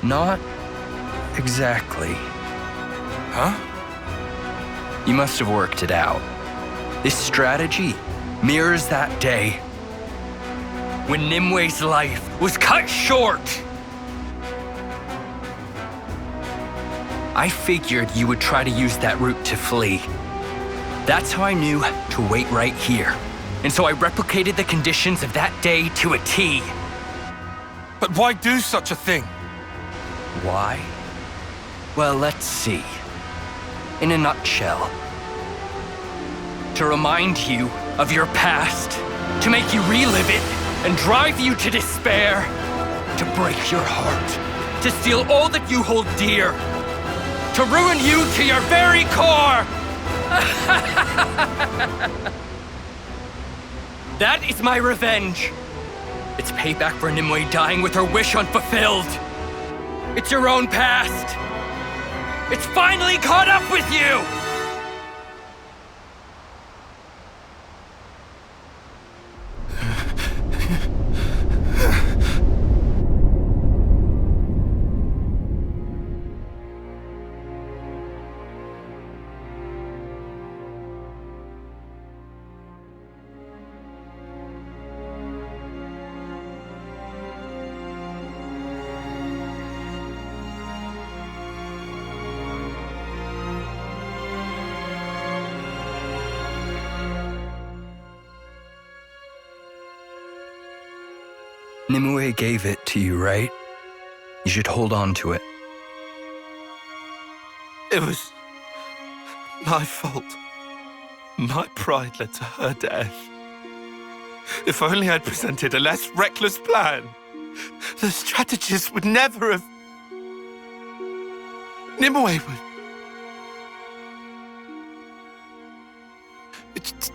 Speaker 13: Not exactly.
Speaker 18: Huh?
Speaker 13: You must have worked it out. This strategy mirrors that day when Nimue's life was cut short. I figured you would try to use that route to flee. That's how I knew to wait right here. And so I replicated the conditions of that day to a T.
Speaker 18: But why do such a thing?
Speaker 13: Why? Well, let's see. In a nutshell. To remind you of your past, to make you relive it and drive you to despair, to break your heart, to steal all that you hold dear, to ruin you to your very core! That is my revenge. It's payback for Nimue dying with her wish unfulfilled. It's your own past. It's finally caught up with you! Nimue gave it to you, right? You should hold on to it.
Speaker 18: It was my fault. My pride led to her death. If only I'd presented a less reckless plan, the strategist would never have... Nimue would... It's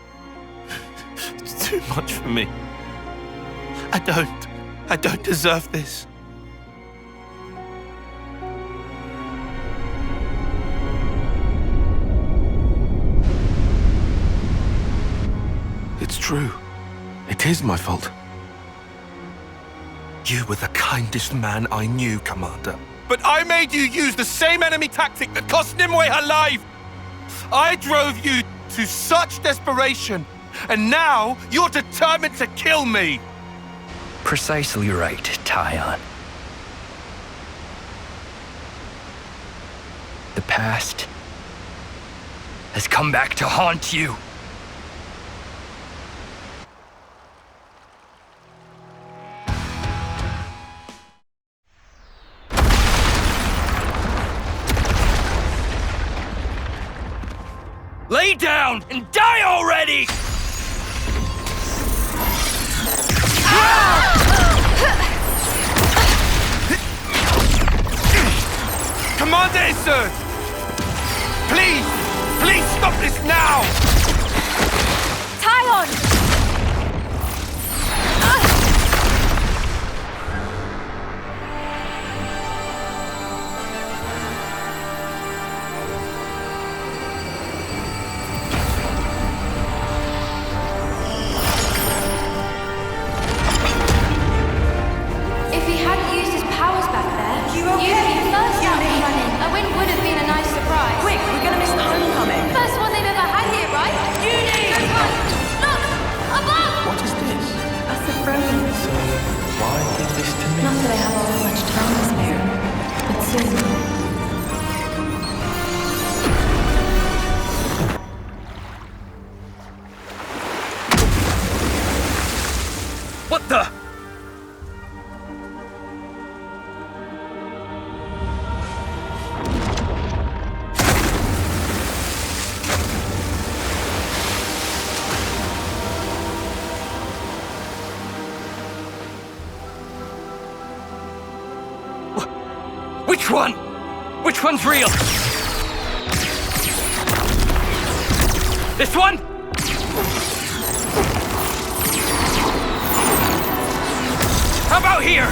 Speaker 18: too much for me. I don't deserve this. It's true. It is my fault. You were the kindest man I knew, Commander. But I made you use the same enemy tactic that cost Nimue her life! I drove you to such desperation, and now you're determined to kill me!
Speaker 13: Precisely right, Tyon. The past has come back to haunt you. Lay down and die already!
Speaker 18: Commander Isard! Please stop this now!
Speaker 1: Tyon!
Speaker 17: If he hadn't used his powers back there, you'd be first out in running. A win would have been a nice surprise.
Speaker 1: Quick, we're gonna miss the homecoming.
Speaker 17: First one they've ever had here, right? Look! Above!
Speaker 15: What is this?
Speaker 21: A Sophronia.
Speaker 15: So, why give this to me?
Speaker 21: Not that I have all much time to spare, but soon.
Speaker 13: What the? Which one? Which one's real? This one? How about here?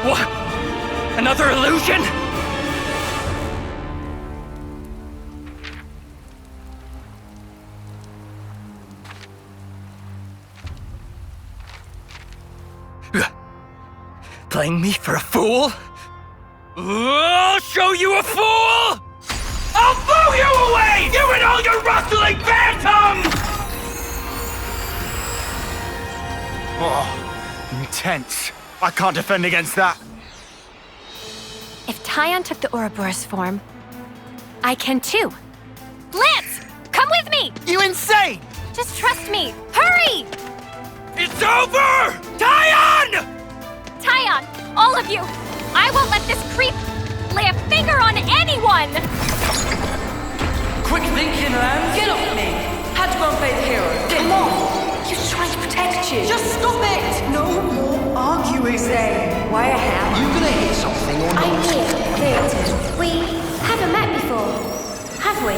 Speaker 13: What? Another illusion? Playing me for a fool? I'll show you a fool! I'll blow you away! You and all your rustling phantoms!
Speaker 5: Oh, intense. I can't defend against that.
Speaker 10: If Tyon took the Ouroboros form, I can too. Lance, come with me!
Speaker 5: You insane!
Speaker 10: Just trust me. Hurry!
Speaker 13: It's over! Tyon!
Speaker 10: Tyon, all of you, I won't let this creep lay a finger on anyone!
Speaker 4: Quick thinking, Lamb. Get off me. Had to go and play the hero. Come on. He was trying to protect you. Just stop it. No more arguing, Zane. Why a hammer?
Speaker 19: You gonna hit something or not?
Speaker 20: I'm here, Clearton. We haven't met before, have we?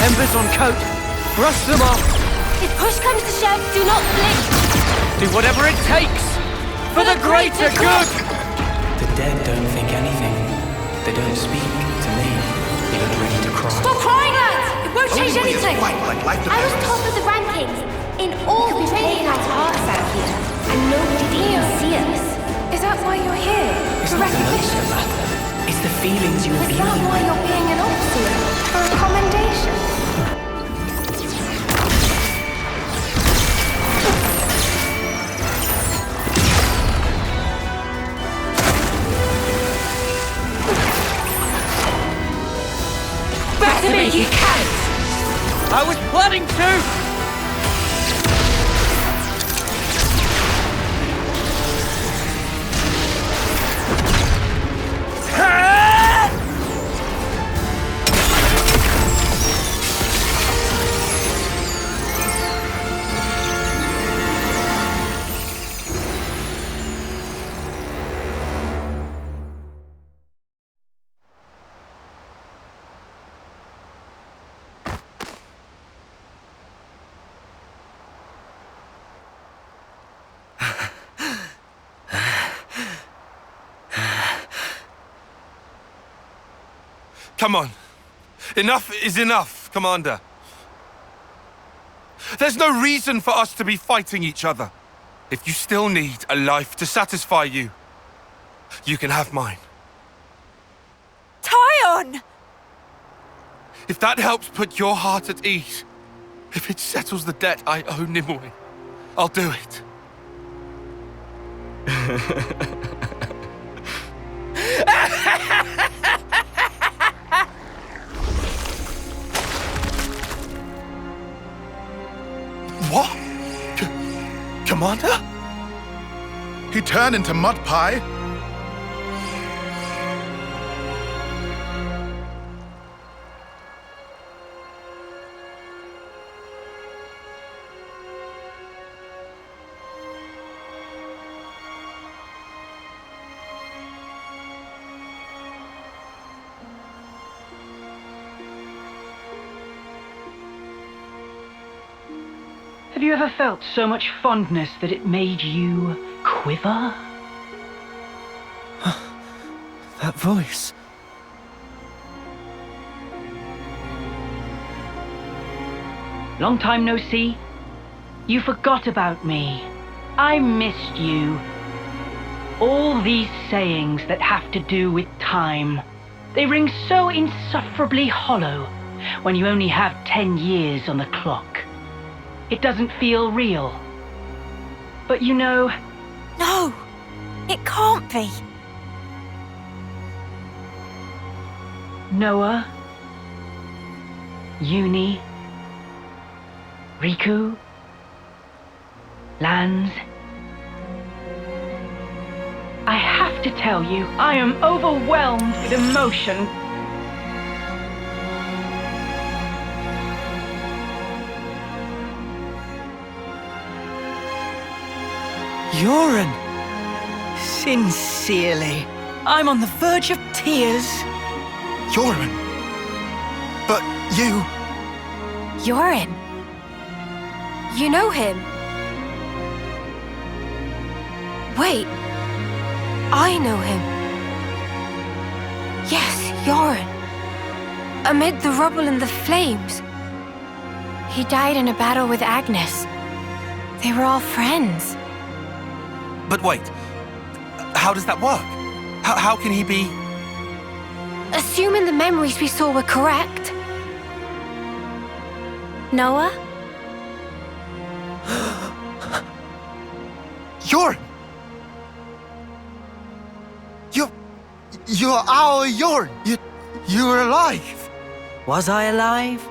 Speaker 6: Embers on Cotte. Rust them off.
Speaker 20: If push comes to shove, do not blink.
Speaker 6: Do whatever it takes. For the greater good!
Speaker 22: The dead don't think anything. They don't speak to me. They look ready to cry.
Speaker 20: Stop crying, lads! It won't change anything. I was top of the rankings in all the training hearts out here, and nobody didn't see us. Is that why you're here?
Speaker 22: It's
Speaker 20: For
Speaker 22: not the looks
Speaker 20: recognition?
Speaker 22: that matter. It's the feelings you
Speaker 20: Is
Speaker 22: feel.
Speaker 20: that why you're being an officer? For a commendation?
Speaker 4: Back to me, you can't!
Speaker 6: I was planning to!
Speaker 3: Come on. Enough is enough, Commander. There's no reason for us to be fighting each other. If you still need a life to satisfy you, you can have mine.
Speaker 1: Tyon!
Speaker 3: If that helps put your heart at ease, if it settles the debt I owe Nimue, I'll do it.
Speaker 11: What? Commander? He turned into mud pie?
Speaker 16: Have you ever felt so much fondness that it made you quiver?
Speaker 6: That voice.
Speaker 16: Long time no see? You forgot about me. I missed you. All these sayings that have to do with time, they ring so insufferably hollow when you only have 10 years on the clock. It doesn't feel real. But you know...
Speaker 1: No! It can't be!
Speaker 16: Noah, Uni, Riku, Lands. I have to tell you, I am overwhelmed with emotion.
Speaker 7: Urayan! Sincerely, I'm on the verge of tears.
Speaker 5: Urayan? But you...
Speaker 21: Urayan? You know him? Wait, I know him. Yes, Urayan. Amid the rubble and the flames. He died in a battle with Agnes. They were all friends.
Speaker 3: But wait, how does that work? How can he be...
Speaker 21: Assuming the memories we saw were correct. Noah?
Speaker 5: Urayan! You're our Urayan! You're alive!
Speaker 7: Was I alive?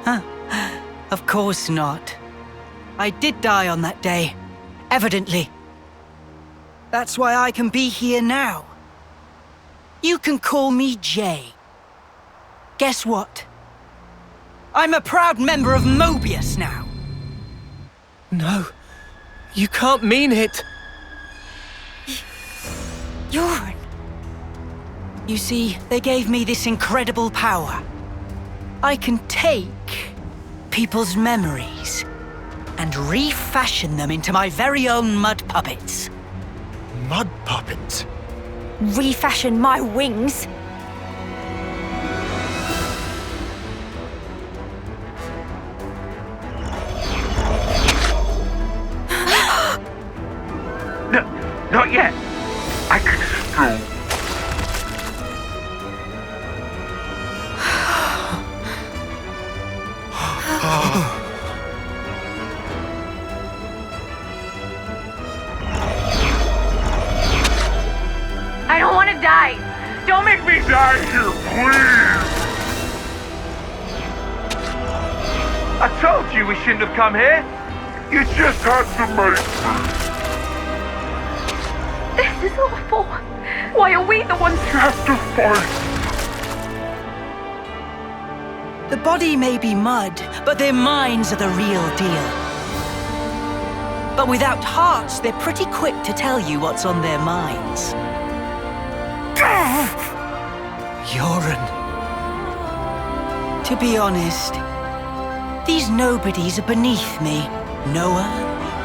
Speaker 7: Huh. Of course not. I did die on that day. Evidently. That's why I can be here now. You can call me Jay. Guess what? I'm a proud member of Mobius now.
Speaker 6: No, you can't mean it.
Speaker 7: Urayan. You see, they gave me this incredible power. I can take people's memories and refashion them into my very own mud puppets.
Speaker 5: Mud puppets?
Speaker 1: Refashion my wings?
Speaker 14: No, not yet. I can still...
Speaker 4: I don't want to die. Don't make me
Speaker 14: Die here, please! I told you we shouldn't have come here. You just had to make me.
Speaker 4: This is awful. Why are we the ones
Speaker 14: You have to fight.
Speaker 7: The body may be mud, but their minds are the real deal. But without hearts, they're pretty quick to tell you what's on their minds. Urayan. To be honest, these nobodies are beneath me. Noah,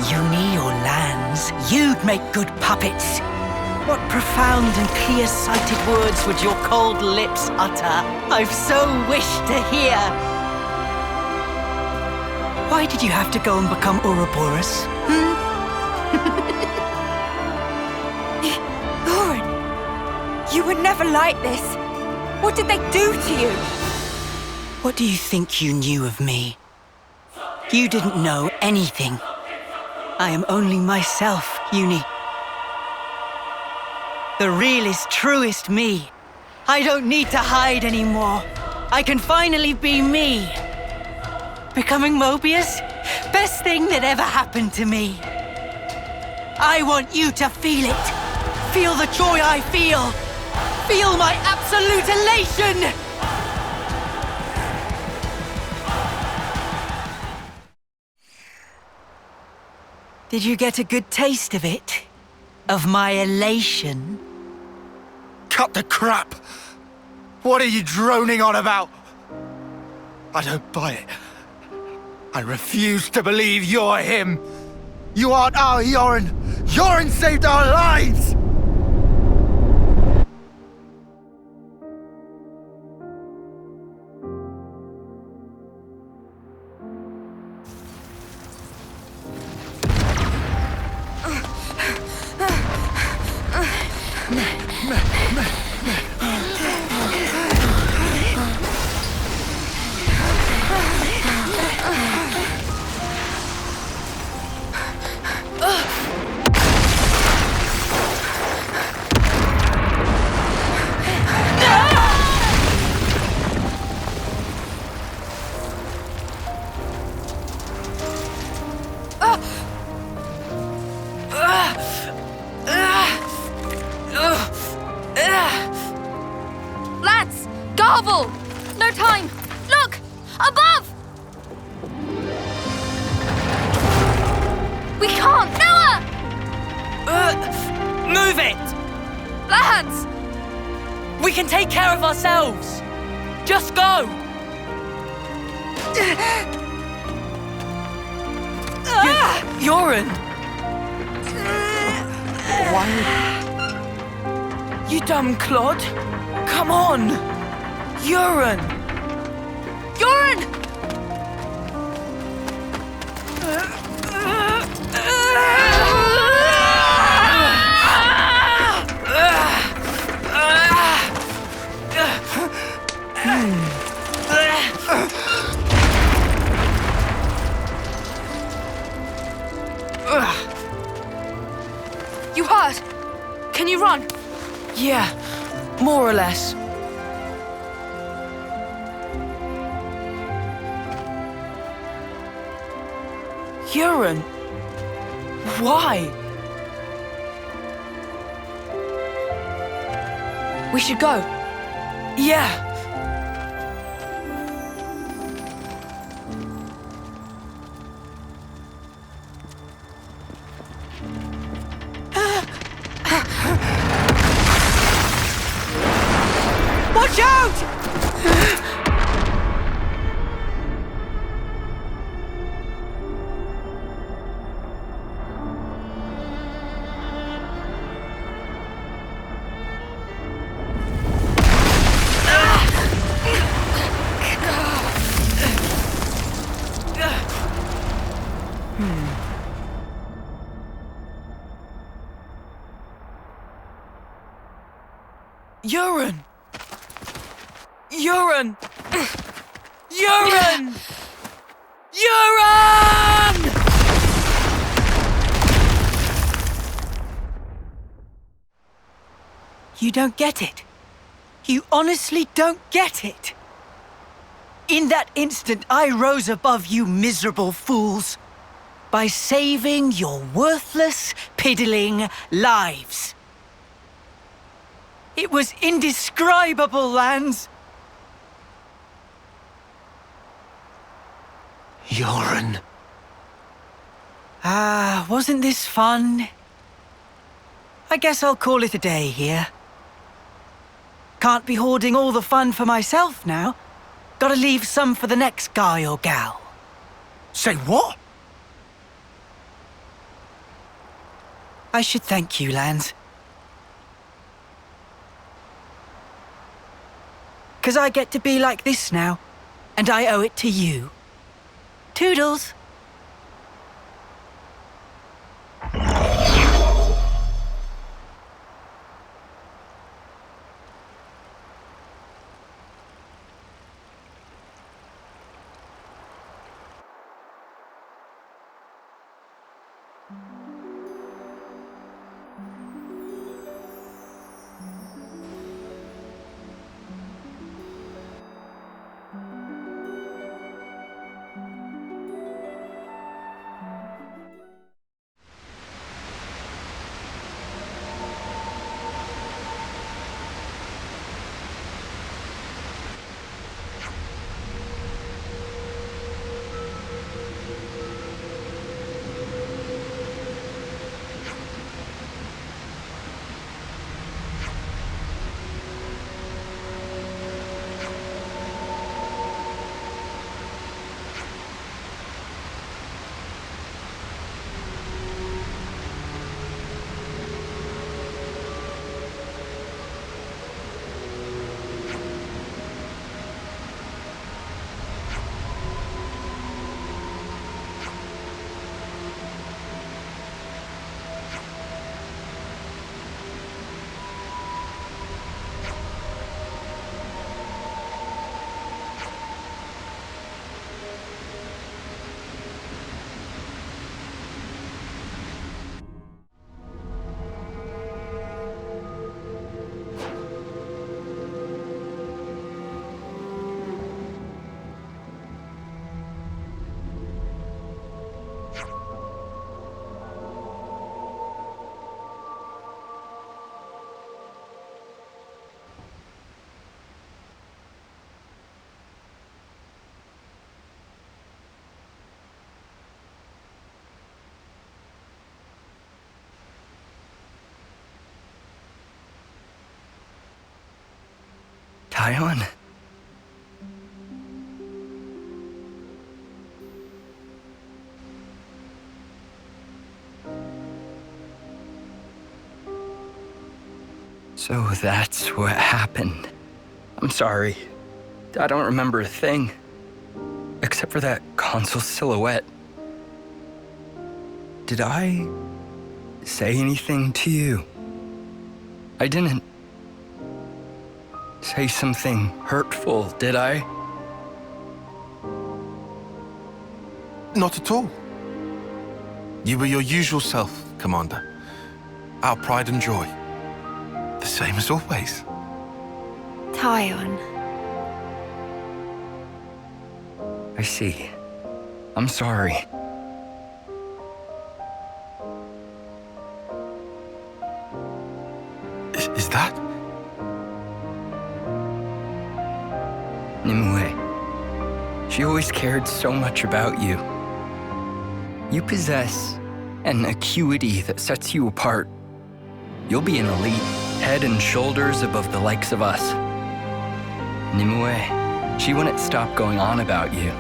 Speaker 7: Uni, or Lands, you'd make good puppets. What profound and clear-sighted words would your cold lips utter? I've so wished to hear. Why did you have to go and become Ouroboros?
Speaker 1: Urayan, you were never like this. What did they do to you?
Speaker 7: What do you think you knew of me? You didn't know anything. I am only myself, Uni. The realest, truest me. I don't need to hide anymore. I can finally be me. Becoming Mobius? Best thing that ever happened to me. I want you to feel it. Feel the joy I feel. Feel my absolute elation! Did you get a good taste of it? Of my elation?
Speaker 5: Cut the crap! What are you droning on about? I don't buy it. I refuse to believe you're him. You aren't our Yoren. Yoren saved our lives!
Speaker 10: Lads! Garble! No time! Look! Above! We can't! Noah!
Speaker 7: Move it!
Speaker 10: Lads!
Speaker 7: We can take care of ourselves! Just go! Yoren! You dumb clod! Come on! Yoren!
Speaker 10: Yoren!
Speaker 4: You hurt? Can you run?
Speaker 7: Yeah, more or less. Yoren, why?
Speaker 4: We should go.
Speaker 7: Yeah. Watch out! Yoren! Yoren! Yoren! Yoren! You don't get it. You honestly don't get it. In that instant, I rose above you miserable fools by saving your worthless, piddling lives. It was indescribable, Lance.
Speaker 5: Yoren.
Speaker 7: Ah, wasn't this fun? I guess I'll call it a day here. Can't be hoarding all the fun for myself now. Gotta leave some for the next guy or gal.
Speaker 5: Say what?
Speaker 7: I should thank you, Lance. 'Cause I get to be like this now, and I owe it to you. Toodles!
Speaker 13: Tyon? So that's what happened. I'm sorry. I don't remember a thing. Except for that console silhouette. Did I say anything to you? I didn't say something hurtful, did I?
Speaker 18: Not at all. You were your usual self, Commander. Our pride and joy. The same as always.
Speaker 20: Tyon.
Speaker 13: I see. I'm sorry.
Speaker 18: Is that?
Speaker 13: Nimue. She always cared so much about you. You possess an acuity that sets you apart. You'll be an elite, head and shoulders above the likes of us. Nimue, she wouldn't stop going on about you.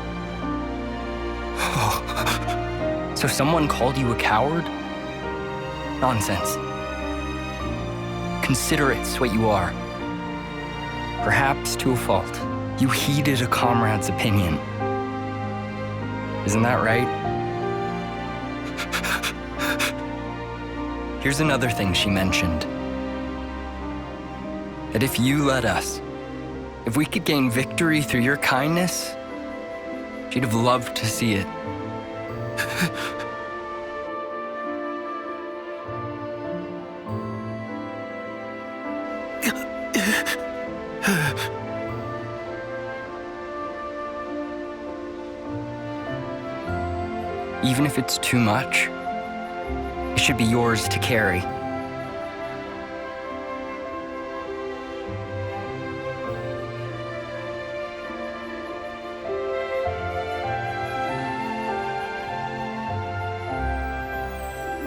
Speaker 13: So someone called you a coward? Nonsense. Consider it's what you are. Perhaps to a fault. You heeded a comrade's opinion. Isn't that right? Here's another thing she mentioned. That if you let us, if we could gain victory through your kindness, she'd have loved to see it. Even if it's too much, it should be yours to carry.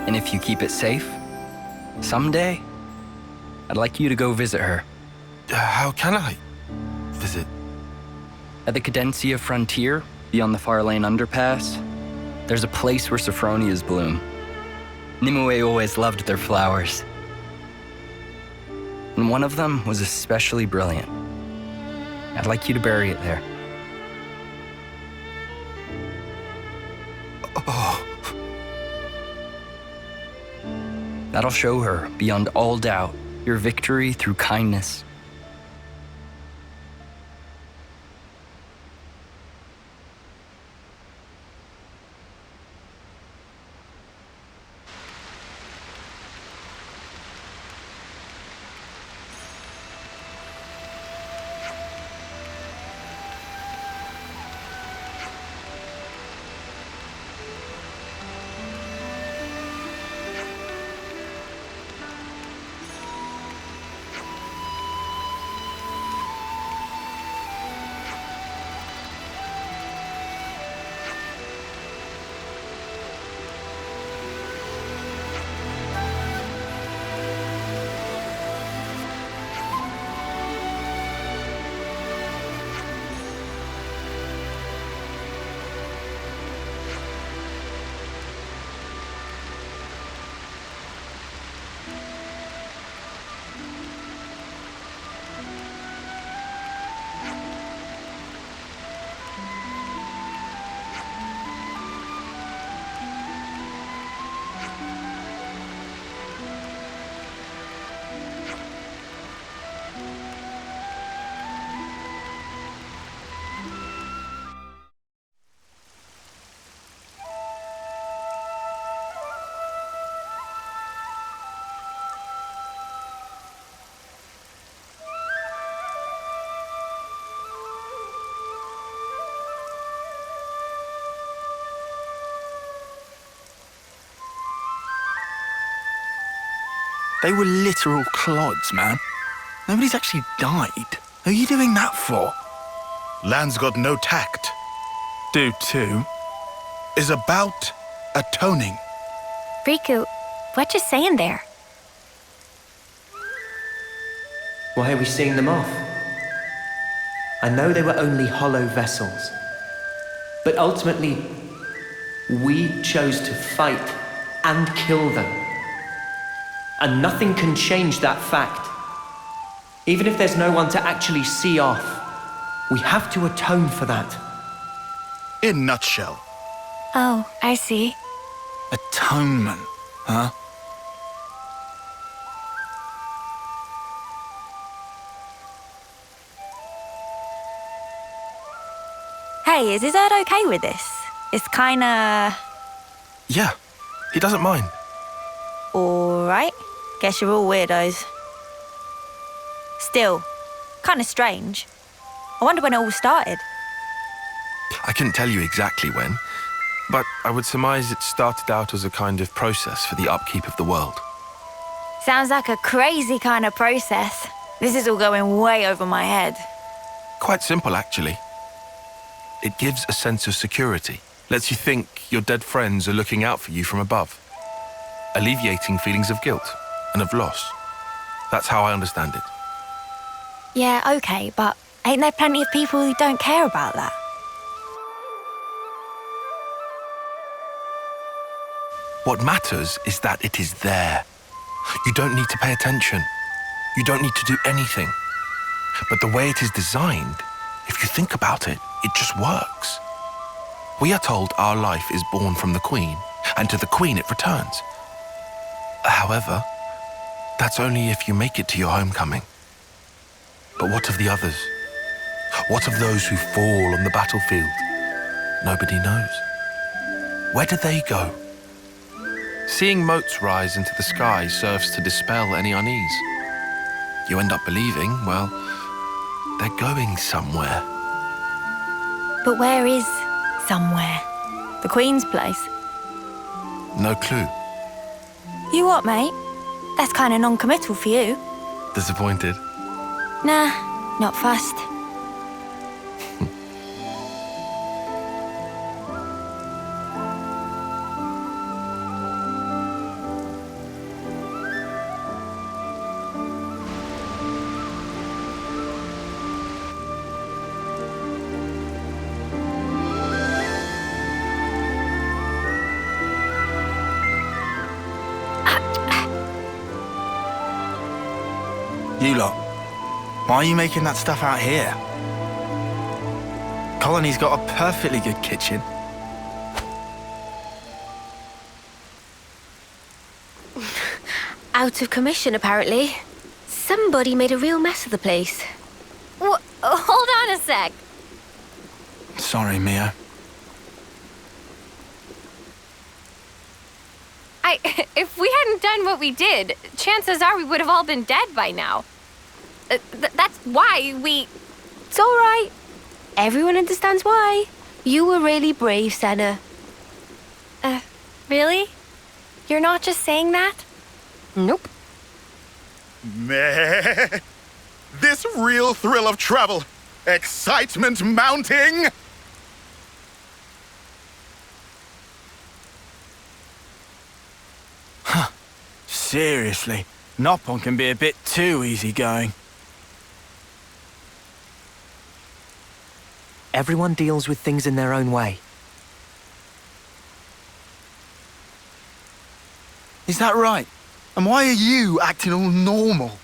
Speaker 13: And if you keep it safe, someday, I'd like you to go visit her.
Speaker 18: How can I visit?
Speaker 13: At the Cadencia frontier, beyond the Far Lane underpass, there's a place where sophronias bloom. Nimue always loved their flowers. And one of them was especially brilliant. I'd like you to bury it there.
Speaker 18: Oh.
Speaker 13: That'll show her, beyond all doubt, your victory through kindness.
Speaker 2: They were literal clods, man. Nobody's actually died. Who are you doing that for?
Speaker 11: Land's got no tact.
Speaker 2: Do too.
Speaker 11: Is about atoning.
Speaker 21: Riku, what you saying there?
Speaker 6: Why are we seeing them off? I know they were only hollow vessels. But ultimately, we chose to fight and kill them. And nothing can change that fact. Even if there's no one to actually see off, we have to atone for that.
Speaker 11: In nutshell.
Speaker 1: Oh, I see.
Speaker 2: Atonement, huh?
Speaker 1: Hey, is Ed okay with this? It's kinda...
Speaker 18: Yeah, he doesn't mind.
Speaker 1: Alright. Guess you're all weirdos. Still, kinda strange. I wonder when it all started.
Speaker 18: I couldn't tell you exactly when, but I would surmise it started out as a kind of process for the upkeep of the world.
Speaker 1: Sounds like a crazy kind of process. This is all going way over my head.
Speaker 18: Quite simple, actually. It gives a sense of security, lets you think your dead friends are looking out for you from above, alleviating feelings of guilt and of loss. That's how I understand it.
Speaker 1: Yeah, okay, but ain't there plenty of people who don't care about that?
Speaker 18: What matters is that it is there. You don't need to pay attention. You don't need to do anything. But the way it is designed, if you think about it, it just works. We are told our life is born from the Queen, and to the Queen it returns. However, that's only if you make it to your homecoming. But what of the others? What of those who fall on the battlefield? Nobody knows. Where do they go? Seeing motes rise into the sky serves to dispel any unease. You end up believing, well, they're going somewhere.
Speaker 1: But where is somewhere? The Queen's place?
Speaker 18: No clue.
Speaker 1: You what, mate? That's kind of non-committal for you.
Speaker 18: Disappointed?
Speaker 1: Nah, not fussed.
Speaker 2: You lot, why are you making that stuff out here? Colony's got a perfectly good kitchen.
Speaker 20: Out of commission, apparently. Somebody made a real mess of the place.
Speaker 10: Hold on a sec.
Speaker 2: Sorry, Mia.
Speaker 10: If we hadn't done what we did, chances are we would have all been dead by now. That's why we...
Speaker 20: It's all right. Everyone understands why. You were really brave, Senna.
Speaker 10: Really? You're not just saying that?
Speaker 20: Nope.
Speaker 11: Meh. This real thrill of travel. Excitement mounting.
Speaker 2: Seriously, Noppon can be a bit too easygoing.
Speaker 6: Everyone deals with things in their own way.
Speaker 2: Is that right? And why are you acting all normal?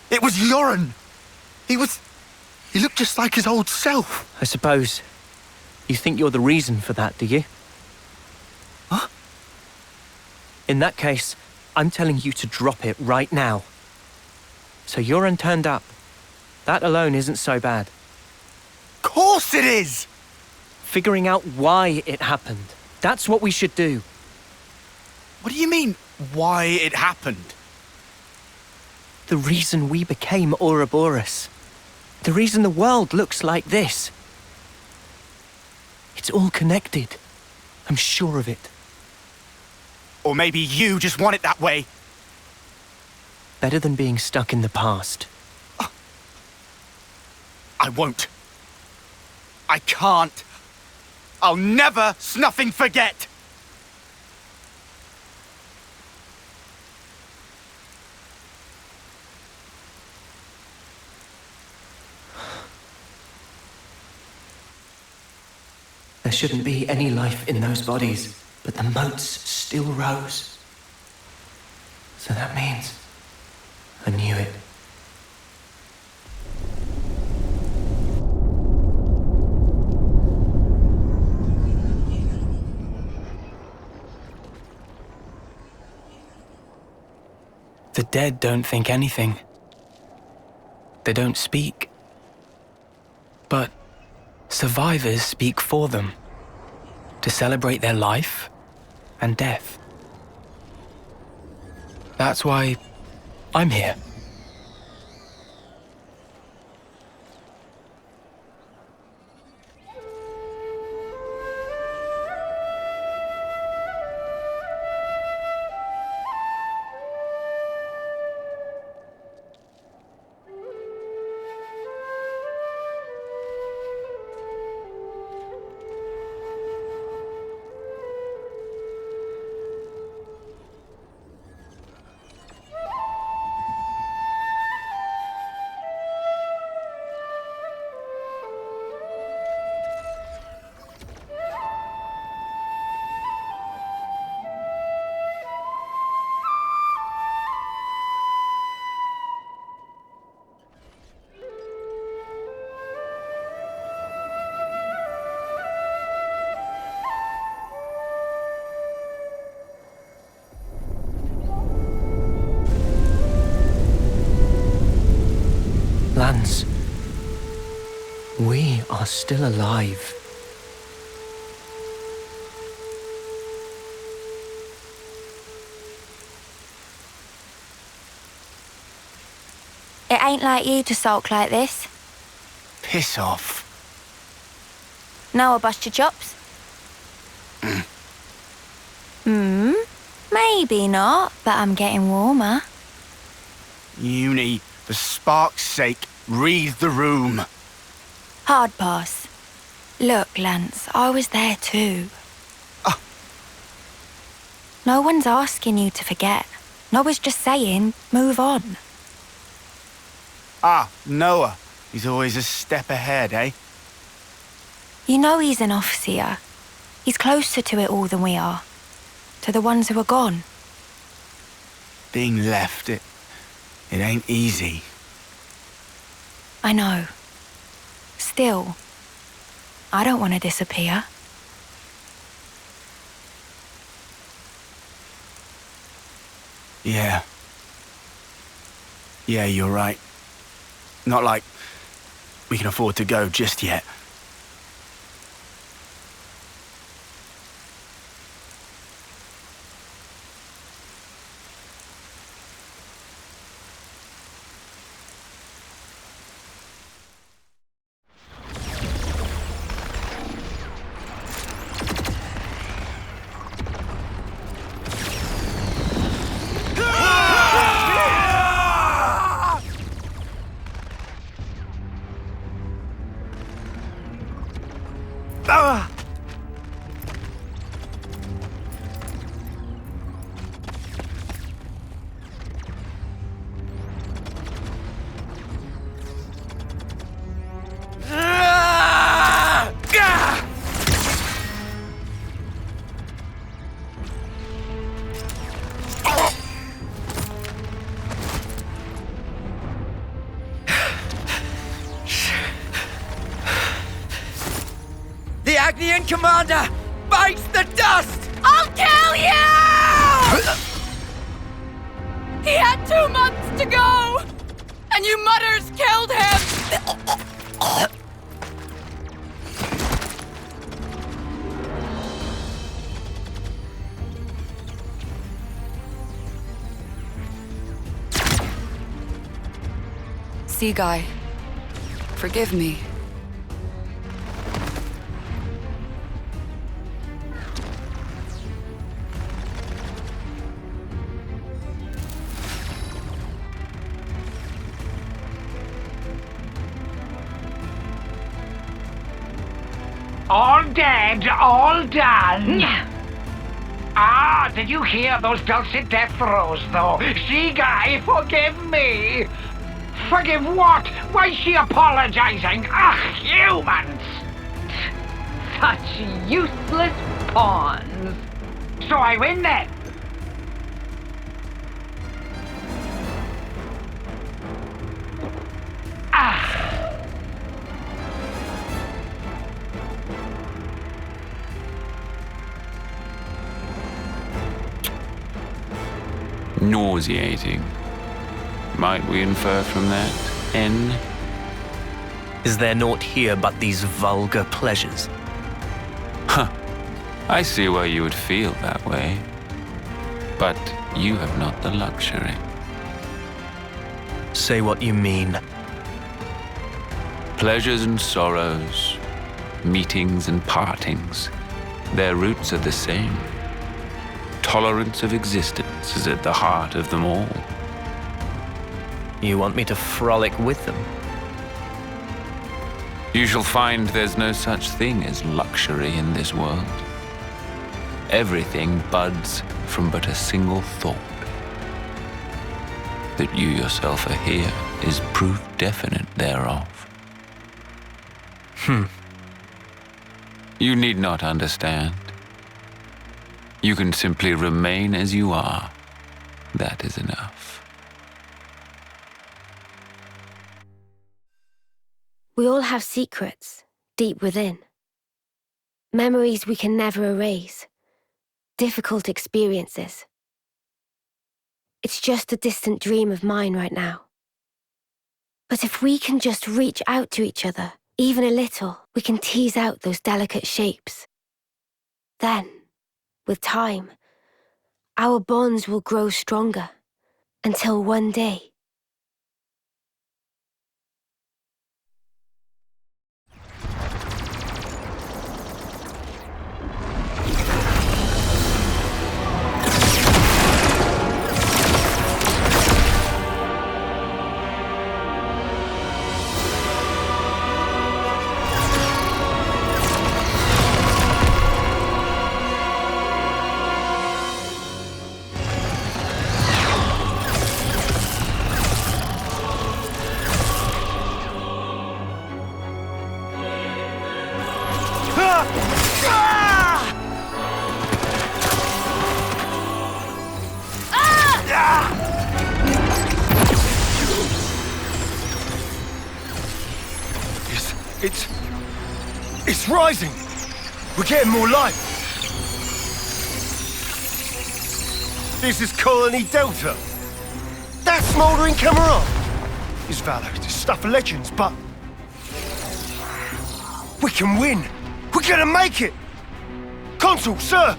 Speaker 2: It was Urayan. He looked just like his old self.
Speaker 6: I suppose you think you're the reason for that, do you?
Speaker 2: Huh?
Speaker 6: In that case, I'm telling you to drop it right now. So Urayan turned up. That alone isn't so bad.
Speaker 2: Course it is!
Speaker 6: Figuring out why it happened. That's what we should do.
Speaker 2: What do you mean, why it happened?
Speaker 6: The reason we became Ouroboros. The reason the world looks like this. It's all connected. I'm sure of it.
Speaker 2: Or maybe you just want it that way.
Speaker 6: Better than being stuck in the past.
Speaker 2: I won't. I can't. I'll never snuffing forget.
Speaker 6: There shouldn't be any life in those bodies, but the moats still rose. So that means I knew it.
Speaker 22: The dead don't think anything. They don't speak. But survivors speak for them, to celebrate their life and death. That's why I'm here.
Speaker 6: Lance, we are still alive.
Speaker 1: It ain't like you to sulk like this.
Speaker 5: Piss off.
Speaker 1: Now I'll bust your chops. Maybe not, but I'm getting warmer.
Speaker 5: Uni, for spark's sake, read the room.
Speaker 1: Hard pass. Look, Lance, I was there too. No one's asking you to forget. No one's just saying, move on.
Speaker 5: Noah. He's always a step ahead, eh?
Speaker 1: You know he's an Offseer. He's closer to it all than we are. To the ones who are gone.
Speaker 5: Being left, it ain't easy.
Speaker 1: I know. Still, I don't want to disappear.
Speaker 5: Yeah. Yeah, you're right. Not like we can afford to go just yet.
Speaker 13: Commander bites the dust!
Speaker 4: I'll kill you! He had 2 months to go! And you mutters killed him!
Speaker 9: Sea Guy, forgive me.
Speaker 19: All dead, all done. Did you hear those dulcet death throes, though? Sea Guy, forgive me. Forgive what? Why's she apologizing? Ugh, humans! Such useless pawns. So I win then.
Speaker 15: Nauseating. Might we infer from that, N?
Speaker 6: Is there naught here but these vulgar pleasures?
Speaker 15: Huh. I see why you would feel that way. But you have not the luxury.
Speaker 6: Say what you mean.
Speaker 15: Pleasures and sorrows, meetings and partings, their roots are the same. Tolerance of existence is at the heart of them all.
Speaker 6: You want me to frolic with them?
Speaker 15: You shall find there's no such thing as luxury in this world. Everything buds from but a single thought. That you yourself are here is proof definite thereof. You need not understand. You can simply remain as you are. That is enough.
Speaker 20: We all have secrets, deep within. Memories we can never erase. Difficult experiences. It's just a distant dream of mine right now. But if we can just reach out to each other, even a little, we can tease out those delicate shapes. Then, with time, our bonds will grow stronger, until one day,
Speaker 14: It's rising! We're getting more light! This is Colony Delta. That smouldering Cammuravi is valor, it's stuff of legends, but we can win! We're gonna make it! Consul, sir!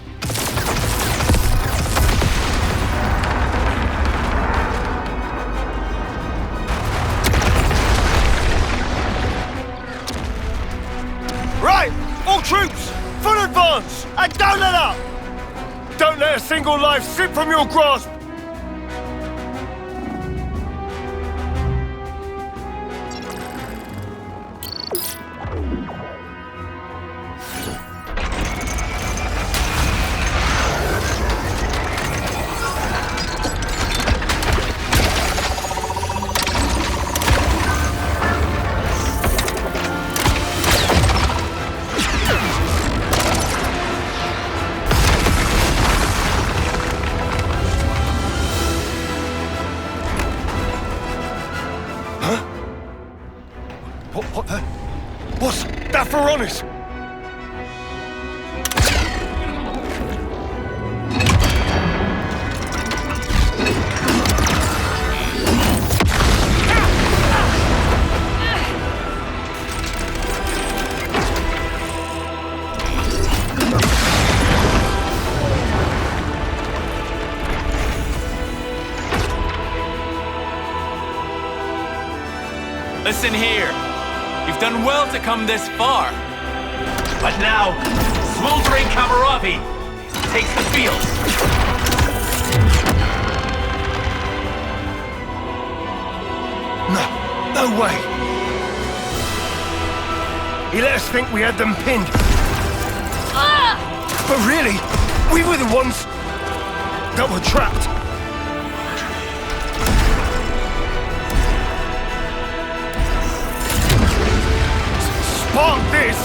Speaker 14: Right! All troops! Full advance! And don't let up! Don't let a single life slip from your grasp! What's that for honest?
Speaker 8: Listen here. You've done well to come this far. But now, smoldering Cammuravi takes the field.
Speaker 14: No way. He let us think we had them pinned. But really, we were the ones that were trapped. Spark this!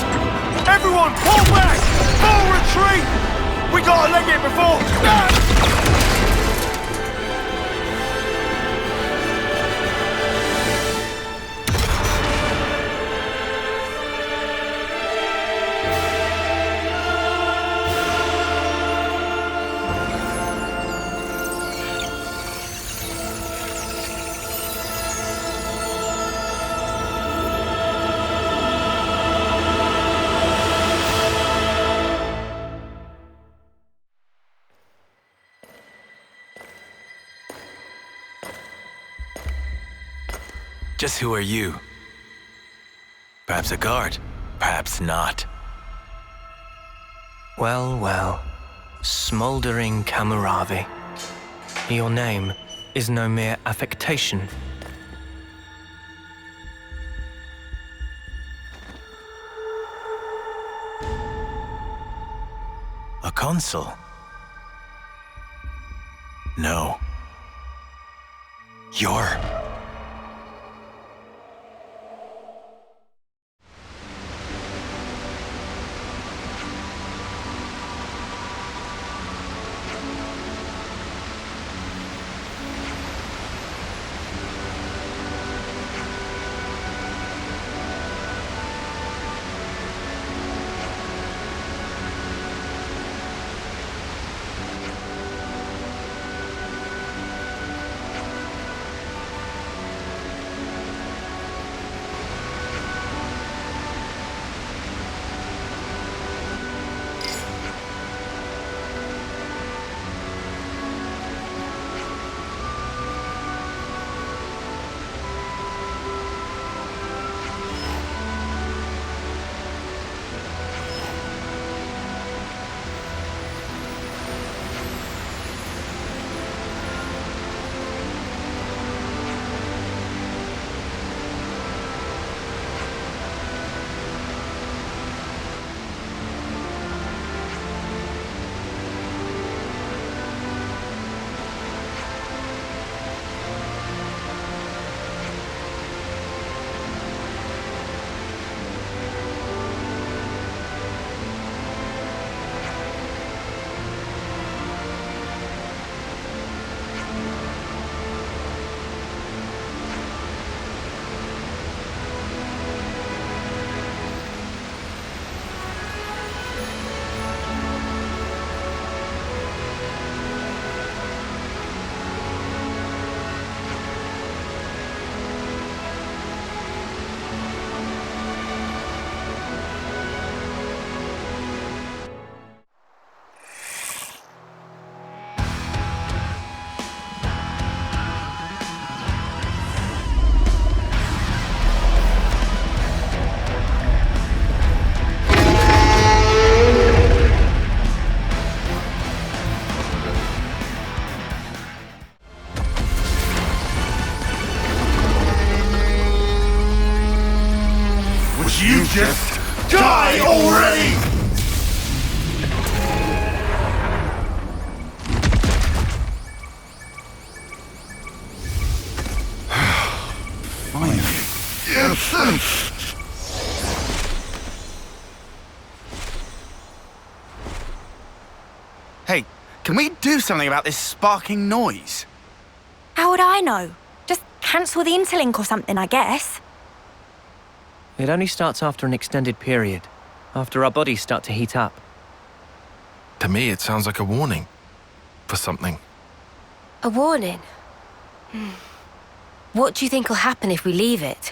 Speaker 2: Everyone, pull back! Full retreat! We gotta leg it before...
Speaker 8: Just who are you? Perhaps a guard, perhaps not.
Speaker 6: Well, well. Smouldering Cammuravi. Your name is no mere affectation.
Speaker 8: A consul? No. You're...
Speaker 2: Just die already!
Speaker 5: Hey, can we do something about this sparking noise?
Speaker 1: How would I know? Just cancel the interlink or something, I guess.
Speaker 6: It only starts after an extended period, after our bodies start to heat up.
Speaker 18: To me, it sounds like a warning for something.
Speaker 20: A warning? What do you think will happen if we leave it?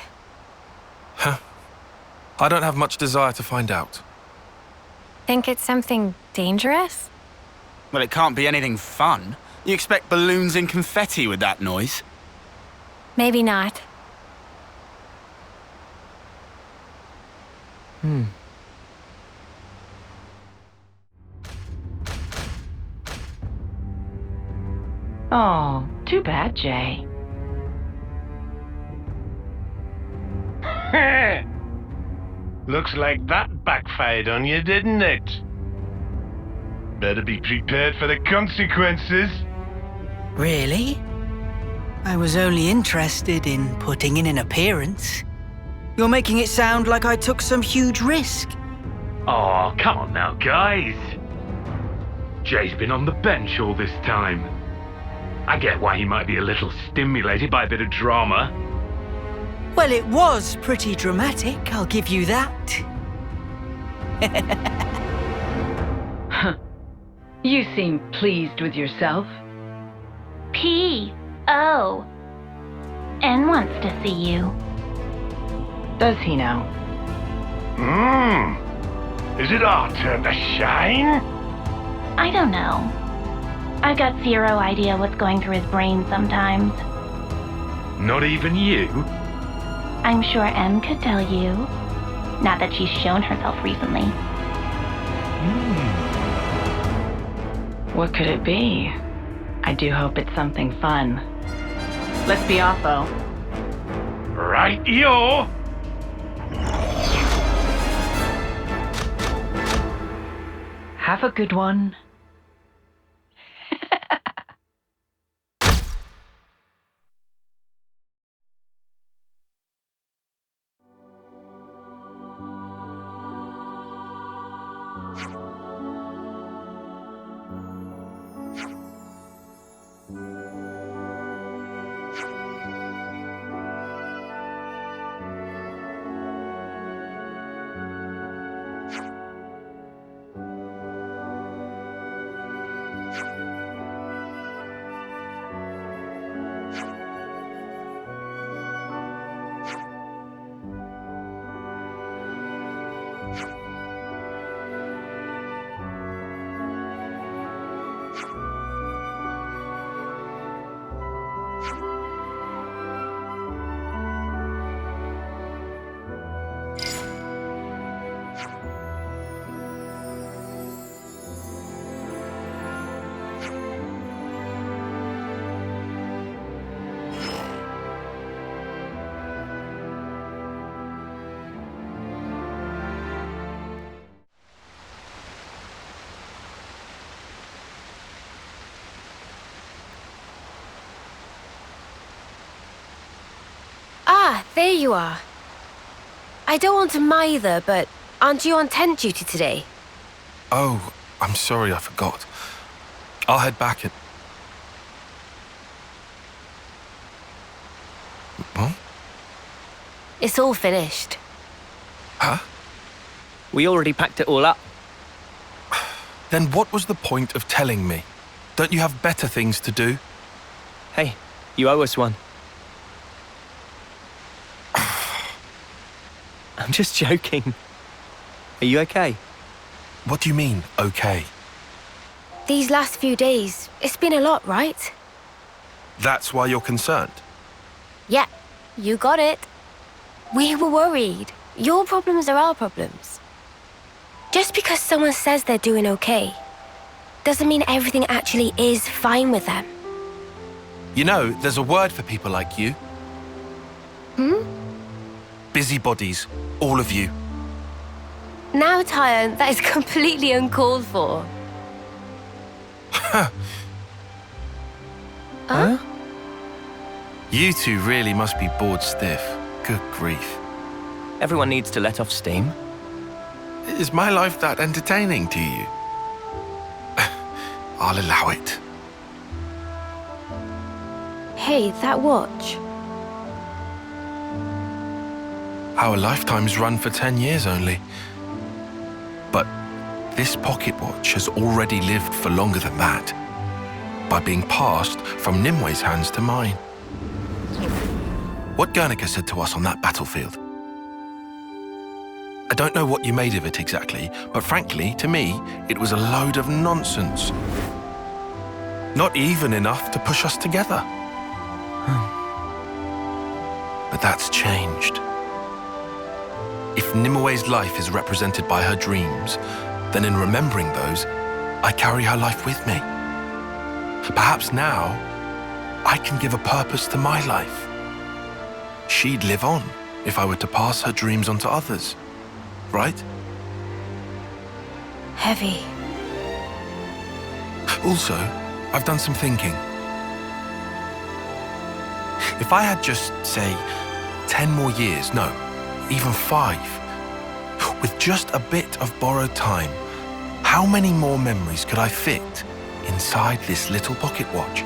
Speaker 18: Huh. I don't have much desire to find out.
Speaker 10: Think it's something dangerous?
Speaker 5: Well, it can't be anything fun. You expect balloons and confetti with that noise?
Speaker 10: Maybe not.
Speaker 16: Oh, too bad, Jay.
Speaker 14: Looks like that backfired on you, didn't it? Better be prepared for the consequences.
Speaker 7: Really? I was only interested in putting in an appearance. You're making it sound like I took some huge risk.
Speaker 8: Oh, come on now, guys. Jay's been on the bench all this time. I get why he might be a little stimulated by a bit of drama.
Speaker 7: Well, it was pretty dramatic, I'll give you that.
Speaker 16: You seem pleased with yourself.
Speaker 12: P.O. N wants to see you.
Speaker 16: Does he now?
Speaker 14: Is it our turn to shine?
Speaker 12: I don't know. I've got zero idea what's going through his brain sometimes.
Speaker 8: Not even you?
Speaker 12: I'm sure M could tell you. Not that she's shown herself recently.
Speaker 16: What could it be? I do hope it's something fun. Let's be off, though.
Speaker 14: Right-yo!
Speaker 16: Have a good one.
Speaker 20: Ah, there you are. I don't want to mither, but aren't you on tent duty today?
Speaker 18: Oh, I'm sorry, I forgot. I'll head back and... What?
Speaker 20: It's all finished.
Speaker 18: Huh?
Speaker 6: We already packed it all up.
Speaker 18: Then what was the point of telling me? Don't you have better things to do?
Speaker 6: Hey, you owe us one. I'm just joking. Are you okay?
Speaker 18: What do you mean, okay?
Speaker 20: These last few days, it's been a lot, right?
Speaker 18: That's why you're concerned?
Speaker 20: Yeah, you got it. We were worried. Your problems are our problems. Just because someone says they're doing okay, doesn't mean everything actually is fine with them.
Speaker 18: You know, there's a word for people like you. Busybodies, all of you.
Speaker 20: Now, Tyon, that is completely uncalled for.
Speaker 18: Huh? You two really must be bored stiff. Good grief.
Speaker 6: Everyone needs to let off steam.
Speaker 18: Is my life that entertaining to you? I'll allow it.
Speaker 20: Hey, that watch.
Speaker 18: Our lifetimes run for 10 years only. But this pocket watch has already lived for longer than that, by being passed from Nimwe's hands to mine. What Guernica said to us on that battlefield. I don't know what you made of it exactly, but frankly, to me, it was a load of nonsense. Not even enough to push us together. But that's changed. If Nimwe's life is represented by her dreams, then in remembering those, I carry her life with me. Perhaps now, I can give a purpose to my life. She'd live on if I were to pass her dreams on to others, right?
Speaker 20: Heavy.
Speaker 18: Also, I've done some thinking. If I had just, say, 10 more years, no, even 5, With just a bit of borrowed time, how many more memories could I fit inside this little pocket watch?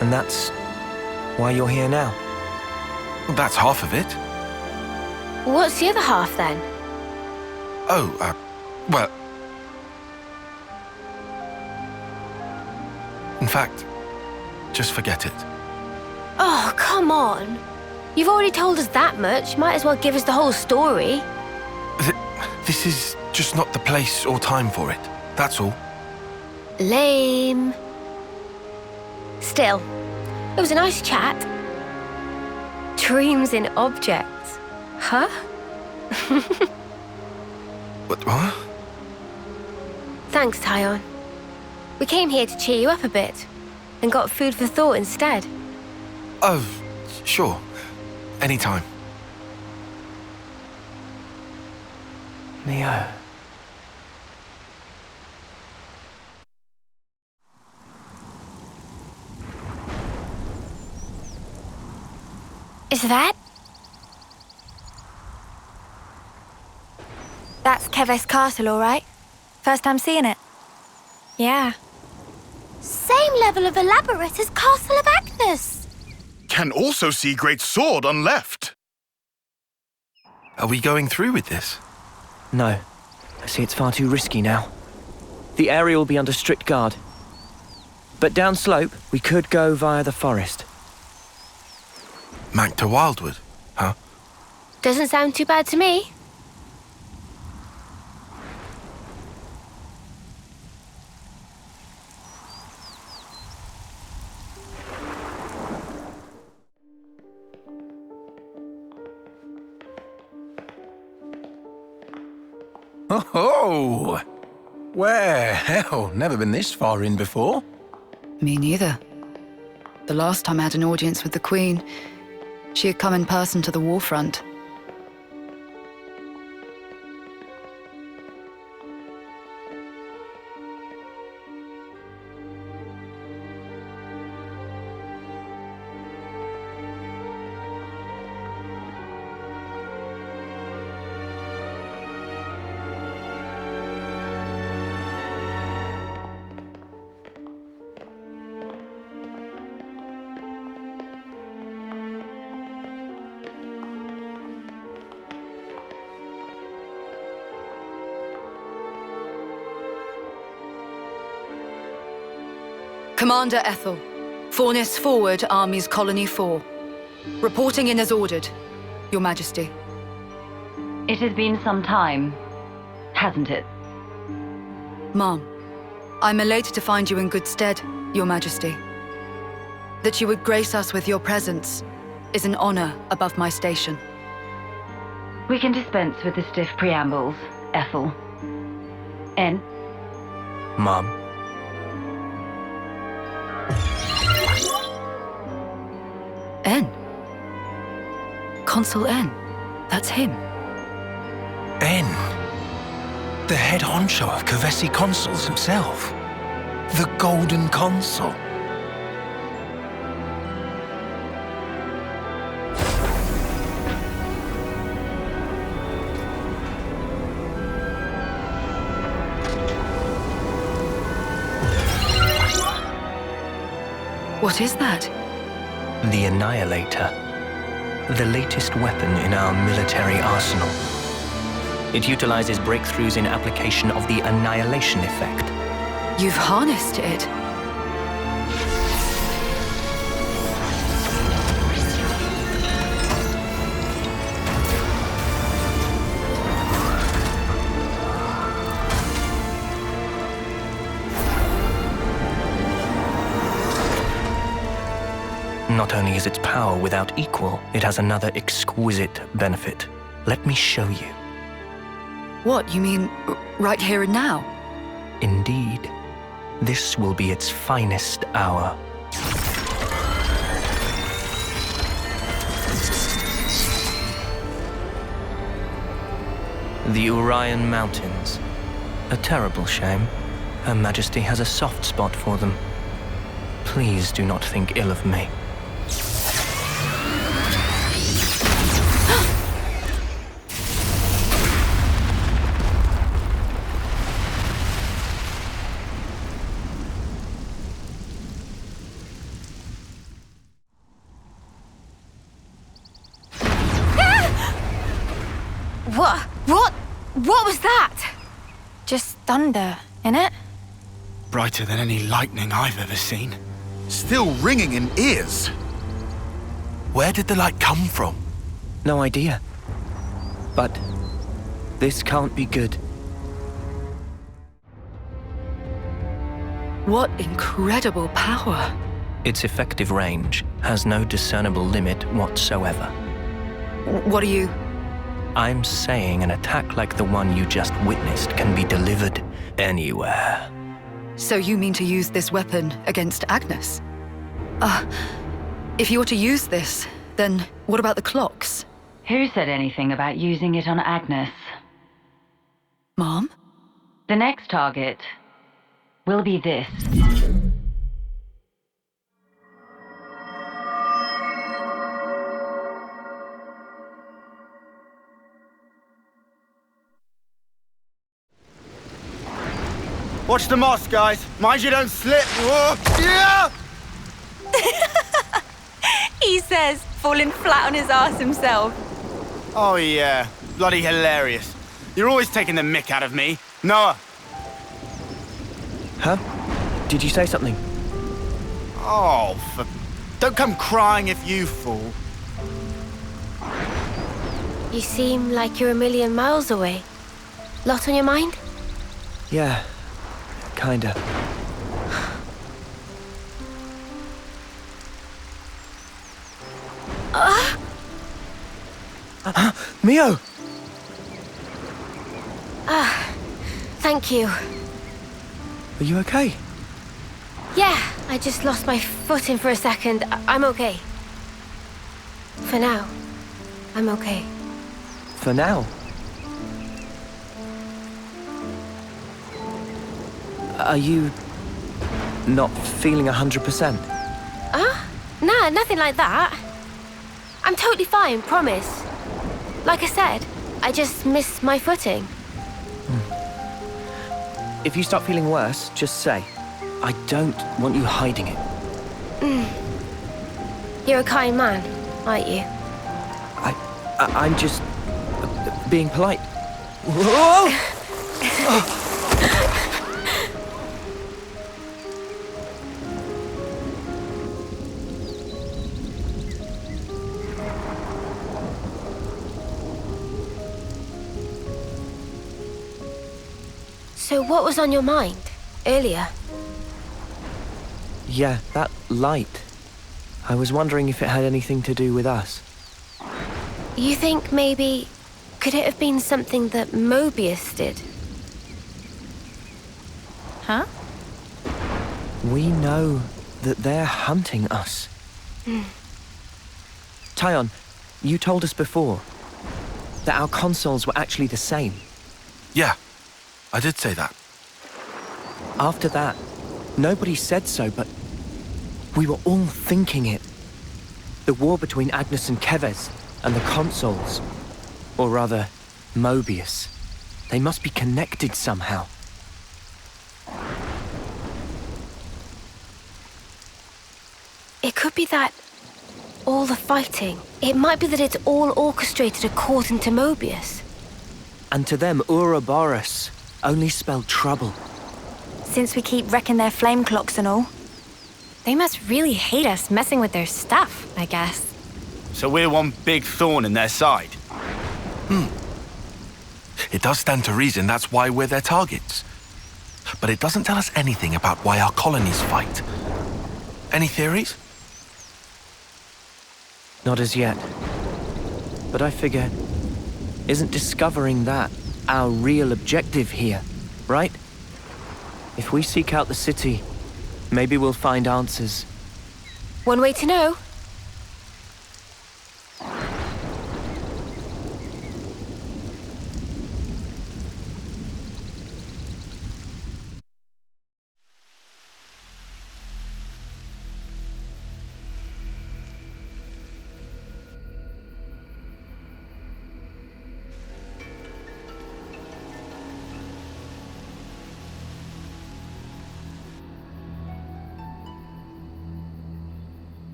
Speaker 6: And that's why you're here now?
Speaker 18: Well, that's half of it.
Speaker 20: What's the other half then?
Speaker 18: Oh, well... In fact, just forget it.
Speaker 20: Oh, come on. You've already told us that much. Might as well give us the whole story.
Speaker 18: This is just not the place or time for it. That's all.
Speaker 20: Lame. Still, it was a nice chat. Dreams in objects. Huh?
Speaker 18: What?
Speaker 20: Thanks, Tyon. We came here to cheer you up a bit, and got food for thought instead.
Speaker 18: Oh, sure. Anytime.
Speaker 6: Neo.
Speaker 1: Is that? That's Keves Castle, all right? First time seeing it. Yeah.
Speaker 3: Same level of elaborate as Castle of Agnes.
Speaker 11: Can also see Great Sword on left.
Speaker 18: Are we going through with this?
Speaker 6: No. I see it's far too risky now. The area will be under strict guard. But downslope, we could go via the forest.
Speaker 18: Maktha Wildwood, huh?
Speaker 20: Doesn't sound too bad to me.
Speaker 17: Oh! Well, hell, never been this far in before.
Speaker 9: Me neither. The last time I had an audience with the Queen, she had come in person to the warfront. Commander Ethel, Fornis forward, Armies Colony 4. Reporting in as ordered, Your Majesty.
Speaker 16: It has been some time, hasn't it?
Speaker 9: Ma'am, I'm elated to find you in good stead, Your Majesty. That you would grace us with your presence is an honor above my station.
Speaker 16: We can dispense with the stiff preambles, Ethel. N.
Speaker 6: Mom.
Speaker 9: N. Consul N. That's him.
Speaker 17: N. The head honcho of Kevesi Consuls himself. The Golden Consul.
Speaker 9: What is that?
Speaker 6: The Annihilator. The latest weapon in our military arsenal. It utilizes breakthroughs in application of the annihilation effect.
Speaker 9: You've harnessed it.
Speaker 6: Not only is its power without equal, it has another exquisite benefit. Let me show you.
Speaker 9: What, you mean right here and now?
Speaker 6: Indeed. This will be its finest hour. The Urayan Mountains. A terrible shame. Her Majesty has a soft spot for them. Please do not think ill of me.
Speaker 20: What was that?
Speaker 1: Just thunder, innit?
Speaker 5: Brighter than any lightning I've ever seen.
Speaker 11: Still ringing in ears.
Speaker 18: Where did the light come from?
Speaker 6: No idea. But this can't be good.
Speaker 9: What incredible power.
Speaker 6: Its effective range has no discernible limit whatsoever.
Speaker 9: What are you?
Speaker 6: I'm saying an attack like the one you just witnessed can be delivered anywhere.
Speaker 9: So you mean to use this weapon against Agnes? If you were to use this, then what about the clocks?
Speaker 16: Who said anything about using it on Agnes?
Speaker 9: Mom?
Speaker 16: The next target will be this.
Speaker 5: Watch the moss, guys. Mind you don't slip. Whoa. Yeah!
Speaker 1: He says, falling flat on his ass himself.
Speaker 5: Oh, yeah. Bloody hilarious. You're always taking the mick out of me. Noah.
Speaker 6: Huh? Did you say something?
Speaker 5: Oh, don't come crying if you fall.
Speaker 20: You seem like you're a million miles away. Lot on your mind?
Speaker 6: Yeah, kinda. Mio!
Speaker 20: Thank you.
Speaker 6: Are you okay?
Speaker 20: Yeah, I just lost my footing for a second. I'm okay. For now, I'm okay.
Speaker 6: For now? Are you not feeling 100%?
Speaker 20: Nah, nothing like that. I'm totally fine, promise. Like I said, I just missed my footing.
Speaker 6: If you start feeling worse, just say. I don't want you hiding it.
Speaker 20: You're a kind man, aren't you?
Speaker 6: I'm just being polite. Whoa!
Speaker 20: So what was on your mind earlier?
Speaker 6: Yeah, that light. I was wondering if it had anything to do with us.
Speaker 20: You think maybe... could it have been something that Mobius did?
Speaker 1: Huh?
Speaker 6: We know that they're hunting us. Tyon, you told us before that our consoles were actually the same.
Speaker 18: Yeah, I did say that.
Speaker 6: After that, nobody said so, but we were all thinking it. The war between Agnes and Keves and the consoles. Or rather, Mobius. They must be connected somehow.
Speaker 20: It could be that... all the fighting. It might be that it's all orchestrated according to Mobius.
Speaker 6: And to them, Ouroboros only spelled trouble.
Speaker 1: Since we keep wrecking their flame clocks and all. They must really hate us messing with their stuff, I guess.
Speaker 5: So we're one big thorn in their side.
Speaker 18: It does stand to reason that's why we're their targets. But it doesn't tell us anything about why our colonies fight. Any theories?
Speaker 6: Not as yet. But I figure, isn't discovering that our real objective here, right? If we seek out the city, maybe we'll find answers.
Speaker 20: One way to know.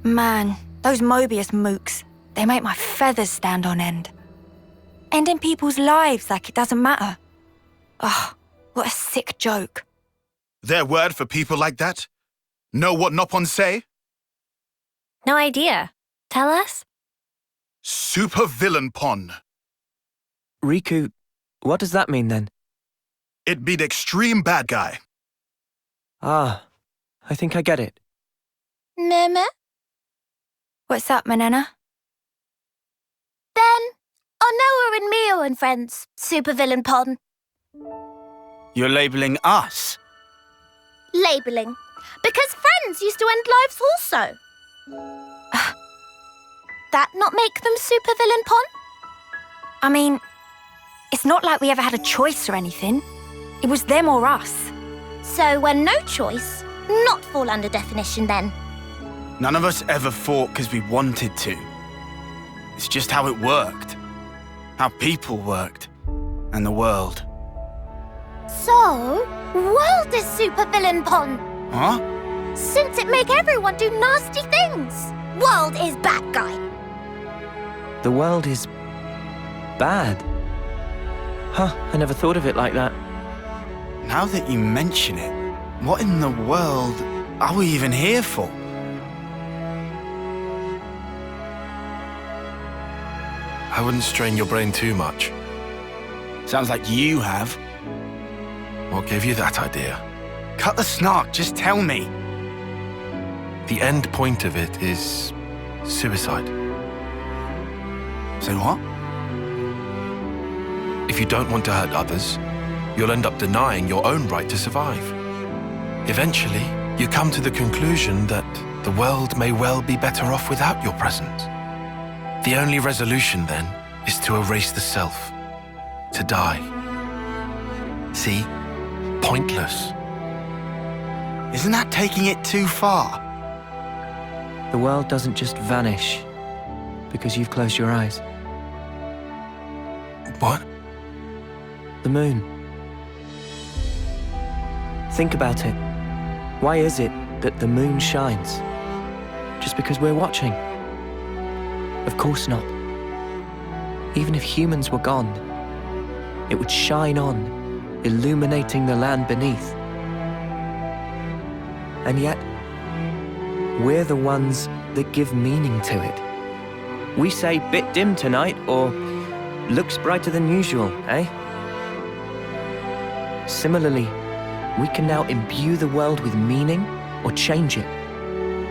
Speaker 1: Man, those Mobius mooks, they make my feathers stand on end. Ending people's lives like it doesn't matter. Ugh, what a sick joke.
Speaker 11: Their word for people like that? Know what Nopon say?
Speaker 10: No idea. Tell us?
Speaker 11: Super villain pon.
Speaker 6: Riku, what does that mean then?
Speaker 11: It be the extreme bad guy.
Speaker 6: Ah, I think I get it.
Speaker 3: Meme?
Speaker 1: What's up, Manana?
Speaker 3: Then, Noah and Mio and friends, supervillain pon.
Speaker 5: You're labelling us?
Speaker 3: Labelling. Because friends used to end lives also. That not make them supervillain pon?
Speaker 1: I mean, it's not like we ever had a choice or anything. It was them or us.
Speaker 3: So when no choice, not fall under definition then.
Speaker 5: None of us ever fought because we wanted to. It's just how it worked. How people worked. And the world.
Speaker 3: So, world is supervillain pon.
Speaker 5: Huh?
Speaker 3: Since it make everyone do nasty things. World is bad guy.
Speaker 6: The world is bad. Huh, I never thought of it like that.
Speaker 5: Now that you mention it, what in the world are we even here for?
Speaker 18: I wouldn't strain your brain too much.
Speaker 5: Sounds like you have.
Speaker 18: What gave you that idea?
Speaker 5: Cut the snark, just tell me.
Speaker 18: The end point of it is suicide.
Speaker 5: So what?
Speaker 18: If you don't want to hurt others, you'll end up denying your own right to survive. Eventually, you come to the conclusion that the world may well be better off without your presence. The only resolution, then, is to erase the self. To die. See? Pointless.
Speaker 5: Isn't that taking it too far?
Speaker 6: The world doesn't just vanish because you've closed your eyes.
Speaker 18: What?
Speaker 6: The moon. Think about it. Why is it that the moon shines? Just because we're watching? Of course not. Even if humans were gone, it would shine on, illuminating the land beneath. And yet, we're the ones that give meaning to it. We say bit dim tonight, or looks brighter than usual, eh? Similarly, we can now imbue the world with meaning or change it.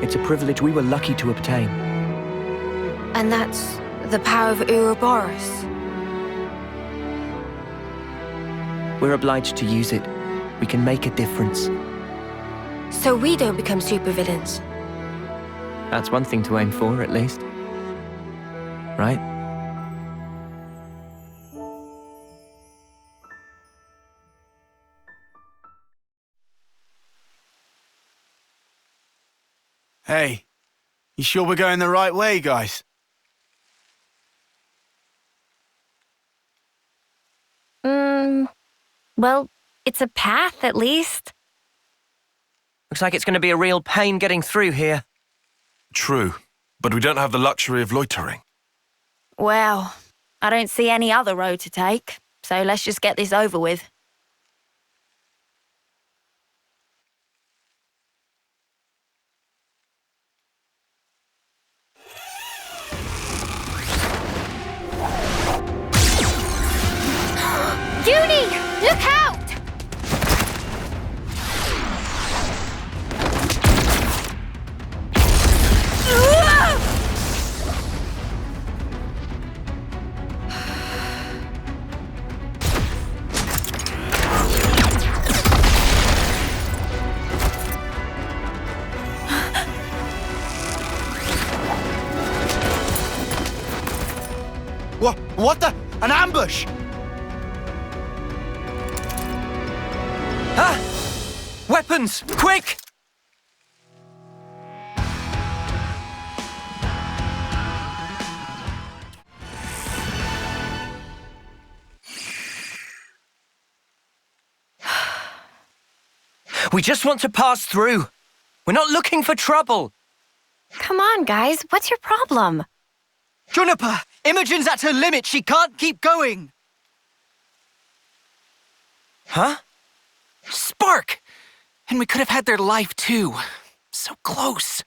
Speaker 6: It's a privilege we were lucky to obtain.
Speaker 20: And that's the power of Ouroboros.
Speaker 6: We're obliged to use it. We can make a difference.
Speaker 20: So we don't become supervillains.
Speaker 6: That's one thing to aim for, at least. Right?
Speaker 5: Hey, you sure we're going the right way, guys?
Speaker 10: Well, it's a path, at least.
Speaker 6: Looks like it's going to be a real pain getting through here.
Speaker 18: True, but we don't have the luxury of loitering.
Speaker 1: Well, I don't see any other road to take, so let's just get this over with.
Speaker 3: Junie, look out!
Speaker 5: What the? An ambush!
Speaker 6: Ah! Weapons! Quick! We just want to pass through. We're not looking for trouble.
Speaker 10: Come on, guys. What's your problem?
Speaker 5: Juniper,
Speaker 7: Imogen's at her limit. She can't keep going.
Speaker 21: Huh? Spark! And we could have had their life too. So close.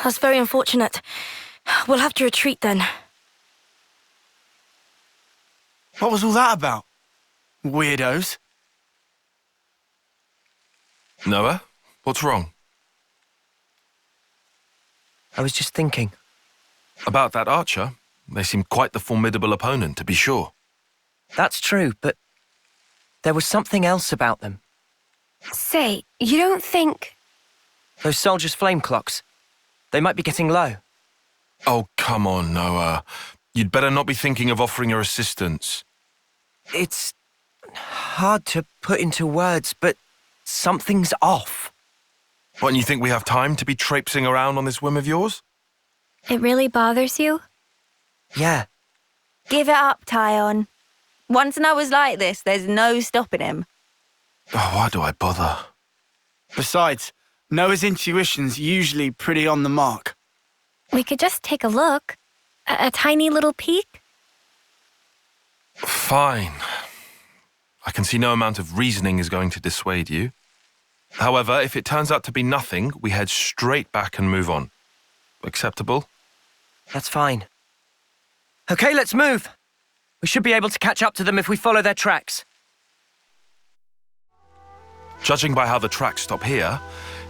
Speaker 22: That's very unfortunate. We'll have to retreat then.
Speaker 5: What was all that about? Weirdos.
Speaker 18: Noah, what's wrong?
Speaker 6: I was just thinking.
Speaker 18: About that archer? They seem quite the formidable opponent, to be sure.
Speaker 6: That's true, but there was something else about them.
Speaker 20: Say, you don't think...
Speaker 6: Those soldiers' flame clocks. They might be getting low.
Speaker 18: Oh, come on, Noah. You'd better not be thinking of offering your assistance.
Speaker 6: It's hard to put into words, but something's off.
Speaker 18: What, and you think we have time to be traipsing around on this whim of yours?
Speaker 10: It really bothers you?
Speaker 6: Yeah.
Speaker 1: Give it up, Tyon. Once Noah's like this, there's no stopping him.
Speaker 18: Oh, why do I bother?
Speaker 5: Besides, Noah's intuition's usually pretty on the mark.
Speaker 10: We could just take a look. A tiny little peek.
Speaker 18: Fine. I can see no amount of reasoning is going to dissuade you. However, if it turns out to be nothing, we head straight back and move on. Acceptable?
Speaker 6: That's fine. Okay, let's move. We should be able to catch up to them if we follow their tracks.
Speaker 18: Judging by how the tracks stop here,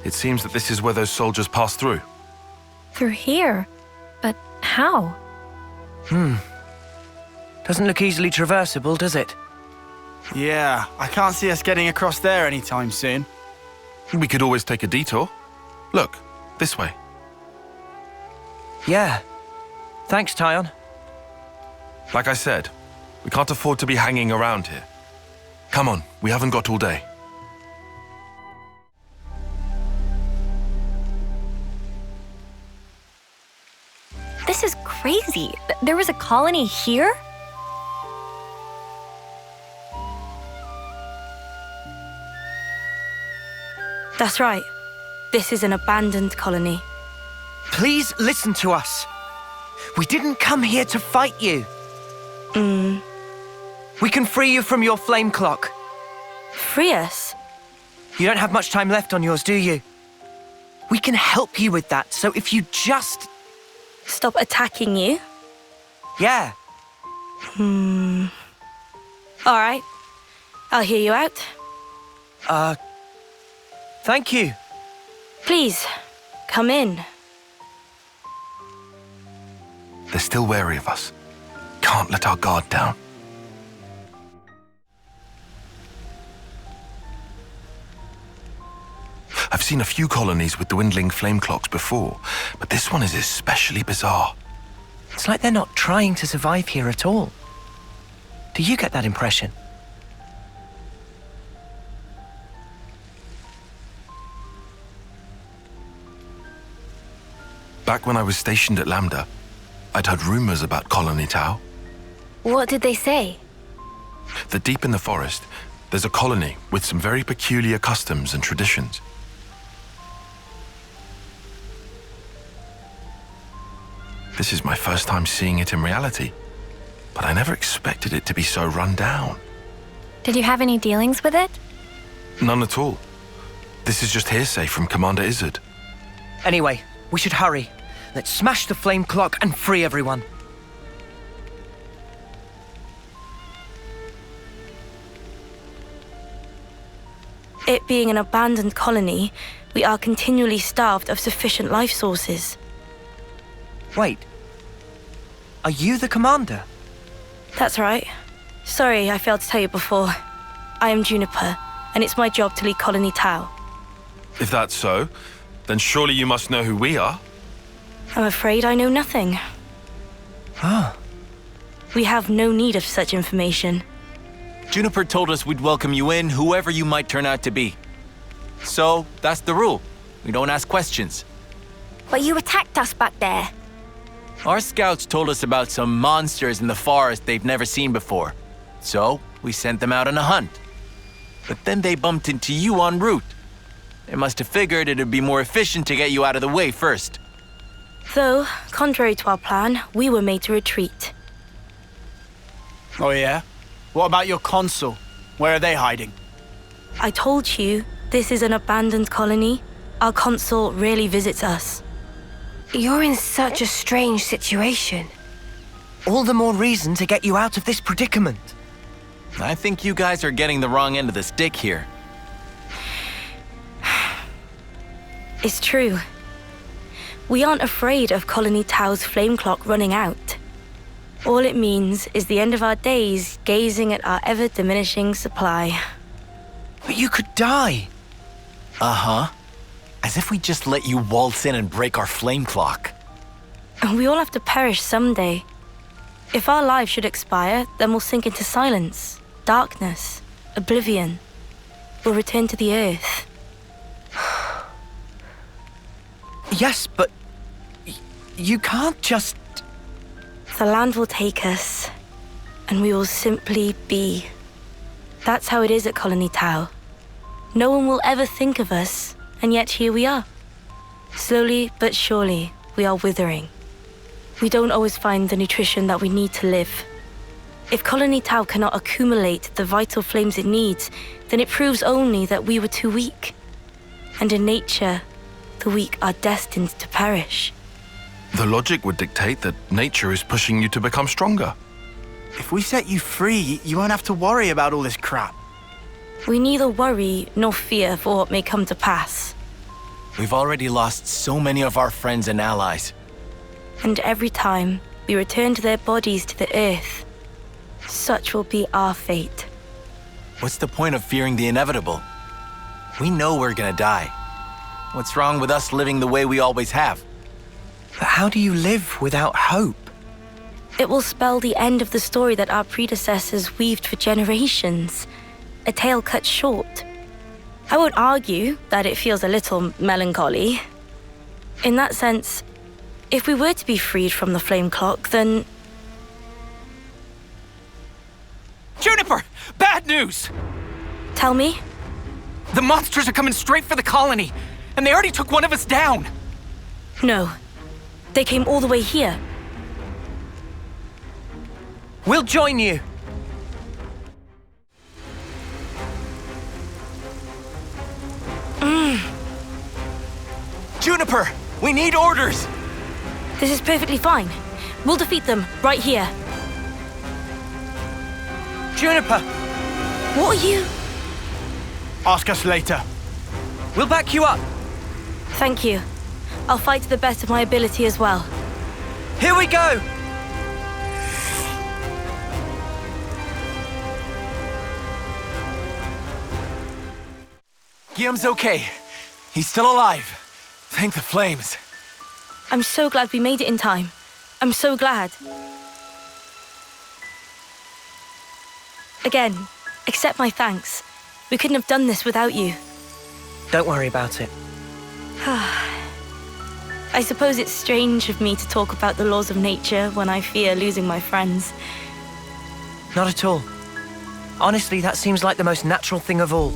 Speaker 18: it seems that this is where those soldiers passed through.
Speaker 10: Through here? But how?
Speaker 6: Doesn't look easily traversable, does it?
Speaker 5: Yeah, I can't see us getting across there anytime soon.
Speaker 18: We could always take a detour. Look, this way.
Speaker 6: Yeah. Thanks, Tyon.
Speaker 18: Like I said, we can't afford to be hanging around here. Come on, we haven't got all day.
Speaker 10: This is crazy. There was a colony here?
Speaker 22: That's right. This is an abandoned colony.
Speaker 6: Please listen to us. We didn't come here to fight you. We can free you from your flame clock.
Speaker 22: Free us?
Speaker 6: You don't have much time left on yours, do you? We can help you with that, so if you just...
Speaker 22: Stop attacking you?
Speaker 6: Yeah.
Speaker 22: All right. I'll hear you out.
Speaker 6: Thank you.
Speaker 22: Please, come in.
Speaker 18: They're still wary of us. Can't let our guard down. I've seen a few colonies with dwindling flame clocks before, but this one is especially bizarre.
Speaker 6: It's like they're not trying to survive here at all. Do you get that impression?
Speaker 18: Back when I was stationed at Lambda, I'd heard rumors about Colony Tau.
Speaker 20: What did they say?
Speaker 18: That deep in the forest, there's a colony with some very peculiar customs and traditions. This is my first time seeing it in reality, but I never expected it to be so run down.
Speaker 10: Did you have any dealings with it?
Speaker 18: None at all. This is just hearsay from Commander Izzard.
Speaker 6: Anyway, we should hurry. Let's smash the flame clock and free everyone.
Speaker 22: It being an abandoned colony, we are continually starved of sufficient life sources.
Speaker 6: Wait. Are you the commander?
Speaker 22: That's right. Sorry, I failed to tell you before. I am Juniper, and it's my job to lead Colony Tau.
Speaker 18: If that's so, then surely you must know who we are.
Speaker 22: I'm afraid I know nothing.
Speaker 6: Ah.
Speaker 22: We have no need of such information.
Speaker 23: Juniper told us we'd welcome you in, whoever you might turn out to be. So, that's the rule. We don't ask questions.
Speaker 22: But you attacked us back there.
Speaker 23: Our scouts told us about some monsters in the forest they've never seen before. So, we sent them out on a hunt. But then they bumped into you en route. They must have figured it'd be more efficient to get you out of the way first.
Speaker 22: Though, contrary to our plan, we were made to retreat.
Speaker 5: Oh yeah? What about your consul? Where are they hiding?
Speaker 22: I told you, this is an abandoned colony. Our consul rarely visits us.
Speaker 20: You're in such a strange situation.
Speaker 6: All the more reason to get you out of this predicament.
Speaker 23: I think you guys are getting the wrong end of the stick here.
Speaker 22: It's true. We aren't afraid of Colony Tau's flame clock running out. All it means is the end of our days gazing at our ever-diminishing supply.
Speaker 6: But you could die.
Speaker 23: Uh-huh. As if we just let you waltz in and break our flame clock.
Speaker 22: And we all have to perish someday. If our lives should expire, then we'll sink into silence, darkness, oblivion. We'll return to the earth.
Speaker 6: Yes, but you can't just...
Speaker 22: The land will take us, and we will simply be. That's how it is at Colony Tau. No one will ever think of us, and yet here we are. Slowly but surely, we are withering. We don't always find the nutrition that we need to live. If Colony Tau cannot accumulate the vital flames it needs, then it proves only that we were too weak. And in nature, the weak are destined to perish.
Speaker 18: The logic would dictate that nature is pushing you to become stronger.
Speaker 5: If we set you free, you won't have to worry about all this crap.
Speaker 22: We neither worry nor fear for what may come to pass.
Speaker 23: We've already lost so many of our friends and allies.
Speaker 22: And every time we return to their bodies to the earth, such will be our fate.
Speaker 23: What's the point of fearing the inevitable? We know we're gonna die. What's wrong with us living the way we always have?
Speaker 6: But how do you live without hope?
Speaker 22: It will spell the end of the story that our predecessors weaved for generations. A tale cut short. I would argue that it feels a little melancholy. In that sense, if we were to be freed from the flame clock, then...
Speaker 21: Juniper! Bad news!
Speaker 22: Tell me?
Speaker 21: The monsters are coming straight for the colony, and they already took one of us down.
Speaker 22: No. They came all the way here.
Speaker 6: We'll join you.
Speaker 23: Juniper! We need orders!
Speaker 22: This is perfectly fine. We'll defeat them right here.
Speaker 6: Juniper!
Speaker 22: What are you?
Speaker 5: Ask us later.
Speaker 6: We'll back you up.
Speaker 22: Thank you. I'll fight to the best of my ability as well.
Speaker 6: Here we go!
Speaker 23: Guillaume's okay. He's still alive. Thank the flames.
Speaker 22: I'm so glad we made it in time. I'm so glad. Again, accept my thanks. We couldn't have done this without you.
Speaker 6: Don't worry about it.
Speaker 22: I suppose it's strange of me to talk about the laws of nature when I fear losing my friends.
Speaker 6: Not at all. Honestly, that seems like the most natural thing of all.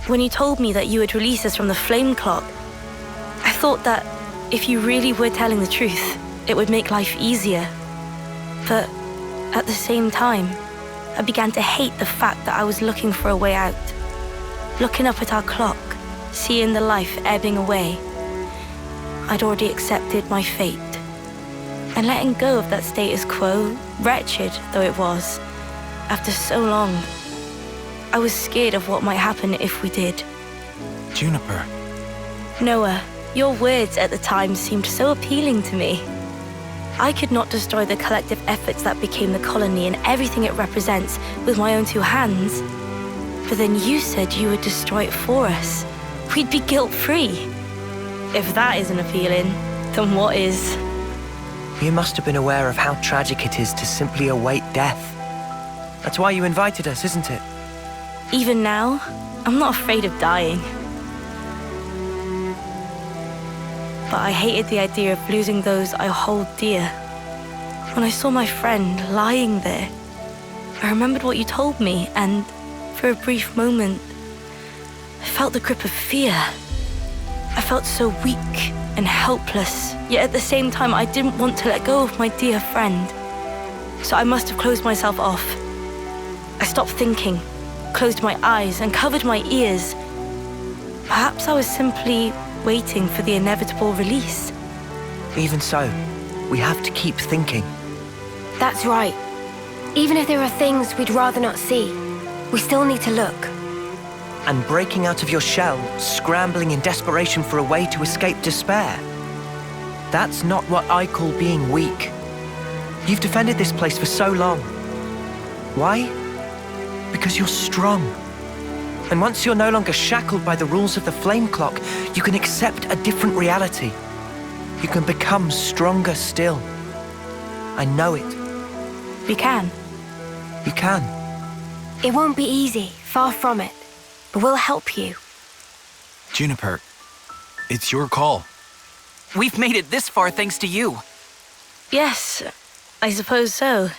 Speaker 22: When you told me that you would release us from the flame clock, I thought that if you really were telling the truth, it would make life easier. But at the same time, I began to hate the fact that I was looking for a way out. Looking up at our clock, seeing the life ebbing away. I'd already accepted my fate. And letting go of that status quo, wretched though it was, after so long, I was scared of what might happen if we did.
Speaker 23: Juniper.
Speaker 22: Noah, your words at the time seemed so appealing to me. I could not destroy the collective efforts that became the colony and everything it represents with my own two hands. But then you said you would destroy it for us. We'd be guilt-free. If that isn't appealing, then what is?
Speaker 6: You must have been aware of how tragic it is to simply await death. That's why you invited us, isn't it?
Speaker 22: Even now, I'm not afraid of dying. But I hated the idea of losing those I hold dear. When I saw my friend lying there, I remembered what you told me, and for a brief moment, I felt the grip of fear. I felt so weak and helpless, yet at the same time I didn't want to let go of my dear friend. So I must have closed myself off. I stopped thinking, closed my eyes and covered my ears. Perhaps I was simply waiting for the inevitable release.
Speaker 6: Even so, we have to keep thinking.
Speaker 20: That's right. Even if there are things we'd rather not see, we still need to look.
Speaker 6: And breaking out of your shell, scrambling in desperation for a way to escape despair. That's not what I call being weak. You've defended this place for so long. Why? Because you're strong. And once you're no longer shackled by the rules of the flame clock, you can accept a different reality. You can become stronger still. I know it.
Speaker 22: We can.
Speaker 6: You can.
Speaker 20: It won't be easy, far from it. But we'll help you.
Speaker 23: Juniper, it's your call.
Speaker 21: We've made it this far thanks to you.
Speaker 22: Yes, I suppose so.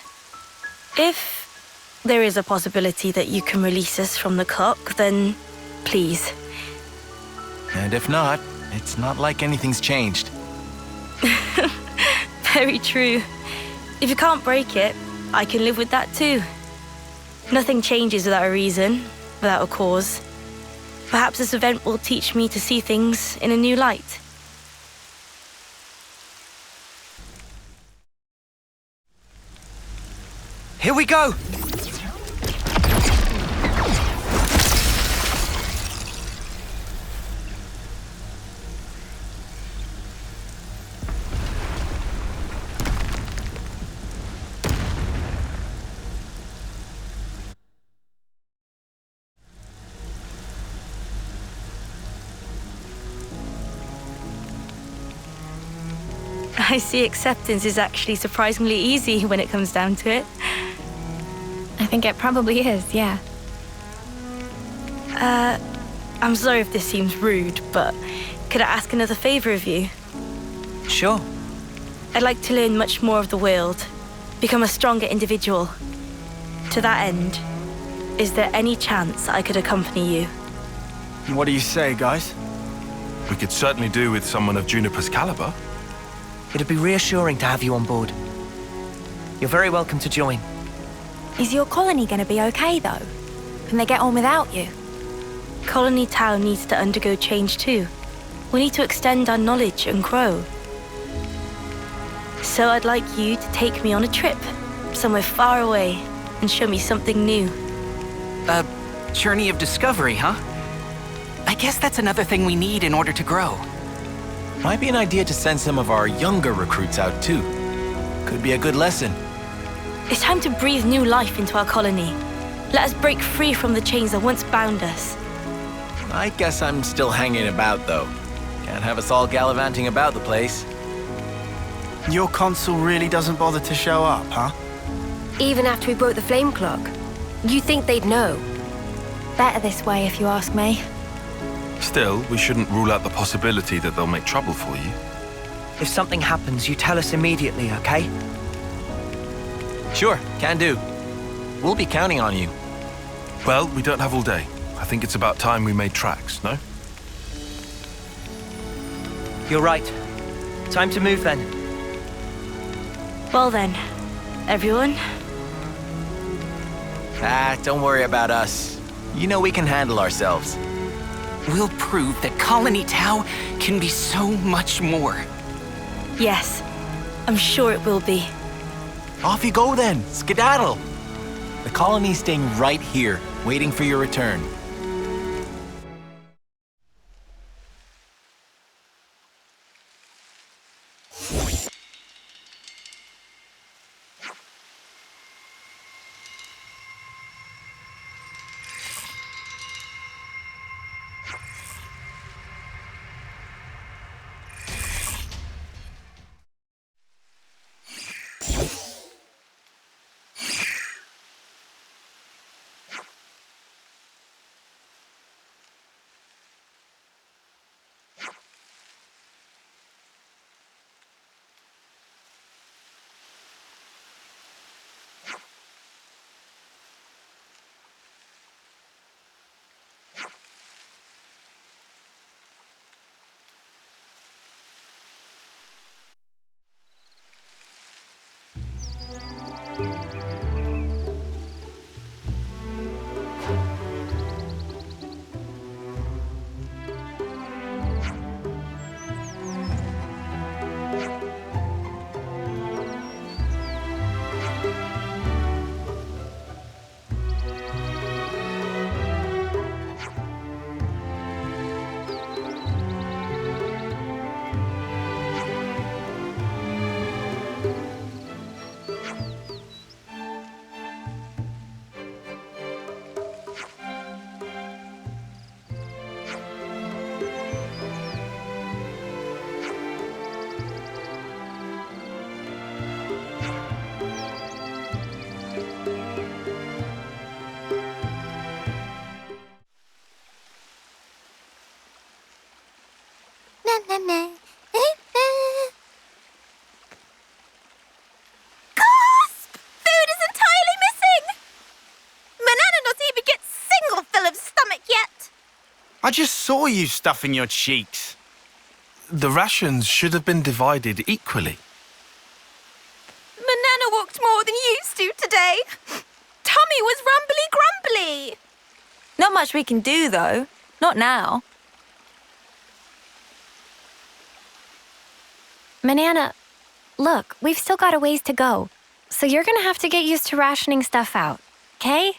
Speaker 22: If there is a possibility that you can release us from the clock, then please.
Speaker 23: And if not, it's not like anything's changed.
Speaker 22: Very true. If you can't break it, I can live with that too. Nothing changes without a reason, without a cause. Perhaps this event will teach me to see things in a new light.
Speaker 6: Here we go!
Speaker 22: I see acceptance is actually surprisingly easy when it comes down to it.
Speaker 10: I think it probably is, yeah.
Speaker 22: I'm sorry if this seems rude, but could I ask another favor of you?
Speaker 6: Sure.
Speaker 22: I'd like to learn much more of the world, become a stronger individual. To that end, is there any chance I could accompany you?
Speaker 5: What do you say, guys?
Speaker 18: We could certainly do with someone of Juniper's caliber.
Speaker 6: It'd be reassuring to have you on board. You're very welcome to join.
Speaker 1: Is your colony going to be okay, though? Can they get on without you?
Speaker 22: Colony Town needs to undergo change too. We need to extend our knowledge and grow. So I'd like you to take me on a trip, somewhere far away, and show me something new.
Speaker 21: A journey of discovery, huh? I guess that's another thing we need in order to grow.
Speaker 23: Might be an idea to send some of our younger recruits out too. Could be a good lesson.
Speaker 22: It's time to breathe new life into our colony. Let us break free from the chains that once bound us.
Speaker 23: I guess I'm still hanging about though. Can't have us all gallivanting about the place.
Speaker 5: Your consul really doesn't bother to show up, huh?
Speaker 20: Even after we broke the flame clock, you think they'd know?
Speaker 1: Better this way, if you ask me.
Speaker 18: Still, we shouldn't rule out the possibility that they'll make trouble for you.
Speaker 6: If something happens, you tell us immediately, okay?
Speaker 23: Sure, can do. We'll be counting on you.
Speaker 18: Well, we don't have all day. I think it's about time we made tracks, no?
Speaker 6: You're right. Time to move then.
Speaker 22: Well then, everyone.
Speaker 23: Don't worry about us. You know we can handle ourselves.
Speaker 21: We'll prove that Colony Tau can be so much more.
Speaker 22: Yes, I'm sure it will be.
Speaker 23: Off you go then, skedaddle. The colony's staying right here, waiting for your return.
Speaker 5: just saw you stuffing your cheeks.
Speaker 18: The rations should have been divided equally.
Speaker 4: Manana walked more than used to today. Tummy was rumbly-grumbly.
Speaker 1: Not much we can do, though. Not now.
Speaker 10: Manana, look, we've still got a ways to go. So you're gonna have to get used to rationing stuff out, okay?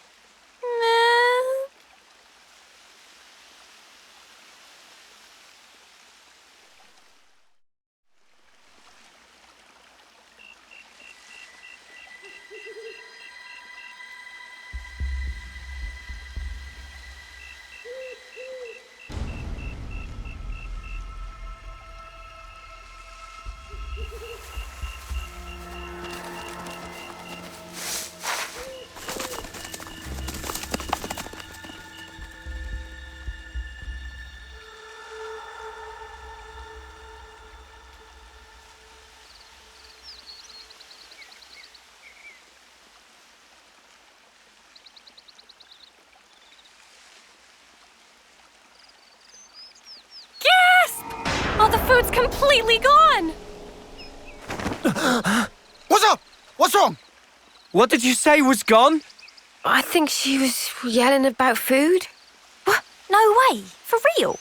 Speaker 10: All the food's completely gone!
Speaker 2: What's up? What's wrong?
Speaker 6: What did you say was gone?
Speaker 20: I think she was yelling about food.
Speaker 1: What? No way. For real?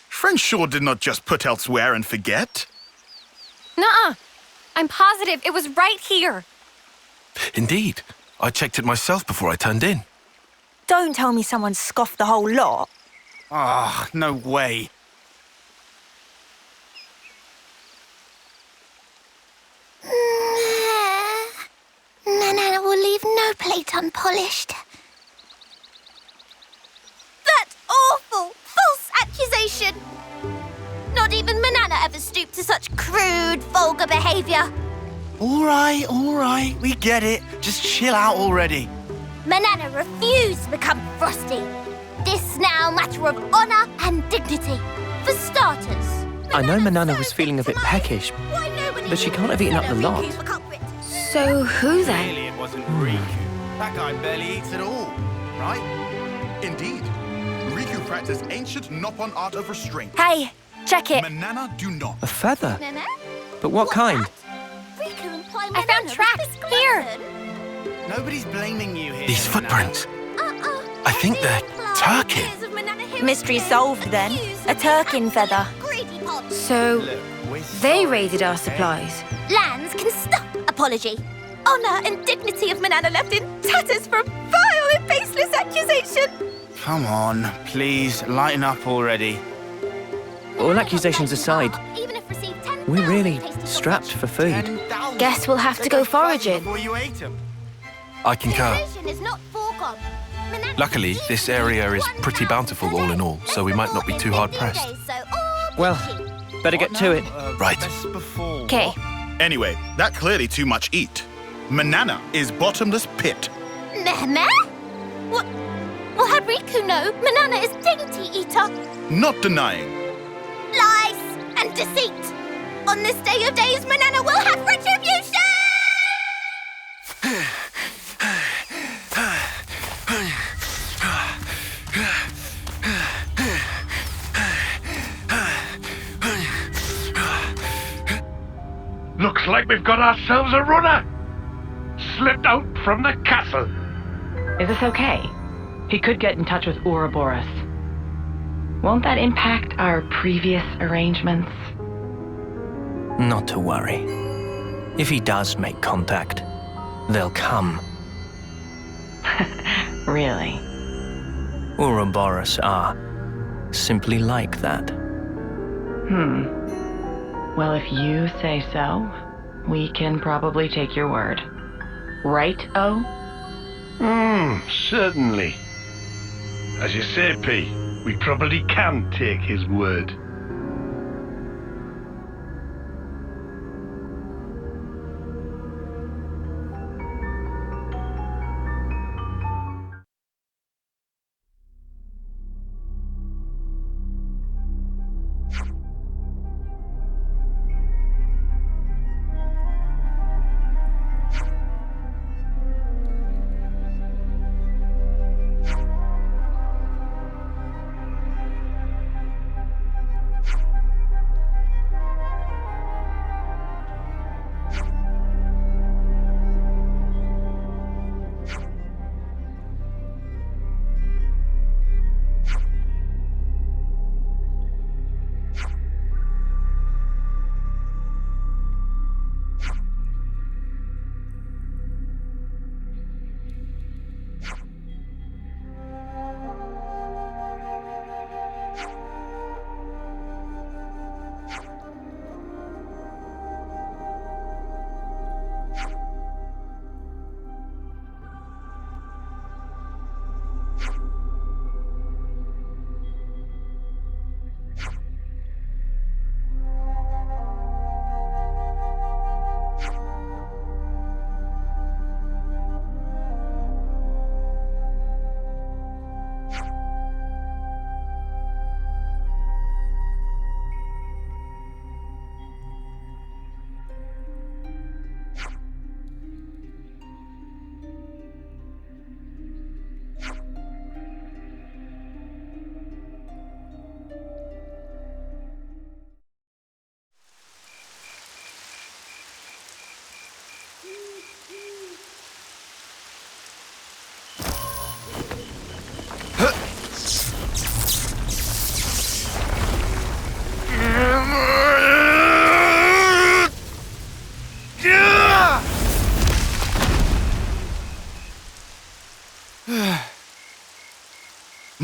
Speaker 11: Friend sure did not just put elsewhere and forget.
Speaker 10: Nuh-uh. I'm positive it was right here.
Speaker 18: Indeed. I checked it myself before I turned in.
Speaker 1: Don't tell me someone scoffed the whole lot.
Speaker 5: Ah, no way.
Speaker 3: Manana will leave no plate unpolished.
Speaker 4: That awful, false accusation! Not even Manana ever stooped to such crude, vulgar behavior.
Speaker 5: All right, we get it. Just chill out already.
Speaker 4: Manana refused to become frosty. This now matter of honor and dignity. For starters.
Speaker 6: I know Manana was feeling a bit peckish, but she can't have eaten up the lot.
Speaker 20: So who then?
Speaker 5: Clearly it wasn't Riku. That guy barely eats at all, right?
Speaker 11: Indeed. Riku practiced ancient Noppon art of restraint.
Speaker 1: Hey, check it.
Speaker 11: Manana do not.
Speaker 6: A feather? But what kind?
Speaker 10: I found tracks here.
Speaker 5: Nobody's blaming you here.
Speaker 18: These footprints. I think they're Turkin.
Speaker 1: Mystery solved then. A Turkin feather.
Speaker 20: So, they raided our supplies.
Speaker 4: Lands can stop apology. Honor and dignity of Manana left in tatters for a vile and baseless accusation.
Speaker 5: Come on, please, lighten up already.
Speaker 6: All accusations aside, we're really strapped for food.
Speaker 20: Guess we'll have to go foraging.
Speaker 5: Before you ate them.
Speaker 18: I concur.
Speaker 4: Is not foregone.
Speaker 18: Luckily, this area is pretty bountiful all in all, so we might not be too hard-pressed.
Speaker 6: Well, better get to it.
Speaker 18: Right.
Speaker 20: Okay.
Speaker 11: Anyway, that clearly too much eat. Manana is bottomless pit.
Speaker 4: Meh? What? Well, had Riku know, Manana is dainty eater.
Speaker 11: Not denying.
Speaker 4: Lies and deceit. On this day of days, Manana will have retribution!
Speaker 8: Looks like we've got ourselves a runner. Slipped out from the castle.
Speaker 16: Is this okay? He could get in touch with Ouroboros. Won't that impact our previous arrangements?
Speaker 6: Not to worry. If he does make contact, they'll come.
Speaker 16: Really?
Speaker 6: Ouroboros are simply like that.
Speaker 16: Well, if you say so, we can probably take your word. Right, O?
Speaker 14: Certainly. As you say, P, we probably can take his word.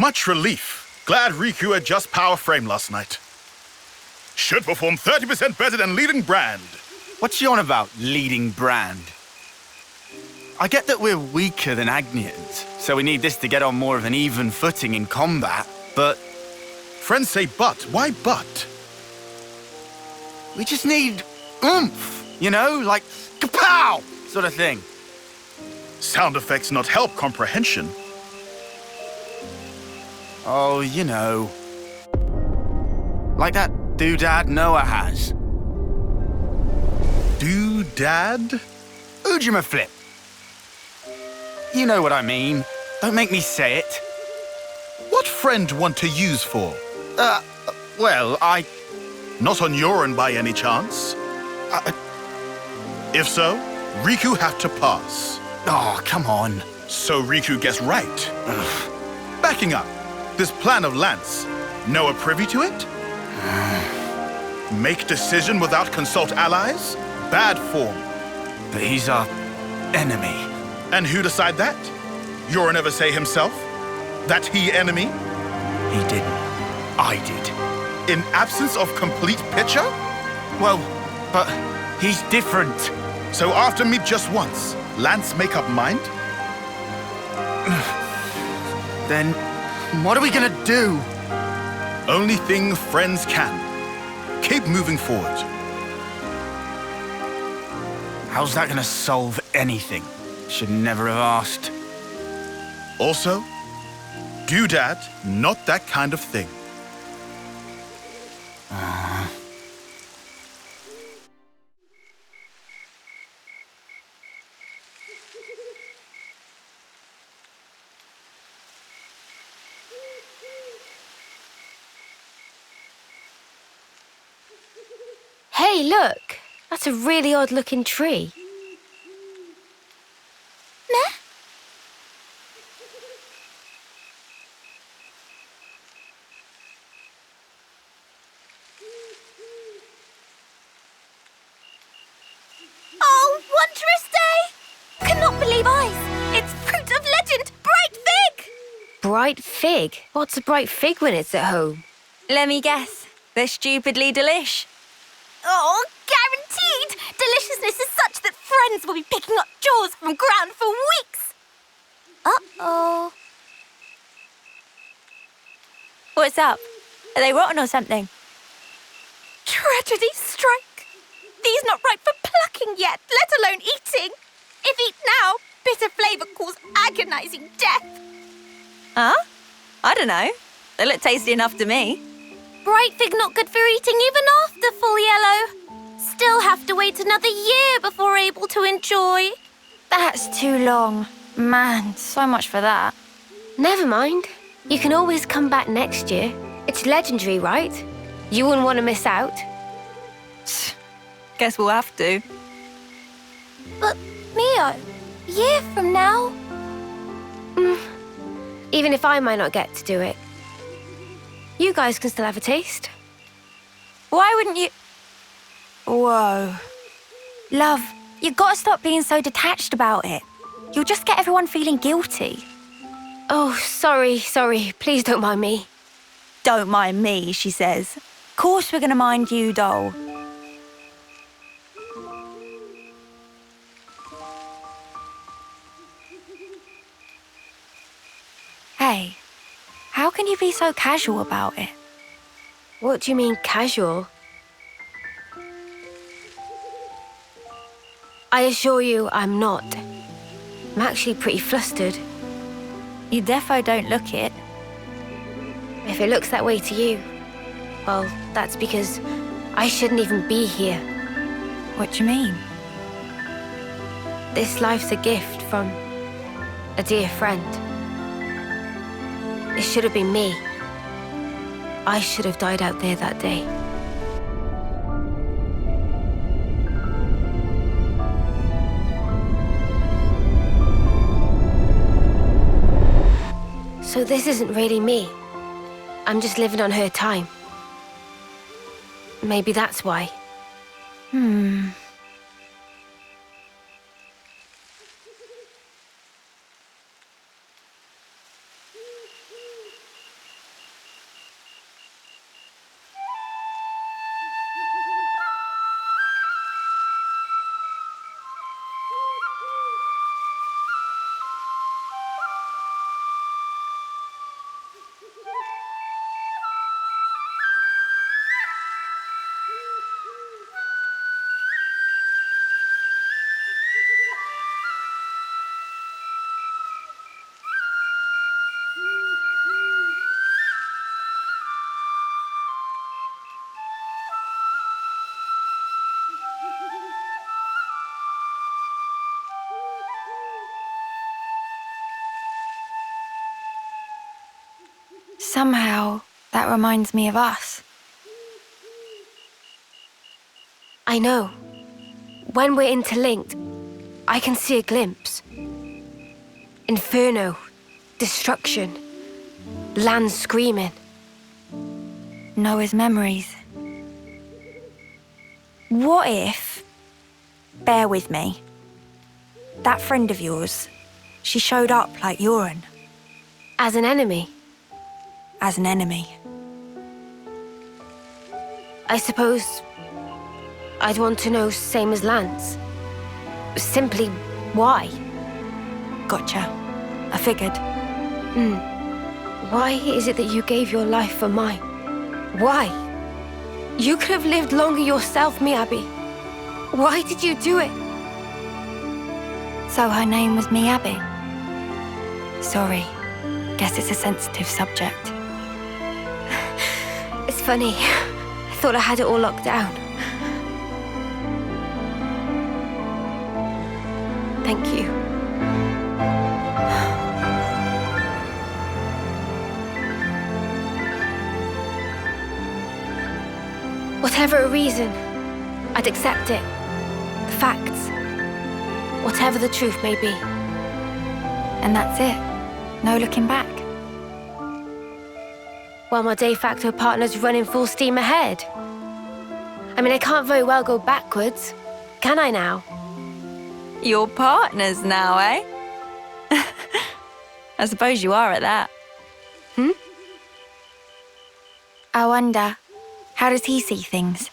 Speaker 11: Much relief. Glad Riku had just power frame last night. Should perform 30% better than leading brand.
Speaker 5: What's you on about, leading brand? I get that we're weaker than Agnians, so we need this to get on more of an even footing in combat, but...
Speaker 11: Friends say but. Why but?
Speaker 5: We just need oomph, you know? Like, kapow! Sort of thing.
Speaker 11: Sound effects not help comprehension.
Speaker 5: Oh, you know. Like that doodad Noah has.
Speaker 11: Doodad?
Speaker 5: Ujima flip. You know what I mean. Don't make me say it.
Speaker 11: What friend want to use for?
Speaker 5: Well,
Speaker 11: Not on Urayan by any chance? If so, Riku have to pass.
Speaker 5: Oh, come on.
Speaker 11: So Riku gets right. Backing up, this plan of Lance, Noah privy to it? Make decision without consult allies? Bad form.
Speaker 5: But he's our enemy.
Speaker 11: And who decide that? Urayan ever say himself? That he enemy?
Speaker 5: He didn't. I did.
Speaker 11: In absence of complete picture?
Speaker 5: Well, but he's different.
Speaker 11: So after meet just once, Lance make up mind?
Speaker 5: Then what are we gonna do?
Speaker 11: Only thing friends can. Keep moving forward.
Speaker 5: How's that gonna solve anything? Should never have asked.
Speaker 11: Also, doodad, not that kind of thing.
Speaker 20: Hey, look! That's a really odd-looking tree.
Speaker 4: Meh? Oh, wondrous day! Cannot believe eyes! It's fruit of legend! Bright fig!
Speaker 20: Bright fig? What's a bright fig when it's at home?
Speaker 1: Let me guess. They're stupidly delish.
Speaker 4: Oh, guaranteed! Deliciousness is such that friends will be picking up jaws from ground for weeks! Uh-oh.
Speaker 1: What's up? Are they rotten or something?
Speaker 4: Tragedy strike! These not ripe for plucking yet, let alone eating. If eat now, bitter flavour cause agonizing death.
Speaker 1: Huh? I don't know. They look tasty enough to me.
Speaker 4: Bright fig not good for eating even after full yellow. Still have to wait another year before able to enjoy.
Speaker 1: That's too long. Man, so much for that.
Speaker 20: Never mind. You can always come back next year. It's legendary, right? You wouldn't want to miss out.
Speaker 1: Guess we'll have to.
Speaker 4: But, Mio, year from now?
Speaker 20: Even if I might not get to do it. You guys can still have a taste.
Speaker 1: Why wouldn't you... Whoa. Love, you gotta stop being so detached about it. You'll just get everyone feeling guilty.
Speaker 20: Oh, sorry. Please don't mind me.
Speaker 1: Don't mind me, she says. Of course we're gonna mind you, doll. Hey, how can you be so casual about it?
Speaker 20: What do you mean, casual? I assure you, I'm not. I'm actually pretty flustered.
Speaker 1: You defo don't look it.
Speaker 20: If it looks that way to you, well, that's because I shouldn't even be here.
Speaker 1: What do you mean?
Speaker 20: This life's a gift from a dear friend. It should have been me. I should have died out there that day. So this isn't really me. I'm just living on her time. Maybe that's why.
Speaker 1: Somehow, that reminds me of us.
Speaker 20: I know. When we're interlinked, I can see a glimpse. Inferno, destruction, land screaming.
Speaker 1: Noah's memories. What if, bear with me, that friend of yours, she showed up like Urayan?
Speaker 20: As an enemy?
Speaker 1: As an enemy.
Speaker 20: I suppose I'd want to know same as Lance. Simply why?
Speaker 1: Gotcha. I figured.
Speaker 20: Why is it that you gave your life for mine? Why? You could have lived longer yourself, Miyabi. Why did you do it?
Speaker 1: So her name was Miyabi? Sorry. Guess it's a sensitive subject.
Speaker 20: It's funny. I thought I had it all locked down. Thank you. Whatever a reason, I'd accept it. The facts. Whatever the truth may be.
Speaker 1: And that's it. No looking back.
Speaker 20: While my de facto partner's running full steam ahead. I mean, I can't very well go backwards, can I now?
Speaker 1: Your partners now, eh? I suppose you are at that. I wonder, how does he see things?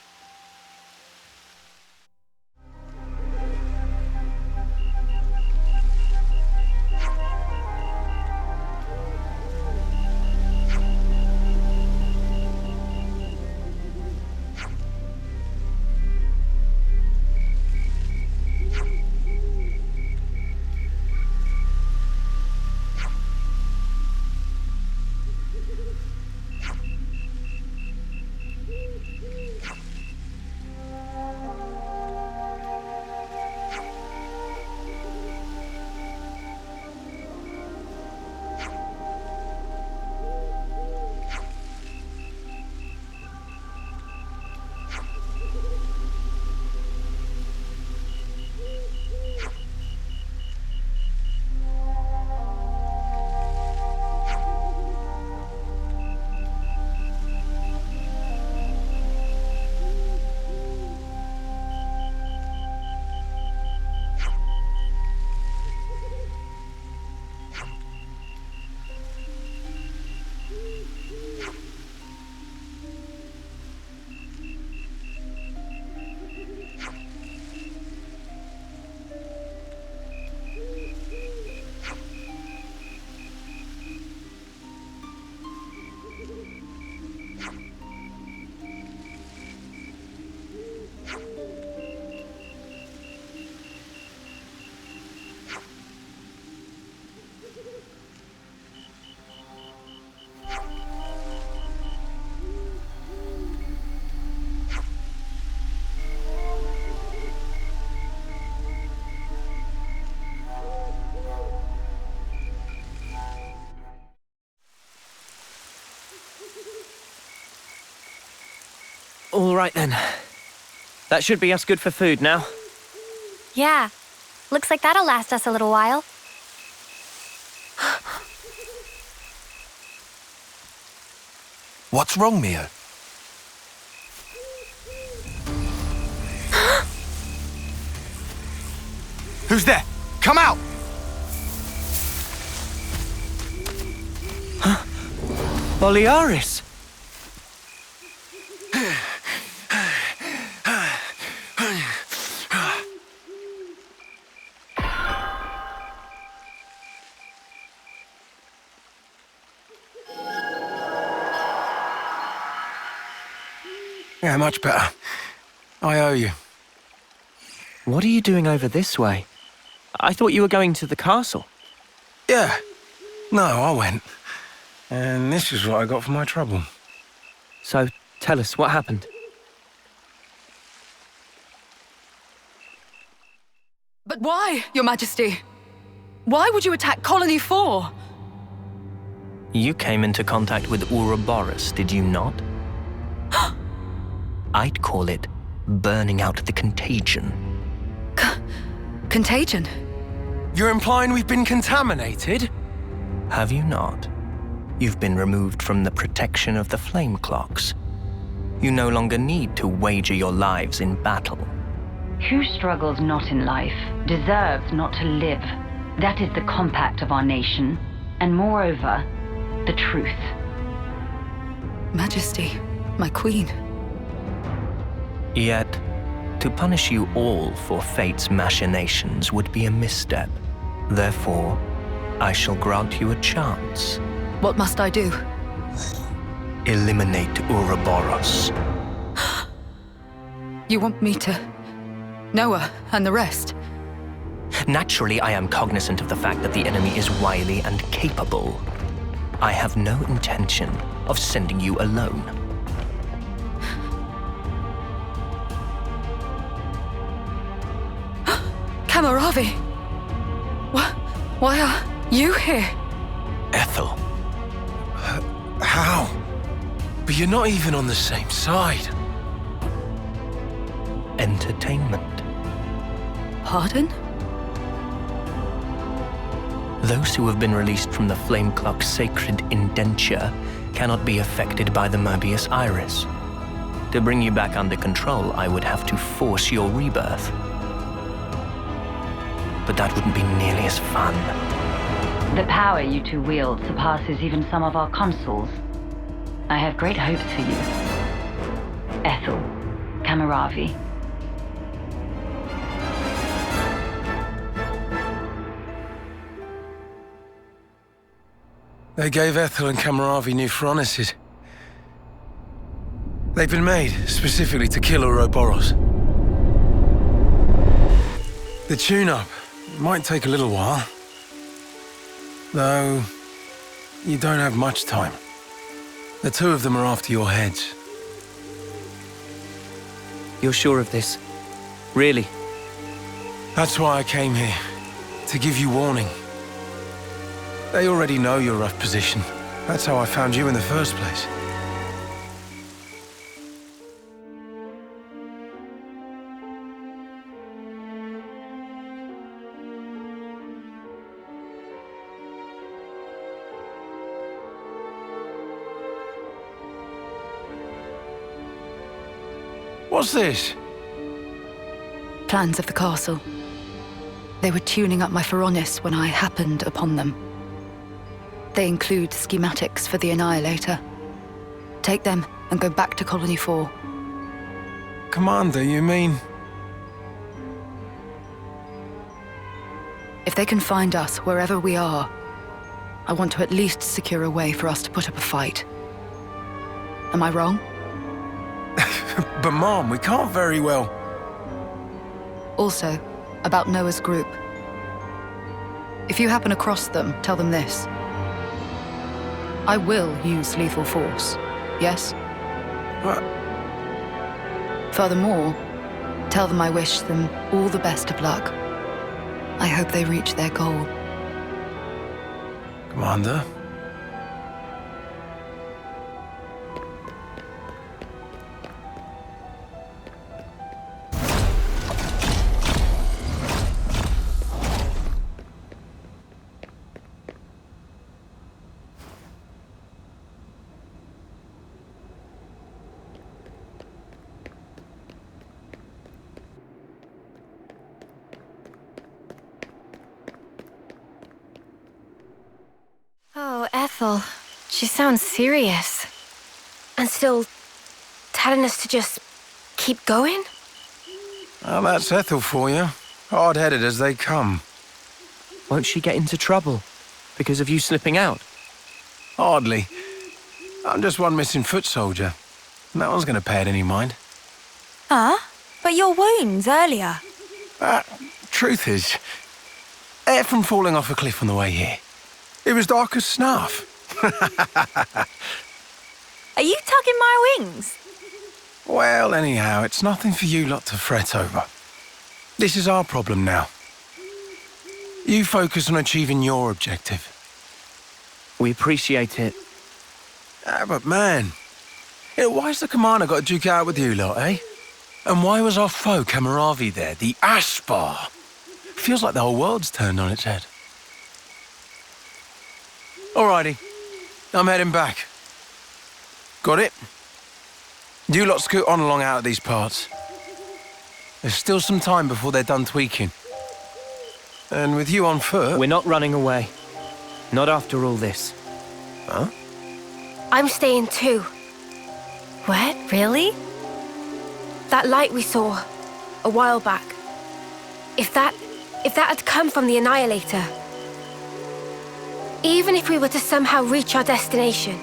Speaker 6: All right then. That should be us good for food now.
Speaker 10: Yeah. Looks like that'll last us a little while.
Speaker 18: What's wrong, Mio?
Speaker 5: Who's there? Come out!
Speaker 6: Huh? Boliaris!
Speaker 17: Yeah, much better. I owe you.
Speaker 6: What are you doing over this way? I thought you were going to the castle.
Speaker 17: Yeah. No, I went. And this is what I got for my trouble.
Speaker 6: So, tell us, what happened?
Speaker 9: But why, Your Majesty? Why would you attack Colony 4?
Speaker 6: You came into contact with Ouroboros, did you not? I'd call it burning out the contagion.
Speaker 9: Contagion?
Speaker 17: You're implying we've been contaminated?
Speaker 6: Have you not? You've been removed from the protection of the flame clocks. You no longer need to wager your lives in battle.
Speaker 13: Who struggles not in life deserves not to live. That is the compact of our nation, and moreover, the truth.
Speaker 9: Majesty, my queen.
Speaker 6: Yet, to punish you all for fate's machinations would be a misstep. Therefore, I shall grant you a chance.
Speaker 9: What must I do?
Speaker 6: Eliminate Ouroboros.
Speaker 9: You want me to... Noah and the rest?
Speaker 6: Naturally, I am cognizant of the fact that the enemy is wily and capable. I have no intention of sending you alone.
Speaker 9: Cammuravi! Why are you here?
Speaker 17: Ethel. How? But you're not even on the same side.
Speaker 6: Entertainment.
Speaker 9: Pardon?
Speaker 6: Those who have been released from the Flame Clock's sacred indenture cannot be affected by the Mobius Iris. To bring you back under control, I would have to force your rebirth. But that wouldn't be nearly as fun.
Speaker 13: The power you two wield surpasses even some of our consuls. I have great hopes for you. Ethel, Cammuravi.
Speaker 17: They gave Ethel and Cammuravi new furnaces. They've been made specifically to kill Ouroboros. The tune-up might take a little while. Though, you don't have much time. The two of them are after your heads.
Speaker 6: You're sure of this? Really?
Speaker 17: That's why I came here. To give you warning. They already know your rough position. That's how I found you in the first place. What's this?
Speaker 9: Plans of the castle. They were tuning up my Pharonis when I happened upon them. They include schematics for the Annihilator. Take them and go back to Colony 4.
Speaker 17: Commander, you mean?
Speaker 9: If they can find us wherever we are, I want to at least secure a way for us to put up a fight. Am I wrong?
Speaker 17: But Mom, we can't very well...
Speaker 9: Also, about Noah's group. If you happen across them, tell them this. I will use lethal force, yes?
Speaker 17: What?
Speaker 9: Furthermore, tell them I wish them all the best of luck. I hope they reach their goal.
Speaker 17: Commander?
Speaker 20: Oh, Ethel. She sounds serious. And still telling us to just keep going?
Speaker 17: Well, that's Ethel for you. Hard-headed as they come.
Speaker 6: Won't she get into trouble because of you slipping out?
Speaker 17: Hardly. I'm just one missing foot soldier. No one's going to pay it any mind.
Speaker 1: Huh? But your wounds earlier.
Speaker 17: Truth is, air from falling off a cliff on the way here. It was dark as snuff.
Speaker 1: Are you tugging my wings?
Speaker 17: Well, anyhow, it's nothing for you lot to fret over. This is our problem now. You focus on achieving your objective.
Speaker 6: We appreciate it.
Speaker 17: But man, why's the commander got to duke it out with you lot, eh? And why was our foe Cammuravi there, the Aspar? Feels like the whole world's turned on its head. Alrighty, I'm heading back. Got it? You lot scoot on along out of these parts. There's still some time before they're done tweaking. And with you on foot...
Speaker 6: We're not running away. Not after all this.
Speaker 17: Huh?
Speaker 20: I'm staying too.
Speaker 10: What? Really?
Speaker 20: That light we saw a while back. If that had come from the Annihilator, even if we were to somehow reach our destination,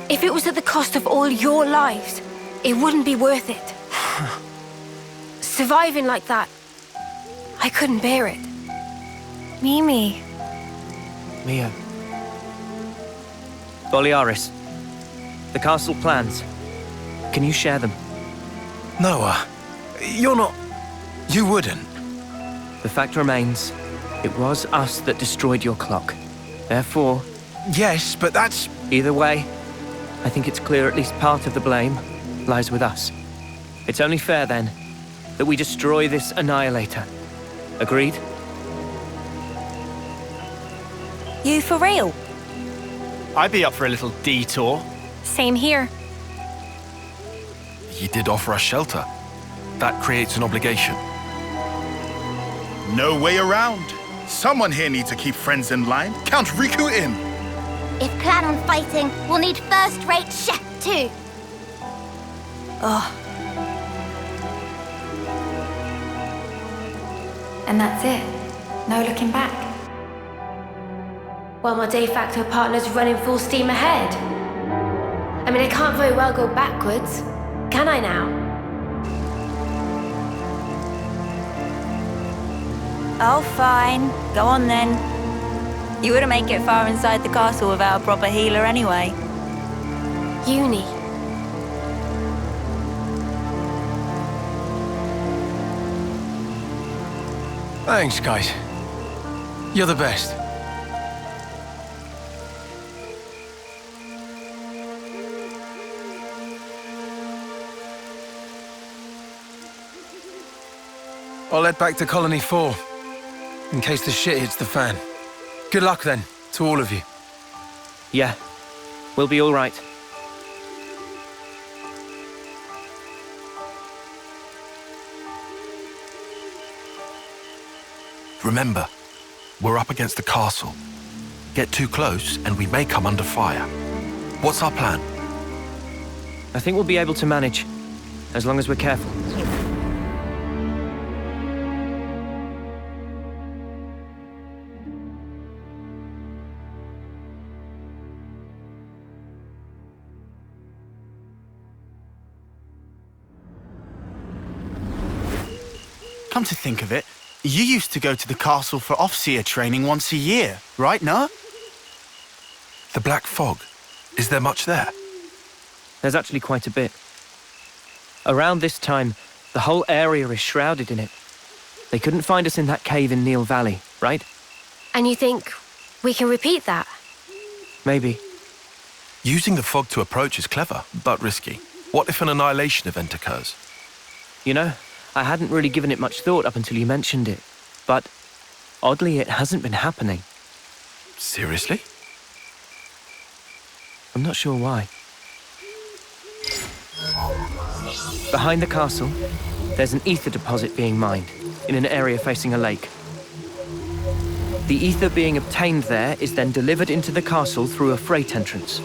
Speaker 20: if it was at the cost of all your lives, it wouldn't be worth it. Surviving like that, I couldn't bear it.
Speaker 10: Mimi.
Speaker 6: Mia. Boliaris. The castle plans. Can you share them?
Speaker 17: No, you're not... You wouldn't.
Speaker 6: The fact remains, it was us that destroyed your clock. Therefore...
Speaker 17: Yes, but that's...
Speaker 6: Either way, I think it's clear at least part of the blame lies with us. It's only fair, then, that we destroy this Annihilator. Agreed?
Speaker 1: You for real?
Speaker 5: I'd be up for a little detour.
Speaker 10: Same here.
Speaker 18: You did offer us shelter. That creates an obligation.
Speaker 11: No way around. Someone here needs to keep friends in line. Count Riku in.
Speaker 3: If plan on fighting, we'll need first-rate chef too.
Speaker 1: Oh.
Speaker 12: And that's it. No looking back.
Speaker 20: While my de facto partner's running full steam ahead. I mean, I can't very well go backwards, can I now?
Speaker 1: Oh, fine. Go on then. You wouldn't make it far inside the castle without a proper healer anyway.
Speaker 20: Uni.
Speaker 17: Thanks, guys. You're the best. I'll head back to Colony 4, in case the shit hits the fan. Good luck, then, to all of you.
Speaker 6: Yeah, we'll be all right.
Speaker 18: Remember, we're up against the castle. Get too close and we may come under fire. What's our plan?
Speaker 6: I think we'll be able to manage, as long as we're careful.
Speaker 2: Come to think of it, you used to go to the castle for Offseer training once a year, right, no?
Speaker 18: The Black Fog. Is there much there?
Speaker 6: There's actually quite a bit. Around this time, the whole area is shrouded in it. They couldn't find us in that cave in Neil Valley, right?
Speaker 20: And you think we can repeat that?
Speaker 6: Maybe.
Speaker 18: Using the fog to approach is clever, but risky. What if an annihilation event occurs?
Speaker 6: You know, I hadn't really given it much thought up until you mentioned it. But, oddly, it hasn't been happening.
Speaker 18: Seriously?
Speaker 6: I'm not sure why. Behind the castle, there's an ether deposit being mined, in an area facing a lake. The ether being obtained there is then delivered into the castle through a freight entrance.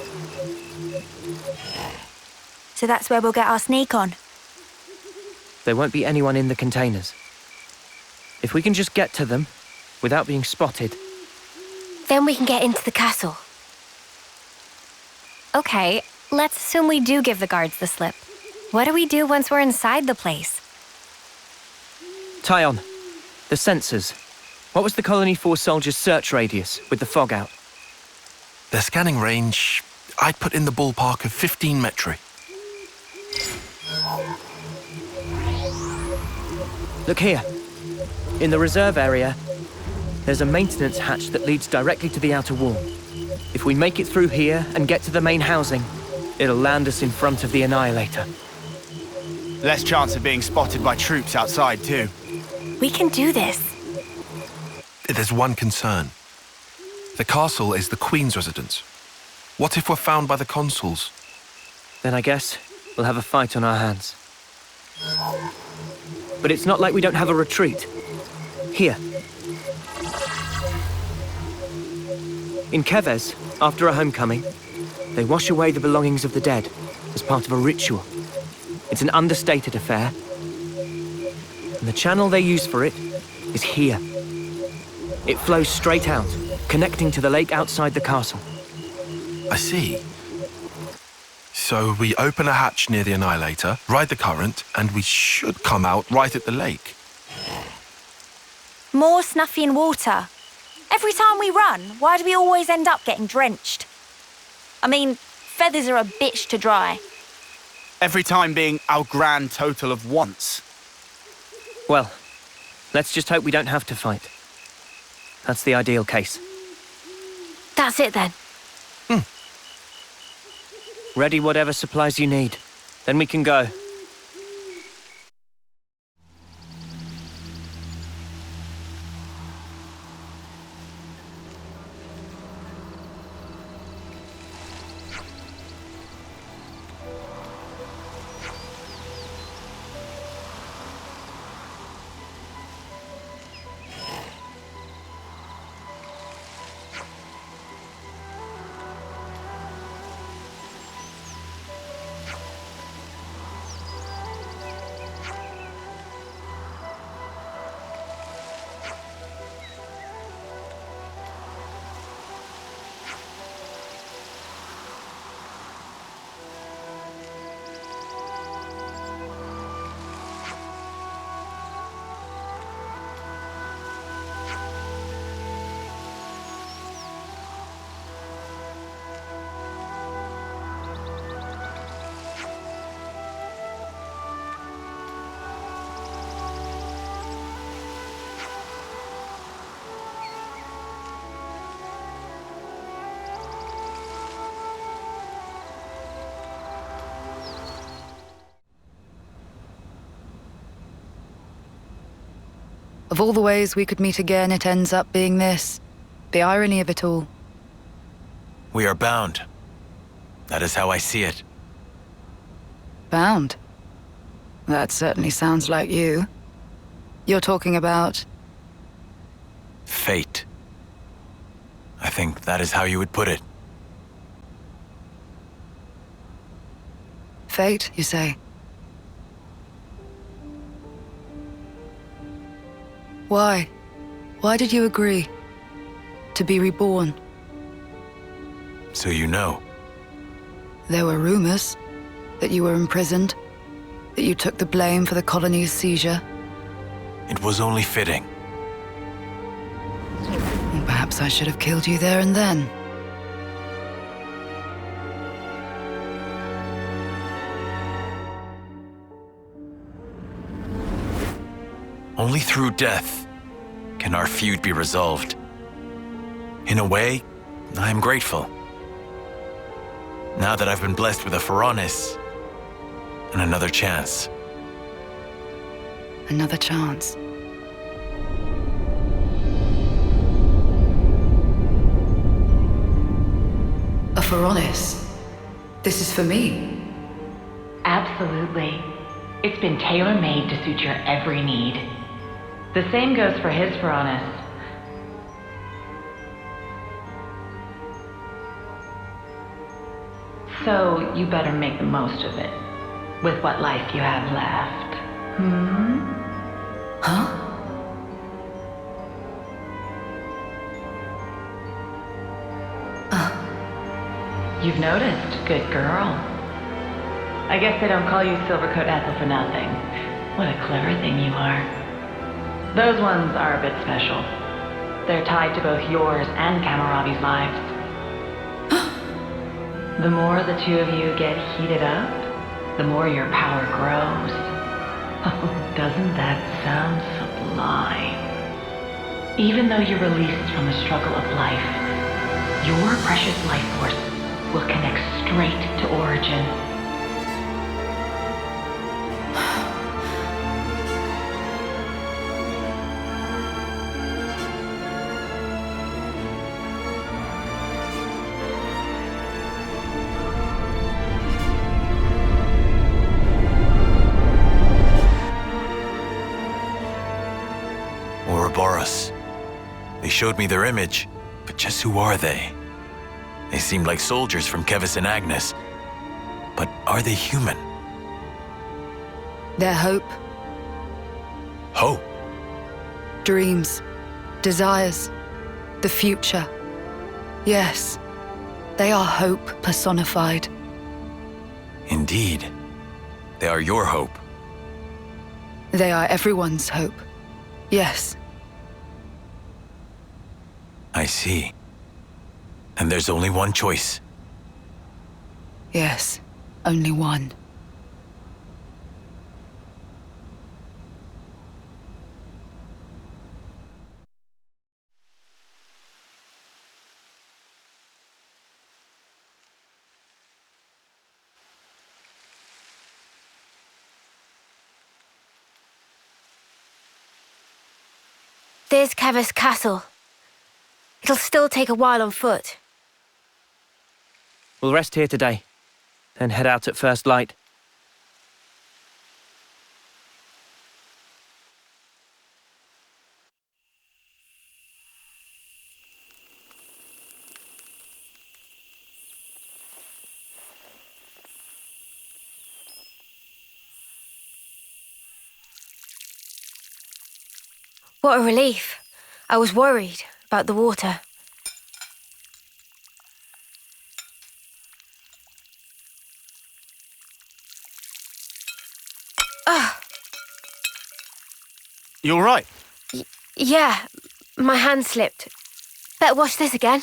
Speaker 1: So that's where we'll get our sneak on.
Speaker 6: There won't be anyone in the containers. If we can just get to them, without being spotted...
Speaker 20: Then we can get into the castle.
Speaker 10: Okay, let's assume we do give the guards the slip. What do we do once we're inside the place?
Speaker 6: Tyon, the sensors. What was the Colony 4 soldiers' search radius with the fog out?
Speaker 18: Their scanning range, I'd put in the ballpark of 15 metri.
Speaker 6: Look here. In the reserve area, there's a maintenance hatch that leads directly to the outer wall. If we make it through here and get to the main housing, it'll land us in front of the Annihilator.
Speaker 5: Less chance of being spotted by troops outside, too.
Speaker 1: We can do this.
Speaker 18: There's one concern. The castle is the Queen's residence. What if we're found by the consuls?
Speaker 6: Then I guess we'll have a fight on our hands. But it's not like we don't have a retreat. Here. In Keves, after a homecoming, they wash away the belongings of the dead as part of a ritual. It's an understated affair. And the channel they use for it is here. It flows straight out, connecting to the lake outside the castle.
Speaker 18: I see. So we open a hatch near the Annihilator, ride the current, and we should come out right at the lake.
Speaker 1: More Snuffy water. Every time we run, why do we always end up getting drenched? I mean, feathers are a bitch to dry.
Speaker 5: Every time being our grand total of once.
Speaker 6: Well, let's just hope we don't have to fight. That's the ideal case.
Speaker 20: That's it then.
Speaker 6: Ready whatever supplies you need. Then we can go.
Speaker 9: Of all the ways we could meet again, it ends up being this. The irony of it all.
Speaker 23: We are bound. That is how I see it.
Speaker 9: Bound? That certainly sounds like you. You're talking about...
Speaker 23: Fate. I think that is how you would put it.
Speaker 9: Fate, you say? Why? Why did you agree? To be reborn?
Speaker 23: So you know.
Speaker 9: There were rumors that you were imprisoned, that you took the blame for the colony's seizure.
Speaker 23: It was only fitting.
Speaker 9: Perhaps I should have killed you there and then.
Speaker 23: Only through death can our feud be resolved. In a way, I am grateful. Now that I've been blessed with a Pharaonis and another chance.
Speaker 9: Another chance. A Pharaonis? This is for me?
Speaker 13: Absolutely. It's been tailor-made to suit your every need. The same goes for his Pharaonis. So you better make the most of it, with what life you have left.
Speaker 9: Huh?
Speaker 13: You've noticed, good girl. I guess they don't call you Silvercoat Ethel for nothing. What a clever thing you are. Those ones are a bit special. They're tied to both yours and Cammuravi's lives. The more the two of you get heated up, the more your power grows. Oh, doesn't that sound sublime? Even though you're released from the struggle of life, Your precious life force will connect straight to Origin.
Speaker 23: Ouroboros. They showed me their image, but just who are they? They seemed like soldiers from Keves and Agnes. But are they human?
Speaker 9: Their hope,
Speaker 23: Hope?
Speaker 9: dreams, desires, the future. Yes, they are hope personified.
Speaker 23: Indeed. They are your hope.
Speaker 9: They are everyone's hope. Yes.
Speaker 23: I see. And there's only one choice.
Speaker 9: Yes, only one.
Speaker 20: There's Keves Castle. It'll still take a while on foot.
Speaker 6: We'll rest here today, then head out at first light.
Speaker 20: What a relief. I was worried about the water.
Speaker 5: You all right?
Speaker 20: Yeah, my hand slipped. Better wash this again.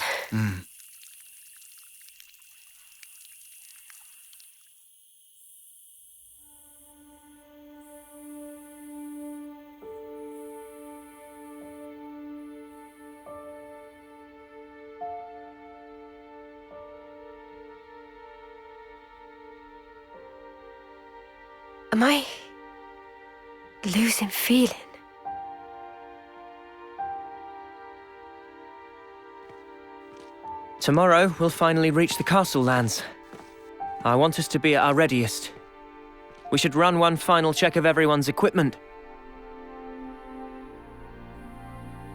Speaker 20: Am I losing feeling?
Speaker 6: Tomorrow, we'll finally reach the castle lands. I want us to be at our readiest. We should run one final check of everyone's equipment.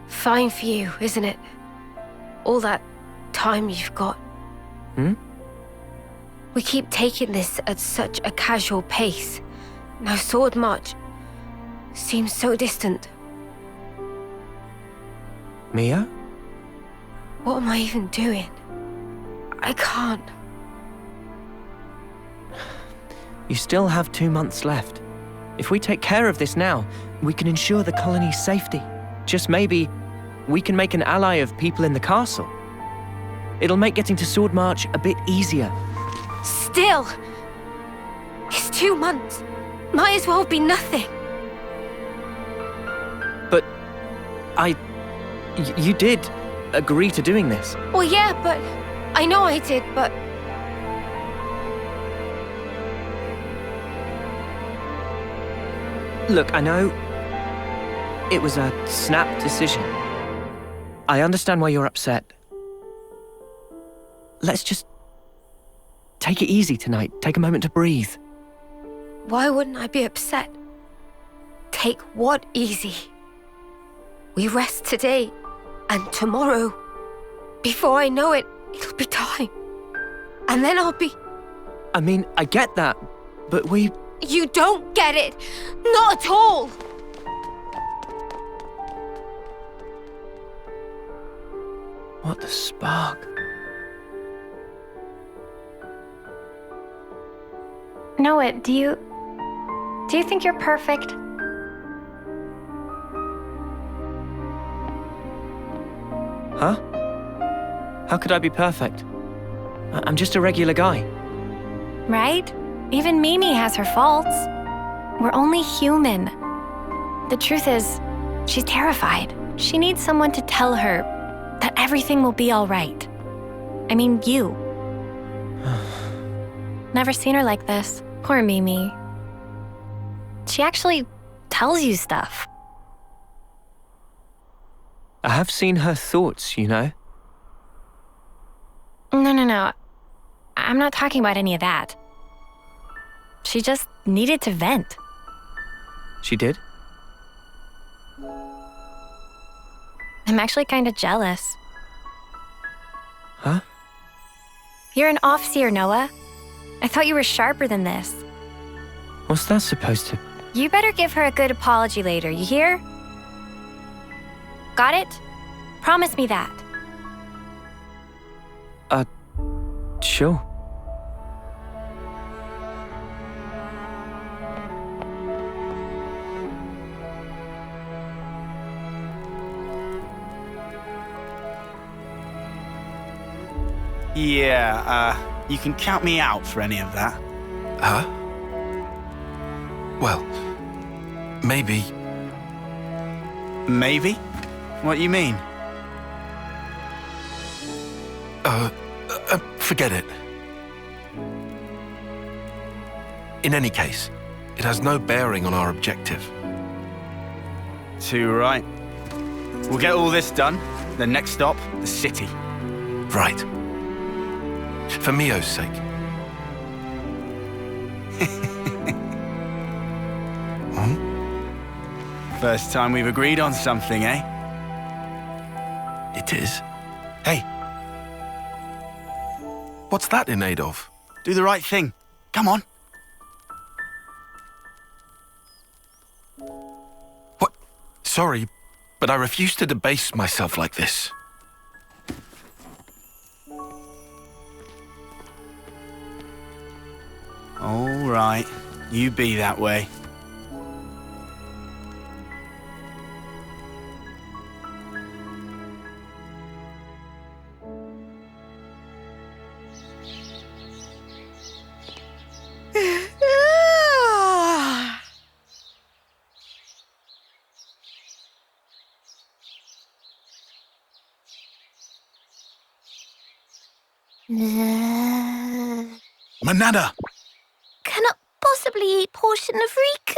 Speaker 20: Fine for you, isn't it? All that time you've got. We keep taking this at such a casual pace. Now Sword March seems so distant.
Speaker 6: Mia?
Speaker 20: What am I even doing? I can't.
Speaker 6: You still have 2 months left. If we take care of this now, we can ensure the colony's safety. Just maybe, we can make an ally of people in the castle. It'll make getting to Sword March a bit easier.
Speaker 20: Still! It's 2 months. Might as well be nothing.
Speaker 6: But you did agree to doing this.
Speaker 20: Well, yeah, but I know I did, but
Speaker 6: Look, I know it was a snap decision. I understand why you're upset. Let's just take it easy tonight. Take a moment to breathe.
Speaker 20: why wouldn't I be upset? Take what easy? We rest today, and tomorrow, before I know it, it'll be time. And then I'll be...
Speaker 6: I mean, I get that, but we...
Speaker 20: You don't get it! Not at all!
Speaker 6: What the spark?
Speaker 10: Noah, do you think you're perfect?
Speaker 6: Huh? How could I be perfect? I'm just a regular guy.
Speaker 10: Right? Even Mimi has her faults. We're only human. The truth is, she's terrified. She needs someone to tell her that everything will be all right. I mean you. Never seen her like this. Poor Mimi. She actually tells you stuff.
Speaker 6: I have seen her thoughts, you know?
Speaker 10: No. I'm not talking about any of that. She just needed to vent.
Speaker 6: She did?
Speaker 10: I'm actually kind of jealous.
Speaker 6: Huh?
Speaker 10: You're an off-seer, Noah. I thought you were sharper than this.
Speaker 6: What's that supposed to...
Speaker 10: You better give her a good apology later, you hear? Got it? Promise me that.
Speaker 6: Sure.
Speaker 7: Yeah, you can count me out for any of that.
Speaker 18: Huh? Well, maybe.
Speaker 7: Maybe? What you mean?
Speaker 18: Forget it. In any case, it has no bearing on our objective.
Speaker 7: Too right. We'll get all this done. The next stop, the city.
Speaker 18: Right. For Mio's sake.
Speaker 7: First time we've agreed on something, eh?
Speaker 18: It is.
Speaker 7: Hey.
Speaker 18: What's that in aid of?
Speaker 7: Do the right thing. Come on.
Speaker 18: What? Sorry, but I refuse to debase myself like this.
Speaker 7: All right. You be that way.
Speaker 11: Manana!
Speaker 4: Cannot possibly eat portion of Riku.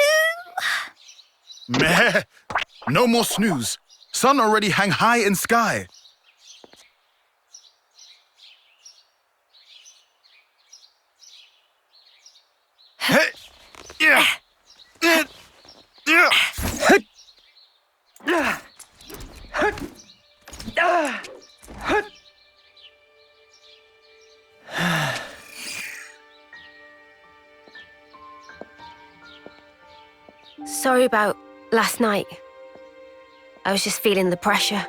Speaker 11: Meh! No more snooze. Sun already hang high in sky.
Speaker 20: Sorry about last night. I was just feeling the pressure.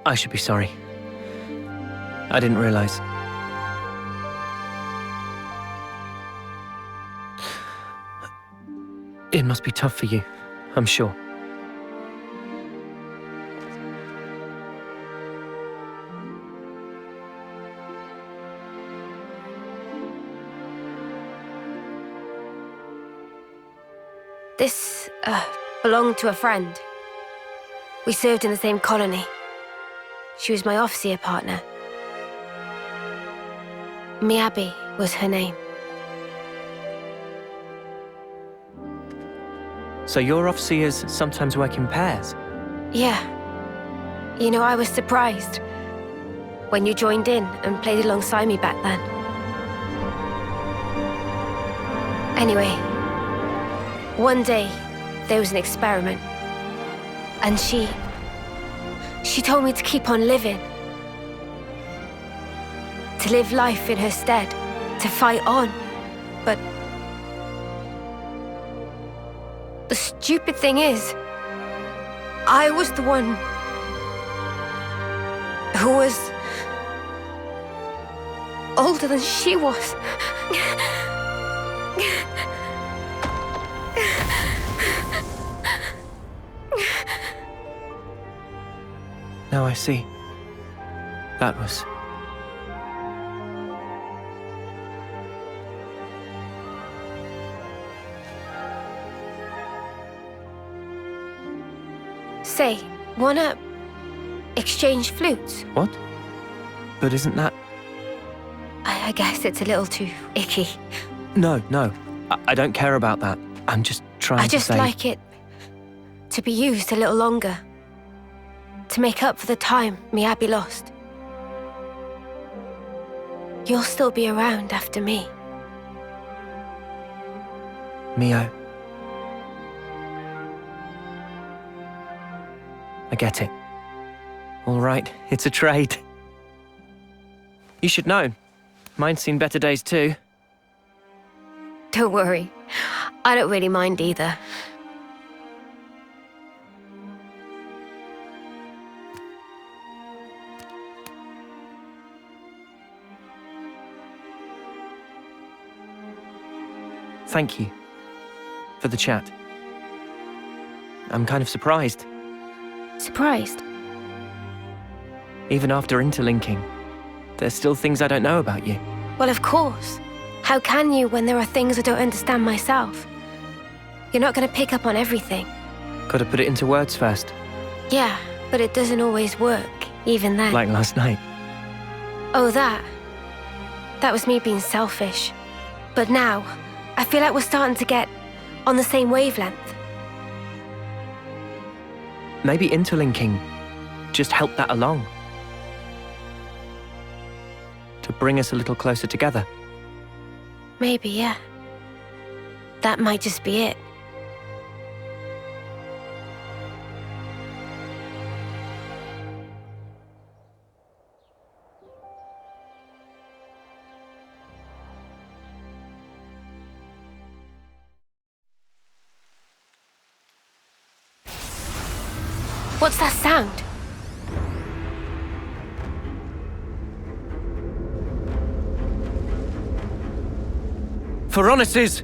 Speaker 6: I should be sorry. I didn't realize. It must be tough for you, I'm sure.
Speaker 20: This, belonged to a friend. We served in the same colony. She was my officer partner. Miyabi was her name.
Speaker 6: So your officers sometimes work in pairs?
Speaker 20: Yeah. You know, I was surprised when you joined in and played alongside me back then. Anyway, one day there was an experiment, and she told me to keep on living. To live life in her stead, to fight on. But the stupid thing is, I was the one who was older than she was.
Speaker 6: Now I see. That was...
Speaker 20: Say, wanna Exchange flutes.
Speaker 6: What? But isn't that...
Speaker 20: I guess it's a little too icky.
Speaker 6: No. I don't care about that. I'm just trying to say...
Speaker 20: I just like it to be used a little longer. To make up for the time me Abby lost. You'll still be around after me.
Speaker 6: Mio. I get it. All right, it's a trade. You should know. Mine's seen better days too.
Speaker 20: Don't worry. I don't really mind either.
Speaker 6: Thank you for the chat. I'm kind of surprised.
Speaker 20: Surprised?
Speaker 6: Even after interlinking, there's still things I don't know about you.
Speaker 20: Well, of course. How can you when there are things I don't understand myself? You're not going to pick up on everything.
Speaker 6: Gotta put it into words first.
Speaker 20: Yeah, but it doesn't always work, even then.
Speaker 6: Like last night.
Speaker 20: Oh, that. That was me being selfish. But now, I feel like we're starting to get on the same wavelength.
Speaker 6: Maybe interlinking just helped that along. To bring us a little closer together.
Speaker 20: Maybe, yeah. That might just be it. What's that sound?
Speaker 6: Phoroneses!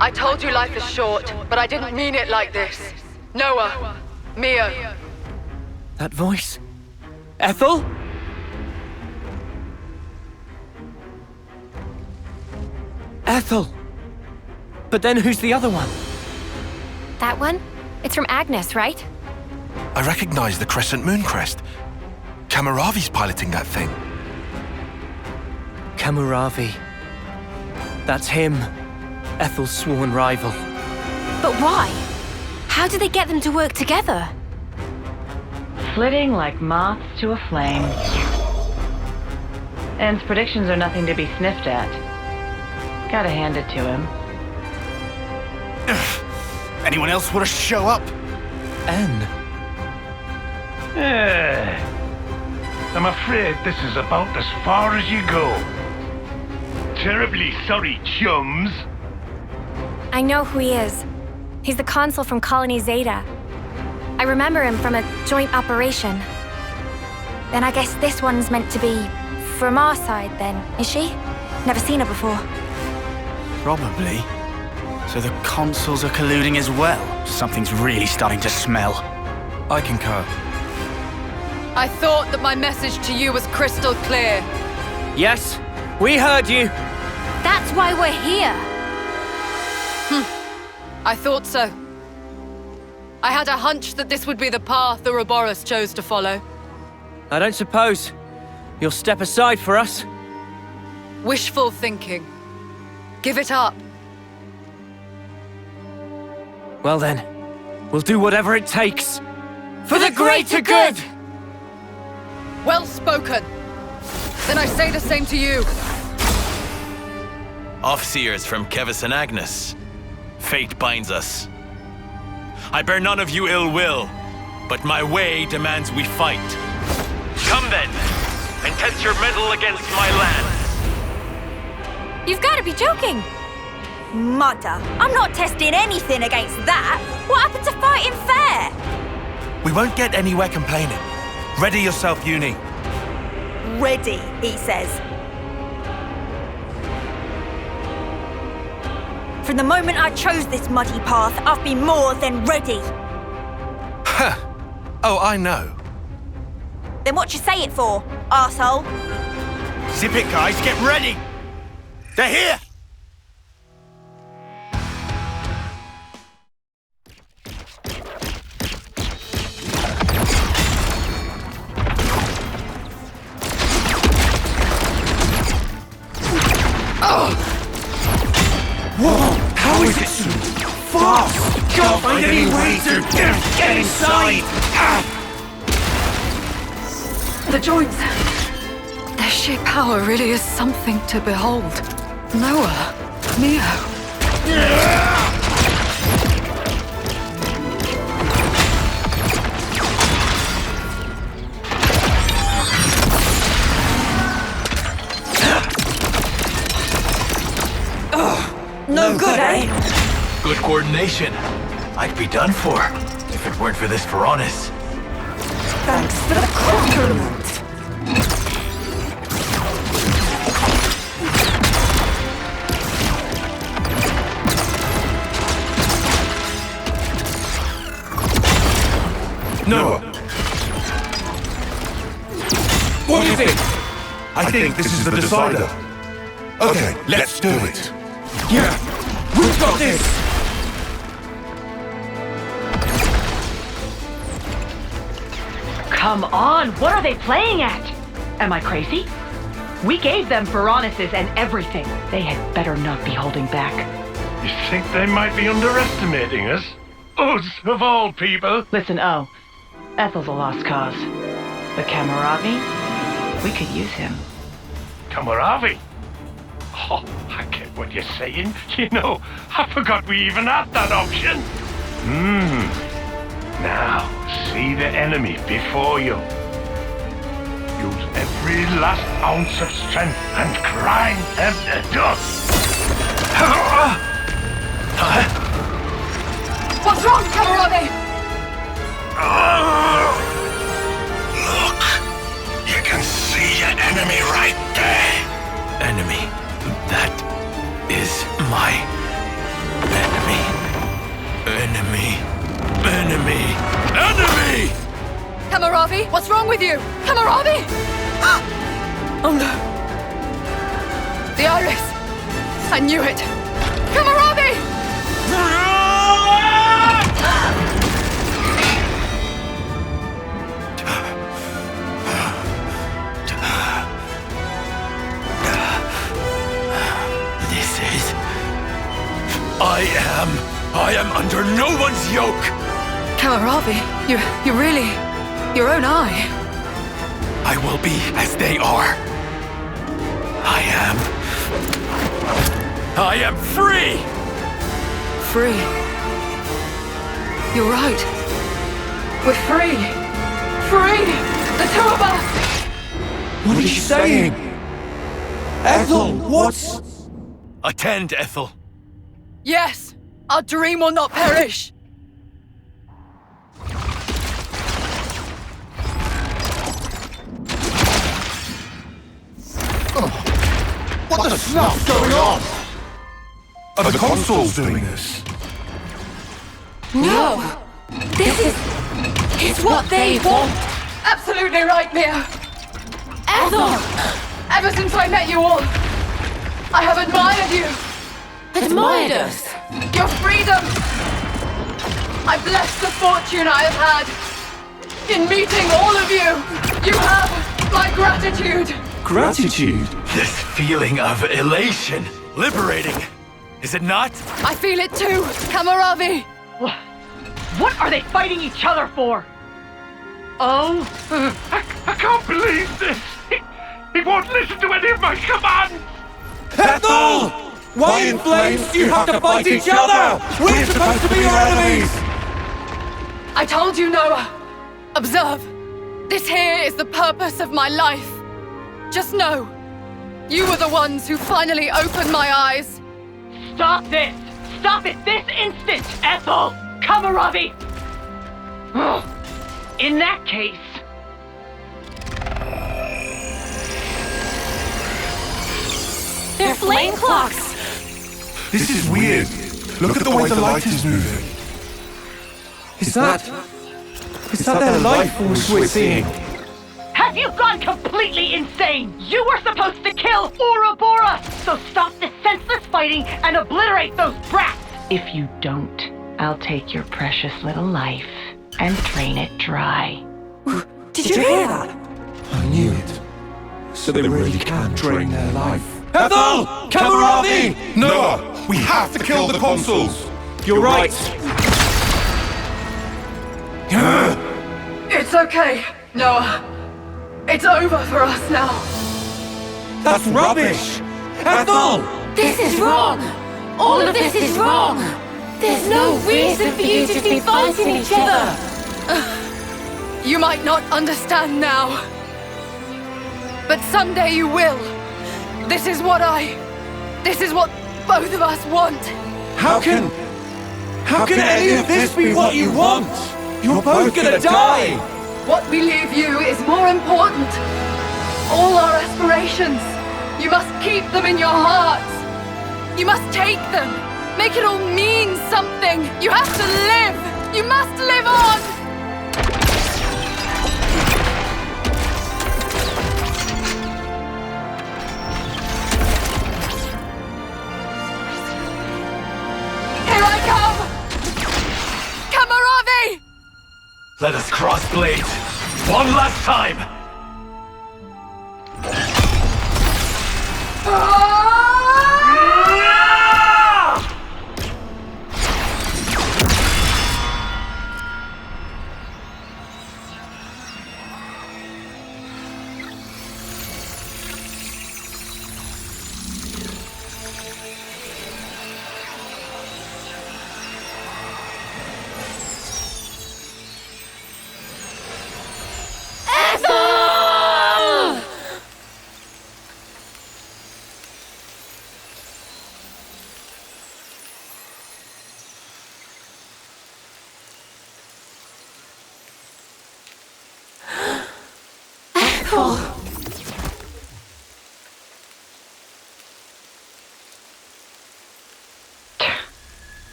Speaker 9: I told you life is short, but I didn't mean it like this. Noah, Mio.
Speaker 6: That voice? Ethel? Ethel! But then who's the other one?
Speaker 10: That one? It's from Agnes, right?
Speaker 18: I recognize the crescent moon crest. Cammuravi's piloting that thing.
Speaker 6: Cammuravi. That's him. Ethel's sworn rival.
Speaker 20: But why? How do they get them to work together?
Speaker 13: Flitting like moths to a flame. En's predictions are nothing to be sniffed at. Gotta hand it to him.
Speaker 7: Anyone else want to show up?
Speaker 6: En.
Speaker 14: I'm afraid this is about as far as you go. Terribly sorry, chums.
Speaker 10: I know who he is. He's the consul from Colony Zeta. I remember him from a joint operation. Then I guess this one's meant to be from our side then, is she? Never seen her before.
Speaker 7: Probably. So the consuls are colluding as well. Something's really starting to smell.
Speaker 18: I concur.
Speaker 9: I thought that my message to you was crystal clear.
Speaker 6: Yes, we heard you.
Speaker 20: That's why we're here.
Speaker 9: I thought so. I had a hunch that this would be the path the Ouroboros chose to follow.
Speaker 6: I don't suppose you'll step aside for us?
Speaker 9: Wishful thinking. Give it up.
Speaker 6: Well then, we'll do whatever it takes. For the greater good!
Speaker 9: Well spoken. Then I say the same to you.
Speaker 23: Offseers from Keves and Agnes. Fate binds us. I bear none of you ill will, but my way demands we fight. Come then, and test your mettle against my lands.
Speaker 10: You've got to be joking!
Speaker 1: Mother, I'm not testing anything against that. What happened to fighting fair?
Speaker 7: We won't get anywhere complaining. Ready yourself, Uni.
Speaker 1: Ready, he says. From the moment I chose this muddy path, I've been more than ready.
Speaker 18: Ha! Oh, I know.
Speaker 1: Then what you say it for, arsehole?
Speaker 5: Zip it, guys. Get ready. They're here.
Speaker 15: Whoa! How is it so fast? Can't find any way to get inside!
Speaker 9: The joints. Their sheer power really is something to behold. Noah, Neo.
Speaker 1: No good, eh?
Speaker 23: Good coordination. I'd be done for if it weren't for this Varonis.
Speaker 1: Thanks for the compliment.
Speaker 15: Noah. What do you think? I think this is the decider. Okay, let's do it. Yeah, we've got this!
Speaker 16: Come on, what are they playing at? Am I crazy? We gave them Varonis's and everything. They had better not be holding back.
Speaker 14: You think they might be underestimating us? Us, of all people.
Speaker 16: Listen, Ethel's a lost cause. But Cammuravi, we could use him.
Speaker 14: Cammuravi? Oh, I get what you're saying. You know, I forgot we even had that option. Now, see the enemy before you. Use every last ounce of strength and grind them to dust.
Speaker 9: What's wrong, Cammuravi?
Speaker 15: Look, you can see your enemy right there.
Speaker 23: Enemy. That is my enemy. Enemy. Enemy. Enemy!
Speaker 9: Cammuravi, what's wrong with you? Cammuravi! Oh no. The iris. I knew it. Cammuravi!
Speaker 23: I am under no one's yoke!
Speaker 9: Cammuravi, you're really your own eye.
Speaker 23: I will be as they are. I am free!
Speaker 9: Free. You're right. We're free. Free! The two of us!
Speaker 15: What is she saying? Ethel, what's...
Speaker 23: Attend, Ethel.
Speaker 9: Yes! Our dream will not perish!
Speaker 15: What the snuff's going on? Are the consoles doing this?
Speaker 9: No! This is what they want! Absolutely right, Mia! Ethel! Ever since I met you all, I have admired you!
Speaker 22: Admired us?
Speaker 9: Your freedom! I bless the fortune I have had in meeting all of you! You have my gratitude!
Speaker 15: Gratitude?
Speaker 23: This feeling of elation. Liberating. Is it not?
Speaker 9: I feel it too, Cammuravi!
Speaker 16: What are they fighting each other for? Oh?
Speaker 14: I can't believe this! He won't listen to any of my commands!
Speaker 15: Ethel! Why in flames do you have to fight each other? We're supposed to be your enemies!
Speaker 9: I told you, Noah. Observe. This here is the purpose of my life. Just know, you were the ones who finally opened my eyes.
Speaker 16: Stop this! Stop it this instant, Ethel! Cammuravi! In that case...
Speaker 10: They're flame clocks!
Speaker 15: This is weird. Look at the way the light is moving.
Speaker 17: Is that their life force we're seeing?
Speaker 16: Have you gone completely insane? You were supposed to kill Ouroboros! So stop this senseless fighting and obliterate those brats! If you don't, I'll take your precious little life and drain it dry.
Speaker 22: Did you hear that?
Speaker 15: I knew it. So they really can drain their life.
Speaker 17: Ethel! Cammuravi!
Speaker 15: Noah! We have to kill the consuls!
Speaker 17: You're right!
Speaker 9: It's okay, Noah. It's over for us now.
Speaker 17: That's rubbish! Ethel!
Speaker 3: This is wrong! All of this is wrong! There's no reason for you to be fighting each other!
Speaker 9: You might not understand now. But someday you will. This is what both of us want.
Speaker 17: How can any of this be what you want? You're both gonna die!
Speaker 9: What we leave you is more important. All our aspirations, you must keep them in your hearts. You must take them. Make it all mean something. You have to live. You must live on. Here I come! Cammuravi!
Speaker 23: Let us cross blades one last time!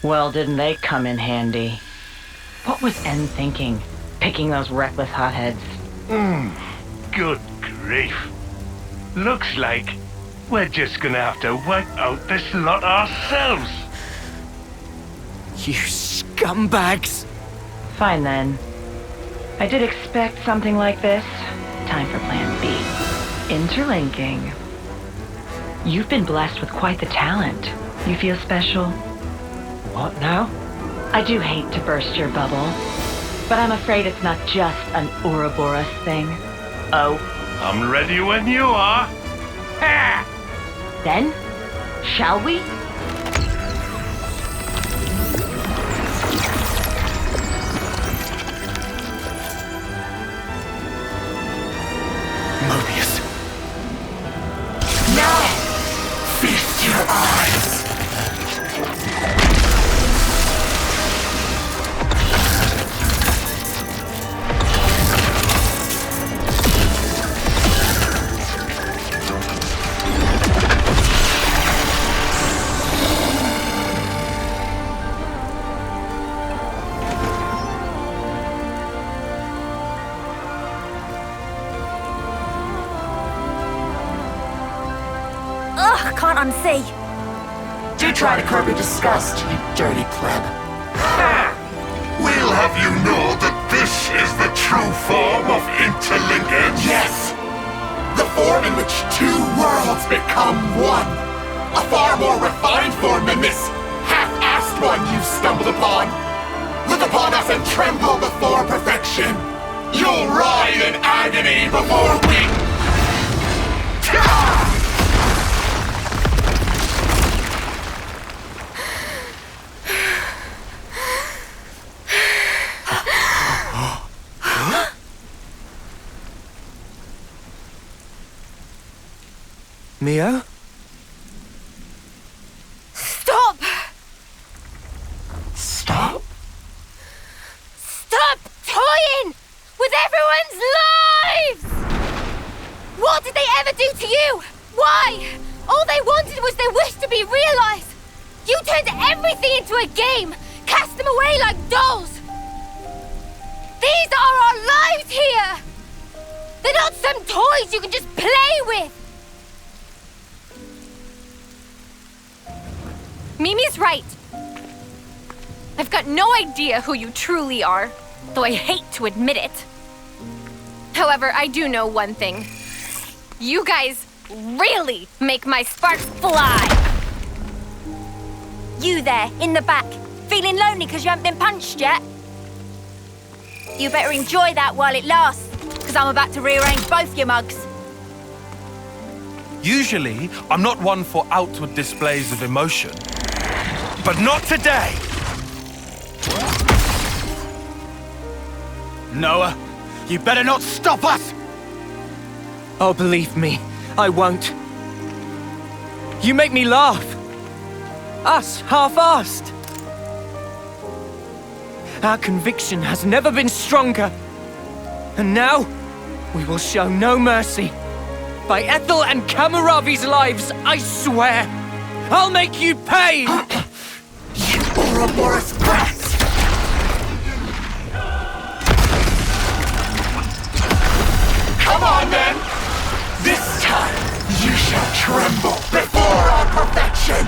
Speaker 16: Well, didn't they come in handy? What was N thinking, picking those reckless hotheads?
Speaker 14: Good grief. Looks like we're just gonna have to wipe out this lot ourselves.
Speaker 6: You scumbags!
Speaker 16: Fine then. I did expect something like this. Time for plan B. Interlinking. You've been blessed with quite the talent. You feel special?
Speaker 6: What now?
Speaker 16: I do hate to burst your bubble, but I'm afraid it's not just an Ouroboros thing. Oh?
Speaker 14: I'm ready when you are.
Speaker 16: Ha! Then, shall we?
Speaker 2: Mobius. Now! Feast your eyes!
Speaker 1: Can't unsee.
Speaker 8: Do try to curb your disgust, you dirty pleb.
Speaker 15: We'll have you know that this is the true form of interlinkage.
Speaker 8: Yes! The form in which two worlds become one. A far more refined form than this half-assed one you've stumbled upon. Look upon us and tremble before perfection. You'll writhe in agony before we...
Speaker 6: Mia?
Speaker 3: Stop!
Speaker 8: Stop?
Speaker 3: Stop toying!
Speaker 4: What did they ever do to you? Why? All they wanted was their wish to be realized. You turned everything into a game, cast them away like dolls. These are our lives here. They're not some toys you can just play with.
Speaker 10: Mimi's right. I've got no idea who you truly are, though I hate to admit it. However, I do know one thing. You guys really make my sparks fly.
Speaker 1: You there, in the back, feeling lonely because you haven't been punched yet? You better enjoy that while it lasts, because I'm about to rearrange both your mugs.
Speaker 18: Usually, I'm not one for outward displays of emotion. But not today!
Speaker 5: Noah, you better not stop us!
Speaker 6: Oh, believe me, I won't. You make me laugh. Us, half-assed. Our conviction has never been stronger. And now, we will show no mercy. By Ethel and Cammuravi's lives, I swear, I'll make you pay!
Speaker 8: You Ouroboros brats! Come on, then! This time, you shall tremble before our perfection!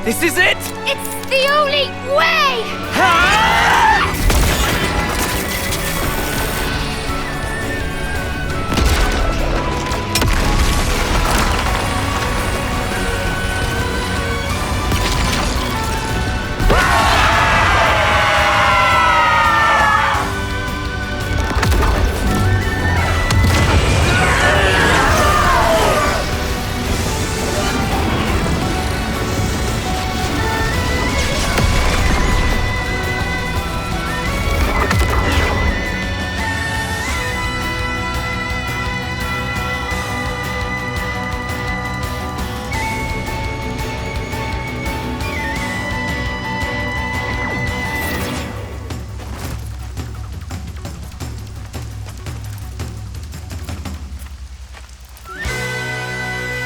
Speaker 6: This is it!
Speaker 4: It's the only way!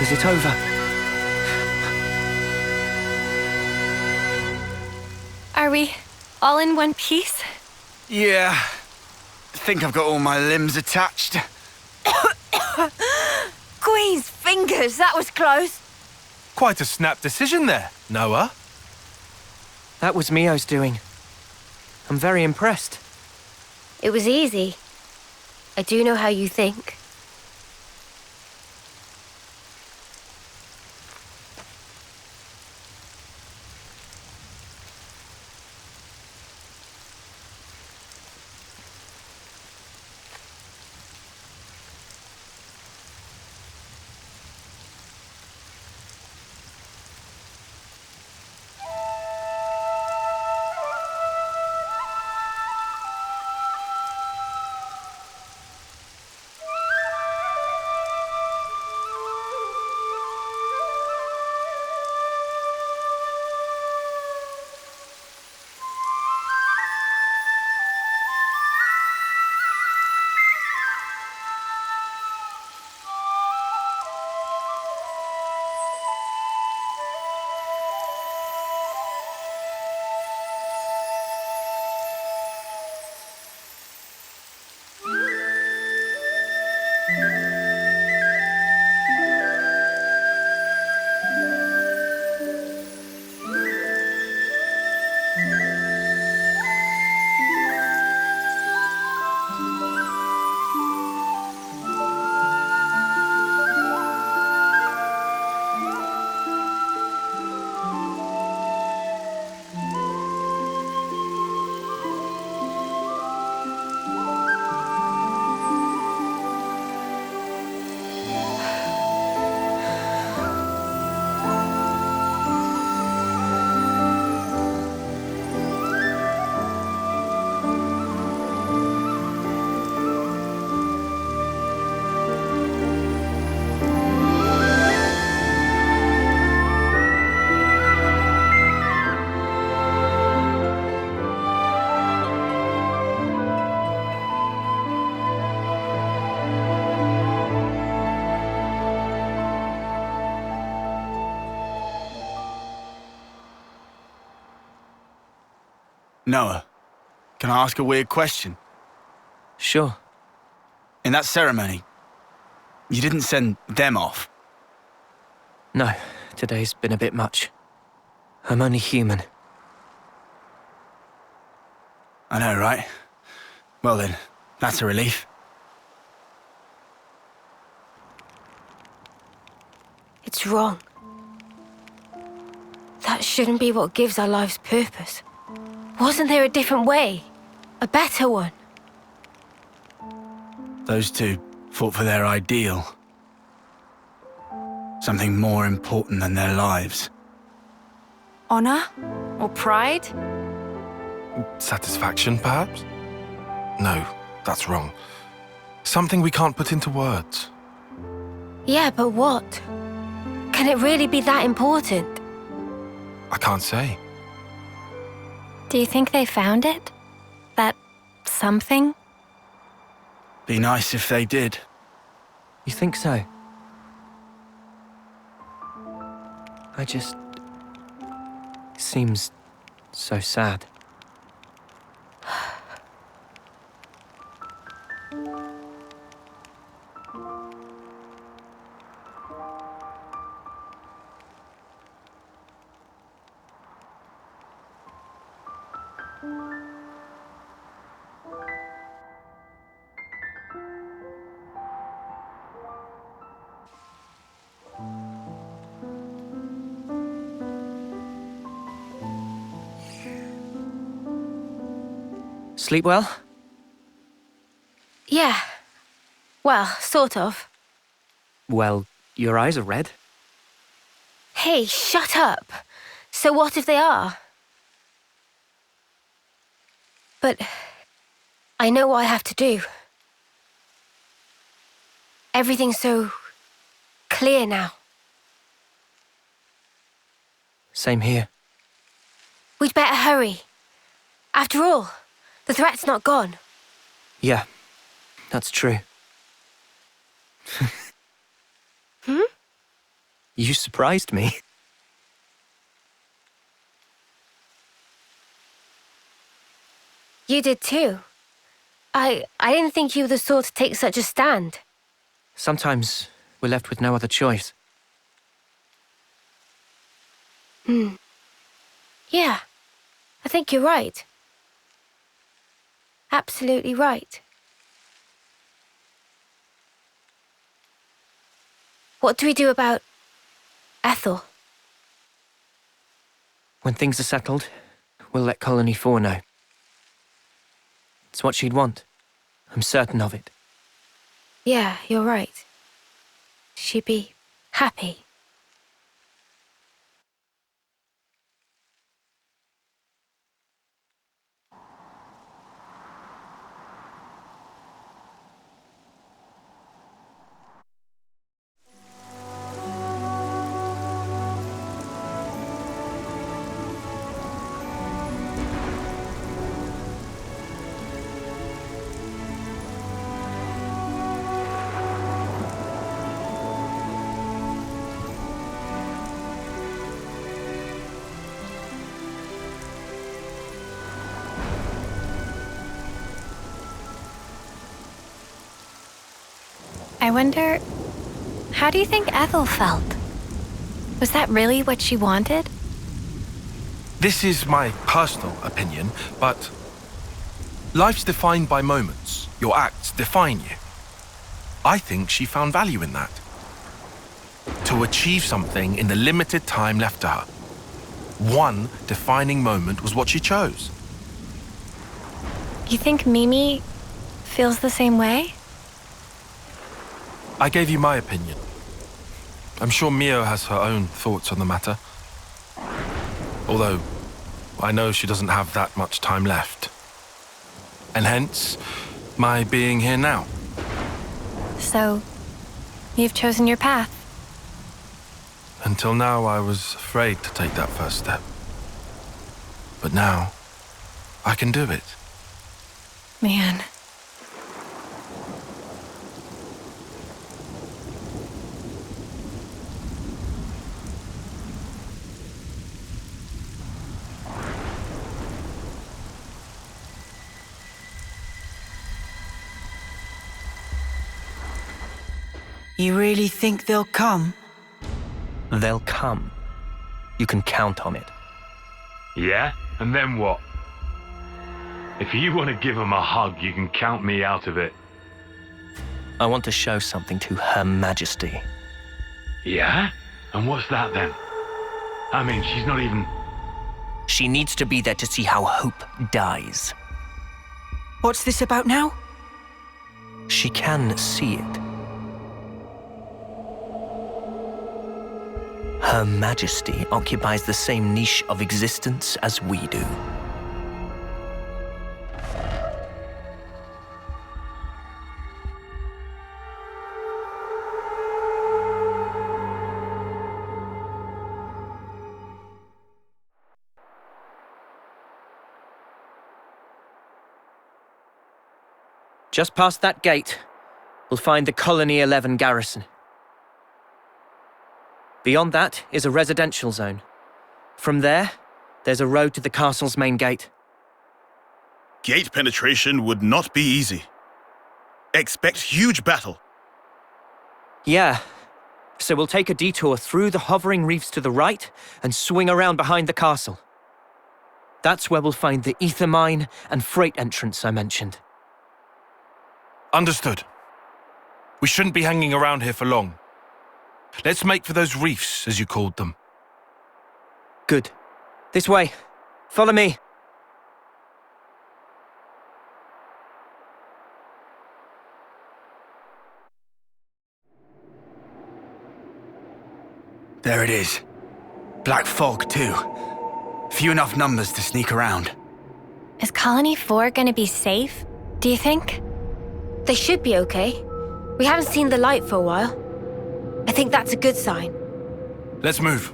Speaker 6: Is it over?
Speaker 10: Are we all in one piece?
Speaker 5: Yeah. I think I've got all my limbs attached.
Speaker 1: Queen's fingers, that was close.
Speaker 18: Quite a snap decision there, Noah.
Speaker 6: That was Mio's doing. I'm very impressed.
Speaker 20: It was easy. I do know how you think.
Speaker 5: Noah, can I ask a weird question?
Speaker 6: Sure.
Speaker 5: In that ceremony, you didn't send them off?
Speaker 6: No, today's been a bit much. I'm only human.
Speaker 5: I know, right? Well then, that's a relief.
Speaker 20: It's wrong. That shouldn't be what gives our lives purpose. Wasn't there a different way? A better one?
Speaker 5: Those two fought for their ideal. Something more important than their lives.
Speaker 1: Honor? Or pride?
Speaker 18: Satisfaction, perhaps? No, that's wrong. Something we can't put into words.
Speaker 20: Yeah, but what? Can it really be that important?
Speaker 18: I can't say.
Speaker 10: Do you think they found it? That something?
Speaker 5: Be nice if they did.
Speaker 6: You think so? It seems so sad. Sleep well?
Speaker 20: Yeah. Well, sort of.
Speaker 6: Well, your eyes are red.
Speaker 20: Hey, shut up. So what if they are? But I know what I have to do. Everything's so clear now.
Speaker 6: Same here.
Speaker 20: We'd better hurry. After all, the threat's not gone.
Speaker 6: Yeah, that's true.
Speaker 20: Hmm?
Speaker 6: You surprised me.
Speaker 20: You did too. I didn't think you were the sort to take such a stand.
Speaker 6: Sometimes we're left with no other choice.
Speaker 20: Yeah, I think you're right. Absolutely right. What do we do about Ethel?
Speaker 6: When things are settled, we'll let Colony 4 know. It's what she'd want. I'm certain of it.
Speaker 20: Yeah, you're right. She'd be happy.
Speaker 10: I wonder, how do you think Ethel felt? Was that really what she wanted?
Speaker 18: This is my personal opinion, but life's defined by moments. Your acts define you. I think she found value in that. To achieve something in the limited time left to her. One defining moment was what she chose.
Speaker 10: You think Mimi feels the same way?
Speaker 18: I gave you my opinion. I'm sure Mio has her own thoughts on the matter. Although, I know she doesn't have that much time left. And hence, my being here now.
Speaker 10: So, you've chosen your path.
Speaker 18: Until now, I was afraid to take that first step. But now, I can do it.
Speaker 10: Man.
Speaker 2: You really think they'll come?
Speaker 6: They'll come. You can count on it.
Speaker 12: Yeah? And then what? If you want to give them a hug, you can count me out of it.
Speaker 6: I want to show something to Her Majesty.
Speaker 12: Yeah? And what's that then? I mean, she's not even...
Speaker 6: She needs to be there to see how hope dies.
Speaker 2: What's this about now?
Speaker 6: She can see it. Her Majesty occupies the same niche of existence as we do. Just past that gate, we'll find the Colony 11 garrison. Beyond that is a residential zone. From there, there's a road to the castle's main gate.
Speaker 11: Gate penetration would not be easy. Expect huge battle.
Speaker 6: Yeah, so we'll take a detour through the hovering reefs to the right and swing around behind the castle. That's where we'll find the ether mine and freight entrance I mentioned.
Speaker 18: Understood. We shouldn't be hanging around here for long. Let's make for those reefs, as you called them.
Speaker 6: Good. This way. Follow me.
Speaker 5: There it is. Black fog, too. Few enough numbers to sneak around.
Speaker 10: Is Colony 4 gonna be safe, do you think?
Speaker 20: They should be okay. We haven't seen the light for a while. I think that's a good sign.
Speaker 18: Let's move.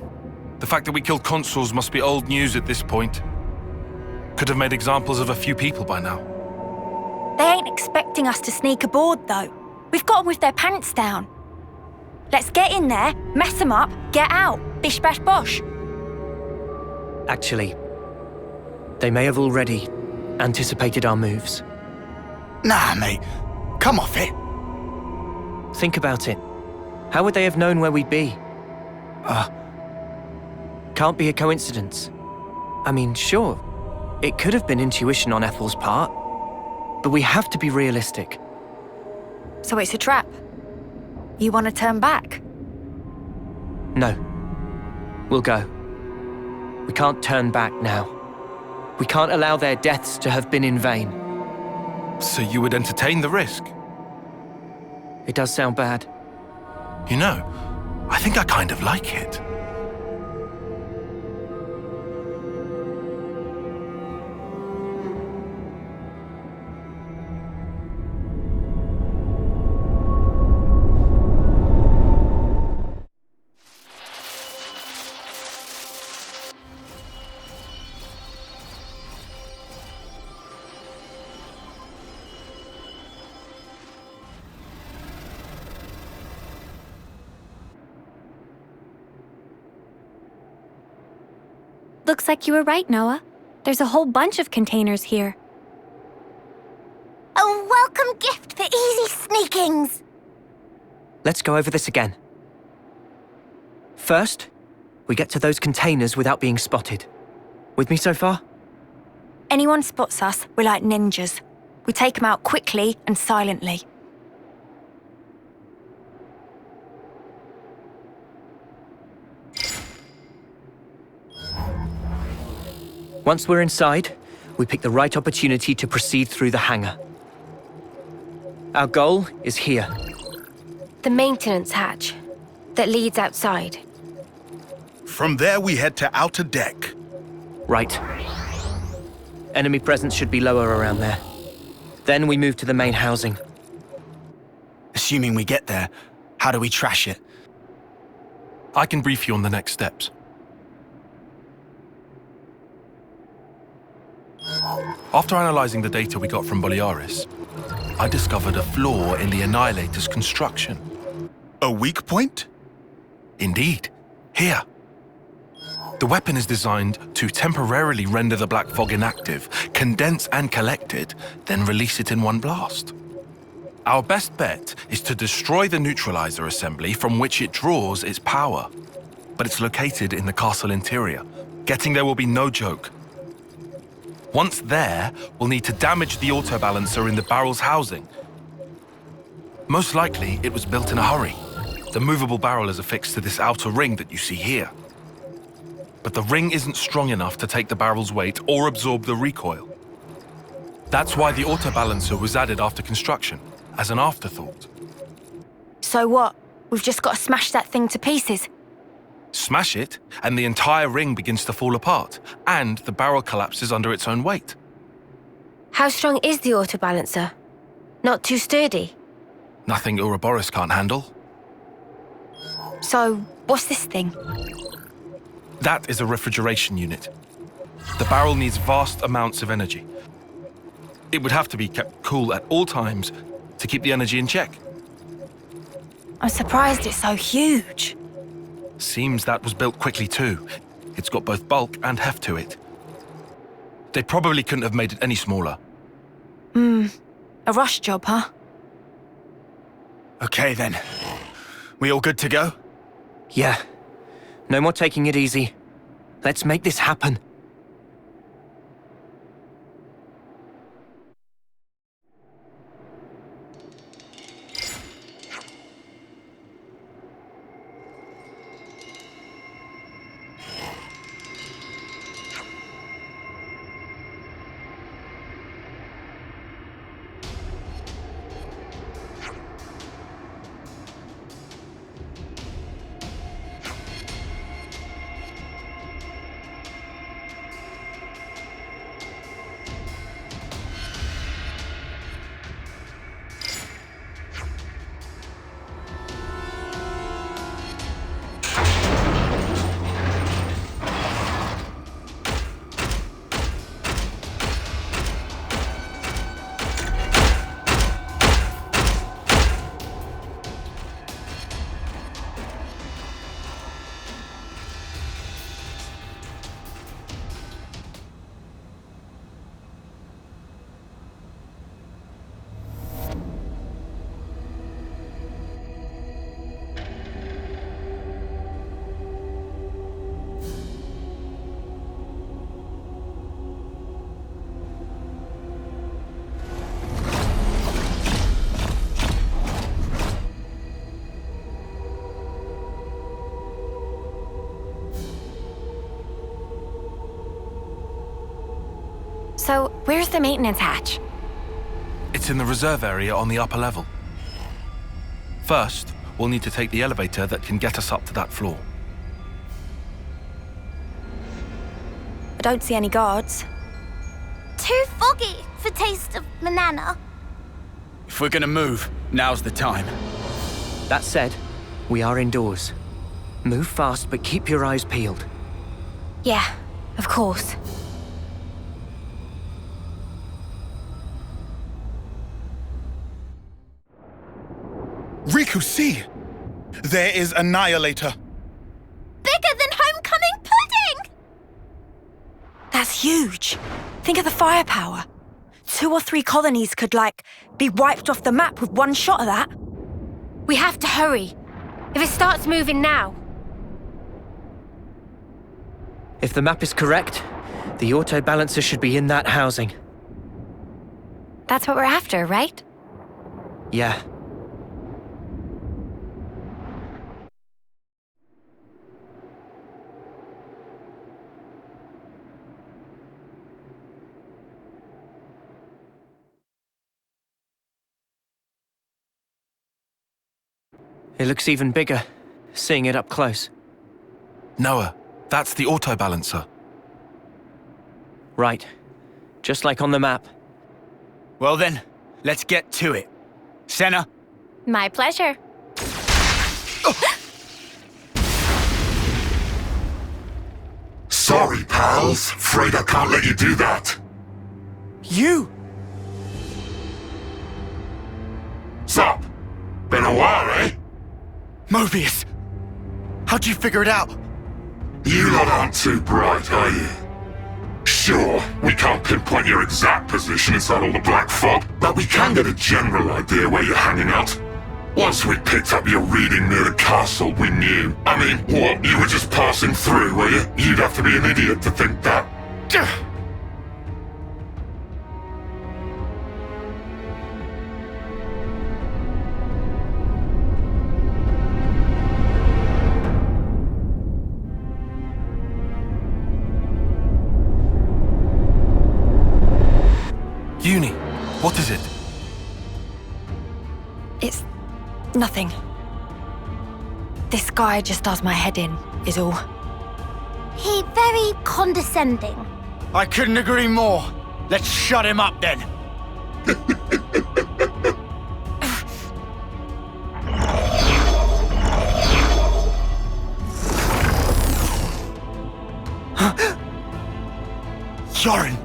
Speaker 18: The fact that we killed consuls must be old news at this point. Could have made examples of a few people by now.
Speaker 1: They ain't expecting us to sneak aboard, though. We've got them with their pants down. Let's get in there, mess them up, get out. Bish bash bosh.
Speaker 6: Actually, they may have already anticipated our moves.
Speaker 5: Nah, mate. Come off it.
Speaker 6: Think about it. How would they have known where we'd be? Can't be a coincidence. I mean, sure, it could have been intuition on Ethel's part, but we have to be realistic.
Speaker 1: So it's a trap? You want to turn back?
Speaker 6: No. We'll go. We can't turn back now. We can't allow their deaths to have been in vain.
Speaker 18: So you would entertain the risk?
Speaker 6: It does sound bad.
Speaker 18: You know, I think I kind of like it.
Speaker 10: Looks like you were right, Noah. There's a whole bunch of containers here.
Speaker 4: A welcome gift for easy sneakings!
Speaker 6: Let's go over this again. First, we get to those containers without being spotted. With me so far?
Speaker 1: Anyone spots us, we're like ninjas. We take them out quickly and silently.
Speaker 6: Once we're inside, we pick the right opportunity to proceed through the hangar. Our goal is here.
Speaker 20: The maintenance hatch that leads outside.
Speaker 11: From there, we head to outer deck.
Speaker 6: Right. Enemy presence should be lower around there. Then we move to the main housing.
Speaker 5: Assuming we get there, how do we trash it?
Speaker 18: I can brief you on the next steps. After analyzing the data we got from Boliaris, I discovered a flaw in the Annihilator's construction.
Speaker 11: A weak point?
Speaker 18: Indeed. Here. The weapon is designed to temporarily render the black fog inactive, condense and collect it, then release it in one blast. Our best bet is to destroy the neutralizer assembly from which it draws its power. But it's located in the castle interior. Getting there will be no joke. Once there, we'll need to damage the autobalancer in the barrel's housing. Most likely, it was built in a hurry. The movable barrel is affixed to this outer ring that you see here. But the ring isn't strong enough to take the barrel's weight or absorb the recoil. That's why the autobalancer was added after construction, as an afterthought.
Speaker 1: So what? We've just got to smash that thing to pieces.
Speaker 18: Smash it, and the entire ring begins to fall apart, and the barrel collapses under its own weight.
Speaker 20: How strong is the autobalancer? Not too sturdy?
Speaker 18: Nothing Ouroboros can't handle.
Speaker 1: So, what's this thing?
Speaker 18: That is a refrigeration unit. The barrel needs vast amounts of energy. It would have to be kept cool at all times to keep the energy in check.
Speaker 1: I'm surprised it's so huge.
Speaker 18: Seems that was built quickly too. It's got both bulk and heft to it. They probably couldn't have made it any smaller.
Speaker 1: A rush job, huh?
Speaker 5: Okay then. We all good to go?
Speaker 6: Yeah. No more taking it easy. Let's make this happen.
Speaker 10: So, where's the maintenance hatch?
Speaker 18: It's in the reserve area on the upper level. First, we'll need to take the elevator that can get us up to that floor.
Speaker 1: I don't see any guards.
Speaker 4: Too foggy for taste of Manana.
Speaker 5: If we're gonna move, now's the time.
Speaker 6: That said, we are indoors. Move fast, but keep your eyes peeled.
Speaker 10: Yeah, of course.
Speaker 11: Riku, see! There is Annihilator.
Speaker 4: Bigger than homecoming pudding!
Speaker 1: That's huge. Think of the firepower. 2 or 3 colonies could, be wiped off the map with one shot of that.
Speaker 10: We have to hurry. If it starts moving now.
Speaker 6: If the map is correct, the auto balancer should be in that housing.
Speaker 10: That's what we're after, right?
Speaker 6: Yeah. It looks even bigger, seeing it up close.
Speaker 18: Noah, that's the auto balancer.
Speaker 6: Right. Just like on the map.
Speaker 5: Well then, let's get to it. Senna?
Speaker 10: My pleasure.
Speaker 8: Sorry, pals. Afraid I can't let you do that.
Speaker 5: You!
Speaker 8: Sup? Been a while, eh?
Speaker 2: Mobius! How'd you figure it out?
Speaker 8: You lot aren't too bright, are you? Sure, we can't pinpoint your exact position inside all the black fog, but we can get a general idea where you're hanging out. Once we picked up your reading near the castle, we knew. I mean, what, you were just passing through, were you? You'd have to be an idiot to think that.
Speaker 18: Uni, what is it?
Speaker 1: It's nothing. This guy just does my head in, is all.
Speaker 4: He very condescending.
Speaker 5: I couldn't agree more. Let's shut him up then.
Speaker 2: Yoren!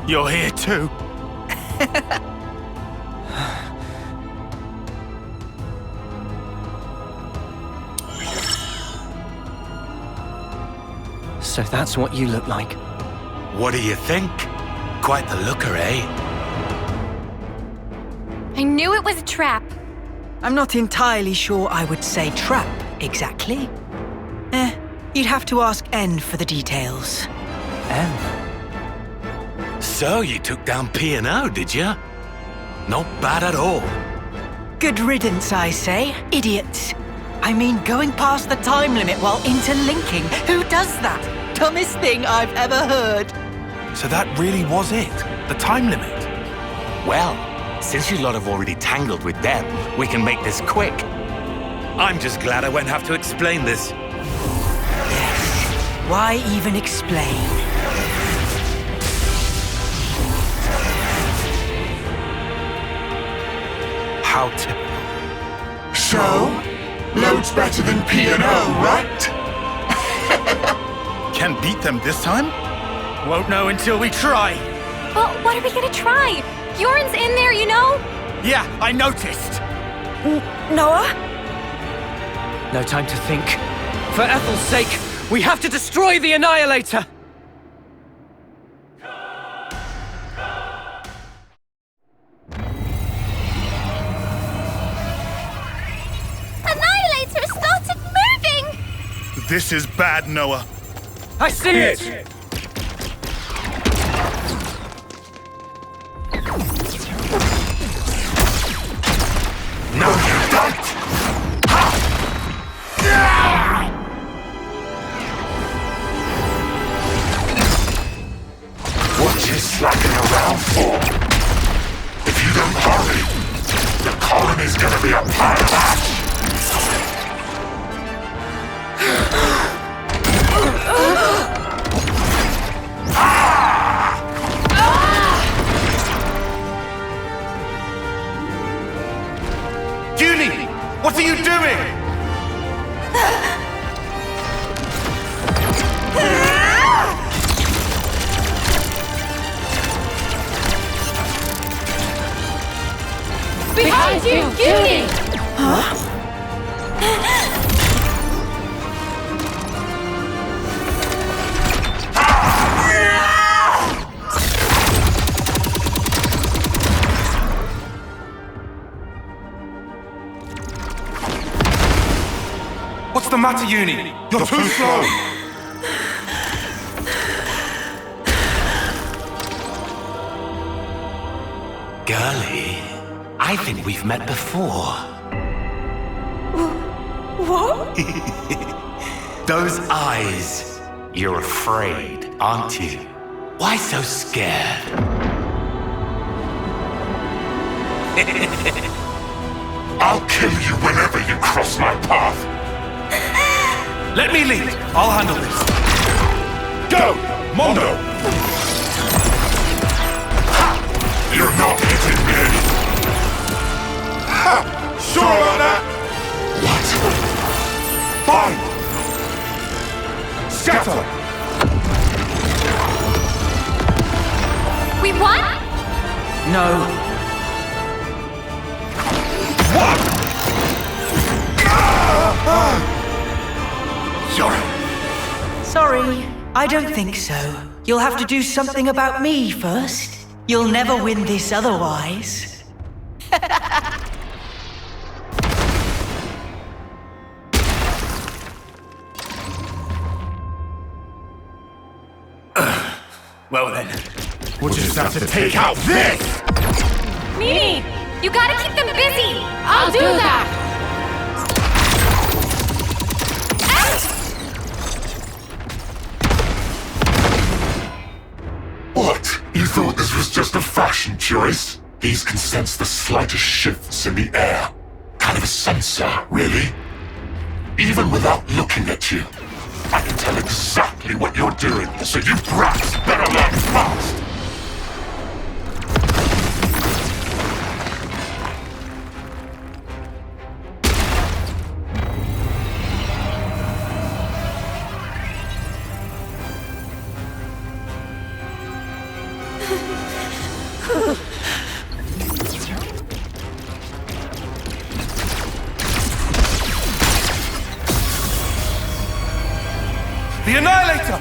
Speaker 2: You're here too.
Speaker 6: So that's what you look like.
Speaker 23: What do you think? Quite the looker, eh?
Speaker 10: I knew it was a trap.
Speaker 13: I'm not entirely sure I would say trap, exactly. You'd have to ask N for the details.
Speaker 6: N?
Speaker 23: So you took down P&O, did you? Not bad at all.
Speaker 13: Good riddance, I say. Idiots. I mean, going past the time limit while interlinking. Who does that? Dumbest thing I've ever heard.
Speaker 18: So that really was it? The time limit?
Speaker 23: Well, since you lot have already tangled with them, we can make this quick. I'm just glad I won't have to explain this.
Speaker 13: Yes. Why even explain?
Speaker 18: How typical.
Speaker 8: So? Loads better than P&O, right?
Speaker 11: Can beat them this time?
Speaker 5: Won't know until we try.
Speaker 10: Well, what are we gonna try? Yoren's in there, you know?
Speaker 5: Yeah, I noticed.
Speaker 1: Noah?
Speaker 6: No time to think. For Ethel's sake, we have to destroy the Annihilator!
Speaker 4: Annihilator has started moving!
Speaker 11: This is bad, Noah.
Speaker 6: I see it!
Speaker 8: No, you don't! Ha! Watch your
Speaker 17: are you doing?
Speaker 3: Behind you, Judy!
Speaker 1: Huh?
Speaker 17: What's the matter, Uni? You're too slow.
Speaker 7: Girlie, I think we've met before.
Speaker 1: What?
Speaker 7: Those eyes. You're afraid, aren't you? Why so scared?
Speaker 8: I'll kill you whenever you cross my path.
Speaker 17: Let me lead. I'll handle this. Go, Mondo!
Speaker 8: Ha! You're not hitting me! Ha!
Speaker 17: Sure about that?
Speaker 8: What? Fine!
Speaker 17: Scatter!
Speaker 4: We won?
Speaker 13: No.
Speaker 17: What?
Speaker 13: Sorry, I don't think so. You'll have to do something about me first. You'll never win this otherwise.
Speaker 17: Well then, we'll just have to take out this!
Speaker 4: Mimi, you gotta keep them busy! I'll do that!
Speaker 8: What? You thought this was just a fashion choice? These can sense the slightest shifts in the air. Kind of a sensor, really. Even without looking at you, I can tell exactly what you're doing, so you brats better learn fast!
Speaker 17: The Annihilator!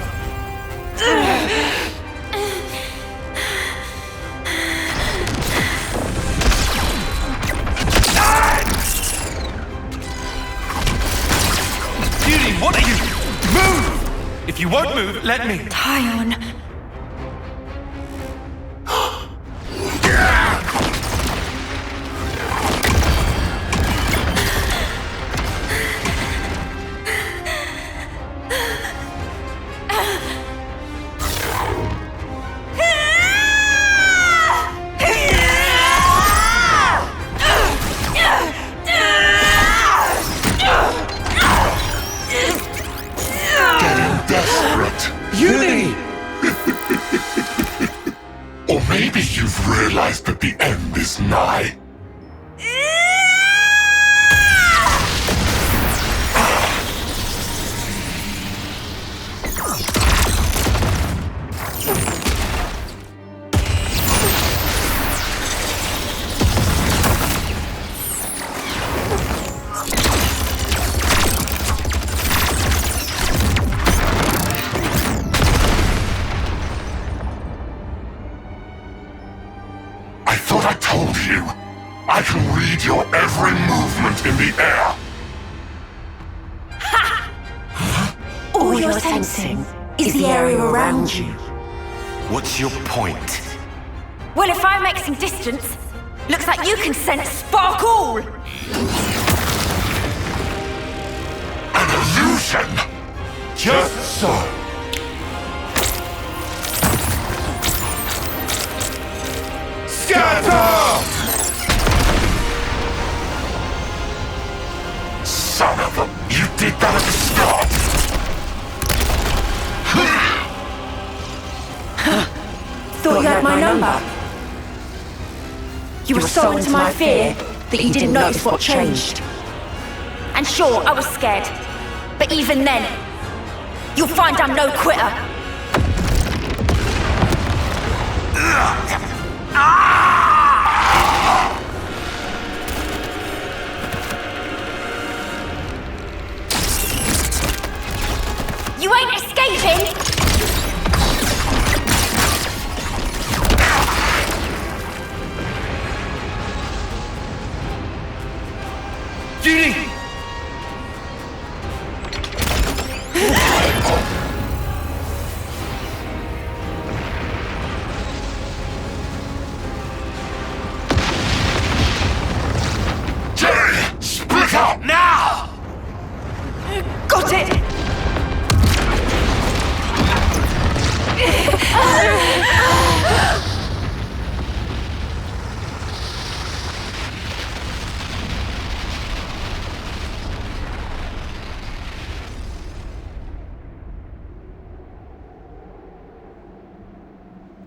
Speaker 17: Beauty, what are you? Move! If you won't move, let me.
Speaker 1: Tyon.
Speaker 8: Or maybe you've realized that the end is nigh. I can read your every movement in the air.
Speaker 1: All you're sensing is the area around you.
Speaker 7: What's your point?
Speaker 1: Well, if I make some distance, looks like you can sense sparkle!
Speaker 8: An illusion!
Speaker 17: Just so. Scatter!
Speaker 8: Son of a... You did that at the start!
Speaker 1: Thought you had my number. You were so into my fear that you didn't notice what changed. And sure, I was scared. But even then, you'll find I'm no quitter. You ain't escaping!
Speaker 15: Judy!
Speaker 8: Split up now!
Speaker 1: Got it!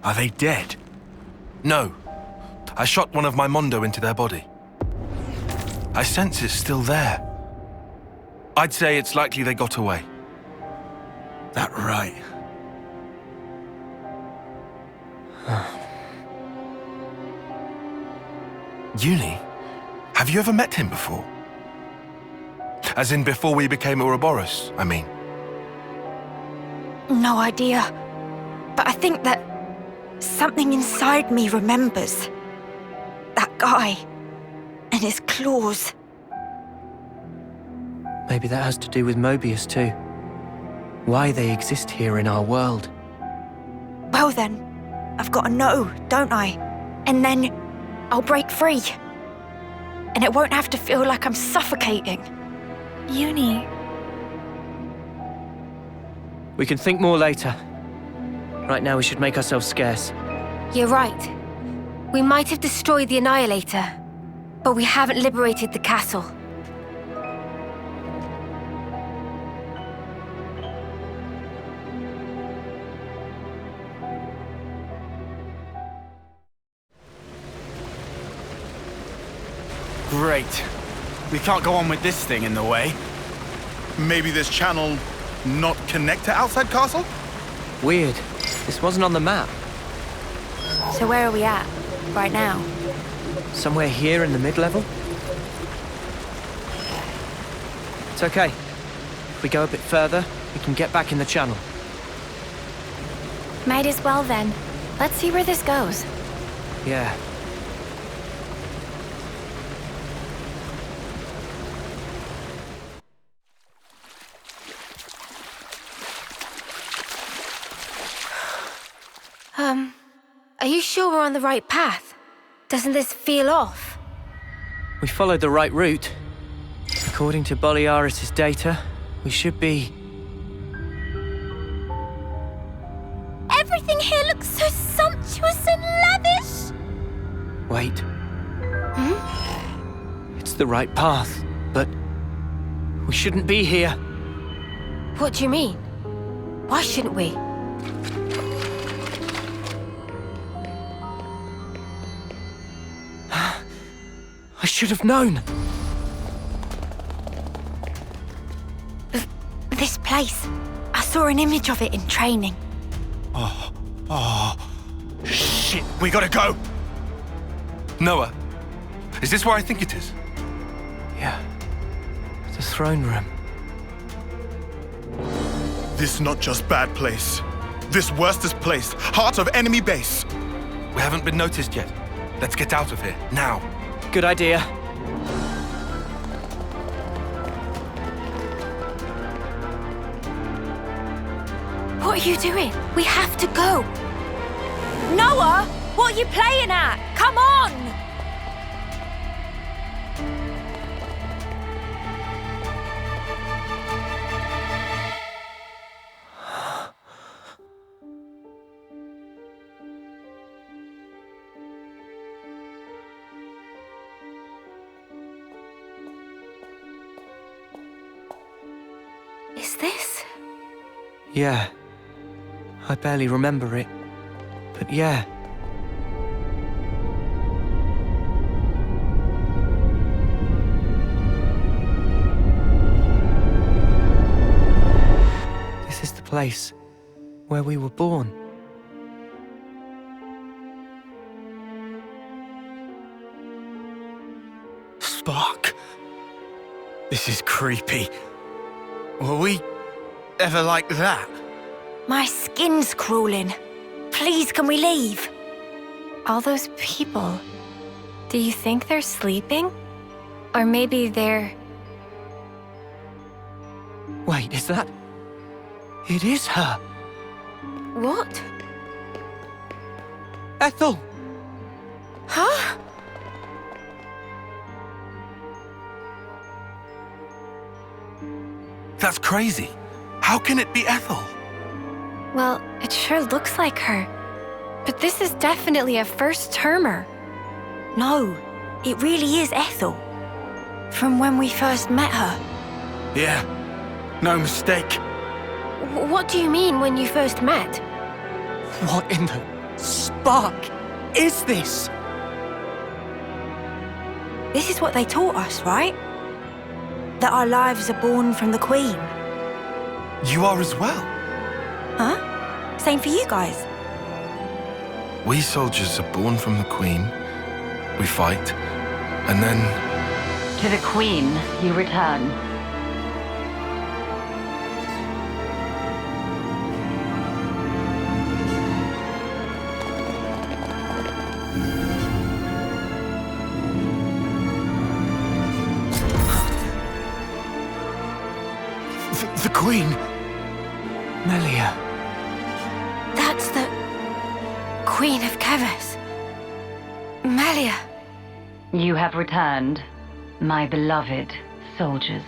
Speaker 5: Are they dead?
Speaker 18: No. I shot one of my Mondo into their body. I sense it's still there. I'd say it's likely they got away.
Speaker 5: That right.
Speaker 18: Uni? Have you ever met him before? As in before we became Ouroboros, I mean.
Speaker 1: No idea. But I think that something inside me remembers. That guy. And his claws.
Speaker 6: Maybe that has to do with Mobius too. Why they exist here in our world.
Speaker 1: Well then, I've got to know, don't I? And then I'll break free. And it won't have to feel like I'm suffocating.
Speaker 10: Uni.
Speaker 6: We can think more later. Right now we should make ourselves scarce.
Speaker 20: You're right. We might have destroyed the Annihilator, but we haven't liberated the castle.
Speaker 5: Great. We can't go on with this thing in the way.
Speaker 11: Maybe this channel not connect to outside castle?
Speaker 6: Weird. This wasn't on the map.
Speaker 1: So where are we at, right now?
Speaker 6: Somewhere here in the mid-level? It's okay. If we go a bit further, we can get back in the channel.
Speaker 10: Might as well then. Let's see where this goes.
Speaker 6: Yeah.
Speaker 20: Are you sure we're on the right path? Doesn't this feel off?
Speaker 6: We followed the right route. According to Boliaris' data, we should be...
Speaker 4: Everything here looks so sumptuous and lavish!
Speaker 6: Wait. It's the right path, but... we shouldn't be here.
Speaker 20: What do you mean? Why shouldn't we?
Speaker 6: I should have known.
Speaker 1: This place. I saw an image of it in training.
Speaker 5: Shit, we gotta go.
Speaker 18: Noah, is this where I think it is?
Speaker 6: Yeah. The throne room.
Speaker 11: This not just bad place. This worstest place. Heart of enemy base.
Speaker 18: We haven't been noticed yet. Let's get out of here, now.
Speaker 6: Good idea.
Speaker 1: What are you doing? We have to go. Noah, what are you playing at? Come on! Is this?
Speaker 6: Yeah. I barely remember it. But yeah. place where we were born.
Speaker 5: Spark. This is creepy. Were we ever like that?
Speaker 1: My skin's crawling. Please, can we leave?
Speaker 10: All those people, do you think they're sleeping? Or maybe they're...
Speaker 6: Wait, is that... It is her.
Speaker 10: What?
Speaker 6: Ethel!
Speaker 10: Huh?
Speaker 18: That's crazy. How can it be Ethel?
Speaker 10: Well, it sure looks like her. But this is definitely a first-termer.
Speaker 1: No, it really is Ethel. From when we first met her.
Speaker 5: Yeah, no mistake.
Speaker 10: What do you mean when you first met?
Speaker 6: What in the spark is this?
Speaker 1: This is what they taught us, right? That our lives are born from the Queen.
Speaker 18: You are as well.
Speaker 1: Huh? Same for you guys.
Speaker 18: We soldiers are born from the Queen. We fight, and then...
Speaker 16: To the Queen you return.
Speaker 5: The Queen?
Speaker 6: Melia.
Speaker 1: That's the Queen of Keves. Melia.
Speaker 16: You have returned, my beloved soldiers.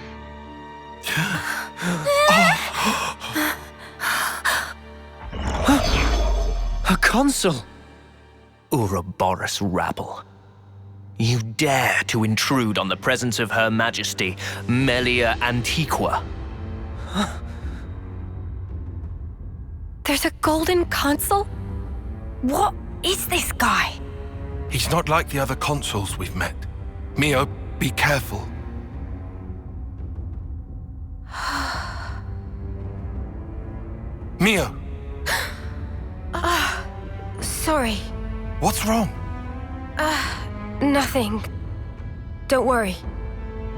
Speaker 6: Her consul! Ouroboros rabble. You dare to intrude on the presence of Her Majesty, Melia Antiqua.
Speaker 10: There's a golden consul?
Speaker 1: What is this guy?
Speaker 18: He's not like the other consuls we've met. Mio, be careful. Mio!
Speaker 10: Sorry.
Speaker 18: What's wrong?
Speaker 10: Nothing. Don't worry.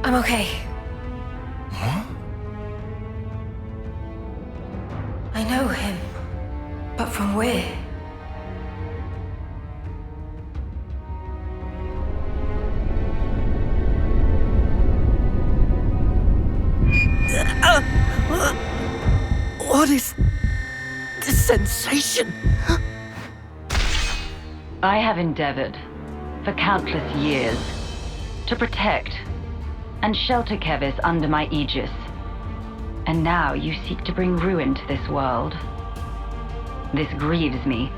Speaker 10: I'm okay.
Speaker 18: Huh?
Speaker 10: I know him. But from where?
Speaker 6: What is this sensation?
Speaker 16: I have endeavored, for countless years, to protect and shelter Keves under my aegis. And now you seek to bring ruin to this world. This grieves me.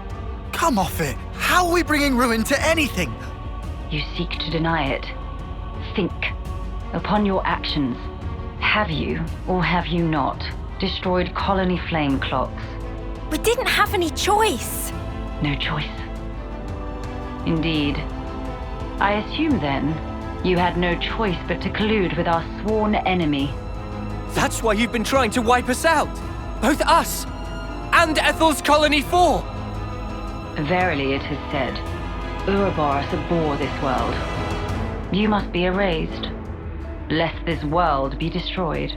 Speaker 5: Come off it! How are we bringing ruin to anything?
Speaker 16: You seek to deny it. Think. Upon your actions, have you, or have you not, destroyed colony flame clocks?
Speaker 1: We didn't have any choice.
Speaker 16: No choice. Indeed. I assume, then, you had no choice but to collude with our sworn enemy.
Speaker 6: That's why you've been trying to wipe us out! Both us and Ethel's Colony 4!
Speaker 16: Verily, it is said, Ouroboros abhor this world. You must be erased, lest this world be destroyed.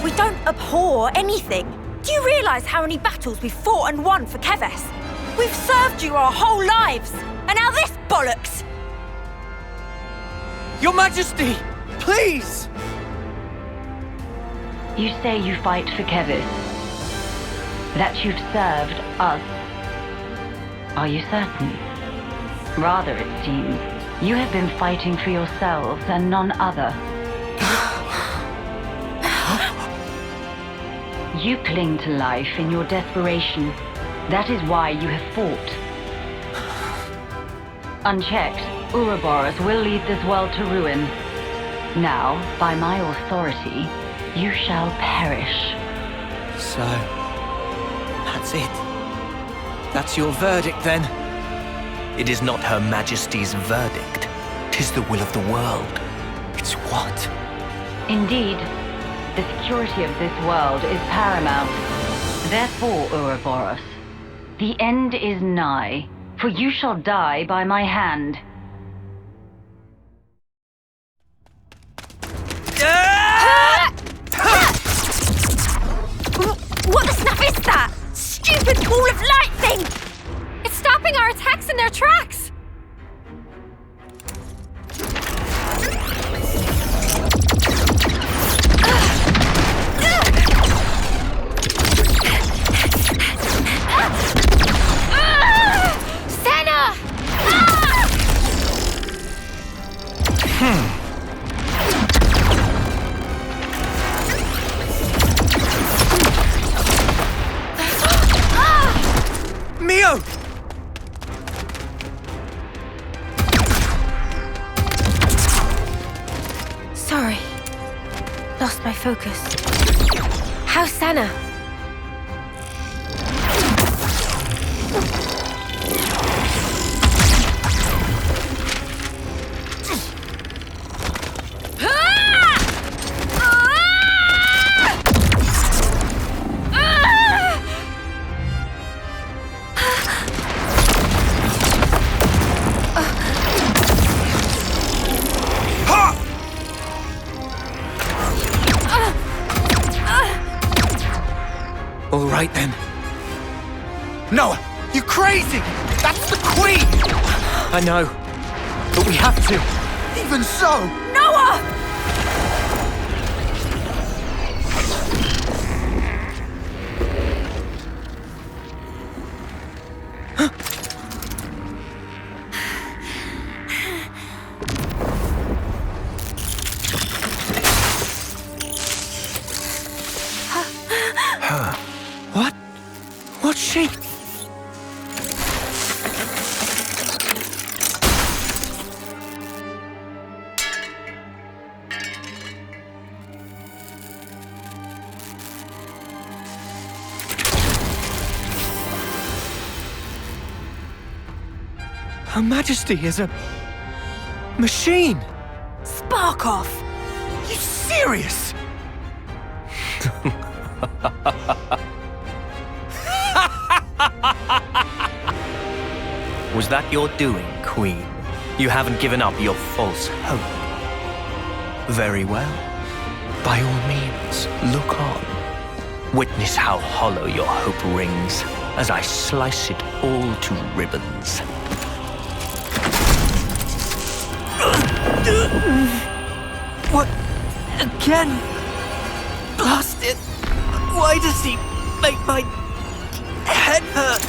Speaker 1: We don't abhor anything. Do you realize how many battles we've fought and won for Keves? We've served you our whole lives, and now this bollocks!
Speaker 6: Your Majesty, please!
Speaker 16: You say you fight for Keves, that you've served us. Are you certain? Rather, it seems, you have been fighting for yourselves and none other. You cling to life in your desperation. That is why you have fought. Unchecked, Ouroboros will lead this world to ruin. Now, by my authority, you shall perish.
Speaker 6: So, that's it. That's your verdict, then? It is not Her Majesty's verdict. 'Tis the will of the world. It's what?
Speaker 16: Indeed, the security of this world is paramount. Therefore, Ouroboros, the end is nigh, for you shall die by my hand.
Speaker 10: What the snap is that? Stupid ball of light thing! It's stopping our attacks in their tracks!
Speaker 4: Senna!
Speaker 6: Mio!
Speaker 20: Sorry. Lost my focus. How's Senna?
Speaker 6: All right then.
Speaker 2: Noah, you crazy! That's the Queen!
Speaker 6: I know, but we have to.
Speaker 2: Even so!
Speaker 4: Noah!
Speaker 6: What? What's she? Her Majesty is a machine.
Speaker 1: Spark off!
Speaker 2: You serious?
Speaker 6: Was that your doing, Queen? You haven't given up your false hope. Very well. By all means, look on. Witness how hollow your hope rings as I slice it all to ribbons.
Speaker 13: What? Again? Blast it! Why does he make my head hurt?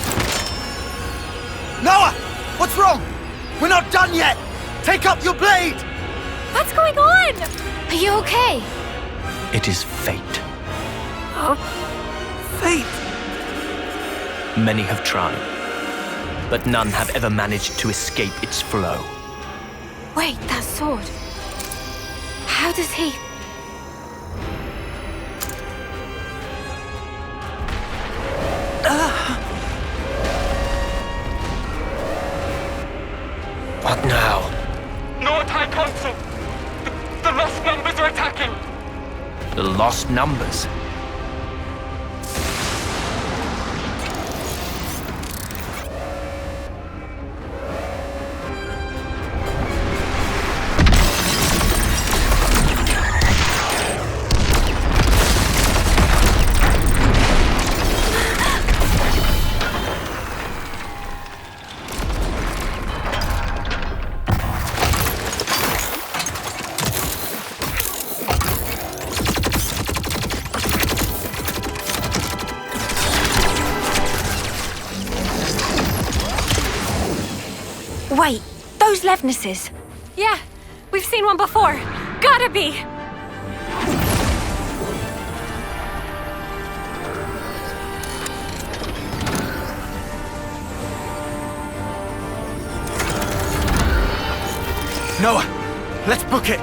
Speaker 2: Noah! What's wrong? We're not done yet! Take up your blade!
Speaker 10: What's going on?
Speaker 20: Are you okay?
Speaker 6: It is fate.
Speaker 13: Fate?
Speaker 6: Many have tried, but none have ever managed to escape its flow.
Speaker 20: Wait, that sword. How does he...
Speaker 6: What now?
Speaker 8: Lord High Consul! The lost numbers are attacking!
Speaker 6: The lost numbers?
Speaker 1: Wait, those Levnesses.
Speaker 10: Yeah, we've seen one before. Gotta be!
Speaker 2: Noah, let's book it.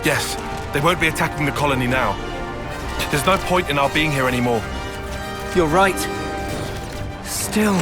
Speaker 18: Yes, they won't be attacking the colony now. There's no point in our being here anymore.
Speaker 6: You're right. Still...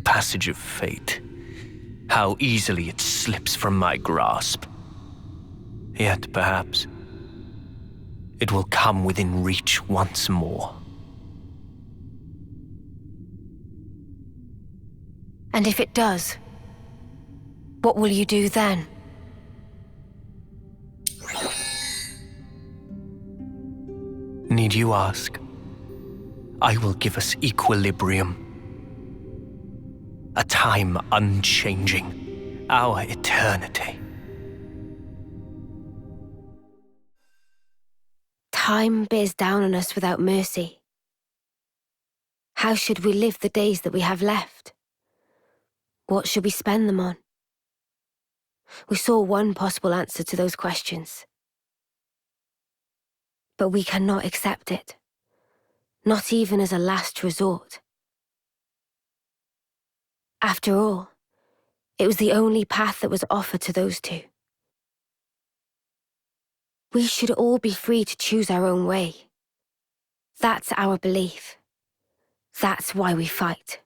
Speaker 6: passage of fate. How easily it slips from my grasp. Yet, perhaps, it will come within reach once more.
Speaker 20: And if it does, what will you do then?
Speaker 6: Need you ask? I will give us equilibrium. A time unchanging. Our eternity.
Speaker 20: Time bears down on us without mercy. How should we live the days that we have left? What should we spend them on? We saw one possible answer to those questions. But we cannot accept it. Not even as a last resort. After all, it was the only path that was offered to those two. We should all be free to choose our own way. That's our belief. That's why we fight.